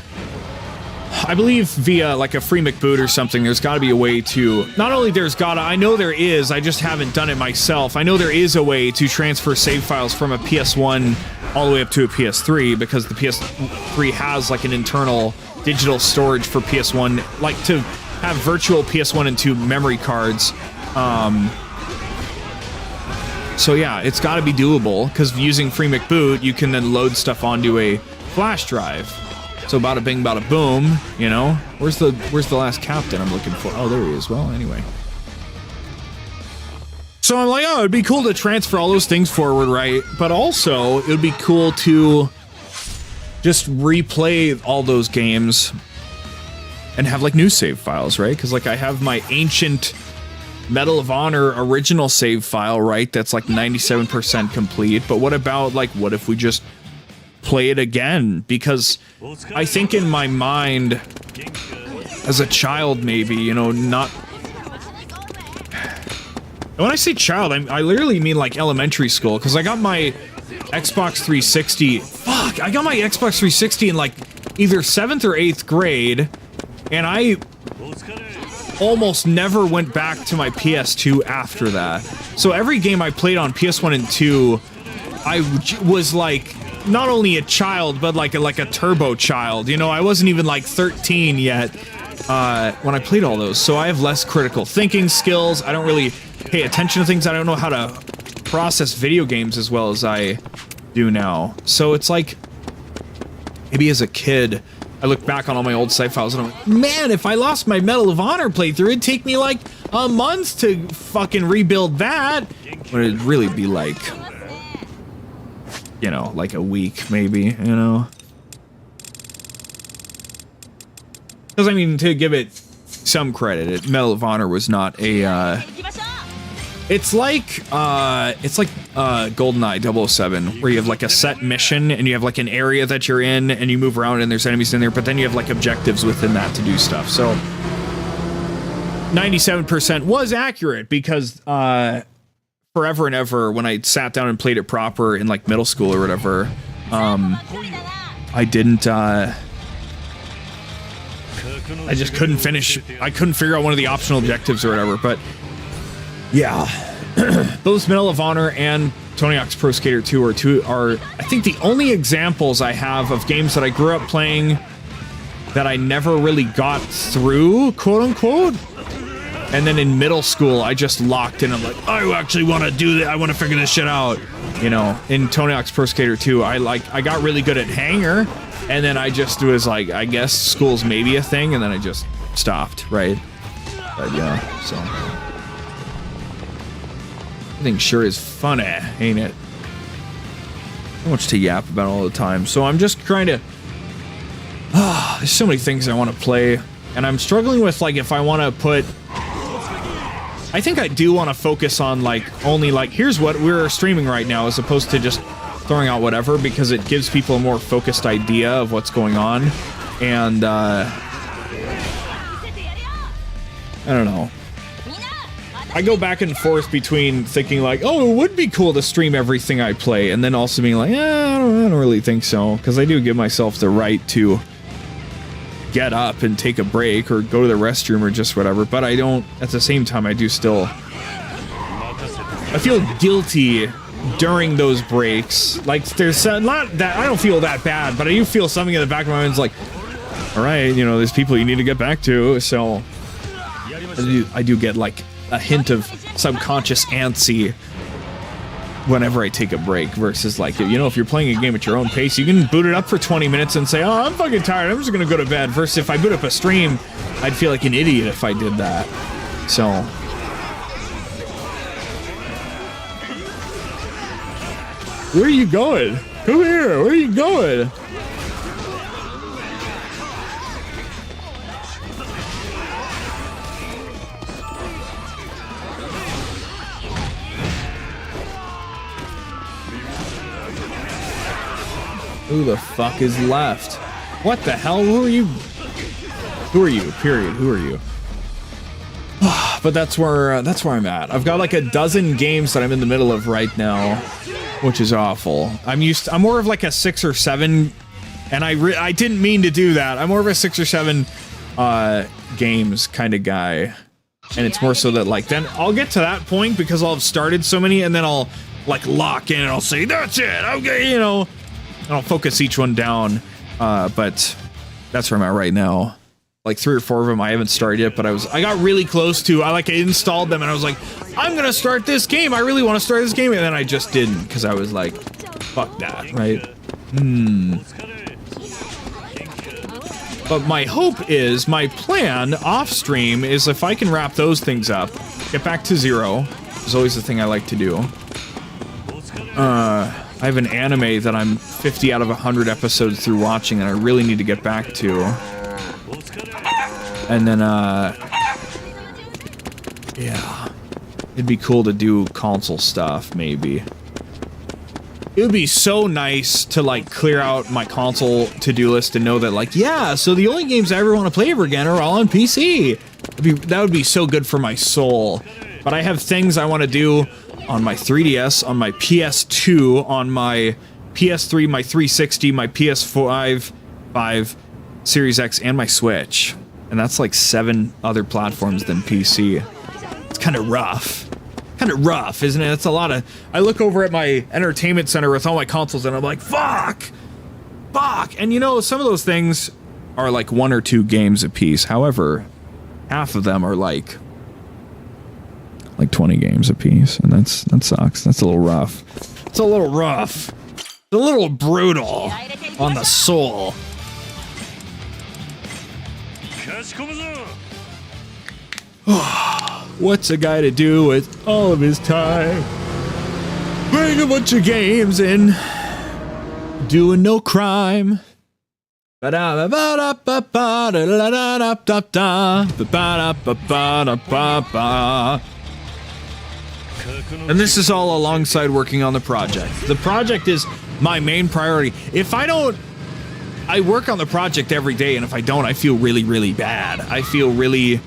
[SPEAKER 1] I believe via like a free McBoot or something, there's got to be a way to, not only I know there is, I just haven't done it myself. I know there is a way to transfer save files from a PS1 all the way up to a PS3, because the PS3 has like an internal digital storage for PS1, like to have virtual PS1 and 2 memory cards. So yeah, it's got to be doable, because using free McBoot, you can then load stuff onto a flash drive. So bada bing, bada boom, you know? Where's the last captain I'm looking for? Oh, there he is. Well, anyway. So I'm like, oh, it'd be cool to transfer all those things forward, right? But also, it would be cool to just replay all those games and have like new save files, right? Because like I have my ancient Medal of Honor original save file, right? That's like 97% complete. But what about like, what if we just play it again? Because I think in my mind, as a child, maybe, you know, not. And when I say child, I literally mean like elementary school, because I got my Xbox 360. Fuck, I got my Xbox 360 in like either 7th or 8th grade, and I almost never went back to my PS2 after that. So every game I played on PS1 and 2, I was like not only a child, but like a turbo child. You know, I wasn't even like 13 yet when I played all those. So I have less critical thinking skills. I don't really pay attention to things. I don't know how to process video games as well as I do now. So it's like, maybe as a kid, I look back on all my old save files and I'm like, man, if I lost my Medal of Honor playthrough, it'd take me like a month to fucking rebuild that. But it'd really be like, you know, like a week, maybe, you know? Because, I mean, to give it some credit. Medal of Honor was not a. It's like GoldenEye 007, where you have like a set mission and you have like an area that you're in and you move around and there's enemies in there, but then you have like objectives within that to do stuff. So 97% was accurate because forever and ever when I sat down and played it proper in like middle school or whatever, I didn't. I just couldn't finish. I couldn't figure out one of the optional objectives or whatever. But yeah, those Medal of Honor and Tony Hawk's Pro Skater 2 are I think the only examples I have of games that I grew up playing that I never really got through, quote unquote. And then in middle school, I just locked in. I'm like, I actually want to do that. I want to figure this shit out. You know, in Tony Hawk's Pro Skater 2, I got really good at Hanger, and then I just was like, I guess school's maybe a thing, and then I just stopped, right? But yeah, so everything sure is funny, ain't it? So much to yap about all the time. So I'm just trying to. There's so many things I want to play, and I'm struggling with like if I want to put. I think I do want to focus on like only like here's what we're streaming right now as opposed to just throwing out whatever, because it gives people a more focused idea of what's going on. And I don't know. I go back and forth between thinking like, oh, it would be cool to stream everything I play, and then also being like, I don't really think so, because I do give myself the right to get up and take a break or go to the restroom or just whatever, but I don't, at the same time, I do still, I feel guilty during those breaks. Like, there's not that, I don't feel that bad, but I do feel something in the back of my mind is like, all right, you know, there's people you need to get back to, so I do get like a hint of subconscious antsy whenever I take a break, versus like, you know, if you're playing a game at your own pace, you can boot it up for 20 minutes and say, oh, I'm fucking tired, I'm just gonna go to bed, versus if I boot up a stream, I'd feel like an idiot if I did that. So where are you going? Come here, where are you going? Who the fuck is left? What the hell? Who are you? Who are you? Period. Who are you? But that's where I'm at. I've got like a dozen games that I'm in the middle of right now, which is awful. I'm more of like a 6 or 7, and I didn't mean to do that. I'm more of a 6 or 7 games kind of guy, and it's more so that like then I'll get to that point because I'll have started so many, and then I'll like lock in and I'll say that's it. Okay, you know. I'll focus each one down, but that's where I'm at right now. Like 3 or 4 of them I haven't started yet, but I got really close to. I installed them and I was like, I'm gonna start this game. I really want to start this game, and then I just didn't because I was like, fuck that, right? But my hope is, my plan off stream is if I can wrap those things up, get back to 0. Is always the thing I like to do. I have an anime that I'm 50 out of 100 episodes through watching and I really need to get back to. And then, yeah. It'd be cool to do console stuff, maybe. It would be so nice to, like, clear out my console to-do list and know that, like, yeah, so the only games I ever want to play ever again are all on PC. That would be so good for my soul. But I have things I want to do on my 3DS, on my PS2, on my PS3, my 360, my PS5, Series X, and my Switch. And that's like 7 other platforms than PC. It's kind of rough. Kind of rough, isn't it? It's a lot of... I look over at my entertainment center with all my consoles and I'm like, fuck! Fuck! And you know, some of those things are like 1 or 2 games a piece. However, half of them are like 20 games a piece, and that sucks. That's a little rough. It's a little rough. It's a little brutal on the soul. What's a guy to do with all of his time? Playing a bunch of games and doing no crime. And this is all alongside working on the project. The project is my main priority. If I don't, I work on the project every day, and if I don't, I feel really, really bad. I feel really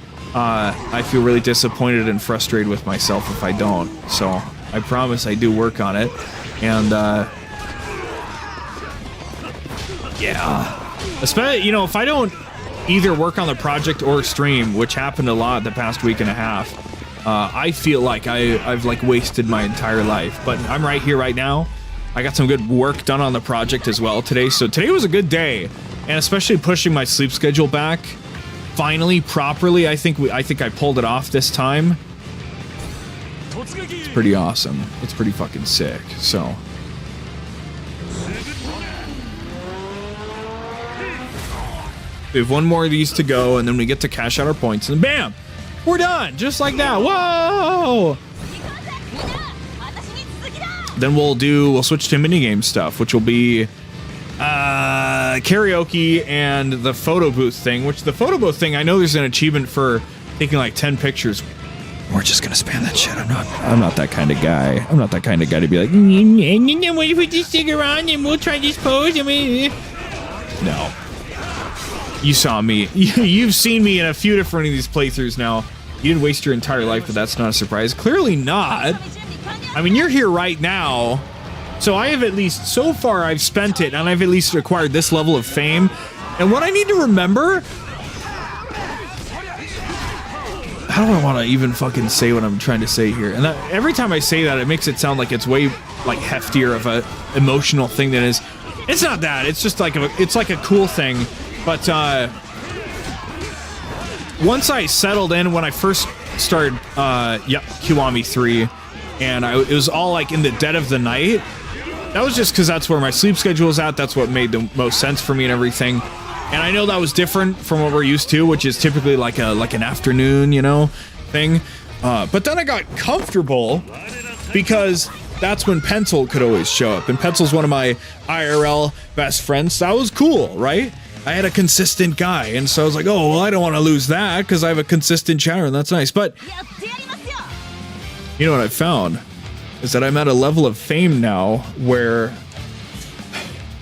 [SPEAKER 1] disappointed and frustrated with myself if I don't. So I promise I do work on it, and yeah. Especially, you know, if I don't either work on the project or stream, which happened a lot the past week and a half, I feel like I've like wasted my entire life. But I'm right here right now. I got some good work done on the project as well today. So today was a good day, and especially pushing my sleep schedule back finally properly. I think I pulled it off this time. It's pretty awesome. It's pretty fucking sick. So we have one more of these to go, and then we get to cash out our points, and bam, we're done, just like that. Whoa! Then we'll switch to minigame stuff, which will be karaoke and the photo booth thing. Which the photo booth thing, I know there's an achievement for taking like 10 pictures. We're just gonna spam that shit. I'm not that kind of guy. I'm not that kind of guy to be like, what if we just stick around and we'll try this pose? I mean, no. You saw me. You've seen me in a few different of these playthroughs now. You didn't waste your entire life, but that's not a surprise. Clearly not. I mean, you're here right now. So I have at least, so far I've spent it, and I've at least acquired this level of fame. And what I need to remember... How do I want to even fucking say what I'm trying to say here? And every time I say that, it makes it sound like it's way like heftier of a emotional thing than it is. It's not that. It's just like it's like a cool thing. But once I settled in, when I first started Kiwami 3, and it was all like in the dead of the night, that was just because that's where my sleep schedule was at. That's what made the most sense for me and everything. And I know that was different from what we're used to, which is typically like an afternoon, you know, thing. But then I got comfortable because that's when Pencil could always show up. And Pencil's one of my IRL best friends. So that was cool, right? I had a consistent guy. And so I was like, oh, well, I don't want to lose that because I have a consistent chatter, and that's nice. But you know what I found is that I'm at a level of fame now where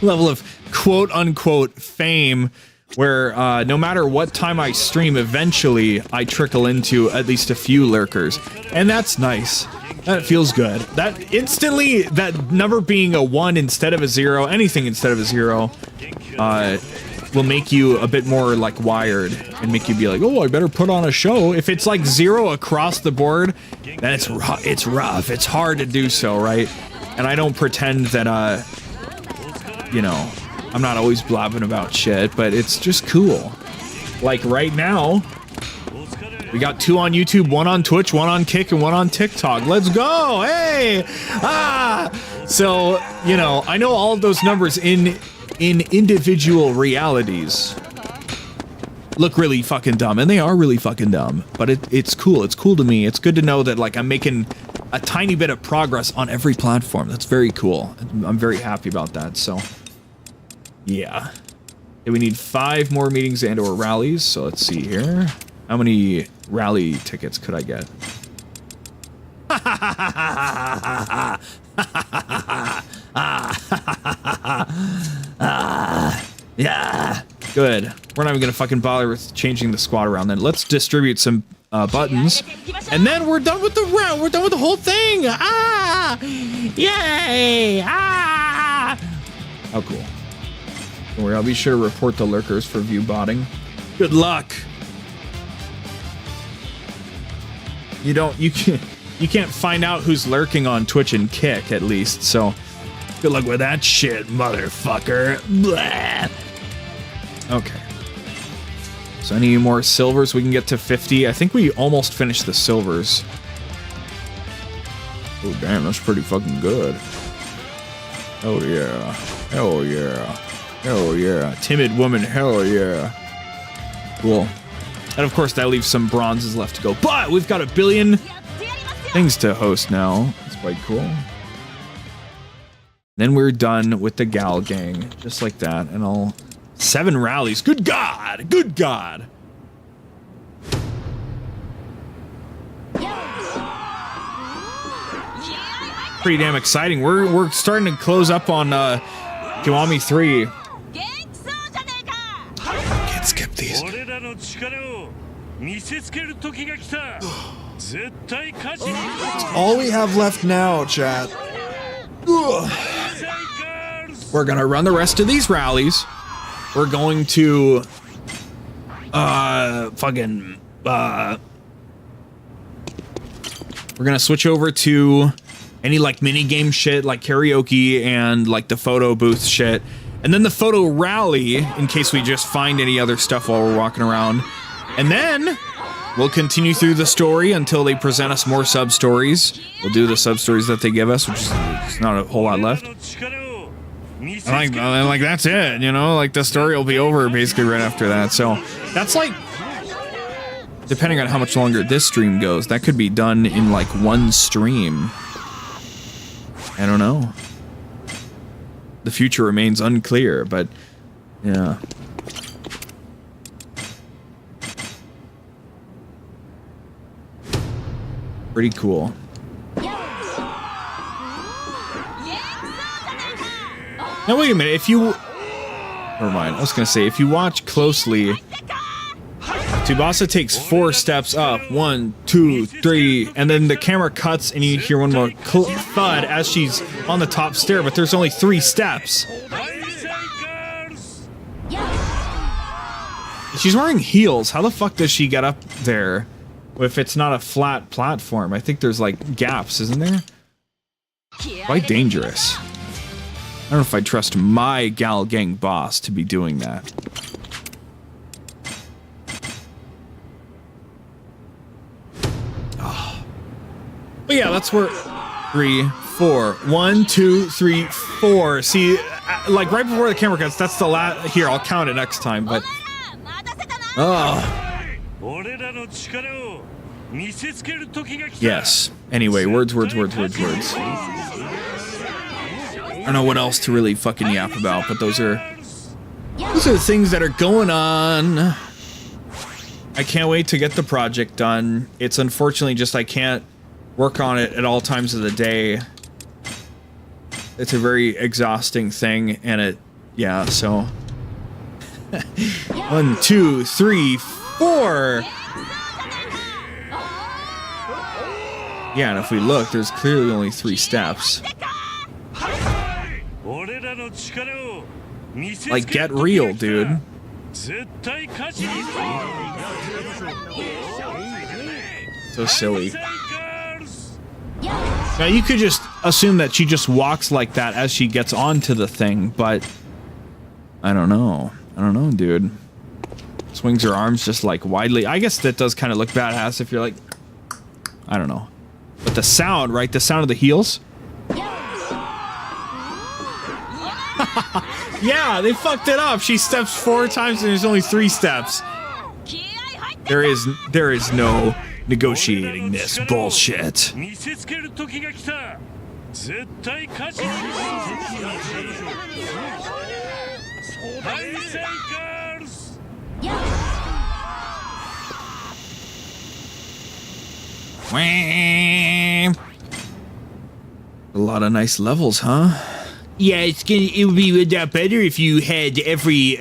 [SPEAKER 1] level of quote unquote fame where no matter what time I stream, eventually I trickle into at least a few lurkers, and that's nice. That feels good. That instantly, that number being a 1 instead of a 0, anything instead of a 0, will make you a bit more like wired and make you be like, oh, I better put on a show. If it's like 0 across the board, then it's rough. It's hard to do so, right? And I don't pretend that you know, I'm not always blabbing about shit, but it's just cool. Like right now, we got 2 on YouTube, 1 on Twitch, 1 on Kick, and 1 on TikTok. Let's go! Hey! So, you know, I know all of those numbers in individual realities look really fucking dumb, and they are really fucking dumb, but it's cool. It's cool to me. It's good to know that, like, I'm making a tiny bit of progress on every platform. That's very cool. I'm very happy about that, so yeah. Okay, we need 5 more meetings and or rallies, so let's see here. How many rally tickets could I get? Yeah. Good. We're not even gonna fucking bother with changing the squad around then. Let's distribute some buttons, and then we're done with the round. We're done with the whole thing. Yay! How cool. Don't worry, I'll be sure to report the lurkers for view botting. Good luck. You can't find out who's lurking on Twitch and Kick, at least, so good luck with that shit, motherfucker. Blah. Okay. So any more silvers? We can get to 50. I think we almost finished the silvers. Oh, damn, that's pretty fucking good. Oh, yeah. Hell yeah. Hell yeah. Timid woman, hell yeah. Cool. And of course, that leaves some bronzes left to go. But we've got 1 billion things to host now. That's quite cool. Then we're done with the gal gang. Just like that. And I'll 7 rallies. Good God. Good God. Pretty damn exciting. We're starting to close up on Kiwami 3. Can't skip these.
[SPEAKER 4] All we have left now, chat.
[SPEAKER 1] We're gonna run the rest of these rallies. We're going to we're gonna switch over to any like mini game shit like karaoke and like the photo booth shit, and then the photo rally in case we just find any other stuff while we're walking around, and then we'll continue through the story until they present us more sub stories. We'll do the sub stories that they give us, which is not a whole lot left. Like that's it, you know, like the story will be over basically right after that. So that's like, depending on how much longer this stream goes, that could be done in like one stream. I don't know. The future remains unclear, but yeah. Pretty cool. Now wait a minute, if you... Never mind, I was gonna say, if you watch closely, Tsubasa takes 4 steps up. 1, 2, 3, and then the camera cuts and you hear one more thud as she's on the top stair, but there's only 3 steps. She's wearing heels. How the fuck does she get up there if it's not a flat platform? I think there's like gaps, isn't there? Quite dangerous. I don't know if I trust my gal gang boss to be doing that. Oh. But yeah, that's where 3, 4. 1, 2, 3, 4. See, like right before the camera cuts, that's the last. Here, I'll count it next time, but. Oh. Yes. Anyway, words. I don't know what else to really fucking yap about, but those are the things that are going on. I can't wait to get the project done. It's unfortunately just I can't work on it at all times of the day. It's a very exhausting thing, and yeah, so 1, 2, 3, 4. Yeah, and if we look, there's clearly only 3 steps. Like, get real, dude. So silly. Now, you could just assume that she just walks like that as she gets onto the thing, but I don't know. I don't know, dude. Swings her arms just like widely. I guess that does kind of look badass if you're like, I don't know. But the sound, right? The sound of the heels. Yeah, they fucked it up. She steps 4 times and there's only 3 steps. There is no negotiating this bullshit. A lot of nice levels, huh? Yeah, it would be a lot better if you had every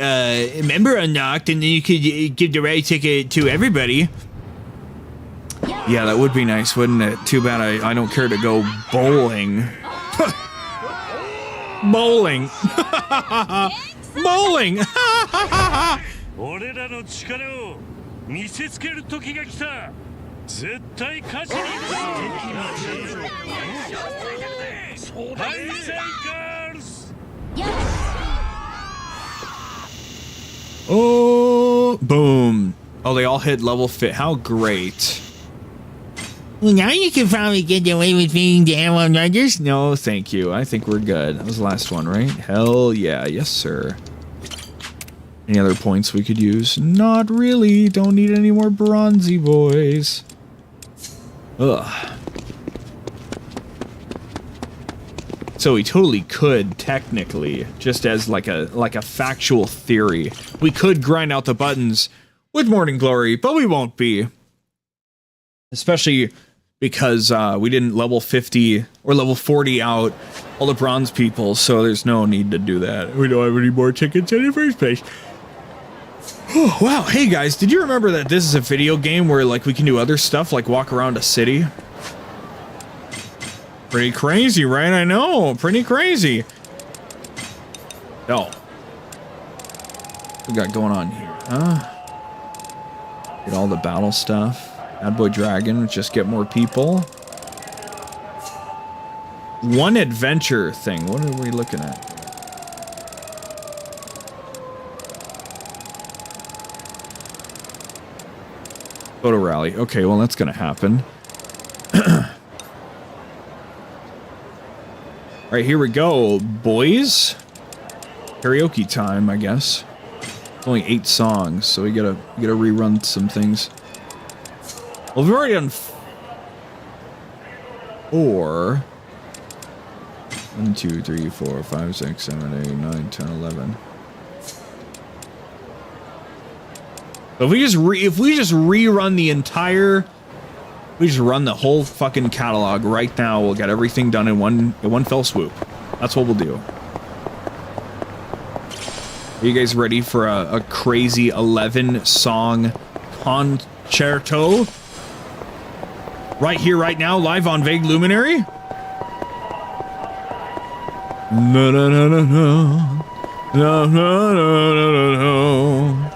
[SPEAKER 1] member unlocked and then you could give the ride ticket to everybody. Yeah, that would be nice, wouldn't it? Too bad I don't care to go bowling. Bowling. Bowling. Oh, boom. Oh, they all hit level fit. How great. Well, now you can probably get away with being the M1 Riders. No, thank you. I think we're good. That was the last one, right? Hell yeah. Yes, sir. Any other points we could use? Not really. Don't need any more bronzy boys. Ugh. So we totally could, technically, just as like a factual theory, we could grind out the buttons with Morning Glory, but we won't be. Especially because we didn't level 50 or level 40 out all the bronze people, so there's no need to do that. We don't have any more tickets in the first place. Oh, wow, hey guys, did you remember that this is a video game where like we can do other stuff like walk around a city? Pretty crazy, right? I know, pretty crazy. Oh. What we got going on here, huh? Get all the battle stuff. Bad Boy Dragon, just get more people. One adventure thing. What are we looking at? Photo rally. Okay, well that's gonna happen. All right, here we go, boys. Karaoke time, I guess. It's only 8 songs, so we gotta rerun some things. Well, we've already done 4. 1, 2, 3, 4, 5, 6, 7, 8, 9, 10, 11. So if we just rerun the entire, we just run the whole fucking catalog right now, we'll get everything done in one fell swoop. That's what we'll do. Are you guys ready for a crazy 11-song concerto? Right here, right now, live on Vague Luminary? No, no, no, no, no. No, no, no, no, no.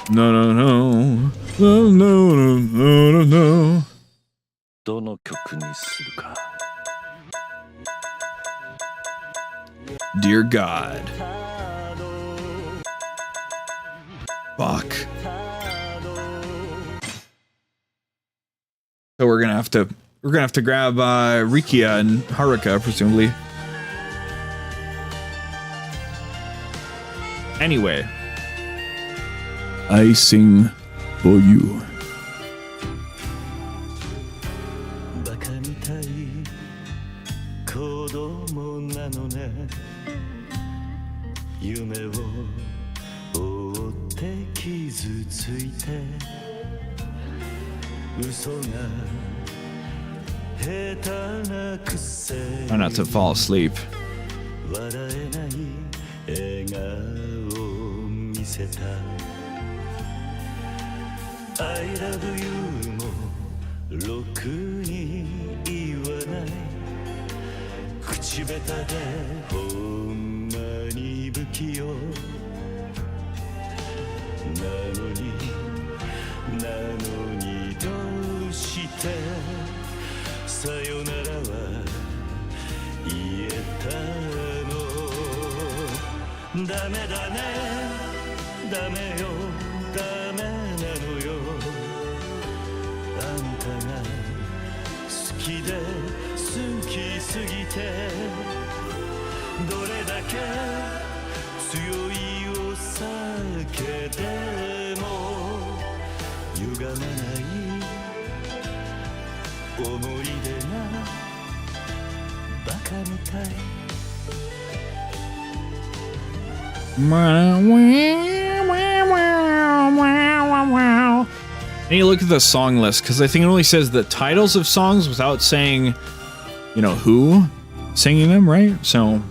[SPEAKER 1] No, no, no. No, no, no, no, no.
[SPEAKER 5] どの曲にするか
[SPEAKER 1] Dear God. Fuck. So we're gonna have to grab Rikia and Haruka, presumably. Anyway. I sing for you.
[SPEAKER 5] バカみたい子供なのね夢を追って傷ついて嘘が下手なくせ
[SPEAKER 1] Try not to fall asleep.
[SPEAKER 5] 笑えない笑顔を見せたI love you もろくに言わない口下手でほんまに不器用なのにどうしてさよならは言えたのダメだねダメよダメなのよあんたが好きで好きすぎてどれだけ強いお酒でも歪まない思い出がバカみたい
[SPEAKER 1] I need to look at the song list because I think it only says the titles of songs without saying, you know, who singing them, right? So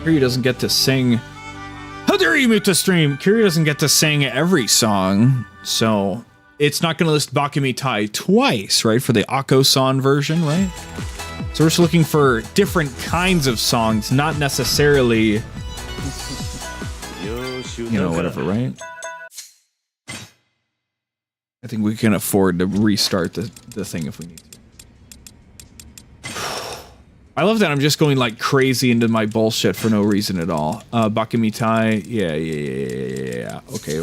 [SPEAKER 1] Kiri doesn't get to sing. How dare you mute the stream? Kiri doesn't get to sing every song, so it's not going to list 𝑰𝑵𝑗𝑚𝑚 twice, right? For the Akko-san version, right? So we're just looking for different kinds of songs, not necessarily, you know, whatever, right? I think we can afford to restart the thing if we need to. I love that I'm just going like crazy into my bullshit for no reason at all. 𝑰𝑵𝑗𝑚𝑚, yeah. Okay.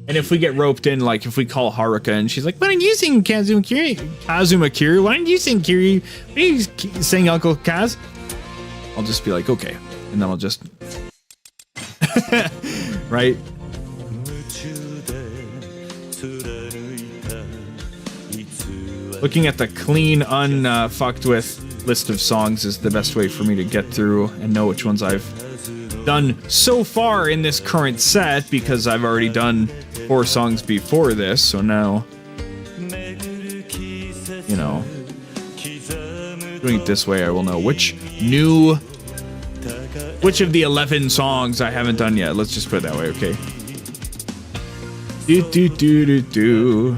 [SPEAKER 1] And if we get roped in, like if we call Haruka and she's like, why don't you sing Kazuma Kiri? Why don't you sing Kiri? Why don't you sing Uncle Kaz? I'll just be like, okay, and then I'll just right. Looking at the clean, unfucked with list of songs is the best way for me to get through and know which ones I've done so far in this current set, because I've already done 4 songs before this, so now, you know, doing it this way I will know which of the 11 songs I haven't done yet. Let's just put it that way, okay? Do do do do do.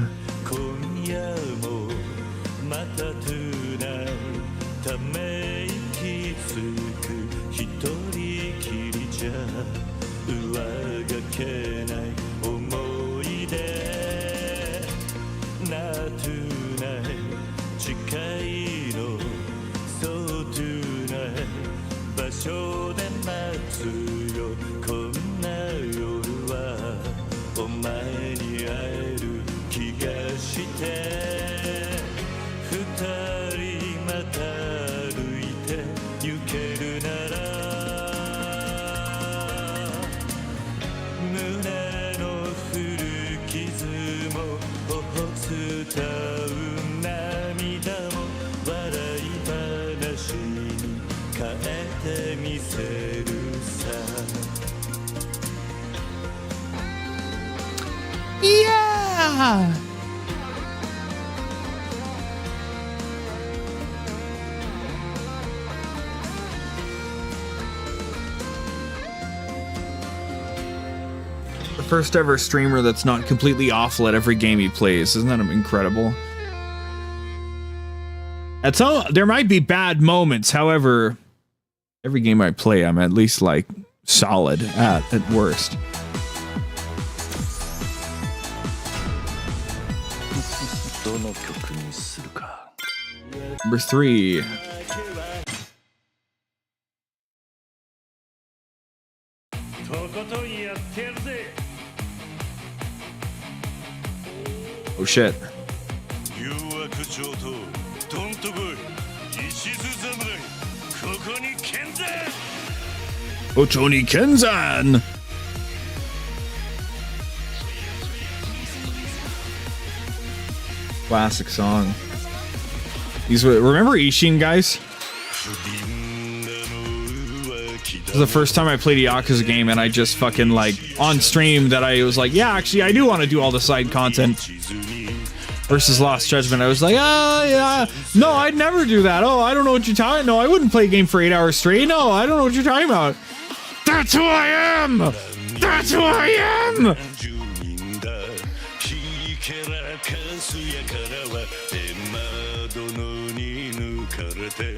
[SPEAKER 1] Yeah! The first ever streamer that's not completely awful at every game he plays. Isn't that incredible? There might be bad moments, however, every game I play, I'm at least, like, solid at worst. Number 3. Oh shit. Ochoni Kenzan! Classic song. Remember Ishin, guys? This is the first time I played a Yakuza game, and I just fucking, like, on stream that I was like, yeah, actually, I do want to do all the side content. Versus Lost Judgment, I was like, oh, yeah, no, I'd never do that. Oh, I don't know what you're talking about. No, I wouldn't play a game for 8 hours straight. No, I don't know what you're talking about. That's who I am! That's who I am!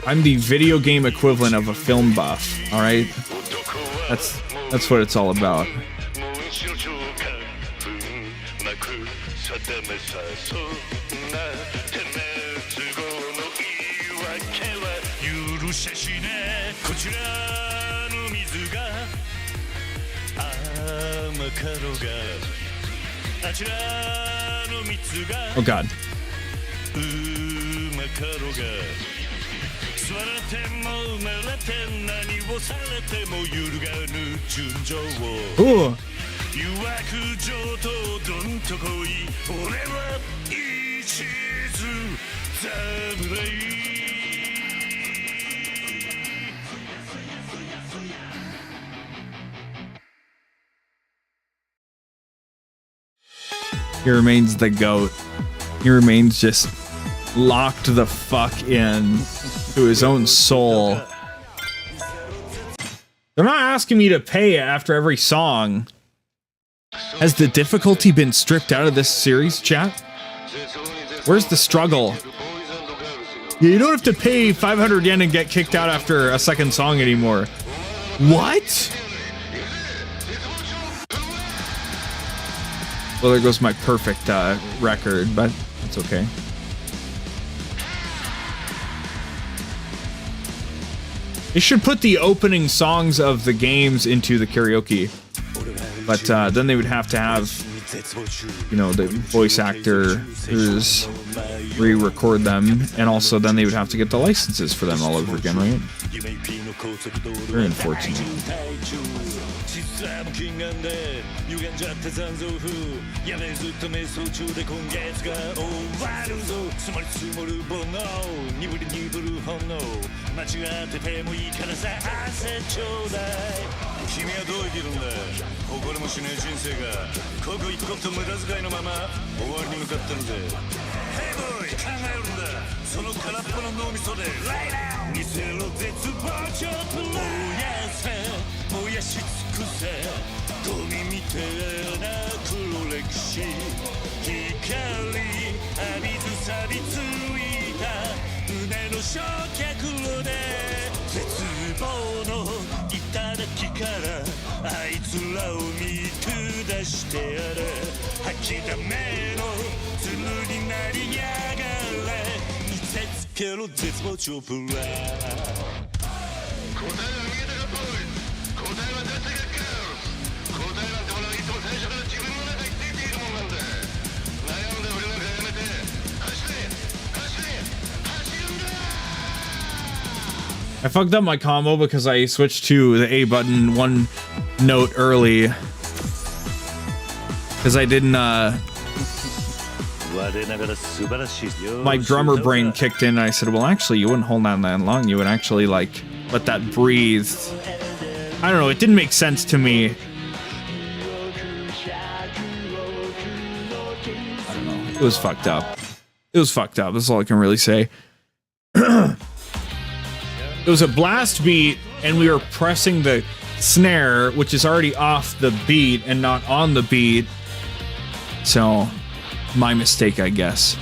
[SPEAKER 1] I'm the video game equivalent of a film buff, alright? That's what it's all about. Oh god. Ooh. He remains the GOAT. He remains just locked the fuck in to his own soul. They're not asking me to pay after every song. Has the difficulty been stripped out of this series, chat? Where's the struggle? Yeah, you don't have to pay 500 yen and get kicked out after a second song anymore. What? Well, there goes my perfect record, but it's okay. They should put the opening songs of the games into the karaoke, but then they would have to have you know, the voice actors re-record them, and also then they would have to get the licenses for them all over again, right? Very unfortunate.
[SPEAKER 5] 実は無金眼で歪んじゃって残像風やめずっと瞑想中で今月が終わるぞ積もり積もる煩悩鈍り鈍る本能間違っててもいいからさ汗ちょうだい君はどう生きるんだ誇りもしねえ人生が刻一刻と無駄遣いのまま終わりに向かってるぜ Hey boy 考えるんだその空っぽの脳みそで Right now 見せろ絶望ちょっと燃やせ燃やし尽くせゴミみたいな黒歴史光浴びず錆びついた胸の焼却炉で絶望の頂きからあいつらを見下してやれ吐きだめの鶴になりやがれ見せつけろ絶望チョプラ
[SPEAKER 1] I fucked up my combo because I switched to the A button one note early. Because I didn't, my drummer brain kicked in and I said, well, actually, you wouldn't hold on that long. You would actually, like, let that breathe. I don't know, it didn't make sense to me. I don't know, it was fucked up. It was fucked up, that's all I can really say. It was a blast beat, and we were pressing the snare, which is already off the beat and not on the beat. So, my mistake, I guess.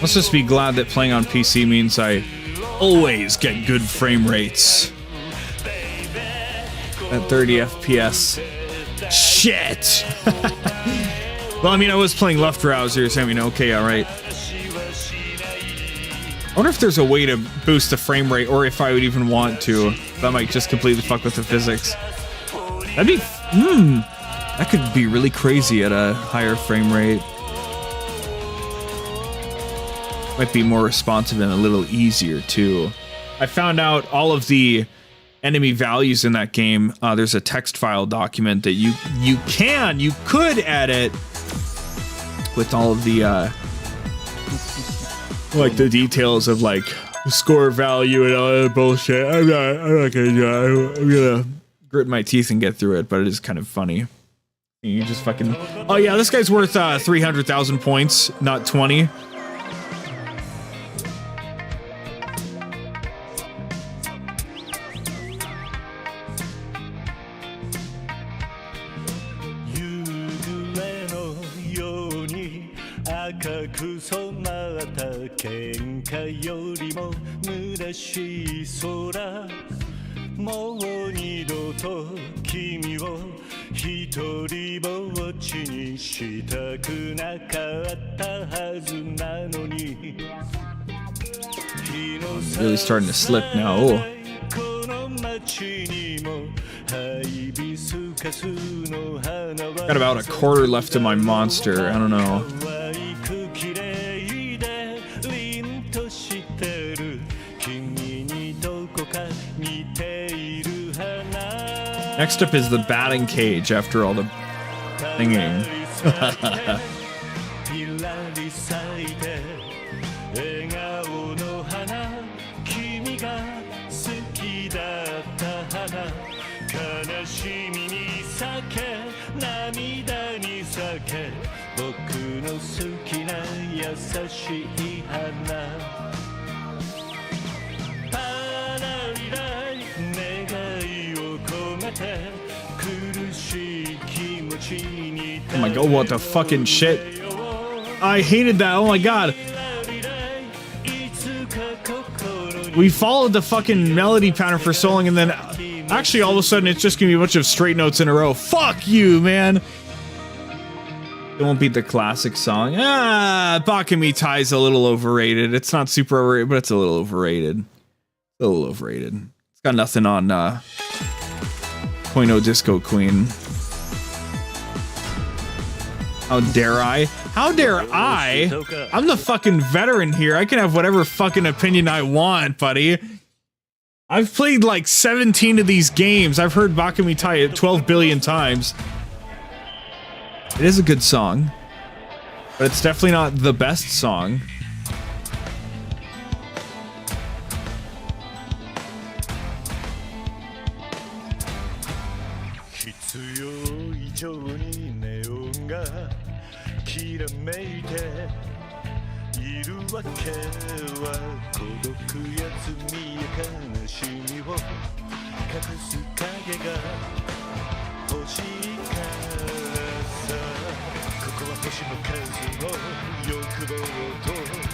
[SPEAKER 1] Let's just be glad that playing on PC means I always get good frame rates at 30 FPS. Shit! Well, I mean, I was playing left browser, so I mean, okay, alright. I wonder if there's a way to boost the frame rate, or if I would even want to. That might just completely fuck with the physics. That'd be... that could be really crazy at a higher frame rate. Might be more responsive and a little easier too. I found out all of the enemy values in that game. There's a text file document that you could edit with all of the like the details of like score value and all that bullshit. I'm not gonna do it. I'm gonna grit my teeth and get through it, but it is kind of funny. You just fucking... Oh yeah, this guy's worth 300,000 points, not 20. Really starting to slip now. Oh. Got about a quarter left of my monster. I don't know. Next up is the batting cage after all the singing.
[SPEAKER 5] が好きだった花悲しみに咲け涙に咲け僕の好きな優しい花パラリライ願いを込めて苦しい気持ちに
[SPEAKER 1] Oh my god, what the fucking shit? I hated that. Oh my god. We followed the fucking melody pattern for so long, and then actually all of a sudden it's just gonna be a bunch of straight notes in a row. Fuck you, man. It won't beat the classic song. 𝑬𝑵𝑚𝑐 is a little overrated. It's not super overrated, but it's a little overrated. A little overrated. It's got nothing on Point O Disco Queen. How dare I? How dare I? I'm the fucking veteran here. I can have whatever fucking opinion I want, buddy. I've played like 17 of these games. I've heard 𝑬𝑵𝑚𝑐 12 billion times. It is a good song, but it's definitely not the best song.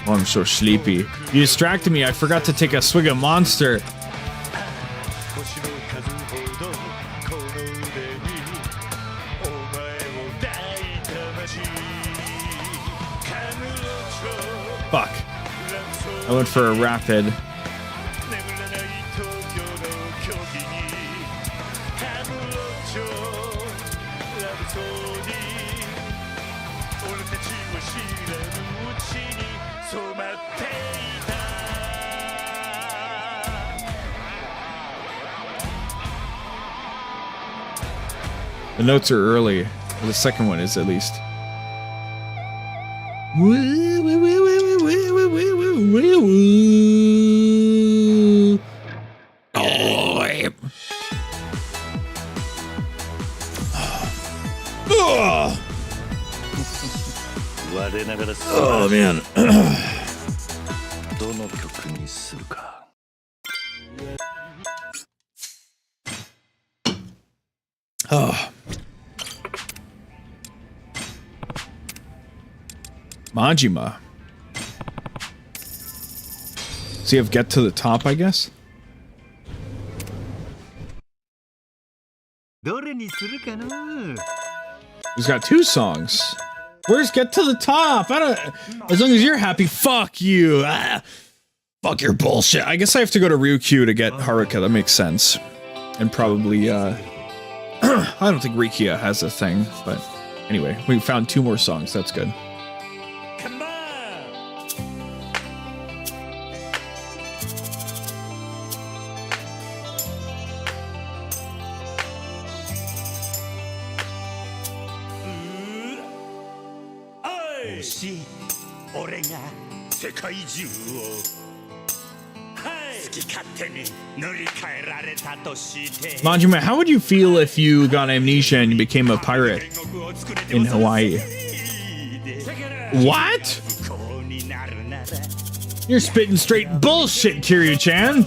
[SPEAKER 1] Oh, I'm so sleepy. You distracted me. I forgot to take a swig of Monster. Fuck. I went for a rapid. The notes are early. Or the second one is, at least. Oh man. Oh. Majima. So you have Get to the Top, I guess? He's got 2 songs. Where's Get to the Top? I don't. As long as you're happy, fuck you. Fuck your bullshit. I guess I have to go to Ryukyu to get Haruka. That makes sense. And probably, I don't think Rikia has a thing, but anyway, we found 2 more songs. That's good.
[SPEAKER 5] Come on!
[SPEAKER 1] Majima, how would you feel if you got amnesia and you became a pirate in Hawaii? What? You're spitting straight bullshit, Kiryu-chan.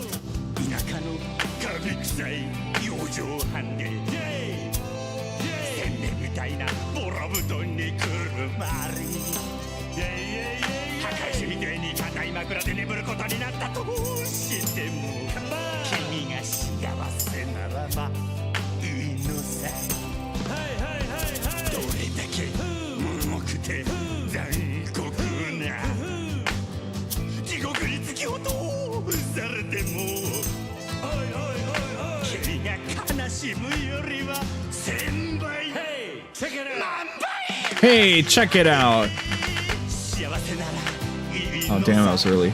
[SPEAKER 1] Hey, check it out. Oh, damn, that was early.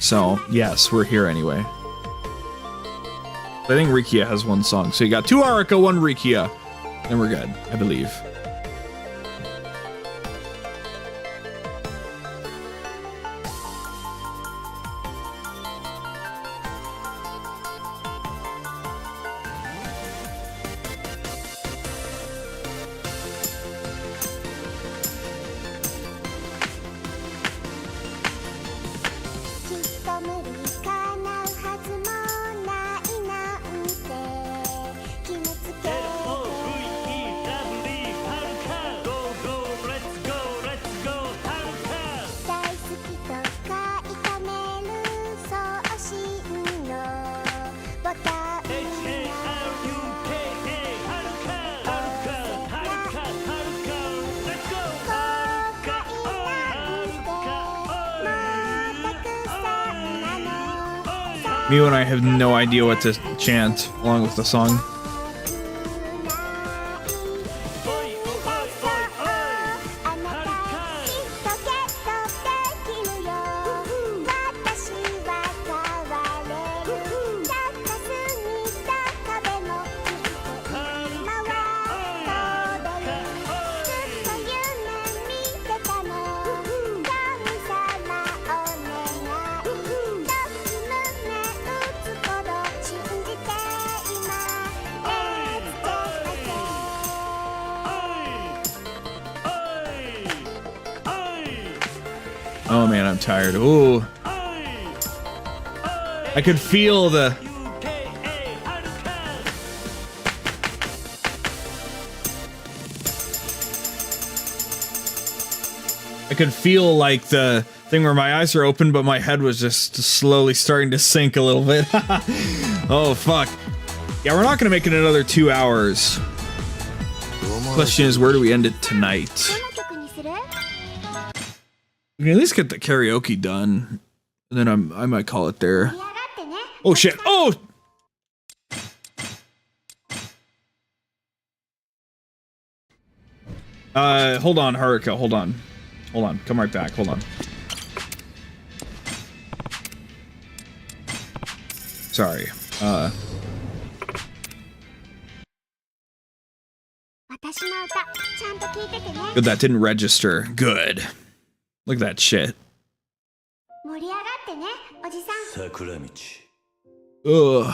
[SPEAKER 1] So, yes, we're here anyway. I think Rikia has one song. So you got 2 Arika, 1 Rikia. Then we're good, I believe. Mew and I have no idea what to chant along with the song. Oh man, I'm tired. Ooh. I could feel the... I could feel like the thing where my eyes are open, but my head was just slowly starting to sink a little bit. Oh, fuck. Yeah, we're not gonna make it another 2 hours. Question is, where do we end it tonight? We can at least get the karaoke done, and then I might call it there. Oh shit! Oh! Hold on, Haruka. Hold on. Hold on. Come right back. Hold on. Sorry. Good, that didn't register. Good. Look at that shit. Ugh.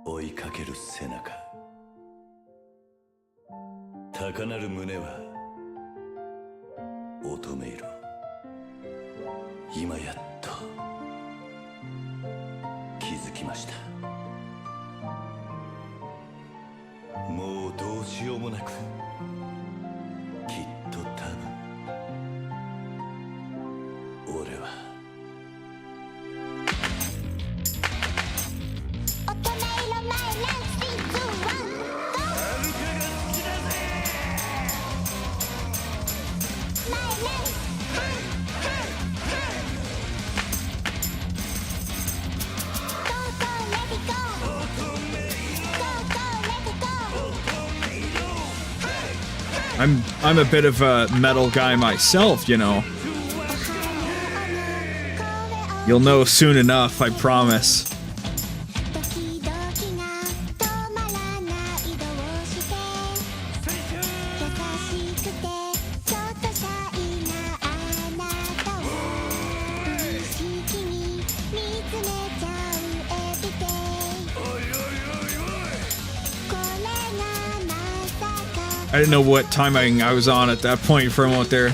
[SPEAKER 5] 追いかける背中高鳴る胸は乙女色今やっと気づきましたもうどうしようもなくきっと多分俺は
[SPEAKER 1] I'm a bit of a metal guy myself, you know. You'll know soon enough, I promise. I didn't know what timing I was on at that point for a moment there.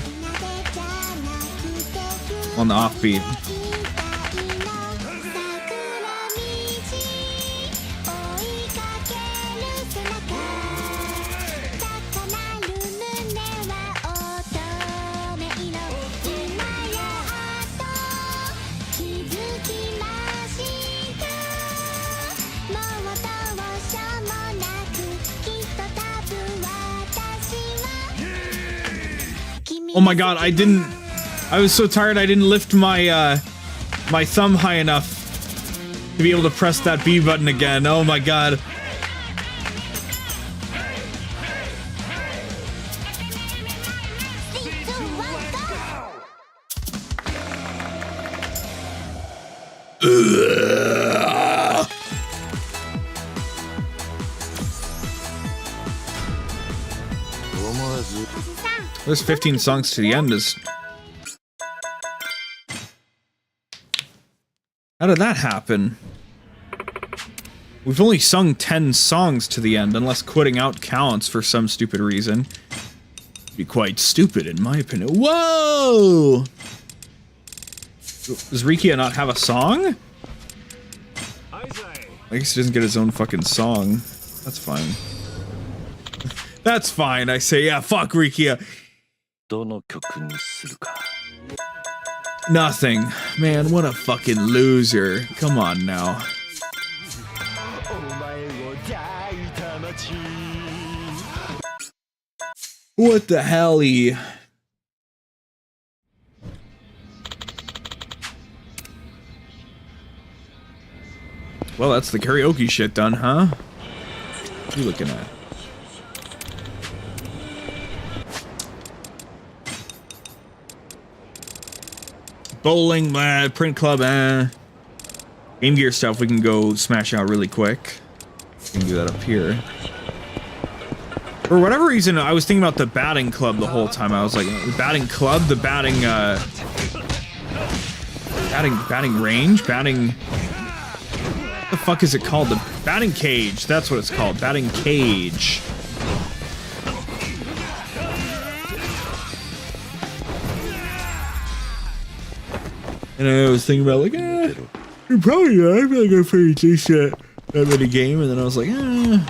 [SPEAKER 1] On the offbeat. Oh my god, I was so tired I didn't lift my my thumb high enough to be able to press that B button again. Oh my god. There's 15 songs to the end. How did that happen? We've only sung 10 songs to the end, unless quitting out counts for some stupid reason. It'd be quite stupid, in my opinion. Whoa! Does Rikia not have a song? I guess he doesn't get his own fucking song. That's fine. That's fine, I say. Yeah, fuck Rikia. Nothing. Man, what a fucking loser. Come on now. What the hell-y? Well, that's the karaoke shit done, huh? What are you looking at? Bowling, print club, Game Gear stuff we can go smash out really quick. We can do that up here. For whatever reason, I was thinking about the batting club the whole time. I was like, batting club? The batting, batting range? Batting... What the fuck is it called? The batting cage. That's what it's called. Batting cage. And I was thinking about like, you're probably not. I feel like I pretty decent at a game, and then I was like, I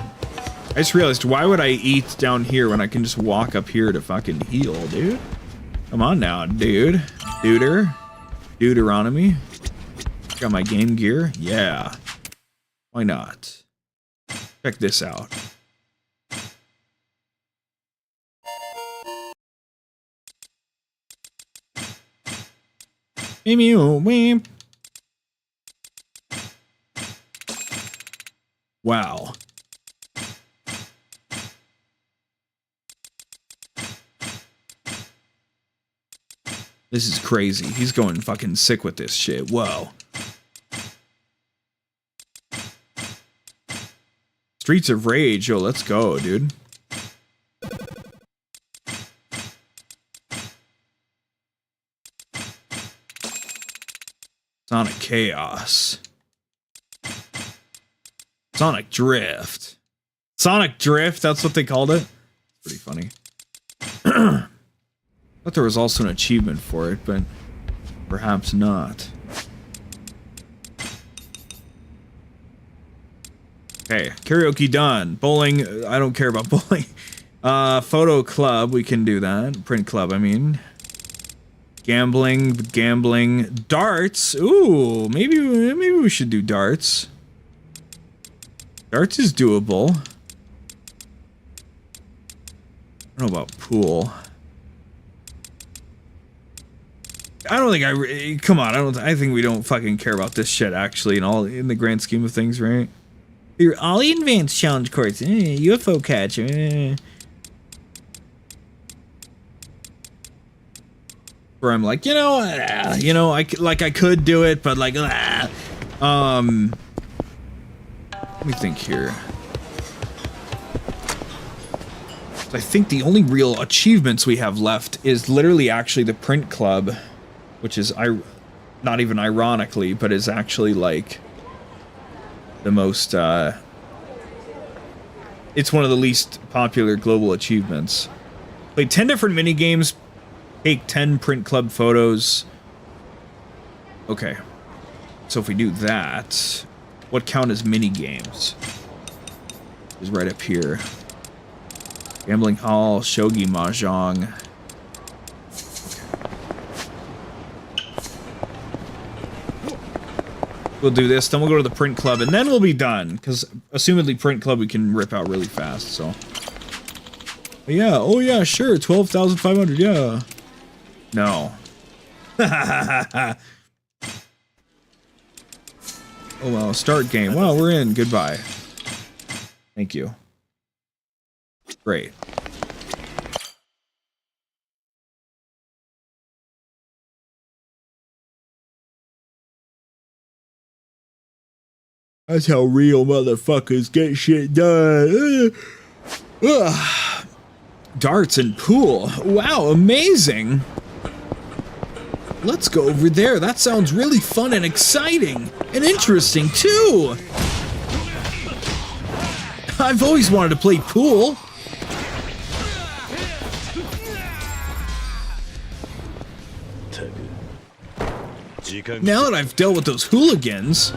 [SPEAKER 1] just realized, why would I eat down here when I can just walk up here to fucking heal, dude? Come on now, dude. Deuteronomy. Got my Game Gear. Yeah. Why not? Check this out. 𝑰𝑵𝑬𝑬𝑚. Wow. This is crazy. He's going fucking sick with this shit. Whoa. Streets of Rage. Yo, let's go, dude. Sonic Chaos. Sonic Drift. Sonic Drift, that's what they called it? Pretty funny. Thought there was also an achievement for it, but perhaps not. Okay, karaoke done. Bowling, I don't care about bowling. Photo club, we can do that. Print club, I mean. Gambling. Darts. Ooh, maybe we should do darts. Darts is doable. I don't know about pool. I don't think come on, I think we don't fucking care about this shit actually in the grand scheme of things, right? You're all the advanced challenge courts, UFO catch, Where I'm like, I could do it, but like, let me think here. So I think the only real achievements we have left is literally actually the print club, which is not even ironically, but is actually like the most, it's one of the least popular global achievements. Played 10 different mini games. Take 10 print club photos. Okay. So if we do that, what count as mini games? Is right up here. Gambling hall, shogi mahjong. We'll do this, then we'll go to the print club, and then we'll be done. Because assumedly print club we can rip out really fast, so. But yeah, oh yeah, sure, 12,500, yeah. No. Oh well, start game. Well, we're in. Goodbye. Thank you. Great. That's how real motherfuckers get shit done. Ugh. Darts and pool. Wow, amazing. Let's go over there. That sounds really fun and exciting. And interesting, too. I've always wanted to play pool. Now that I've dealt with those hooligans,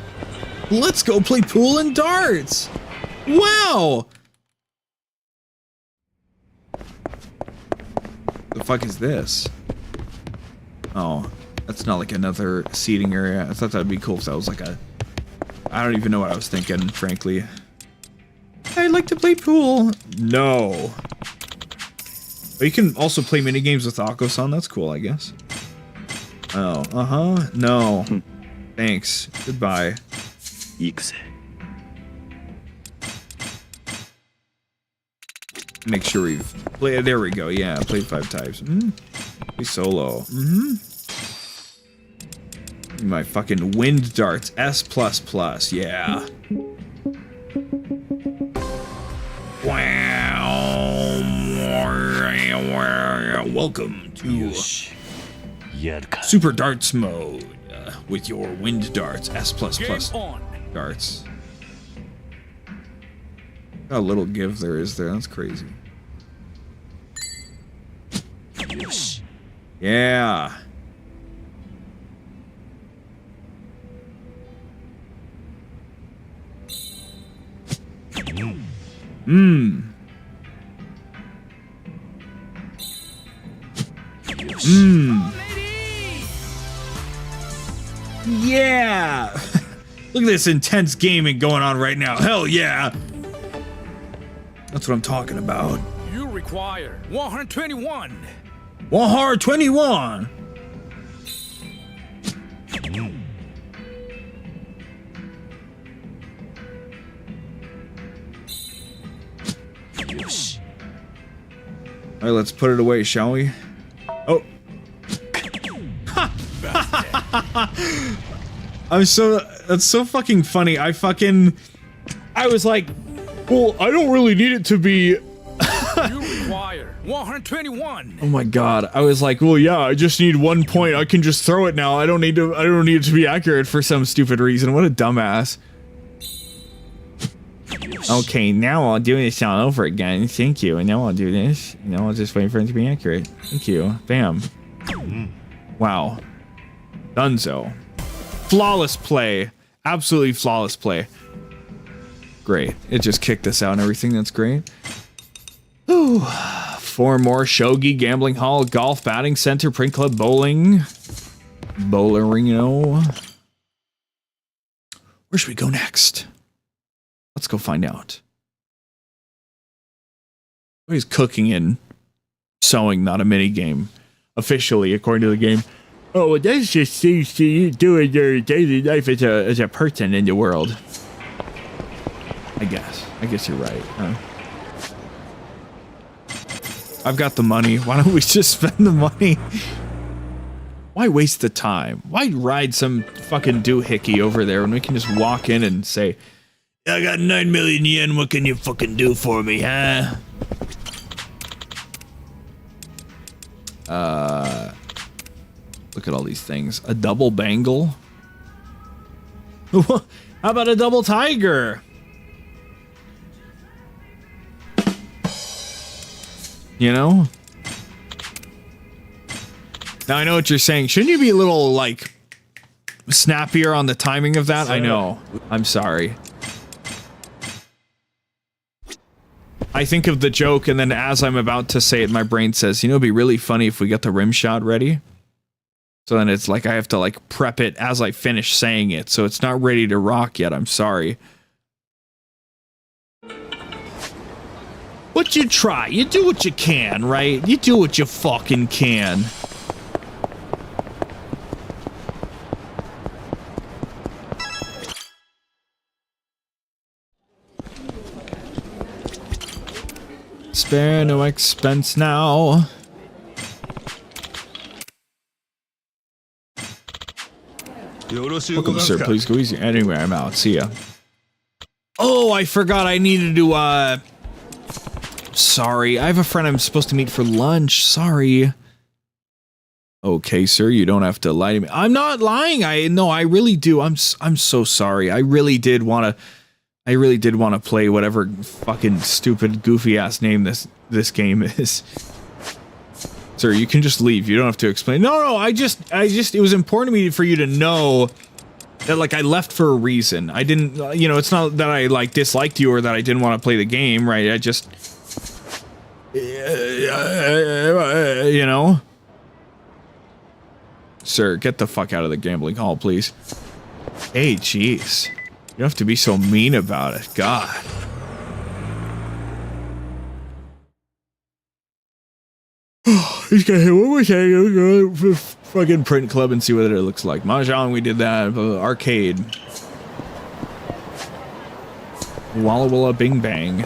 [SPEAKER 1] let's go play pool and darts. Wow. The fuck is this? Oh, that's not like another seating area. I thought that'd be cool if that was like a... I don't even know what I was thinking, frankly. I'd like to play pool. No. But you can also play minigames with Akko-san. That's cool, I guess. Oh, uh-huh. No. Thanks. Goodbye.
[SPEAKER 5] 行くぜ
[SPEAKER 1] Make sure we've played. There we go. Yeah, played 5 times. Play solo. My fucking wind darts. S++. Yeah. Wow. Welcome to Super Darts mode with your wind darts. S++ darts. How little give there is there. That's crazy. Yeah. Yeah. Look at this intense gaming going on right now. Hell yeah. That's what I'm talking about.
[SPEAKER 3] You require 121.
[SPEAKER 1] 121. All right, let's put it away, shall we? Oh. That's so fucking funny. I was like, well, I don't really need it to be.
[SPEAKER 3] You require 121.
[SPEAKER 1] Oh my god. I was like, well, yeah, I just need 1 point. I can just throw it now. I don't need it to be accurate for some stupid reason. What a dumbass. Okay, now I'll do this all over again. Thank you. And now I'll do this. And now I'll just wait for it to be accurate. Thank you. Bam. Wow. Dunzo. Flawless play. Absolutely flawless play. Great. It just kicked us out and everything. That's great. Ooh. 4 more. Shogi, gambling hall, golf, batting center, print club, bowling. Bowlerino. Where should we go next? Let's go find out. He's cooking and sewing, not a mini game. Officially, according to the game. Oh, well, that's just things to do in your daily life as a person in the world. I guess you're right, huh? I've got the money. Why don't we just spend the money? Why waste the time? Why ride some fucking doohickey over there when we can just walk in and say, I got 9 million yen, what can you fucking do for me, huh? Look at all these things. A double bangle? How about a double tiger? You know? Now I know what you're saying. Shouldn't you be a little, like, snappier on the timing of that? I know. I'm sorry. I think of the joke, and then as I'm about to say it, my brain says, you know, it'd be really funny if we got the rim shot ready. So then it's like I have to, like, prep it as I finish saying it, so it's not ready to rock yet. I'm sorry. But you try. You do what you can, right? You do what you fucking can. Spare no expense now. Welcome, sir. Please go easy. Anyway, I'm out. See ya. Oh, I forgot I needed to, sorry. I have a friend I'm supposed to meet for lunch. Sorry. Okay, sir, you don't have to lie to me. I'm not lying. I really do. I'm so sorry. I really did want to play whatever fucking stupid goofy ass name this game is. Sir, you can just leave. You don't have to explain. No, I just it was important to me for you to know that, like, I left for a reason. I didn't, you know, it's not that I, like, disliked you or that I didn't want to play the game, right? I just, you know? Sir, get the fuck out of the gambling hall, please. Hey, jeez. You don't have to be so mean about it. God. He's gonna hit one more thing. Fucking print club and see what it looks like. Mahjong, we did that. Arcade. Walla Walla Bing Bang.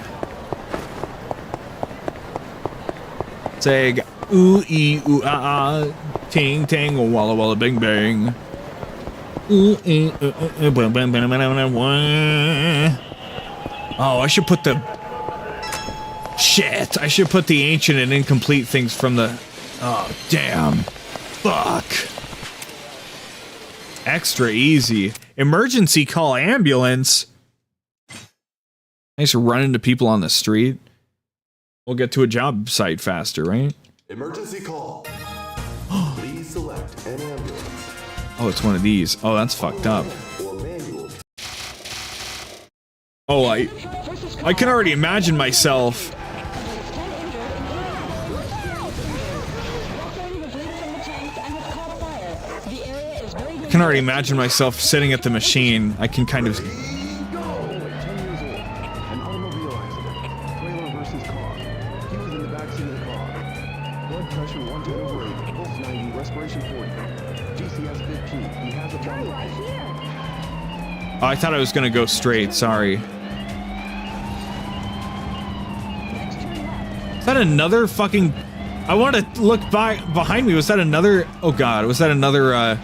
[SPEAKER 1] Say ooh ee ooh ah ah. Ting tang walla walla bing bang. Ooh ee oh, I should put the shit. I should put the ancient and incomplete things from the. Oh damn. Fuck. Extra easy. Emergency call ambulance. I used to run into people on the street. We'll get to a job site faster, right?
[SPEAKER 6] Emergency call. Please select an ambulance.
[SPEAKER 1] Oh, it's one of these. Oh, that's fucked up. Oh, I can already imagine myself. I can already imagine myself sitting at the machine. I can kind of. Oh, I thought I was gonna go straight, sorry. Is that another fucking... I want to look behind me. Was that another... Oh god, was that another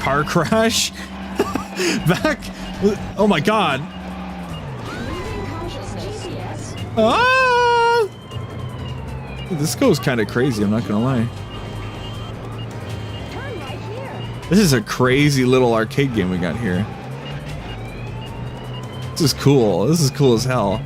[SPEAKER 1] car crash? Back... Oh my god. Ah! This goes kind of crazy, I'm not gonna lie. This is a crazy little arcade game we got here. This is cool. This is cool as hell.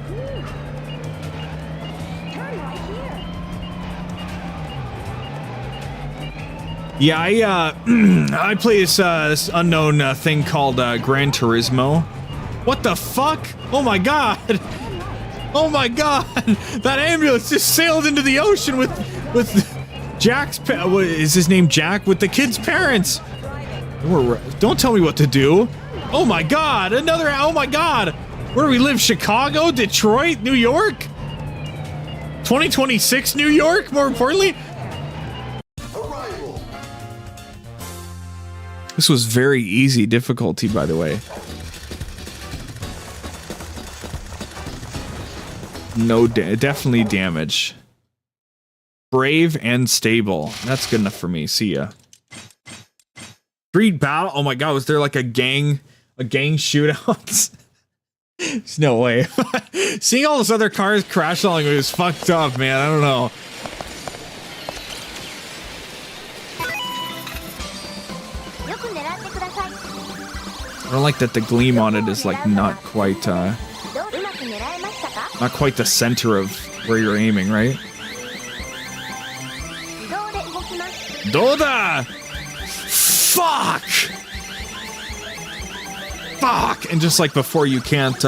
[SPEAKER 1] Yeah, I play this unknown thing called Gran Turismo. What the fuck? Oh my god! Oh my god! That ambulance just sailed into the ocean with Jack's what is his name? Jack with the kid's parents. Don't tell me what to do. Oh my god, another, oh my god! Where do we live? Chicago? Detroit? New York? 2026 New York, more importantly?
[SPEAKER 6] Arrival.
[SPEAKER 1] This was very easy difficulty, by the way. No, definitely damage. Brave and stable. That's good enough for me. See ya. Street battle? Oh my god, was there like a gang shootout? There's no way. Seeing all those other cars crash along me was fucked up, man. I don't know. I don't like that the gleam on it is like not quite the center of where you're aiming, right? Doda! Fuck! Fuck! And just like before, you can't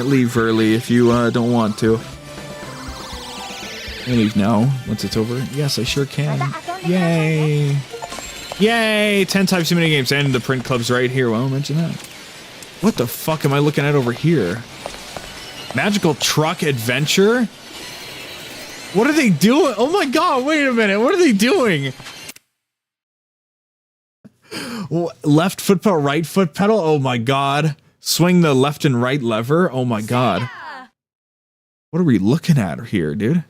[SPEAKER 1] leave early if you don't want to. I leave now once it's over. Yes, I sure can. Yay! Yay! 10 types of minigames and the print club's right here. Well, I'll mention that. What the fuck am I looking at over here? Magical truck adventure? What are they doing? Oh my god, wait a minute. What are they doing? Left foot pedal, right foot pedal? Oh my god. Swing the left and right lever? Oh my god. What are we looking at here, dude?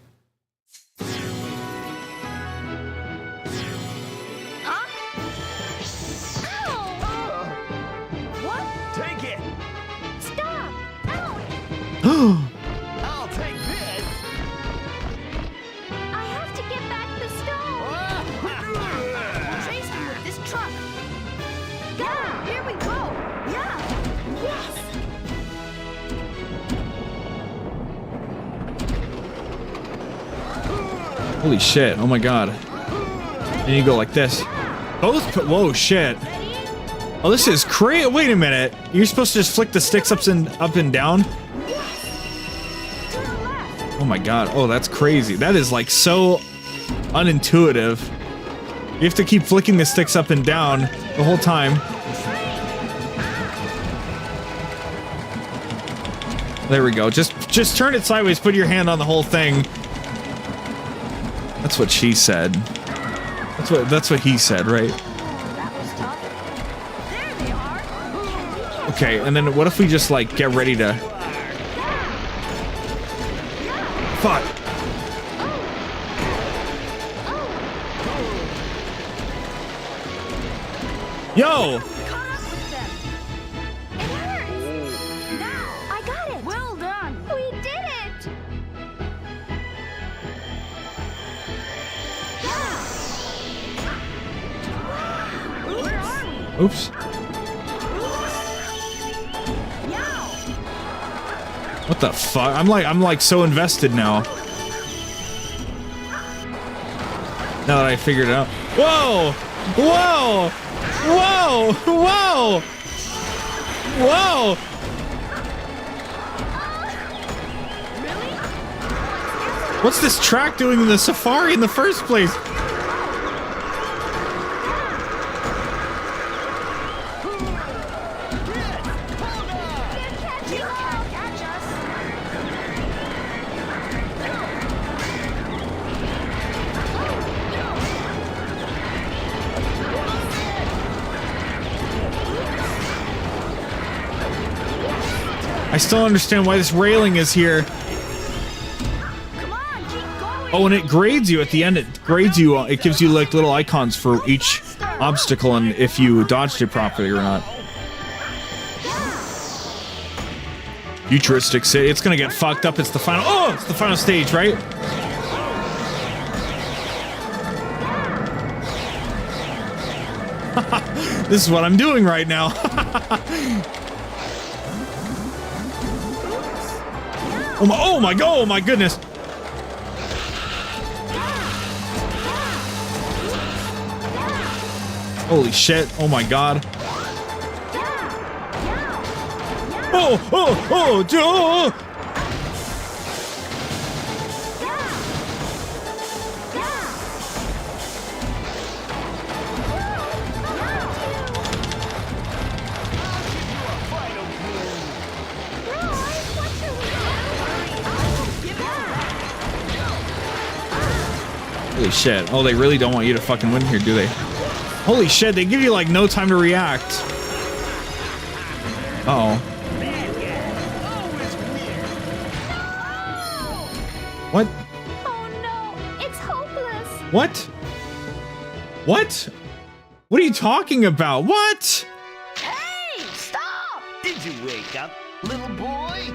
[SPEAKER 5] I'll take this.
[SPEAKER 7] I have to get back the stone. Chase me with this truck. Yeah, here we go. Yeah. Yes.
[SPEAKER 1] Holy shit. Oh my god. And you go like this. Both. Whoa, shit. Oh, this is crazy. Wait a minute. You're supposed to just flick the sticks up and down? Oh my god. Oh, that's crazy. That is like so unintuitive. You have to keep flicking the sticks up and down the whole time. There we go. Just turn it sideways. Put your hand on the whole thing. That's what she said. That's what he said, right?
[SPEAKER 7] That was tough. There they are.
[SPEAKER 1] Okay, and then what if we just like get ready to? Fuck. Yo!
[SPEAKER 7] Caught up with them. It hurts. Now I got it. Well done. We did it. Where are we?
[SPEAKER 1] Oops. What the fuck? I'm like so invested now. Now that I figured it out. Whoa! Whoa! Whoa! Whoa! Whoa! What's this track doing in the safari in the first place? I still don't understand why this railing is here. Oh, and it grades you at the end. It grades you. It gives you like little icons for each obstacle and if you dodged it properly or not. Futuristic city. It's gonna get fucked up. It's the final. Oh, it's the final stage, right? This is what I'm doing right now. Oh my goodness. Holy shit. Oh my god. Oh. Holy shit. Oh, they really don't want you to fucking win here, do they? Holy shit, they give you like no time to react. Uh-oh. What?
[SPEAKER 7] Oh no, it's hopeless.
[SPEAKER 1] What? What? What are you talking about? What?
[SPEAKER 7] Hey, stop!
[SPEAKER 5] Did you wake up, little boy?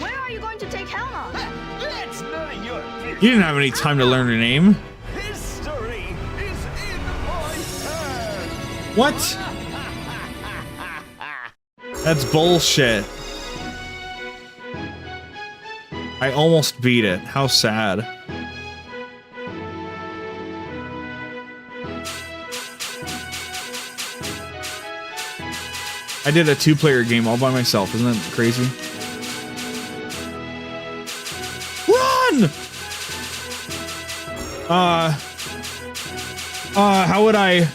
[SPEAKER 7] Where are you going to take Helma?
[SPEAKER 5] That's none of your business.
[SPEAKER 1] You didn't have any time to learn her name.
[SPEAKER 5] History is in my hands.
[SPEAKER 1] What? That's bullshit. I almost beat it. How sad. I did a 2-player game all by myself. Isn't that crazy? Run! How would I...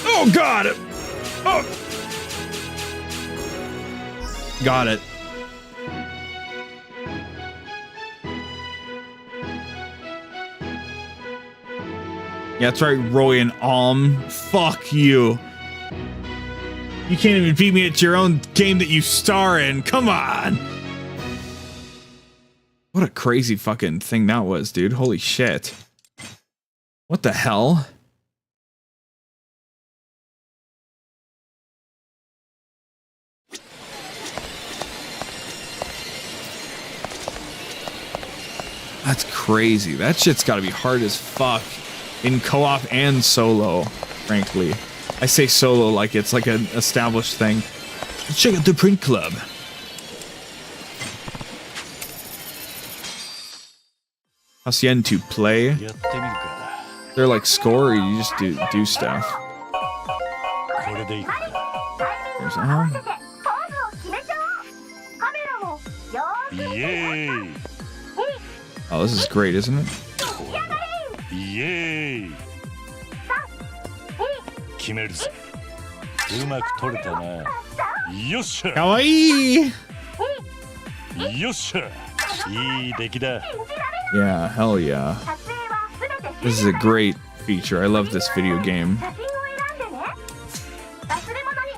[SPEAKER 1] Oh, God! Oh! Got it. Yeah, that's right, Roy and Fuck you. You can't even beat me at your own game that you star in. Come on! What a crazy fucking thing that was, dude. Holy shit. What the hell? That's crazy. That shit's gotta be hard as fuck in co-op and solo, frankly. I say solo like it's like an established thing. Check out the print club. How's to play?
[SPEAKER 5] やってみるか。
[SPEAKER 1] They're like score or you just do stuff?
[SPEAKER 5] これでいくか。
[SPEAKER 1] There's,
[SPEAKER 7] ポーズを決めちゃおう。カメラもよーく
[SPEAKER 5] イエーイ。
[SPEAKER 1] oh, this is great, isn't it?
[SPEAKER 5] イエーイ。決めるぜ。うまく撮れたな。よっしゃ。
[SPEAKER 1] Kawaii!
[SPEAKER 5] よっしゃ。いい出来だ。
[SPEAKER 1] Yeah, hell yeah.
[SPEAKER 7] 撮影はすべて
[SPEAKER 1] This is a great feature. I love this video game.
[SPEAKER 7] 写真を選んでね。忘れ物に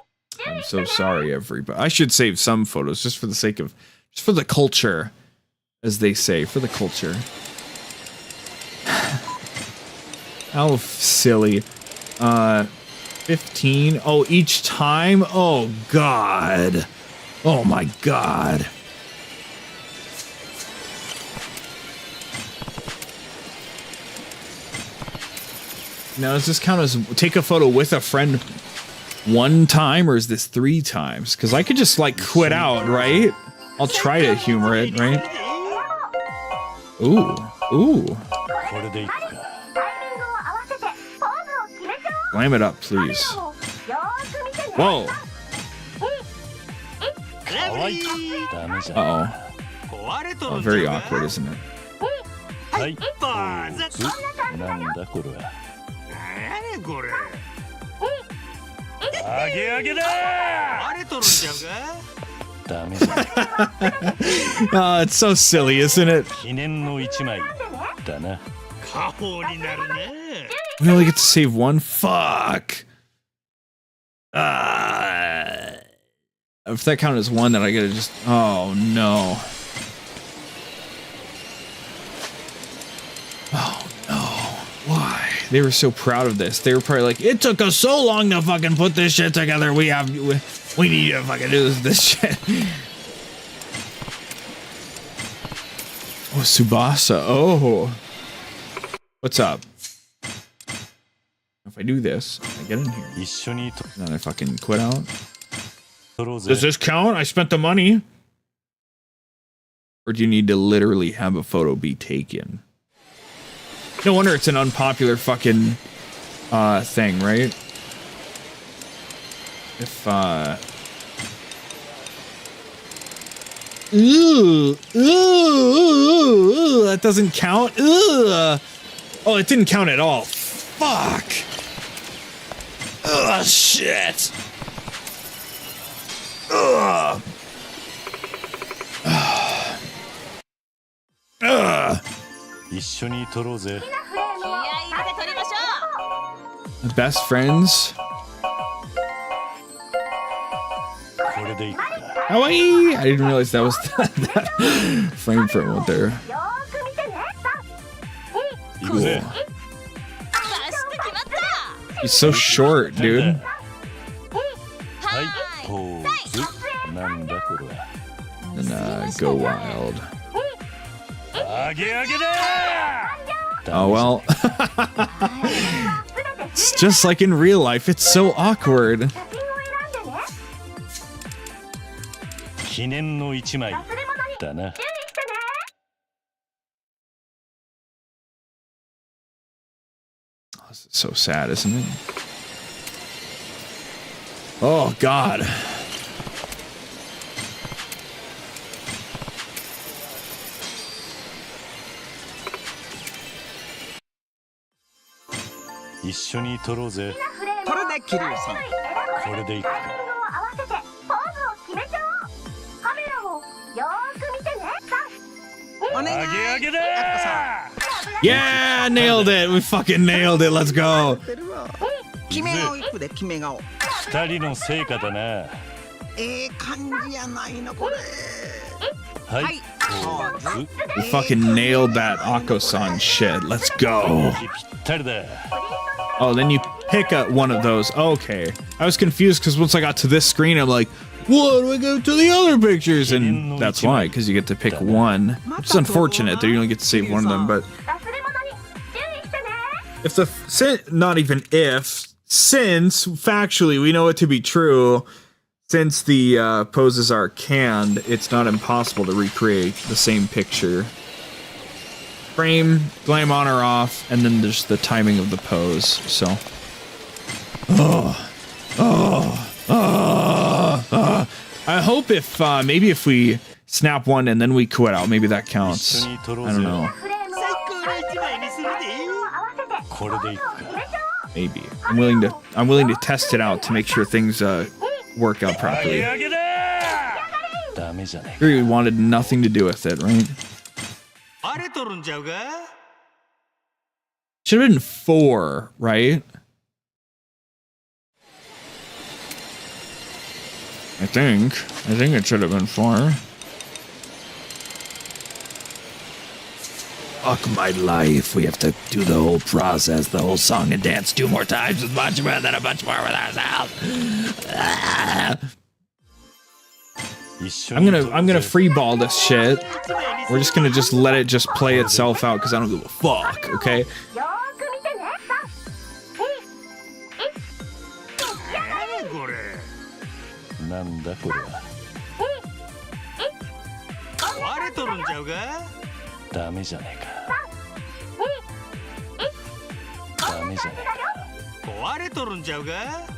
[SPEAKER 1] I'm so sorry, everybody. I should save some photos just for the sake of, just for the culture, as they say, for the culture. How silly. 15. Oh, each time? Oh, God. Oh, my God. Now, does this count as take a photo with a friend one time, or is this 3 times? Because I could just, like, quit out, right? I'll try to humor it, right? Ooh. Ooh.
[SPEAKER 5] これでいくか。
[SPEAKER 7] タイミングを合わせてポーズを決めちゃおう。
[SPEAKER 1] Slam it up, please.
[SPEAKER 7] カメラもよーく見てね。
[SPEAKER 1] Whoa.
[SPEAKER 5] かわいい。ダメじゃん。
[SPEAKER 1] Uh-oh. Oh, very awkward, isn't it?
[SPEAKER 5] はい。ポーズ。なんだこれは。あげあげだ。ダメじゃん。
[SPEAKER 1] Oh, it's so silly, isn't it?
[SPEAKER 5] 記念の一枚だな。
[SPEAKER 1] We only get to save one? Fuck. If that counted as one, then I gotta just... Oh, no. Oh, no. Why? They were so proud of this. They were probably like, it took us so long to fucking put this shit together. We need to fucking do this shit. Oh, Tsubasa. Oh. What's up? If I do this, I get in here.
[SPEAKER 5] 一緒に
[SPEAKER 1] And then I fucking quit out.
[SPEAKER 5] 撮ろうぜ。
[SPEAKER 1] Does this count? I spent the money. Or do you need to literally have a photo be taken? No wonder it's an unpopular fucking thing, right? If ooh, that doesn't count. Ugh. Oh, it didn't count at all. Fuck. Oh shit. Ugh. Ugh.
[SPEAKER 5] 一緒に撮ろうぜ。
[SPEAKER 1] Best friends.
[SPEAKER 5] これでいくか。
[SPEAKER 1] Kawaii! I didn't realize that was that frame for it there.
[SPEAKER 7] よーく見てね。
[SPEAKER 5] 行くぜ。
[SPEAKER 1] He's so short, dude.
[SPEAKER 5] はい。ポーズ。なんだこれは。
[SPEAKER 1] And go wild.
[SPEAKER 5] あげあげだ。
[SPEAKER 1] Oh well. It's just like in real life. It's so awkward.
[SPEAKER 5] 記念の一枚だな。
[SPEAKER 1] This is so sad, isn't it? Oh God.
[SPEAKER 5] 「一緒に撮ろうぜ。
[SPEAKER 8] これで桐生さん。
[SPEAKER 5] これでいくか。
[SPEAKER 7] 合わせてポーズを決めちゃおう。カメラもよーく見てね。
[SPEAKER 8] お願い。
[SPEAKER 5] あげあげだ。
[SPEAKER 1] Yeah, nailed it. We fucking nailed it. Let's go.
[SPEAKER 8] 決め顔いくで決め顔。
[SPEAKER 5] 二人の成果だな。
[SPEAKER 8] 感じやないのこれ。
[SPEAKER 5] はい。ポーズ。
[SPEAKER 1] We fucking nailed that Ako-san shit. Let's go.
[SPEAKER 5] ぴったりだ。
[SPEAKER 1] Oh, then you pick one of those. Okay. I was confused because once I got to this screen, I'm like, What do I go to the other pictures? And that's why, because you get to pick one. Which is unfortunate that you only get to save one of them, but
[SPEAKER 7] 忘れ物に注意してね。
[SPEAKER 1] if not even if, since factually we know it to be true, since the poses are canned, it's not impossible to recreate the same picture. Frame, glam on or off, and then there's the timing of the pose. So, I hope if maybe if we snap one and then we quit out, maybe that counts. I don't know.
[SPEAKER 7] フレームを最終回にするで。合わせてポーズを決めちゃおう。
[SPEAKER 1] Maybe I'm willing to test it out to make sure things work out properly.
[SPEAKER 5] ダメじゃね
[SPEAKER 1] Really wanted nothing to do with it, right?
[SPEAKER 8] 荒れとるんちゃうか
[SPEAKER 1] Should have been 4, right? I think it should have been 4.
[SPEAKER 2] Fuck my life. We have to do the whole process, the whole song and dance 2 more times with much more than a bunch more with ourselves.
[SPEAKER 1] I'm gonna free ball this shit. We're just gonna let it just play itself out because I don't give a fuck, okay?
[SPEAKER 7] よーく見てね。3、2、1。
[SPEAKER 8] これ
[SPEAKER 5] なんだこれは
[SPEAKER 8] 荒れとるんちゃうか
[SPEAKER 5] ダメじゃねえかダメじゃねえか
[SPEAKER 8] 壊れとるんちゃうか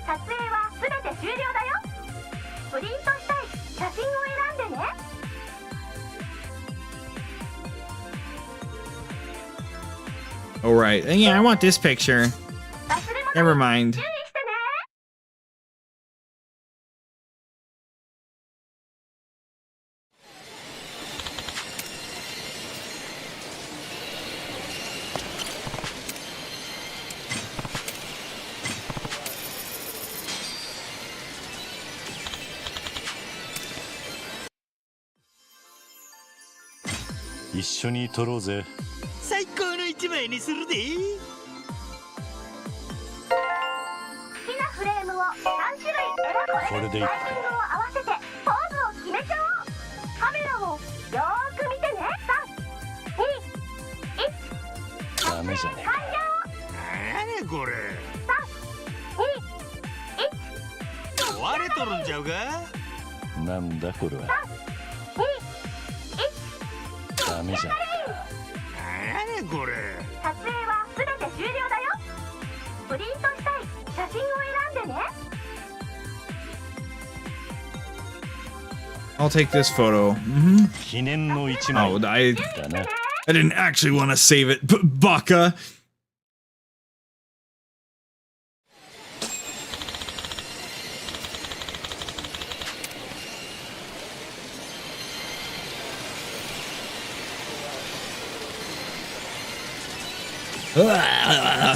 [SPEAKER 7] 撮影はすべて終了だよ。プリントしたい写真を選んでね。
[SPEAKER 1] All right. Yeah, I want this picture.
[SPEAKER 7] 忘れ物
[SPEAKER 1] Never mind.
[SPEAKER 7] 注意してね。
[SPEAKER 5] 一緒に撮ろうぜ
[SPEAKER 8] 最高の一枚にするで
[SPEAKER 7] 好きなフレームを3種類選
[SPEAKER 5] これでいいか
[SPEAKER 7] タイミングを合わせてポーズを決めちゃおう。カメラをよーく見てね。3、2、1。
[SPEAKER 5] ダメじゃねえか
[SPEAKER 7] 完了。
[SPEAKER 8] 何これ
[SPEAKER 7] 3、2、1。
[SPEAKER 8] 壊れとるんちゃうか
[SPEAKER 5] なんだこれはダメじゃね
[SPEAKER 8] 何これ
[SPEAKER 7] 撮影はすべて終了だよ。プリントしたい写真を選んでね。
[SPEAKER 1] I'll take this photo.
[SPEAKER 5] え記念の一枚
[SPEAKER 1] Oh, I
[SPEAKER 5] だな
[SPEAKER 1] didn't actually want to save it, Baka.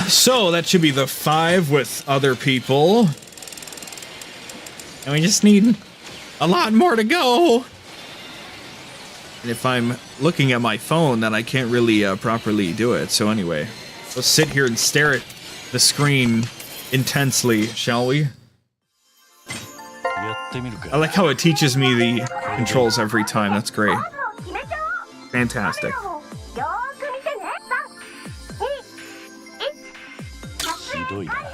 [SPEAKER 1] So that should be the 5 with other people. And we just need a lot more to go. And if I'm looking at my phone, then I can't really properly do it. So anyway, let's sit here and stare at the screen intensely, shall we?
[SPEAKER 5] やってみる
[SPEAKER 1] I
[SPEAKER 5] か
[SPEAKER 1] like how it teaches me the controls every time. That's great.
[SPEAKER 7] ポーズを決めちゃおう。
[SPEAKER 1] Fantastic.
[SPEAKER 7] カメラをよーく見てね。3、2、1。撮影
[SPEAKER 5] ひどいな
[SPEAKER 7] 完了。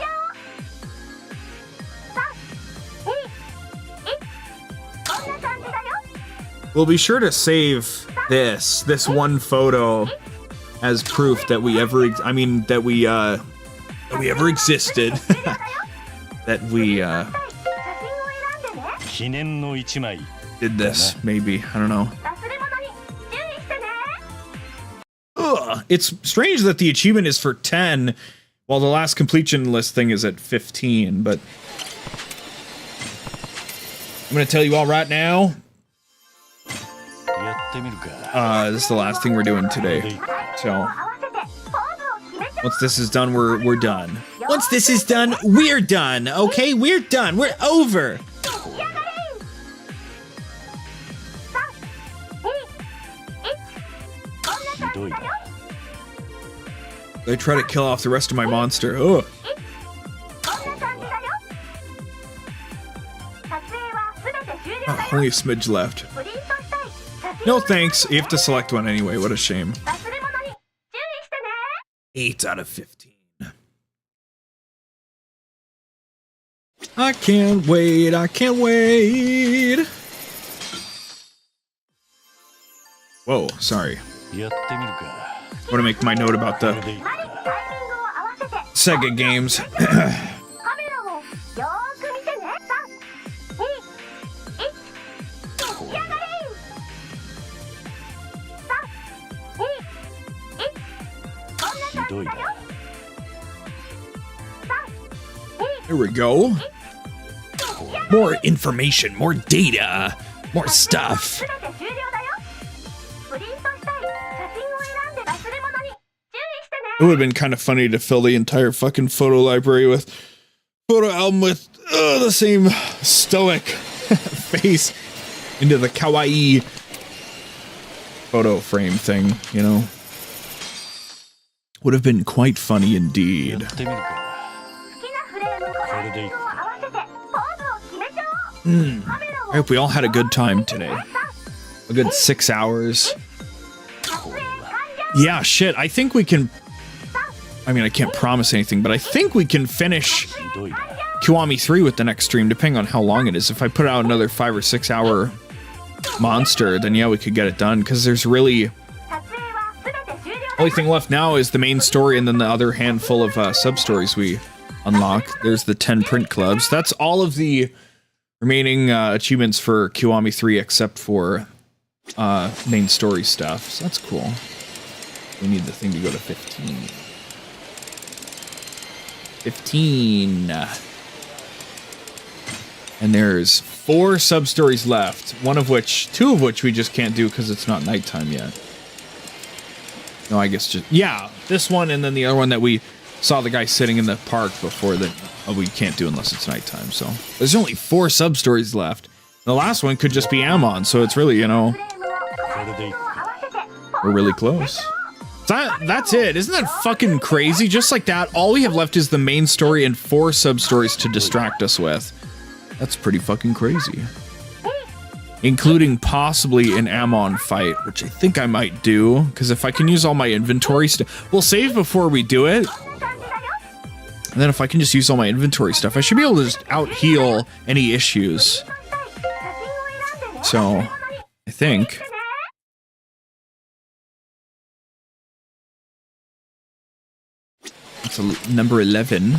[SPEAKER 7] 3、2、1。こんな感じだよ。
[SPEAKER 1] We'll be sure to save this one photo as proof that we ever existed. That we
[SPEAKER 7] 写真を選んでね。
[SPEAKER 5] 記念の一枚
[SPEAKER 1] did this, maybe. I don't know.
[SPEAKER 7] 忘れ物に注意してね。
[SPEAKER 1] Ugh, it's strange that the achievement is for 10, while the last completion list thing is at 15, but I'm gonna tell you all right now,
[SPEAKER 5] やってみるか
[SPEAKER 1] this is the last thing we're doing today. So
[SPEAKER 7] 合わせてポーズを決めちゃおう。
[SPEAKER 1] once this is done, we're done. Once this is done, we're done. Okay, we're done. We're over.
[SPEAKER 7] 仕上がれ。3、2、1。こんな感じだよ。
[SPEAKER 1] I try to kill off the rest of my monster. Oh,
[SPEAKER 7] こんな感じだよ。撮影はすべて終了
[SPEAKER 1] only a smidge left. No thanks. You have to select one anyway. What a shame. 8 out of 15. I can't wait. I can't wait. Whoa, sorry. Want to make my note about the Sega games. Here we go. More information, more data, more stuff. It would have been kind of funny to fill the entire fucking photo library with photo album with the same stoic face into the kawaii photo frame thing, you know. Would have been quite funny indeed. I hope we all had a good time today. A good 6 hours. Yeah, shit, I think we can... I mean, I can't promise anything, but I think we can finish Kiwami 3 with the next stream, depending on how long it is. If I put out another 5 or 6 hour monster, then yeah, we could get it done, because there's really... Only thing left now is the main story and then the other handful of sub-stories we unlock. There's the 10 print clubs. That's all of the remaining achievements for Kiwami 3 except for main story stuff. So that's cool. We need the thing to go to 15. 15. And there's 4 sub-stories left. 2 of which we just can't do because it's not nighttime yet. No, I guess just... Yeah, this one and then the other one that we saw the guy sitting in the park before that we can't do unless it's nighttime, so... There's only 4 sub-stories left. The last one could just be 𝑬𝑚, so it's really, you know... We're really close. That's it. Isn't that fucking crazy? Just like that, all we have left is the main story and 4 sub-stories to distract us with. That's pretty fucking crazy. Including possibly an 𝑬𝑚 fight, which I think I might do, because if I can use all my inventory stuff... We'll save before we do it. And then if I can just use all my inventory stuff, I should be able to just out-heal any issues. So, I think... That's number 11.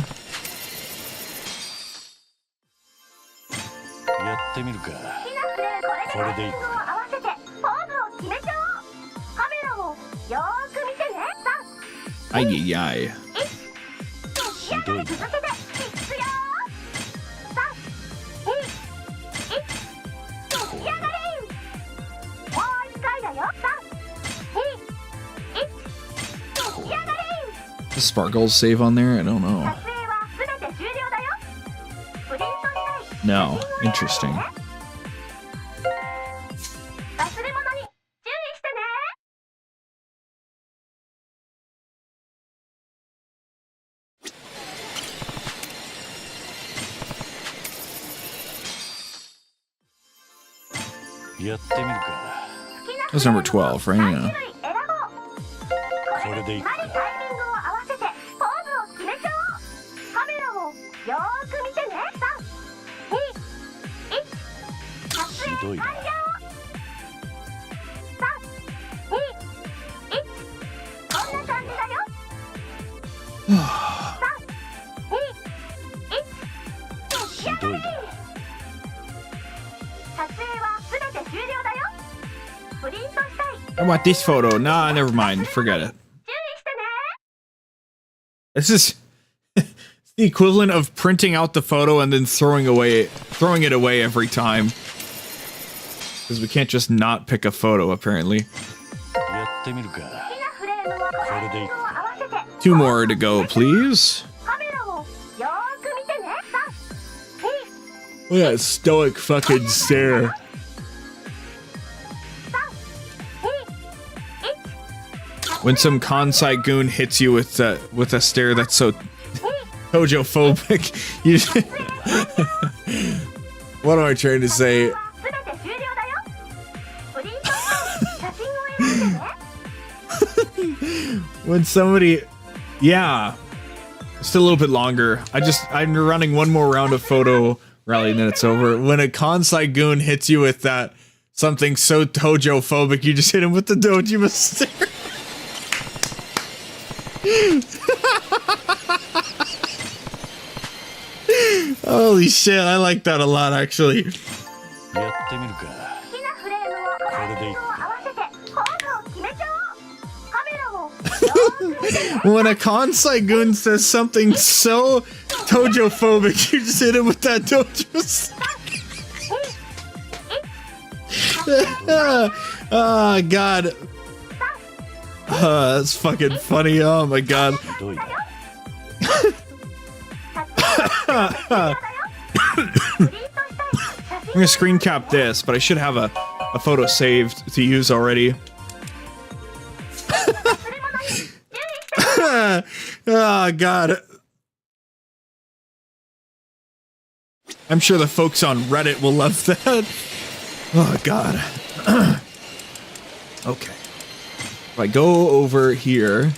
[SPEAKER 1] Ay. The sparkles save on there? I don't know. No. Interesting. That was number 12, right? Yeah. I want this photo. Nah, never mind. Forget it. This is the equivalent of printing out the photo and then throwing it away every time. Because we can't just not pick a photo, apparently. 2 more to go, please. Look at that stoic fucking stare. When some Kansai goon hits you with a stare that's so Tojo-phobic, you what am I trying to say? When somebody, yeah, just a little bit longer. I'm running one more round of photo rally and then it's over. When a Kansai goon hits you with that something so tojo-phobic, you just hit him with the dojima stare. Holy shit, I like that a lot, actually.
[SPEAKER 5] やってみるか。
[SPEAKER 7] 好きなフレームをタイミングを合わせてポーズを決めちゃおう。カメラをよーく見てね。
[SPEAKER 1] When a Kansai goon says something so tojo-phobic, you just hit him with that dojima stare. Oh, God. That's fucking funny. Oh, my God.
[SPEAKER 5] どうい
[SPEAKER 1] I'm gonna screen cap this, but I should have a photo saved to use already. Oh, God. I'm sure the folks on Reddit will love that. Oh, God. Okay. If I go over here...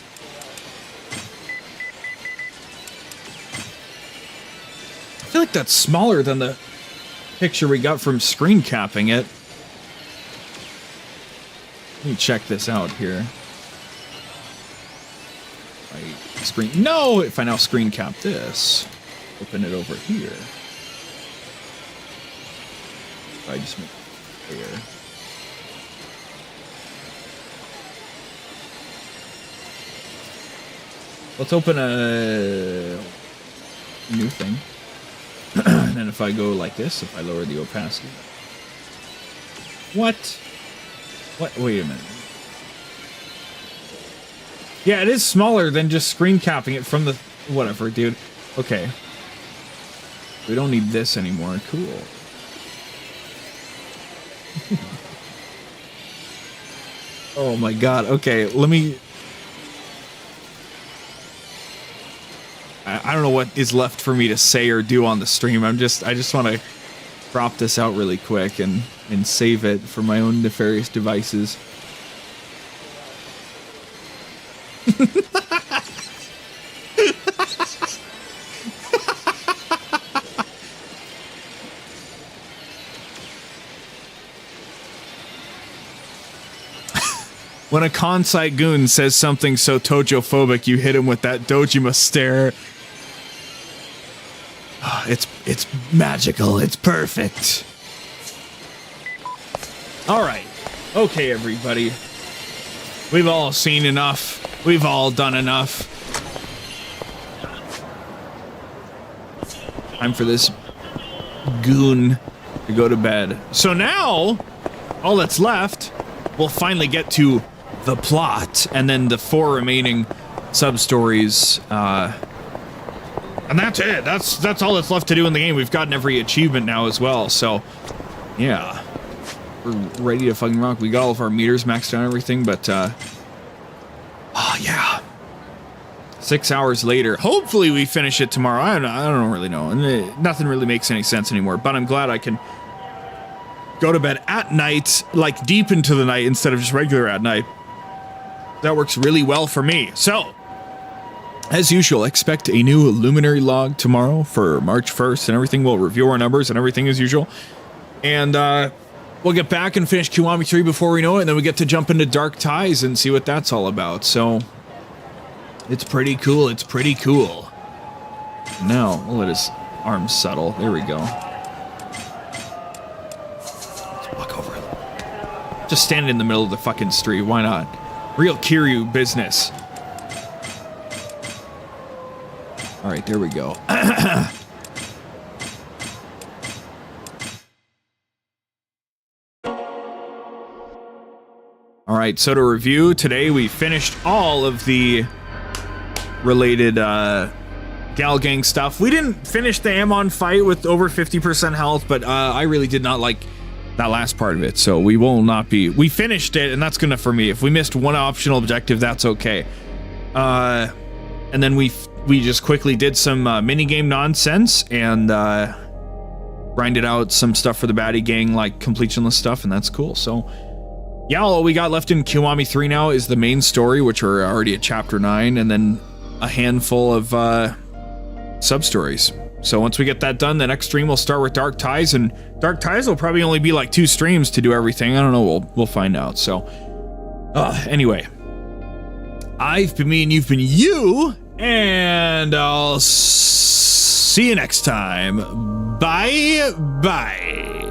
[SPEAKER 1] I feel like that's smaller than the picture we got from screen capping it. Let me check this out here. If I now screen cap this, open it over here. If I just make it clear. Let's open a new thing. And then if I go like this, if I lower the opacity. What? Wait a minute. Yeah, it is smaller than just screen capping it from the... Whatever, dude. Okay. We don't need this anymore. Cool. Oh my God. Okay, let me... I don't know what is left for me to say or do on the stream. I just want to crop this out really quick and save it for my own nefarious devices. When a Kansai goon says something so tojo-phobic, you hit him with that dojima stare. It's magical. It's perfect. All right. Okay, everybody. We've all seen enough. We've all done enough. Time for this goon to go to bed. So now, all that's left, we'll finally get to the plot, and then the 4 remaining sub-stories, and that's it. That's all that's left to do in the game. We've gotten every achievement now as well, so yeah. We're ready to fucking rock. We got all of our meters maxed out and everything, but oh yeah. 6 hours later. Hopefully we finish it tomorrow. I don't really know. And nothing really makes any sense anymore, but I'm glad I can go to bed at night, like deep into the night instead of just regular at night. That works really well for me. So, as usual, expect a new Luminary log tomorrow for March 1st and everything. We'll review our numbers and everything as usual. And we'll get back and finish Kiwami 3 before we know it, and then we get to jump into Dark Ties and see what that's all about. So, it's pretty cool. It's pretty cool. Now, we'll let his arms settle. There we go. Let's walk over. Just stand in the middle of the fucking street. Why not? Real Kiryu business. All right, there we go. All right, so to review, today we finished all of the related Gal Gang stuff. We didn't finish the Amon fight with over 50% health, but I really did not like that last part of it, so we will not be... We finished it, and that's good enough for me. If we missed one optional objective, that's okay. And then we just quickly did some minigame nonsense, and grinded out some stuff for the baddie gang, like completionless stuff, and that's cool. So, yeah, all we got left in Kiwami 3 now is the main story, which are already at chapter 9, and then a handful of sub-stories. So once we get that done, the next stream will start with Dark Ties, and Dark Ties will probably only be like 2 streams to do everything. I don't know, we'll find out. So anyway, I've been me and you've been you, and I'll see you next time. Bye bye.